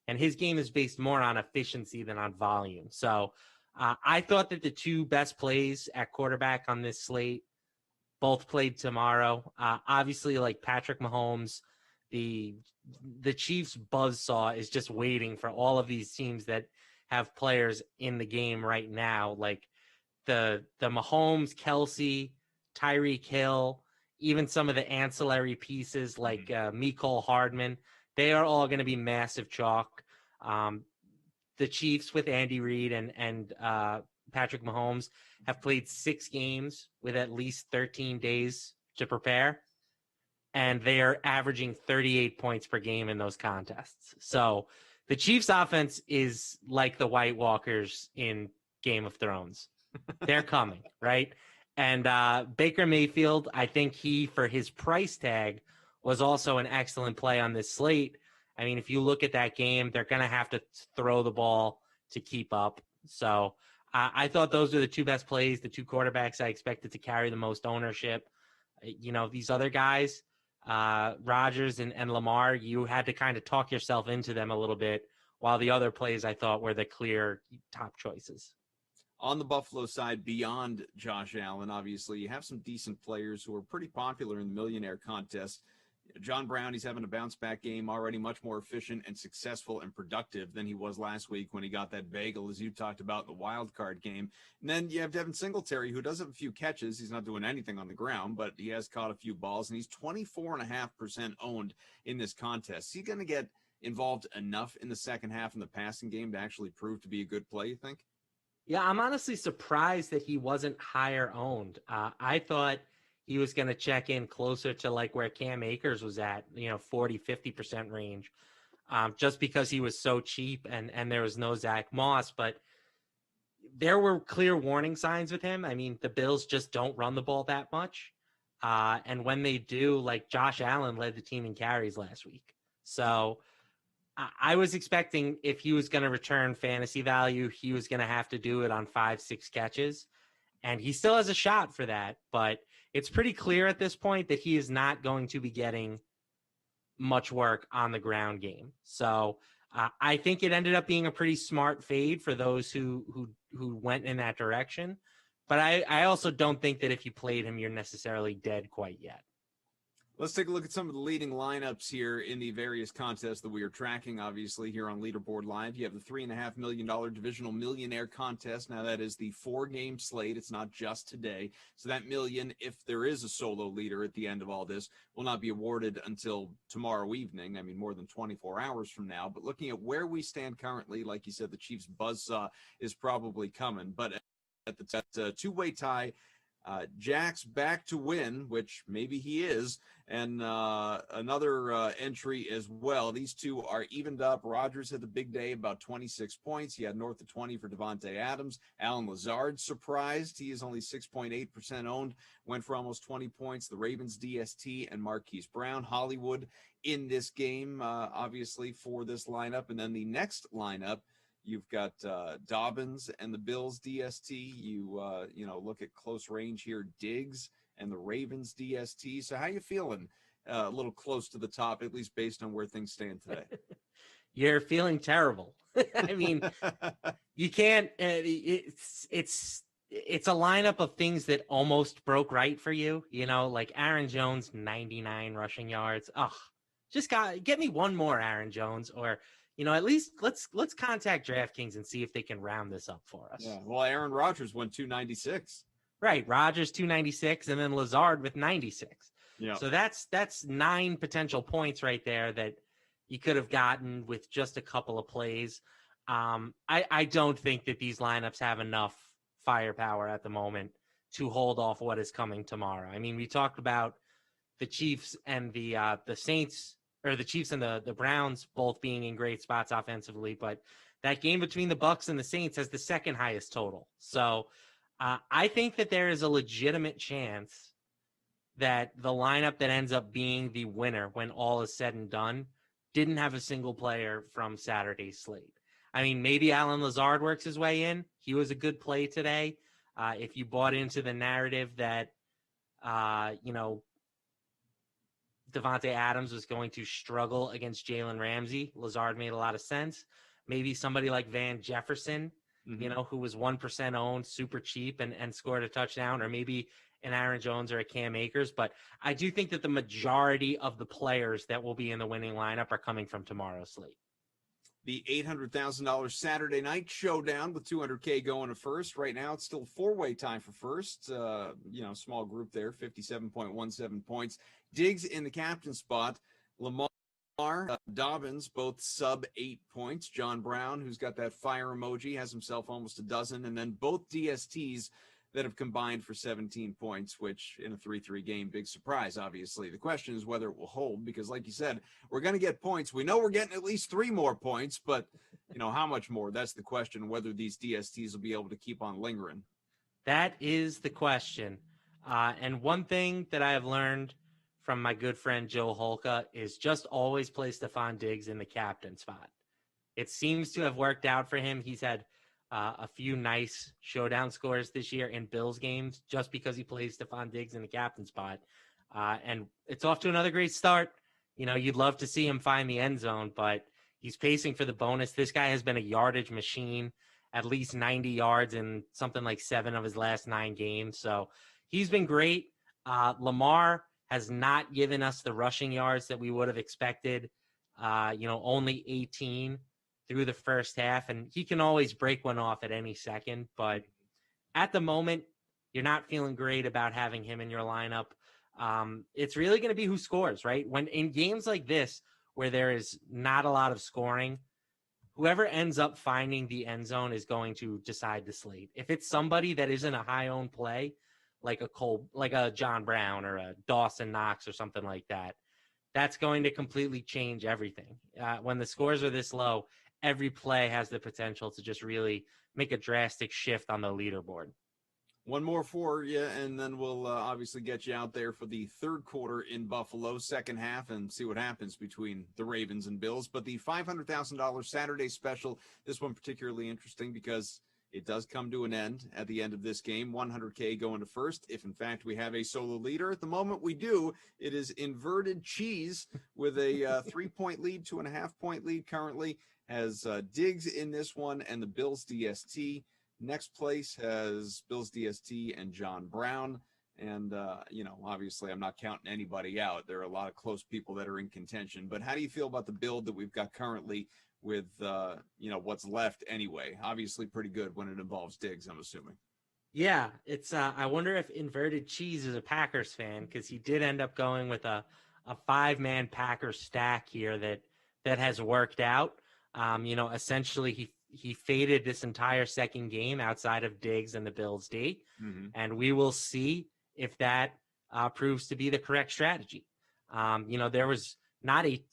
and his game is based more on efficiency than on volume. So I thought that the two best plays at quarterback on this slate both played tomorrow. Obviously, like Patrick Mahomes, the Chiefs buzzsaw is just waiting for all of these teams that have players in the game right now, like the Mahomes, Kelsey, Tyreek Hill, even some of the ancillary pieces like Mecole Hardman. They are all going to be massive chalk. The Chiefs with Andy Reid and Patrick Mahomes have played 6 games with at least 13 days to prepare, and they are averaging 38 points per game in those contests. So the Chiefs offense is like the White Walkers in Game of Thrones. They're coming, right? And Baker Mayfield, I think he, for his price tag, was also an excellent play on this slate. I mean, if you look at that game, they're going to have to throw the ball to keep up. So I thought those are the two best plays, the two quarterbacks I expected to carry the most ownership. You know, these other guys, Rodgers and Lamar, you had to kind of talk yourself into them a little bit, while the other plays I thought were the clear top choices. On the Buffalo side, beyond Josh Allen, obviously, you have some decent players who are pretty popular in the millionaire contest. John Brown, he's having a bounce-back game, already much more efficient and successful and productive than he was last week when he got that bagel, as you talked about, in the wild card game. And then you have Devin Singletary, who does have a few catches. He's not doing anything on the ground, but he has caught a few balls, and he's 24.5% owned in this contest. Is he going to get involved enough in the second half in the passing game to actually prove to be a good play, you think? Yeah, I'm honestly surprised that he wasn't higher owned. I thought he was going to check in closer to like where Cam Akers was at, 40-50% range, just because he was so cheap and there was no Zach Moss. But there were clear warning signs with him. I mean, the Bills just don't run the ball that much. And when they do, like Josh Allen led the team in carries last week. So I was expecting if he was going to return fantasy value, he was going to have to do it on 5-6 catches. And he still has a shot for that. But it's pretty clear at this point that he is not going to be getting much work on the ground game. So I think it ended up being a pretty smart fade for those who went in that direction. But I also don't think that if you played him, you're necessarily dead quite yet. Let's take a look at some of the leading lineups here in the various contests that we are tracking, obviously, here on Leaderboard Live. You have the $3.5 million Divisional Millionaire Contest. Now, that is the 4-game slate. It's not just today. So that million, if there is a solo leader at the end of all this, will not be awarded until tomorrow evening. I mean, more than 24 hours from now. But looking at where we stand currently, like you said, the Chiefs' buzzsaw is probably coming. But at the two-way tie, Jack's back to win, which maybe he is, and another entry as well. These two are evened up. Rodgers had the big day, about 26 points. He had north of 20 for Devontae Adams. Alan Lazard surprised. He is only 6.8% owned, went for almost 20 points. The Ravens DST and Marquise Brown. Hollywood in this game, obviously, for this lineup. And then the next lineup, you've got Dobbins and the Bills DST. You look at close range here, Diggs and the Ravens DST. So how you feeling? A little close to the top, at least based on where things stand today. You're feeling terrible. I mean, you can't. It's a lineup of things that almost broke right for you. Like Aaron Jones, 99 rushing yards. Just get me one more Aaron Jones, or at least let's contact DraftKings and see if they can round this up for us. Yeah. Well, Aaron Rodgers went 296. Right, Rodgers 296, and then Lazard with 96. Yeah. So that's 9 potential points right there that you could have gotten with just a couple of plays. I don't think that these lineups have enough firepower at the moment to hold off what is coming tomorrow. I mean, we talked about the Chiefs and the Saints, or the Chiefs and the Browns both being in great spots offensively, but that game between the Bucs and the Saints has the second highest total. So I think that there is a legitimate chance that the lineup that ends up being the winner when all is said and done didn't have a single player from Saturday's slate. I mean, maybe Alan Lazard works his way in. He was a good play today. If you bought into the narrative that, Devontae Adams was going to struggle against Jalen Ramsey, Lazard made a lot of sense. Maybe somebody like Van Jefferson, who was 1% owned, super cheap, and scored a touchdown, or maybe an Aaron Jones or a Cam Akers. But I do think that the majority of the players that will be in the winning lineup are coming from tomorrow's slate. The $800,000 Saturday night showdown with $200K going to first. Right now, it's still four-way time for first. Small group there, 57.17 points. Diggs in the captain spot. Lamar, Dobbins, both sub 8 points. John Brown, who's got that fire emoji, has himself almost a dozen. And then both DSTs that have combined for 17 points, which in a 3-3 game, big surprise, obviously. The question is whether it will hold, because like you said, we're going to get points. We know we're getting at least 3 more points, but how much more? That's the question, whether these DSTs will be able to keep on lingering. That is the question. And one thing that I have learned from my good friend Joe Holka is just always play Stephon Diggs in the captain spot. It seems to have worked out for him. He's had a few nice showdown scores this year in Bills games just because he plays Stephon Diggs in the captain spot. And it's off to another great start. You'd love to see him find the end zone, but he's pacing for the bonus. This guy has been a yardage machine, at least 90 yards in something like 7 of his last 9 games. So he's been great. Lamar has not given us the rushing yards that we would have expected. Only 18 through the first half, and he can always break one off at any second. But at the moment, you're not feeling great about having him in your lineup. It's really going to be who scores, right? When in games like this, where there is not a lot of scoring, whoever ends up finding the end zone is going to decide the slate. If it's somebody that isn't a high-owned play, like a John Brown or a Dawson Knox or something like that, that's going to completely change everything. When the scores are this low, every play has the potential to just really make a drastic shift on the leaderboard. One more for you, and then we'll obviously get you out there for the third quarter in Buffalo, second half, and see what happens between the Ravens and Bills. But the $500,000 Saturday special, this one particularly interesting because it does come to an end at the end of this game. $100K going to first, if in fact we have a solo leader. At the moment we do, it is Inverted Cheese with a 3-point lead, 2.5-point lead currently, has Diggs in this one and the Bills DST. Next place has Bills DST and John Brown. And, obviously I'm not counting anybody out. There are a lot of close people that are in contention. But how do you feel about the build that we've got currently with, what's left anyway? Obviously pretty good when it involves Diggs, I'm assuming. Yeah, it's I wonder if Inverted Cheese is a Packers fan, because he did end up going with a 5-man Packers stack here that has worked out. Essentially he faded this entire second game outside of Diggs and the Bills D. Mm-hmm. And we will see if that proves to be the correct strategy. There was not a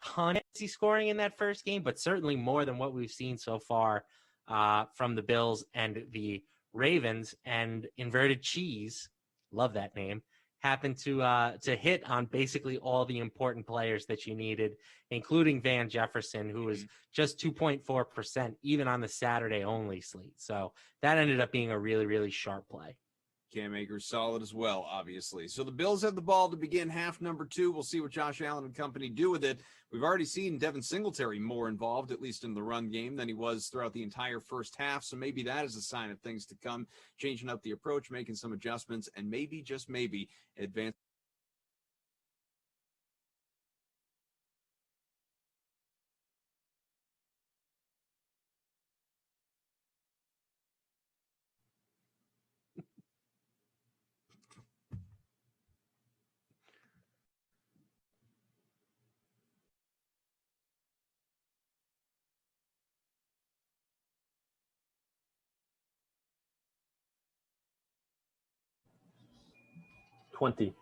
ton of scoring in that first game, but certainly more than what we've seen so far from the Bills and the Ravens. And Inverted Cheese, love that name, happened to hit on basically all the important players that you needed, including Van Jefferson, who was just 2.4% even on the Saturday only slate. So that ended up being a really, really sharp play. Cam Akers solid as well, obviously. So the Bills have the ball to begin half number 2. We'll see what Josh Allen and company do with it. We've already seen Devin Singletary more involved, at least in the run game, than he was throughout the entire first half. So maybe that is a sign of things to come, changing up the approach, making some adjustments, and maybe, just maybe, advance. $20.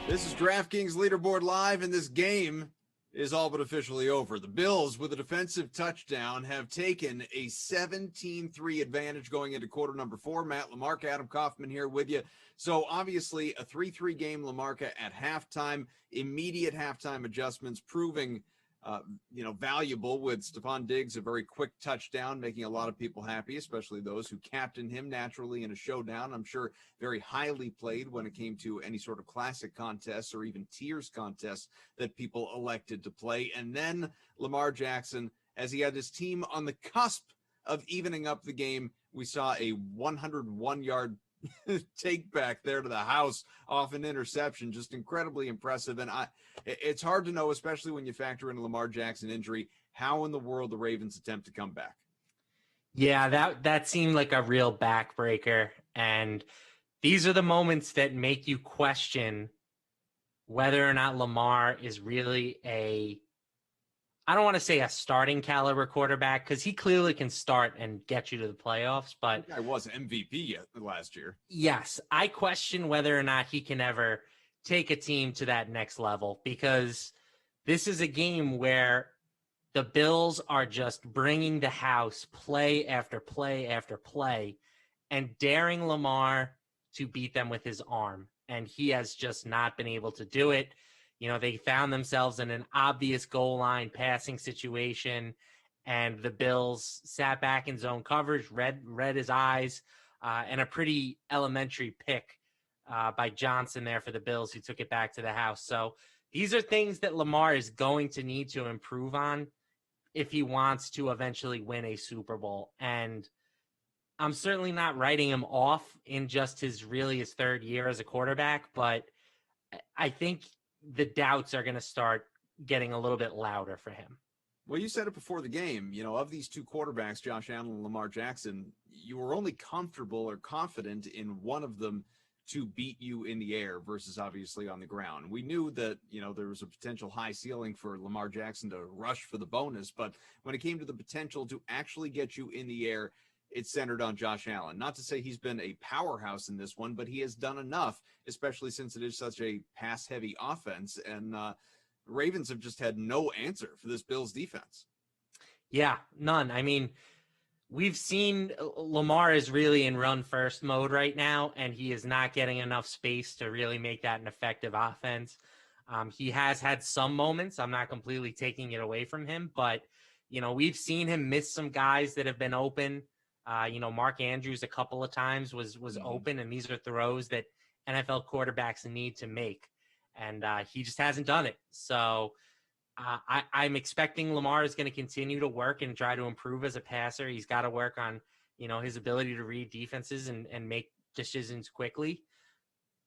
This is DraftKings Leaderboard Live, and this game is all but officially over. The Bills, with a defensive touchdown, have taken a 17-3 advantage going into quarter number 4. Matt LaMarca, Adam Kaufman here with you. So obviously a 3-3 game, LaMarca at halftime, immediate halftime adjustments proving valuable, with Stephon Diggs, a very quick touchdown, making a lot of people happy, especially those who captained him naturally in a showdown. I'm sure very highly played when it came to any sort of classic contests or even tiers contests that people elected to play. And then Lamar Jackson, as he had his team on the cusp of evening up the game, we saw a 101-yard take back there to the house off an interception. Just incredibly impressive. And it's hard to know, especially when you factor in a Lamar Jackson injury, how in the world the Ravens attempt to come back. Yeah, that seemed like a real backbreaker. And these are the moments that make you question whether or not Lamar is really I don't want to say a starting caliber quarterback, because he clearly can start and get you to the playoffs, but I was MVP last year. Yes, I question whether or not he can ever take a team to that next level, because this is a game where the Bills are just bringing the house play after play after play and daring Lamar to beat them with his arm. And he has just not been able to do it. You know, they found themselves in an obvious goal line passing situation, and the Bills sat back in zone coverage, read his eyes, and a pretty elementary pick by Johnson there for the Bills, who took it back to the house. So these are things that Lamar is going to need to improve on if he wants to eventually win a Super Bowl. And I'm certainly not writing him off in just his third year as a quarterback, but I think the doubts are going to start getting a little bit louder for him. Well, you said it before the game, of these two quarterbacks, Josh Allen and Lamar Jackson, you were only comfortable or confident in one of them to beat you in the air versus obviously on the ground. We knew that, there was a potential high ceiling for Lamar Jackson to rush for the bonus, but when it came to the potential to actually get you in the air, it's centered on Josh Allen. Not to say he's been a powerhouse in this one, but he has done enough, especially since it is such a pass-heavy offense. And Ravens have just had no answer for this Bills defense. Yeah, none. I mean, we've seen Lamar is really in run-first mode right now, and he is not getting enough space to really make that an effective offense. He has had some moments. I'm not completely taking it away from him, but, we've seen him miss some guys that have been open. Mark Andrews a couple of times was open, and these are throws that NFL quarterbacks need to make, and he just hasn't done it. So I'm expecting Lamar is going to continue to work and try to improve as a passer. He's got to work on, his ability to read defenses and make decisions quickly.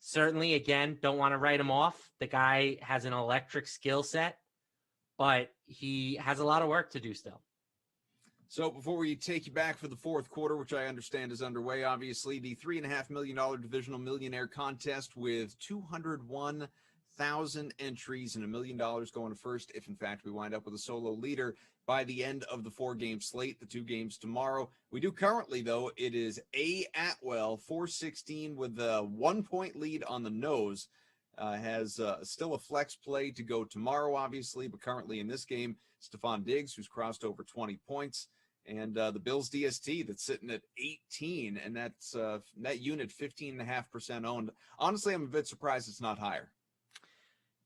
Certainly, again, don't want to write him off. The guy has an electric skill set, but he has a lot of work to do still. So before we take you back for the fourth quarter, which I understand is underway, obviously, the $3.5 million divisional millionaire contest with 201,000 entries and $1 million going to first, if in fact we wind up with a solo leader by the end of the 4-game slate, the 2 games tomorrow. We do currently, though, it is A. Atwell, 416 with a 1-point lead on the nose. Has still a flex play to go tomorrow, obviously, but currently in this game, Stephon Diggs, who's crossed over 20 points, and the Bills DST that's sitting at 18, and that's that unit 15.5% owned. Honestly, I'm a bit surprised it's not higher.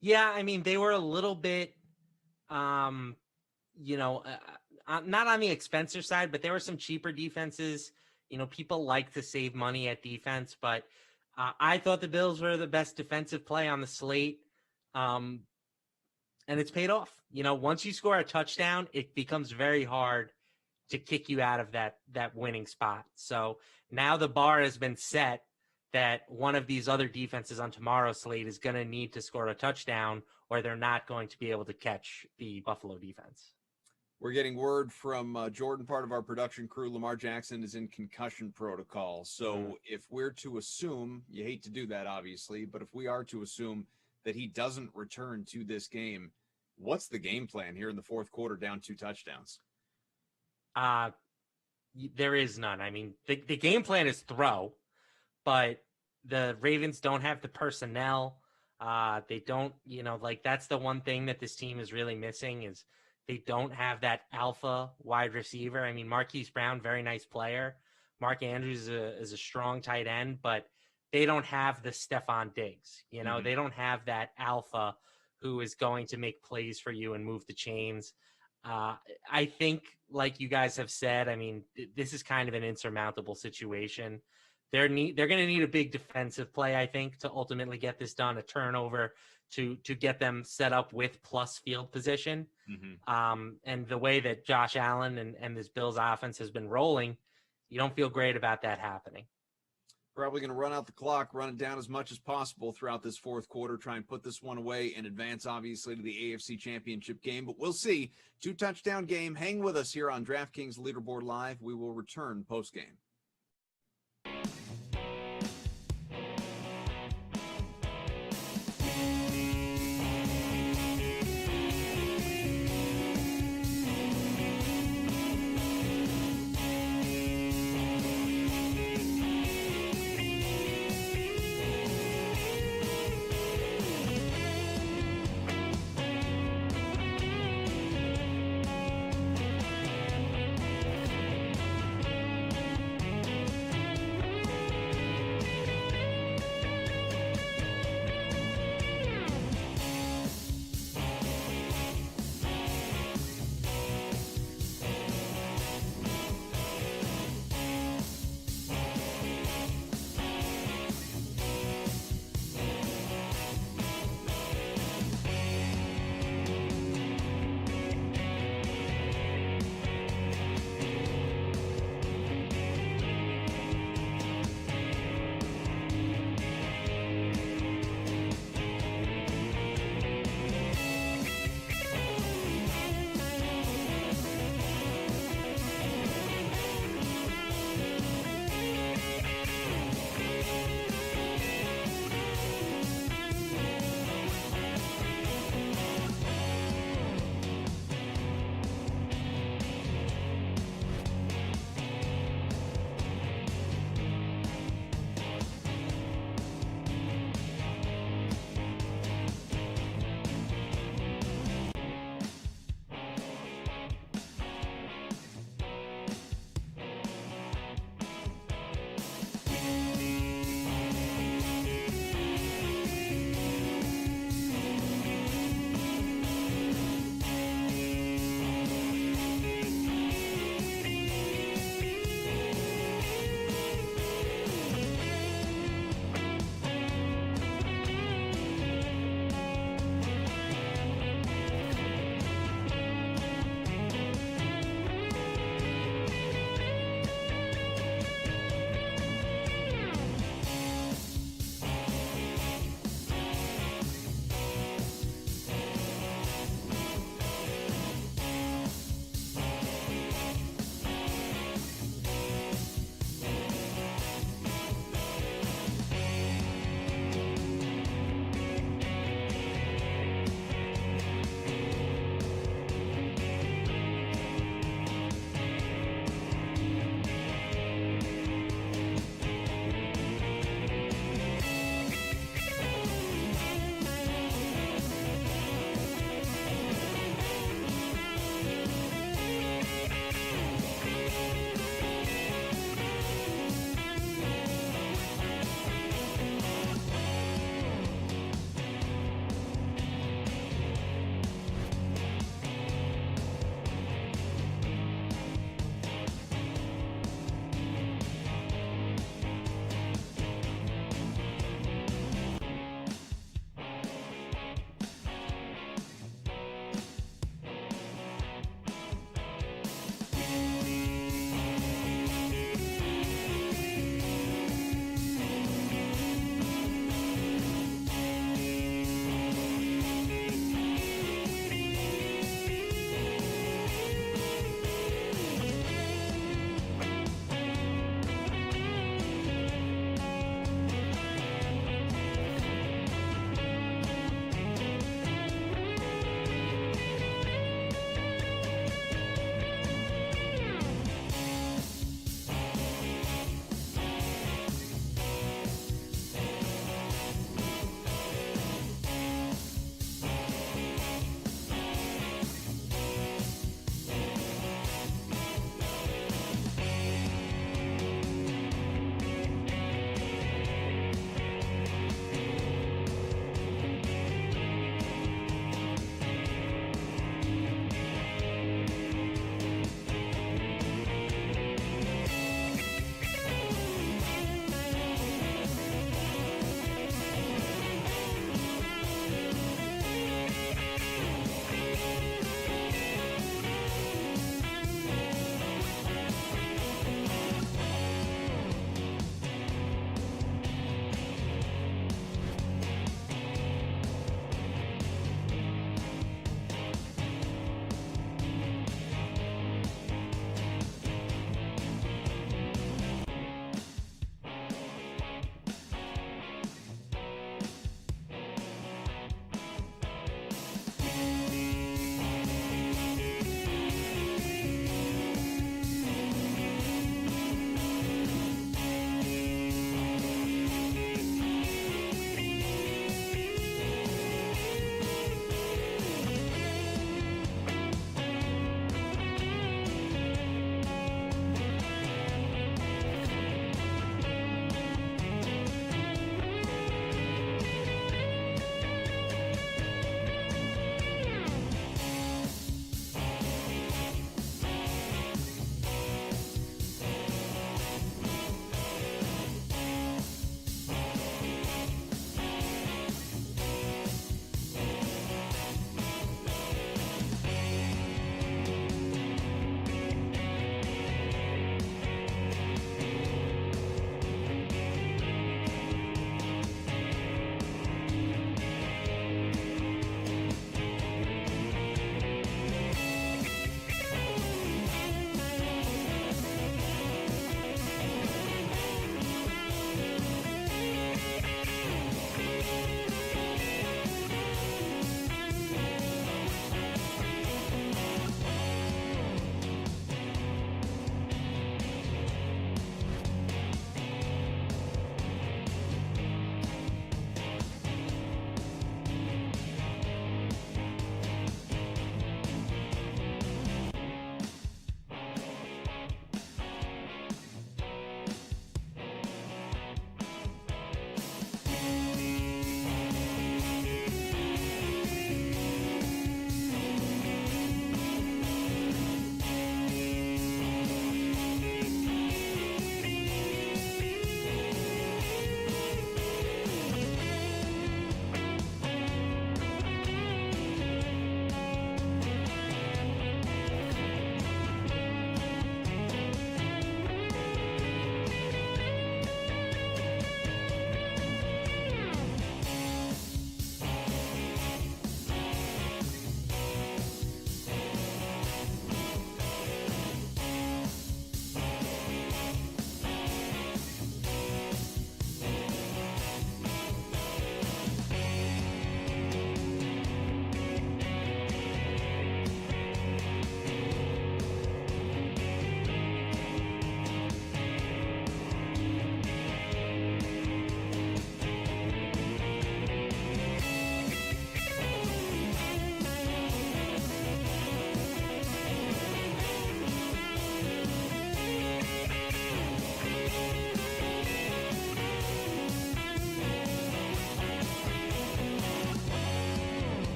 Yeah, I mean, they were a little bit, not on the expensive side, but there were some cheaper defenses. People like to save money at defense, but I thought the Bills were the best defensive play on the slate, and it's paid off. Once you score a touchdown, it becomes very hard to kick you out of that winning spot. So now the bar has been set that one of these other defenses on tomorrow's slate is going to need to score a touchdown, or they're not going to be able to catch the Buffalo defense. We're getting word from Jordan, part of our production crew. Lamar Jackson is in concussion protocol. So if we're to assume, you hate to do that, obviously, but if we are to assume that he doesn't return to this game, what's the game plan here in the fourth quarter down 2 touchdowns? There is none. I mean, the game plan is throw, but the Ravens don't have the personnel. They don't, like that's the one thing that this team is really missing is they don't have that alpha wide receiver. I mean, Marquise Brown, very nice player. Mark Andrews is a strong tight end, but they don't have the Stephon Diggs. They don't have that alpha who is going to make plays for you and move the chains. I think, like you guys have said, I mean, this is kind of an insurmountable situation. They're going to need a big defensive play, I think, to ultimately get this done, a turnover to get them set up with plus field position. And the way that Josh Allen and this Bills offense has been rolling, you don't feel great about that happening. Probably going to run out the clock, run it down as much as possible throughout this fourth quarter, try and put this one away and advance, obviously, to the AFC Championship game. But we'll see. 2-touchdown game. Hang with us here on DraftKings Leaderboard Live. We will return post-game.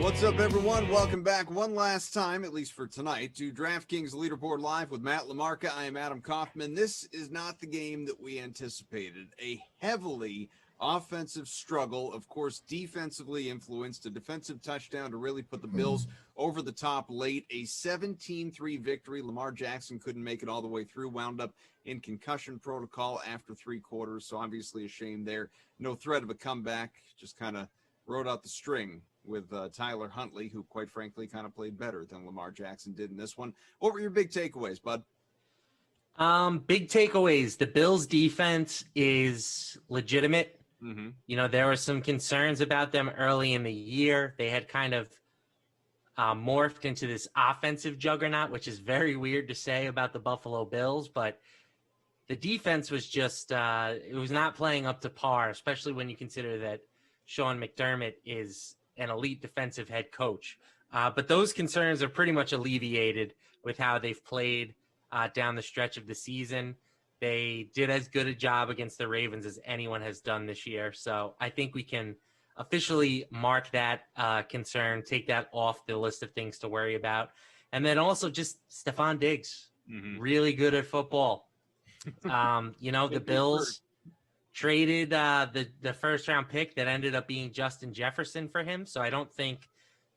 What's up, everyone? Welcome back one last time, at least for tonight, to DraftKings Leaderboard Live with Matt LaMarca. I am Adam Kaufman. This is not the game that we anticipated. A heavily offensive struggle, of course, defensively influenced, a defensive touchdown to really put the Bills over the top late, a 17-3 victory. Lamar Jackson couldn't make it all the way through, wound up in concussion protocol after 3 quarters, so obviously a shame there. No threat of a comeback, just kind of rode out the string with Tyler Huntley, who quite frankly kind of played better than Lamar Jackson did in this one. What were your big takeaways, bud? Big takeaways. The Bills defense is legitimate. Mm-hmm. You know, there were some concerns about them early in the year. They had kind of morphed into this offensive juggernaut, which is very weird to say about the Buffalo Bills, but the defense was just, it was not playing up to par, especially when you consider that Sean McDermott is an elite defensive head coach. But those concerns are pretty much alleviated with how they've played down the stretch of the season. They did as good a job against the Ravens as anyone has done this year. So I think we can officially mark that concern, take that off the list of things to worry about. And then also just Stephon Diggs, really good at football. You know, the Bills traded the first round pick that ended up being Justin Jefferson for him. So I don't think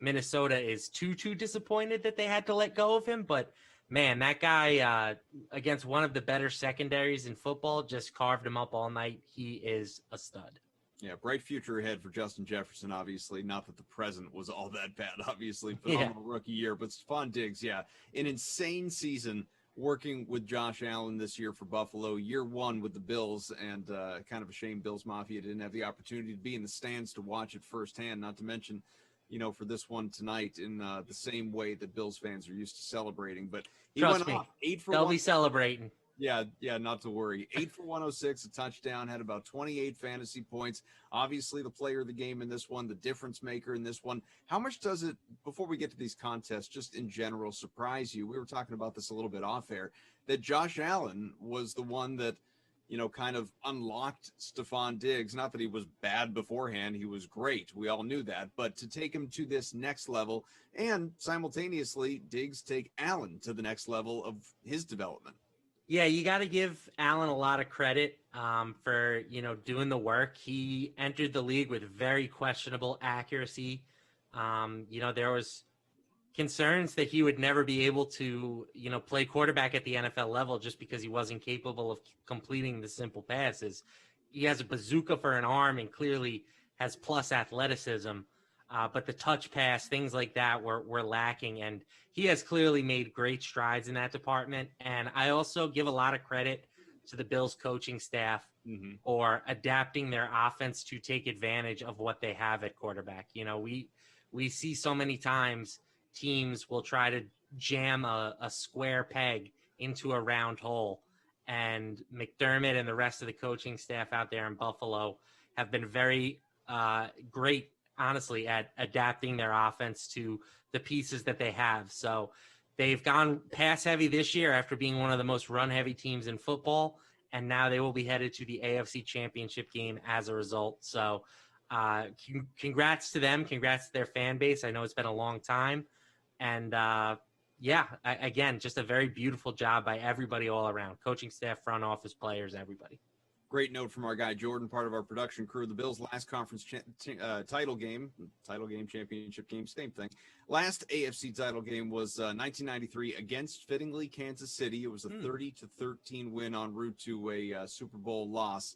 Minnesota is too disappointed that they had to let go of him. But man, that guy against one of the better secondaries in football just carved him up all night. He is a stud. Yeah, bright future ahead for Justin Jefferson, obviously. Not that the present was all that bad, obviously. Phenomenal rookie year. But Stephon Diggs, yeah, an insane season working with Josh Allen this year for Buffalo. Year 1 with the Bills, and kind of a shame Bills Mafia didn't have the opportunity to be in the stands to watch it firsthand, not to mention, you know, for this one tonight in the same way that Bills fans are used to celebrating. But he Trust went me, off 8 for they'll 1. be celebrating. Yeah, not to worry. 8 for 106, a touchdown, had about 28 fantasy points. Obviously, the player of the game in this one, the difference maker in this one. How much does it, before we get to these contests, just in general, surprise you? We were talking about this a little bit off air, that Josh Allen was the one that, you know, kind of unlocked Stephon Diggs. Not that he was bad beforehand. He was great. We all knew that. But to take him to this next level, and simultaneously, Diggs take Allen to the next level of his development. Yeah, you got to give Allen a lot of credit for, you know, doing the work. He entered the league with very questionable accuracy. You know, there was concerns that he would never be able to, you know, play quarterback at the NFL level just because he wasn't capable of completing the simple passes. He has a bazooka for an arm and clearly has plus athleticism. But the touch pass, things like that were lacking. And he has clearly made great strides in that department. And I also give a lot of credit to the Bills coaching staff for adapting their offense to take advantage of what they have at quarterback. You know, we see so many times teams will try to jam a square peg into a round hole. And McDermott and the rest of the coaching staff out there in Buffalo have been very great, honestly, at adapting their offense to the pieces that they have. So they've gone pass heavy this year after being one of the most run heavy teams in football. And now they will be headed to the AFC Championship game as a result. So congrats to them. Congrats to their fan base. I know it's been a long time. And again, just a very beautiful job by everybody all around. Coaching staff, front office, players, everybody. Great note from our guy Jordan, part of our production crew. The Bills' last conference title game, championship game, same thing. Last AFC title game was 1993 against, fittingly, Kansas City. It was a 30-13 win en route to a Super Bowl loss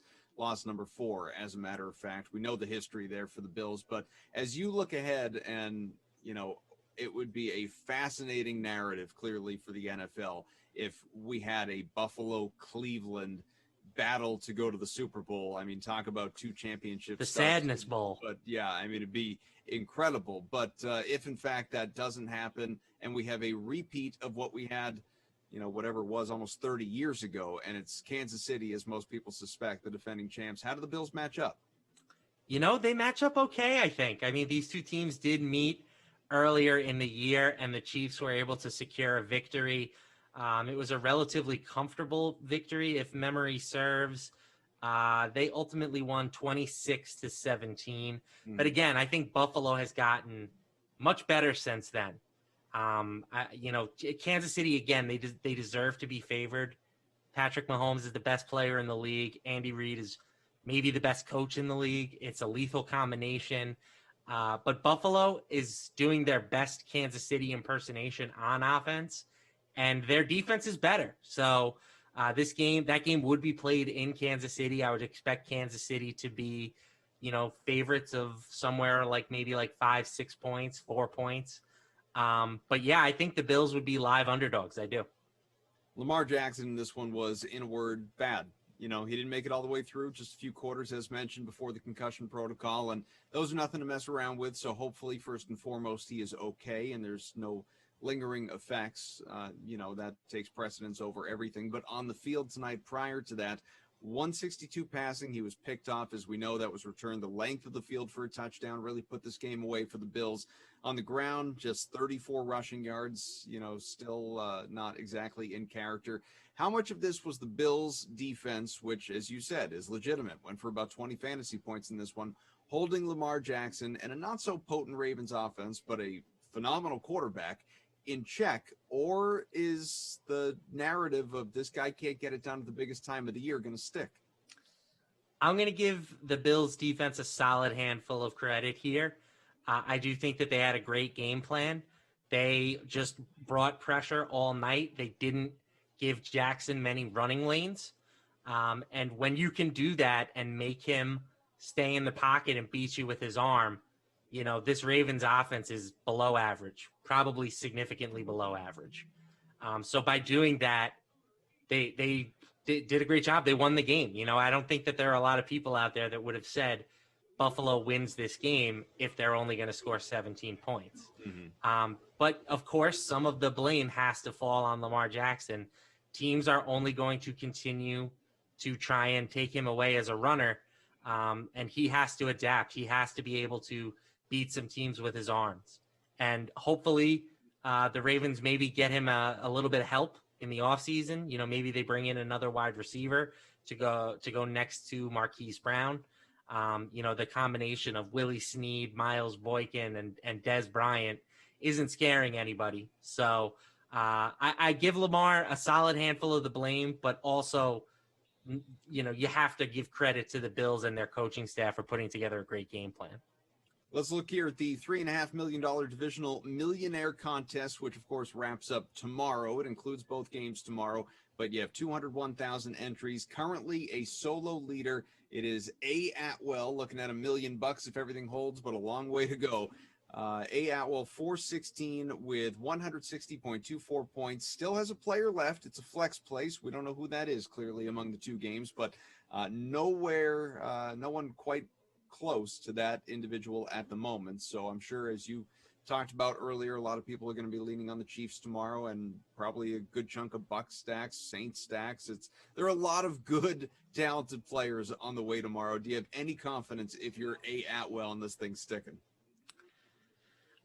number 4, as a matter of fact. We know the history there for the Bills, but as you look ahead, and, you know, it would be a fascinating narrative, clearly, for the NFL if we had a Buffalo-Cleveland battle to go to the Super Bowl. I mean, talk about 2 championships. The Sadness Bowl. But yeah, I mean, it'd be incredible. But if in fact that doesn't happen and we have a repeat of what we had, you know, whatever it was almost 30 years ago, and it's Kansas City, as most people suspect, the defending champs, how do the Bills match up? You know, they match up okay, I think. I mean, these two teams did meet earlier in the year, and the Chiefs were able to secure a victory. It was a relatively comfortable victory, if memory serves. They ultimately won 26-17. But again, I think Buffalo has gotten much better since then. Kansas City, again, they deserve to be favored. Patrick Mahomes is the best player in the league. Andy Reid is maybe the best coach in the league. It's a lethal combination. But Buffalo is doing their best Kansas City impersonation on offense, and their defense is better. So that game would be played in Kansas City. I would expect Kansas City to be, favorites of somewhere maybe 5, 6 points, 4 points. But yeah, I think the Bills would be live underdogs. I do. Lamar Jackson in this one was, in a word, bad. He didn't make it all the way through, just a few quarters, as mentioned, before the concussion protocol, and those are nothing to mess around with. So hopefully, first and foremost, he is okay, and there's no lingering effects. That takes precedence over everything. But on the field tonight, prior to that, 162 passing. He was picked off, as we know. That was returned the length of the field for a touchdown. Really put this game away for the Bills. On the ground, just 34 rushing yards. Still not exactly in character. How much of this was the Bills' defense, which, as you said, is legitimate, went for about 20 fantasy points in this one, holding Lamar Jackson and a not-so-potent Ravens offense, but a phenomenal quarterback, in check? Or is the narrative of this guy can't get it done at the biggest time of the year going to stick? I'm going to give the Bills defense a solid handful of credit here. I do think that they had a great game plan. They just brought pressure all night. They didn't give Jackson many running lanes. And when you can do that and make him stay in the pocket and beat you with his arm, this Ravens offense is below average, probably significantly below average. So by doing that, they did a great job. They won the game. I don't think that there are a lot of people out there that would have said Buffalo wins this game if they're only going to score 17 points. Mm-hmm. But of course, some of the blame has to fall on Lamar Jackson. Teams are only going to continue to try and take him away as a runner. And he has to adapt. He has to be able to beat some teams with his arms. And hopefully the Ravens maybe get him a little bit of help in the offseason. Maybe they bring in another wide receiver to go next to Marquise Brown. The combination of Willie Snead, Miles Boykin, and Dez Bryant isn't scaring anybody. So I give Lamar a solid handful of the blame, but also, you have to give credit to the Bills and their coaching staff for putting together a great game plan. Let's look here at the $3.5 million divisional millionaire contest, which, of course, wraps up tomorrow. It includes both games tomorrow, but you have 201,000 entries. Currently a solo leader. It is A. Atwell, looking at $1 million if everything holds, but a long way to go. A. Atwell, 416 with 160.24 points. Still has a player left. It's a flex place. We don't know who that is, clearly, among the two games, but no one quite close to that individual at the moment. So I'm sure, as you talked about earlier, a lot of people are going to be leaning on the Chiefs tomorrow, and probably a good chunk of Bucs stacks, Saints stacks. There are a lot of good, talented players on the way tomorrow. Do you have any confidence, if you're A. Atwell, in this thing sticking?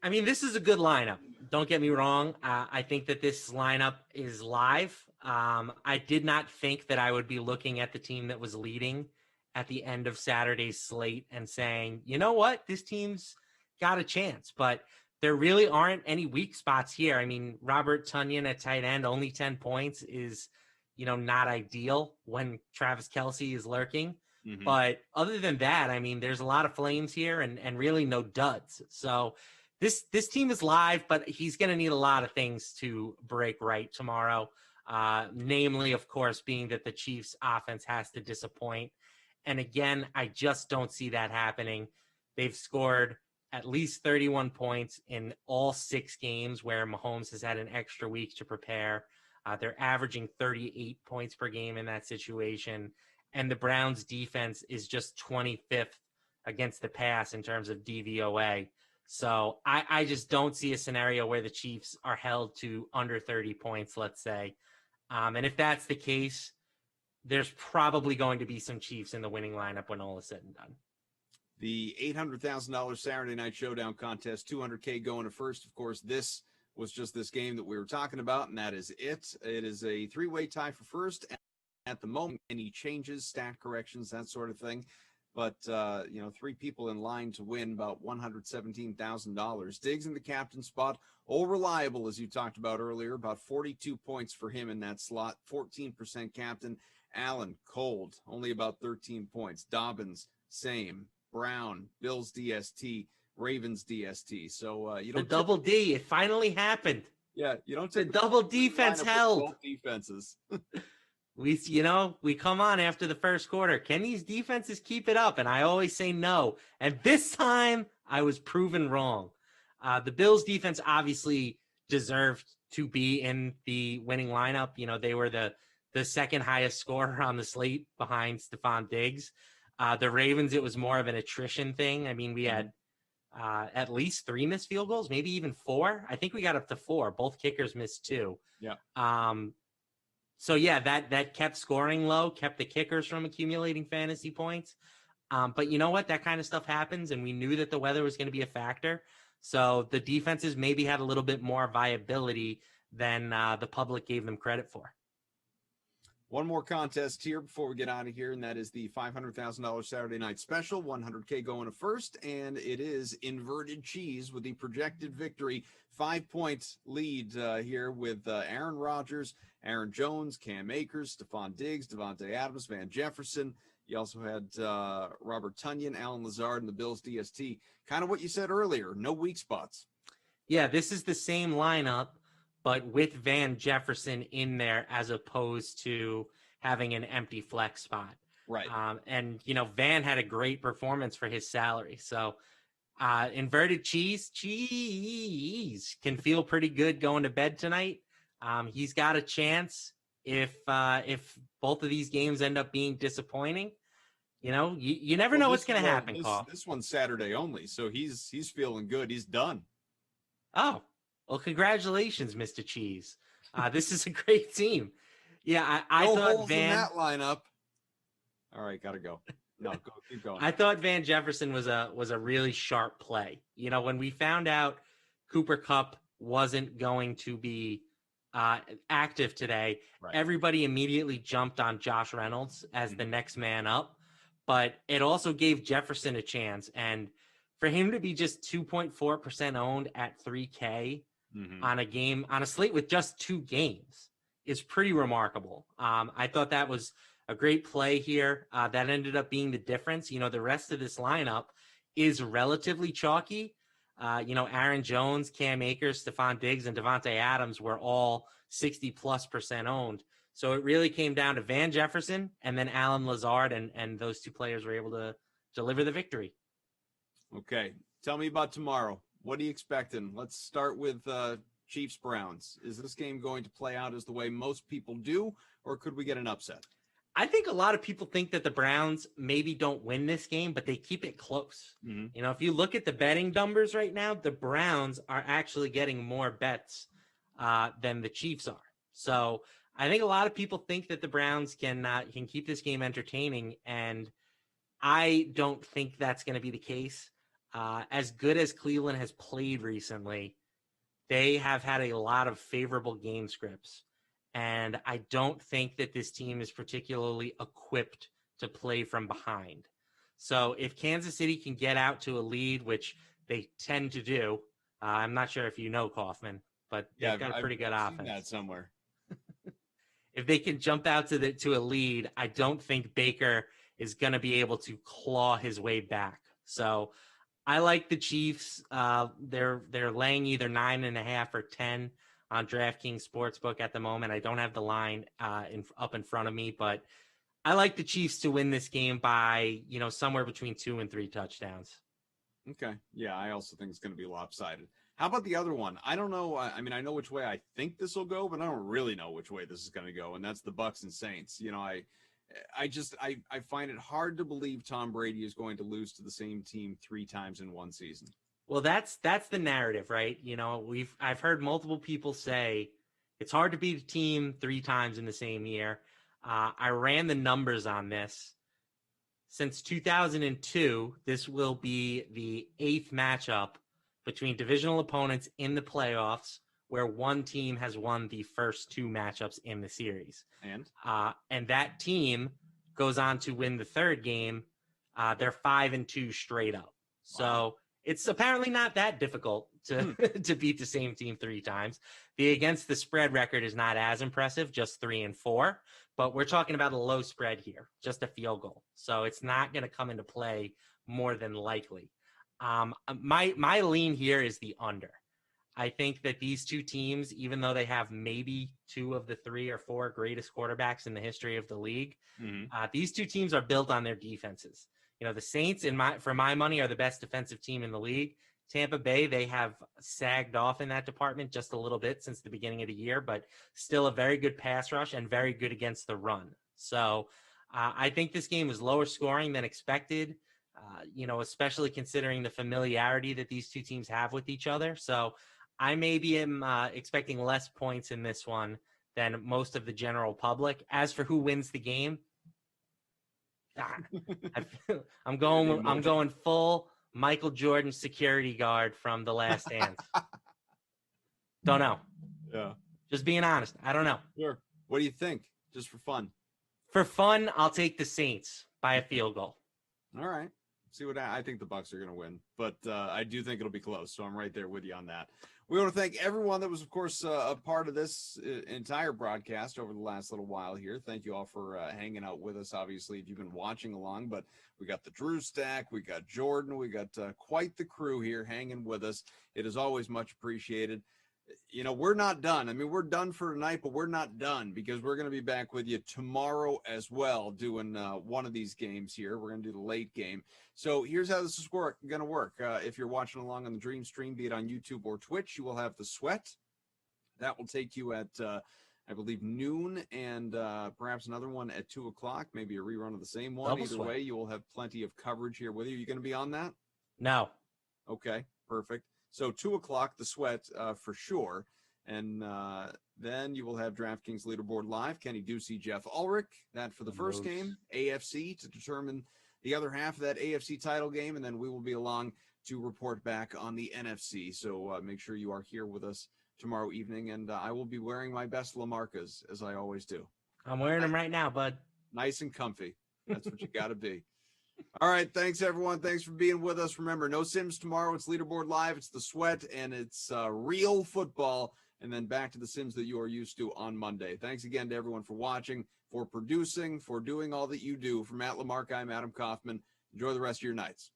I mean, this is a good lineup. Don't get me wrong. I think that this lineup is live. I did not think that I would be looking at the team that was leading at the end of Saturday's slate and saying, you know what, this team's got a chance. But there really aren't any weak spots here. I mean, Robert Tonyan at tight end, only 10 points is, not ideal when Travis Kelce is lurking. Mm-hmm. But other than that, I mean, there's a lot of flames here and really no duds. So this team is live, but he's going to need a lot of things to break right tomorrow. Namely, of course, being that the Chiefs offense has to disappoint. And again, I just don't see that happening. They've scored at least 31 points in all 6 games where Mahomes has had an extra week to prepare. They're averaging 38 points per game in that situation. And the Browns defense is just 25th against the pass in terms of DVOA. So I just don't see a scenario where the Chiefs are held to under 30 points, let's say. And if that's the case, there's probably going to be some Chiefs in the winning lineup when all is said and done. The $800,000 Saturday Night Showdown contest, $200K going to first. Of course, this was just this game that we were talking about, and that is it. It is a 3-way tie for first. At the moment, any changes, stat corrections, that sort of thing, but, 3 people in line to win about $117,000. Diggs in the captain spot, all reliable, as you talked about earlier, about 42 points for him in that slot, 14% captain. Allen, cold, only about 13 points. Dobbins, same. Brown, Bills DST, Ravens DST. So you don't the double D. It finally happened. Yeah, you don't. The double defense held. Both defenses. We come on after the first quarter. Can these defenses keep it up? And I always say no. And this time I was proven wrong. The Bills defense obviously deserved to be in the winning lineup. They were the second highest scorer on the slate behind Stephon Diggs. The Ravens, it was more of an attrition thing. I mean, we had at least 3 missed field goals, maybe even 4. I think we got up to 4. Both kickers missed 2. Yeah. So yeah, that kept scoring low, kept the kickers from accumulating fantasy points. But you know what? That kind of stuff happens, and we knew that the weather was going to be a factor. So the defenses maybe had a little bit more viability than the public gave them credit for. One more contest here before we get out of here, and that is the $500,000 Saturday night special. $100K going to first, and it is Inverted Cheese with the projected victory. 5-point lead here with Aaron Rodgers, Aaron Jones, Cam Akers, Stephon Diggs, Devontae Adams, Van Jefferson. You also had Robert Tonyan, Alan Lazard, and the Bills DST. Kind of what you said earlier, no weak spots. Yeah, this is the same lineup, but with Van Jefferson in there as opposed to having an empty flex spot. Right. And, Van had a great performance for his salary. So Inverted Cheese can feel pretty good going to bed tonight. He's got a chance if both of these games end up being disappointing. You never know what's going to happen, Carl. This one's Saturday only, so he's feeling good. He's done. Oh, well, congratulations, Mr. Cheese. This is a great team. Yeah, I no thought holes Van. In that lineup. All right, gotta go. No, keep going. I thought Van Jefferson was a really sharp play. When we found out Cooper Kupp wasn't going to be active today, right. Everybody immediately jumped on Josh Reynolds as the next man up. But it also gave Jefferson a chance, and for him to be just 2.4% owned at $3K on a slate with just 2 games is pretty remarkable. I thought that was a great play here. That ended up being the difference. The rest of this lineup is relatively chalky. Aaron Jones, Cam Akers, Stephon Diggs, and Devontae Adams were all 60+% owned. So it really came down to Van Jefferson and then Alan Lazard, and those 2 players were able to deliver the victory. Okay. Tell me about tomorrow. What are you expecting? Let's start with Chiefs-Browns. Is this game going to play out as the way most people do, or could we get an upset? I think a lot of people think that the Browns maybe don't win this game, but they keep it close. If you look at the betting numbers right now, the Browns are actually getting more bets than the Chiefs are. So I think a lot of people think that the Browns can keep this game entertaining, and I don't think that's going to be the case. As good as Cleveland has played recently, they have had a lot of favorable game scripts. And I don't think that this team is particularly equipped to play from behind. So if Kansas City can get out to a lead, which they tend to do, I'm not sure if you know Kaufman, but they've got a pretty good offense. Seen that somewhere. If they can jump out to a lead, I don't think Baker is going to be able to claw his way back. So I like the Chiefs. They're laying either 9.5 or 10 on DraftKings Sportsbook at the moment. I don't have the line up in front of me, but I like the Chiefs to win this game by somewhere between 2 and 3 touchdowns. Okay. Yeah, I also think it's going to be lopsided. How about the other one? I don't know. I mean, I know which way I think this will go, but I don't really know which way this is going to go, and that's the Bucs and Saints. I find it hard to believe Tom Brady is going to lose to the same team 3 times in one season. Well, that's the narrative, right? I've heard multiple people say it's hard to beat a team 3 times in the same year. I ran the numbers on this. Since 2002, this will be the 8th matchup between divisional opponents in the playoffs where one team has won the first 2 matchups in the series. And that team goes on to win the 3rd game They're 5-2 straight up. So it's apparently not that difficult to to beat the same team 3 times. The against the spread record is not as impressive, just 3-4. But we're talking about a low spread here, just a field goal. So it's not going to come into play more than likely. My lean here is the under. I think that these two teams, even though they have maybe 2 of the 3 or 4 greatest quarterbacks in the history of the league, these two teams are built on their defenses. You know, the Saints, for my money, are the best defensive team in the league. Tampa Bay, they have sagged off in that department just a little bit since the beginning of the year, but still a very good pass rush and very good against the run. So I think this game was lower scoring than expected, especially considering the familiarity that these two teams have with each other. So I maybe am expecting less points in this one than most of the general public. As for who wins the game, I'm going full Michael Jordan security guard from The Last Dance. Don't know. Yeah. Just being honest. I don't know. Sure. What do you think? Just for fun. For fun, I'll take the Saints by a field goal. All right. See what I think the Bucs are going to win, but I do think it'll be close. So I'm right there with you on that. We want to thank everyone that was, of course, a part of this entire broadcast over the last little while here. Thank you all for hanging out with us. Obviously, if you've been watching along, but we got the Drew Stack, we got Jordan, we got quite the crew here hanging with us. It is always much appreciated. You know, we're not done. I mean, we're done for tonight, but we're not done because we're going to be back with you tomorrow as well, doing one of these games here. We're going to do the late game. So here's how this is going to work. If you're watching along on the Dream Stream, be it on YouTube or Twitch, you will have the sweat. That will take you at, I believe, noon and perhaps another one at 2 o'clock, maybe a rerun of the same one. Either way, you will have plenty of coverage here with you. Are you going to be on that? No. Okay, perfect. So 2 o'clock, the sweat for sure. And then you will have DraftKings Leaderboard Live. Kenny Ducey, Jeff Ulrich. That for the first game, AFC, to determine the other half of that AFC title game. And then we will be along to report back on the NFC. So make sure you are here with us tomorrow evening. And I will be wearing my best Lamarcas, as I always do. I'm wearing them right now, bud. Nice and comfy. That's what you got to be. All right. Thanks, everyone. Thanks for being with us. Remember, no Sims tomorrow. It's Leaderboard Live. It's the sweat, and it's real football. And then back to the Sims that you are used to on Monday. Thanks again to everyone for watching, for producing, for doing all that you do. For Matt Lamarck, I'm Adam Kaufman. Enjoy the rest of your nights.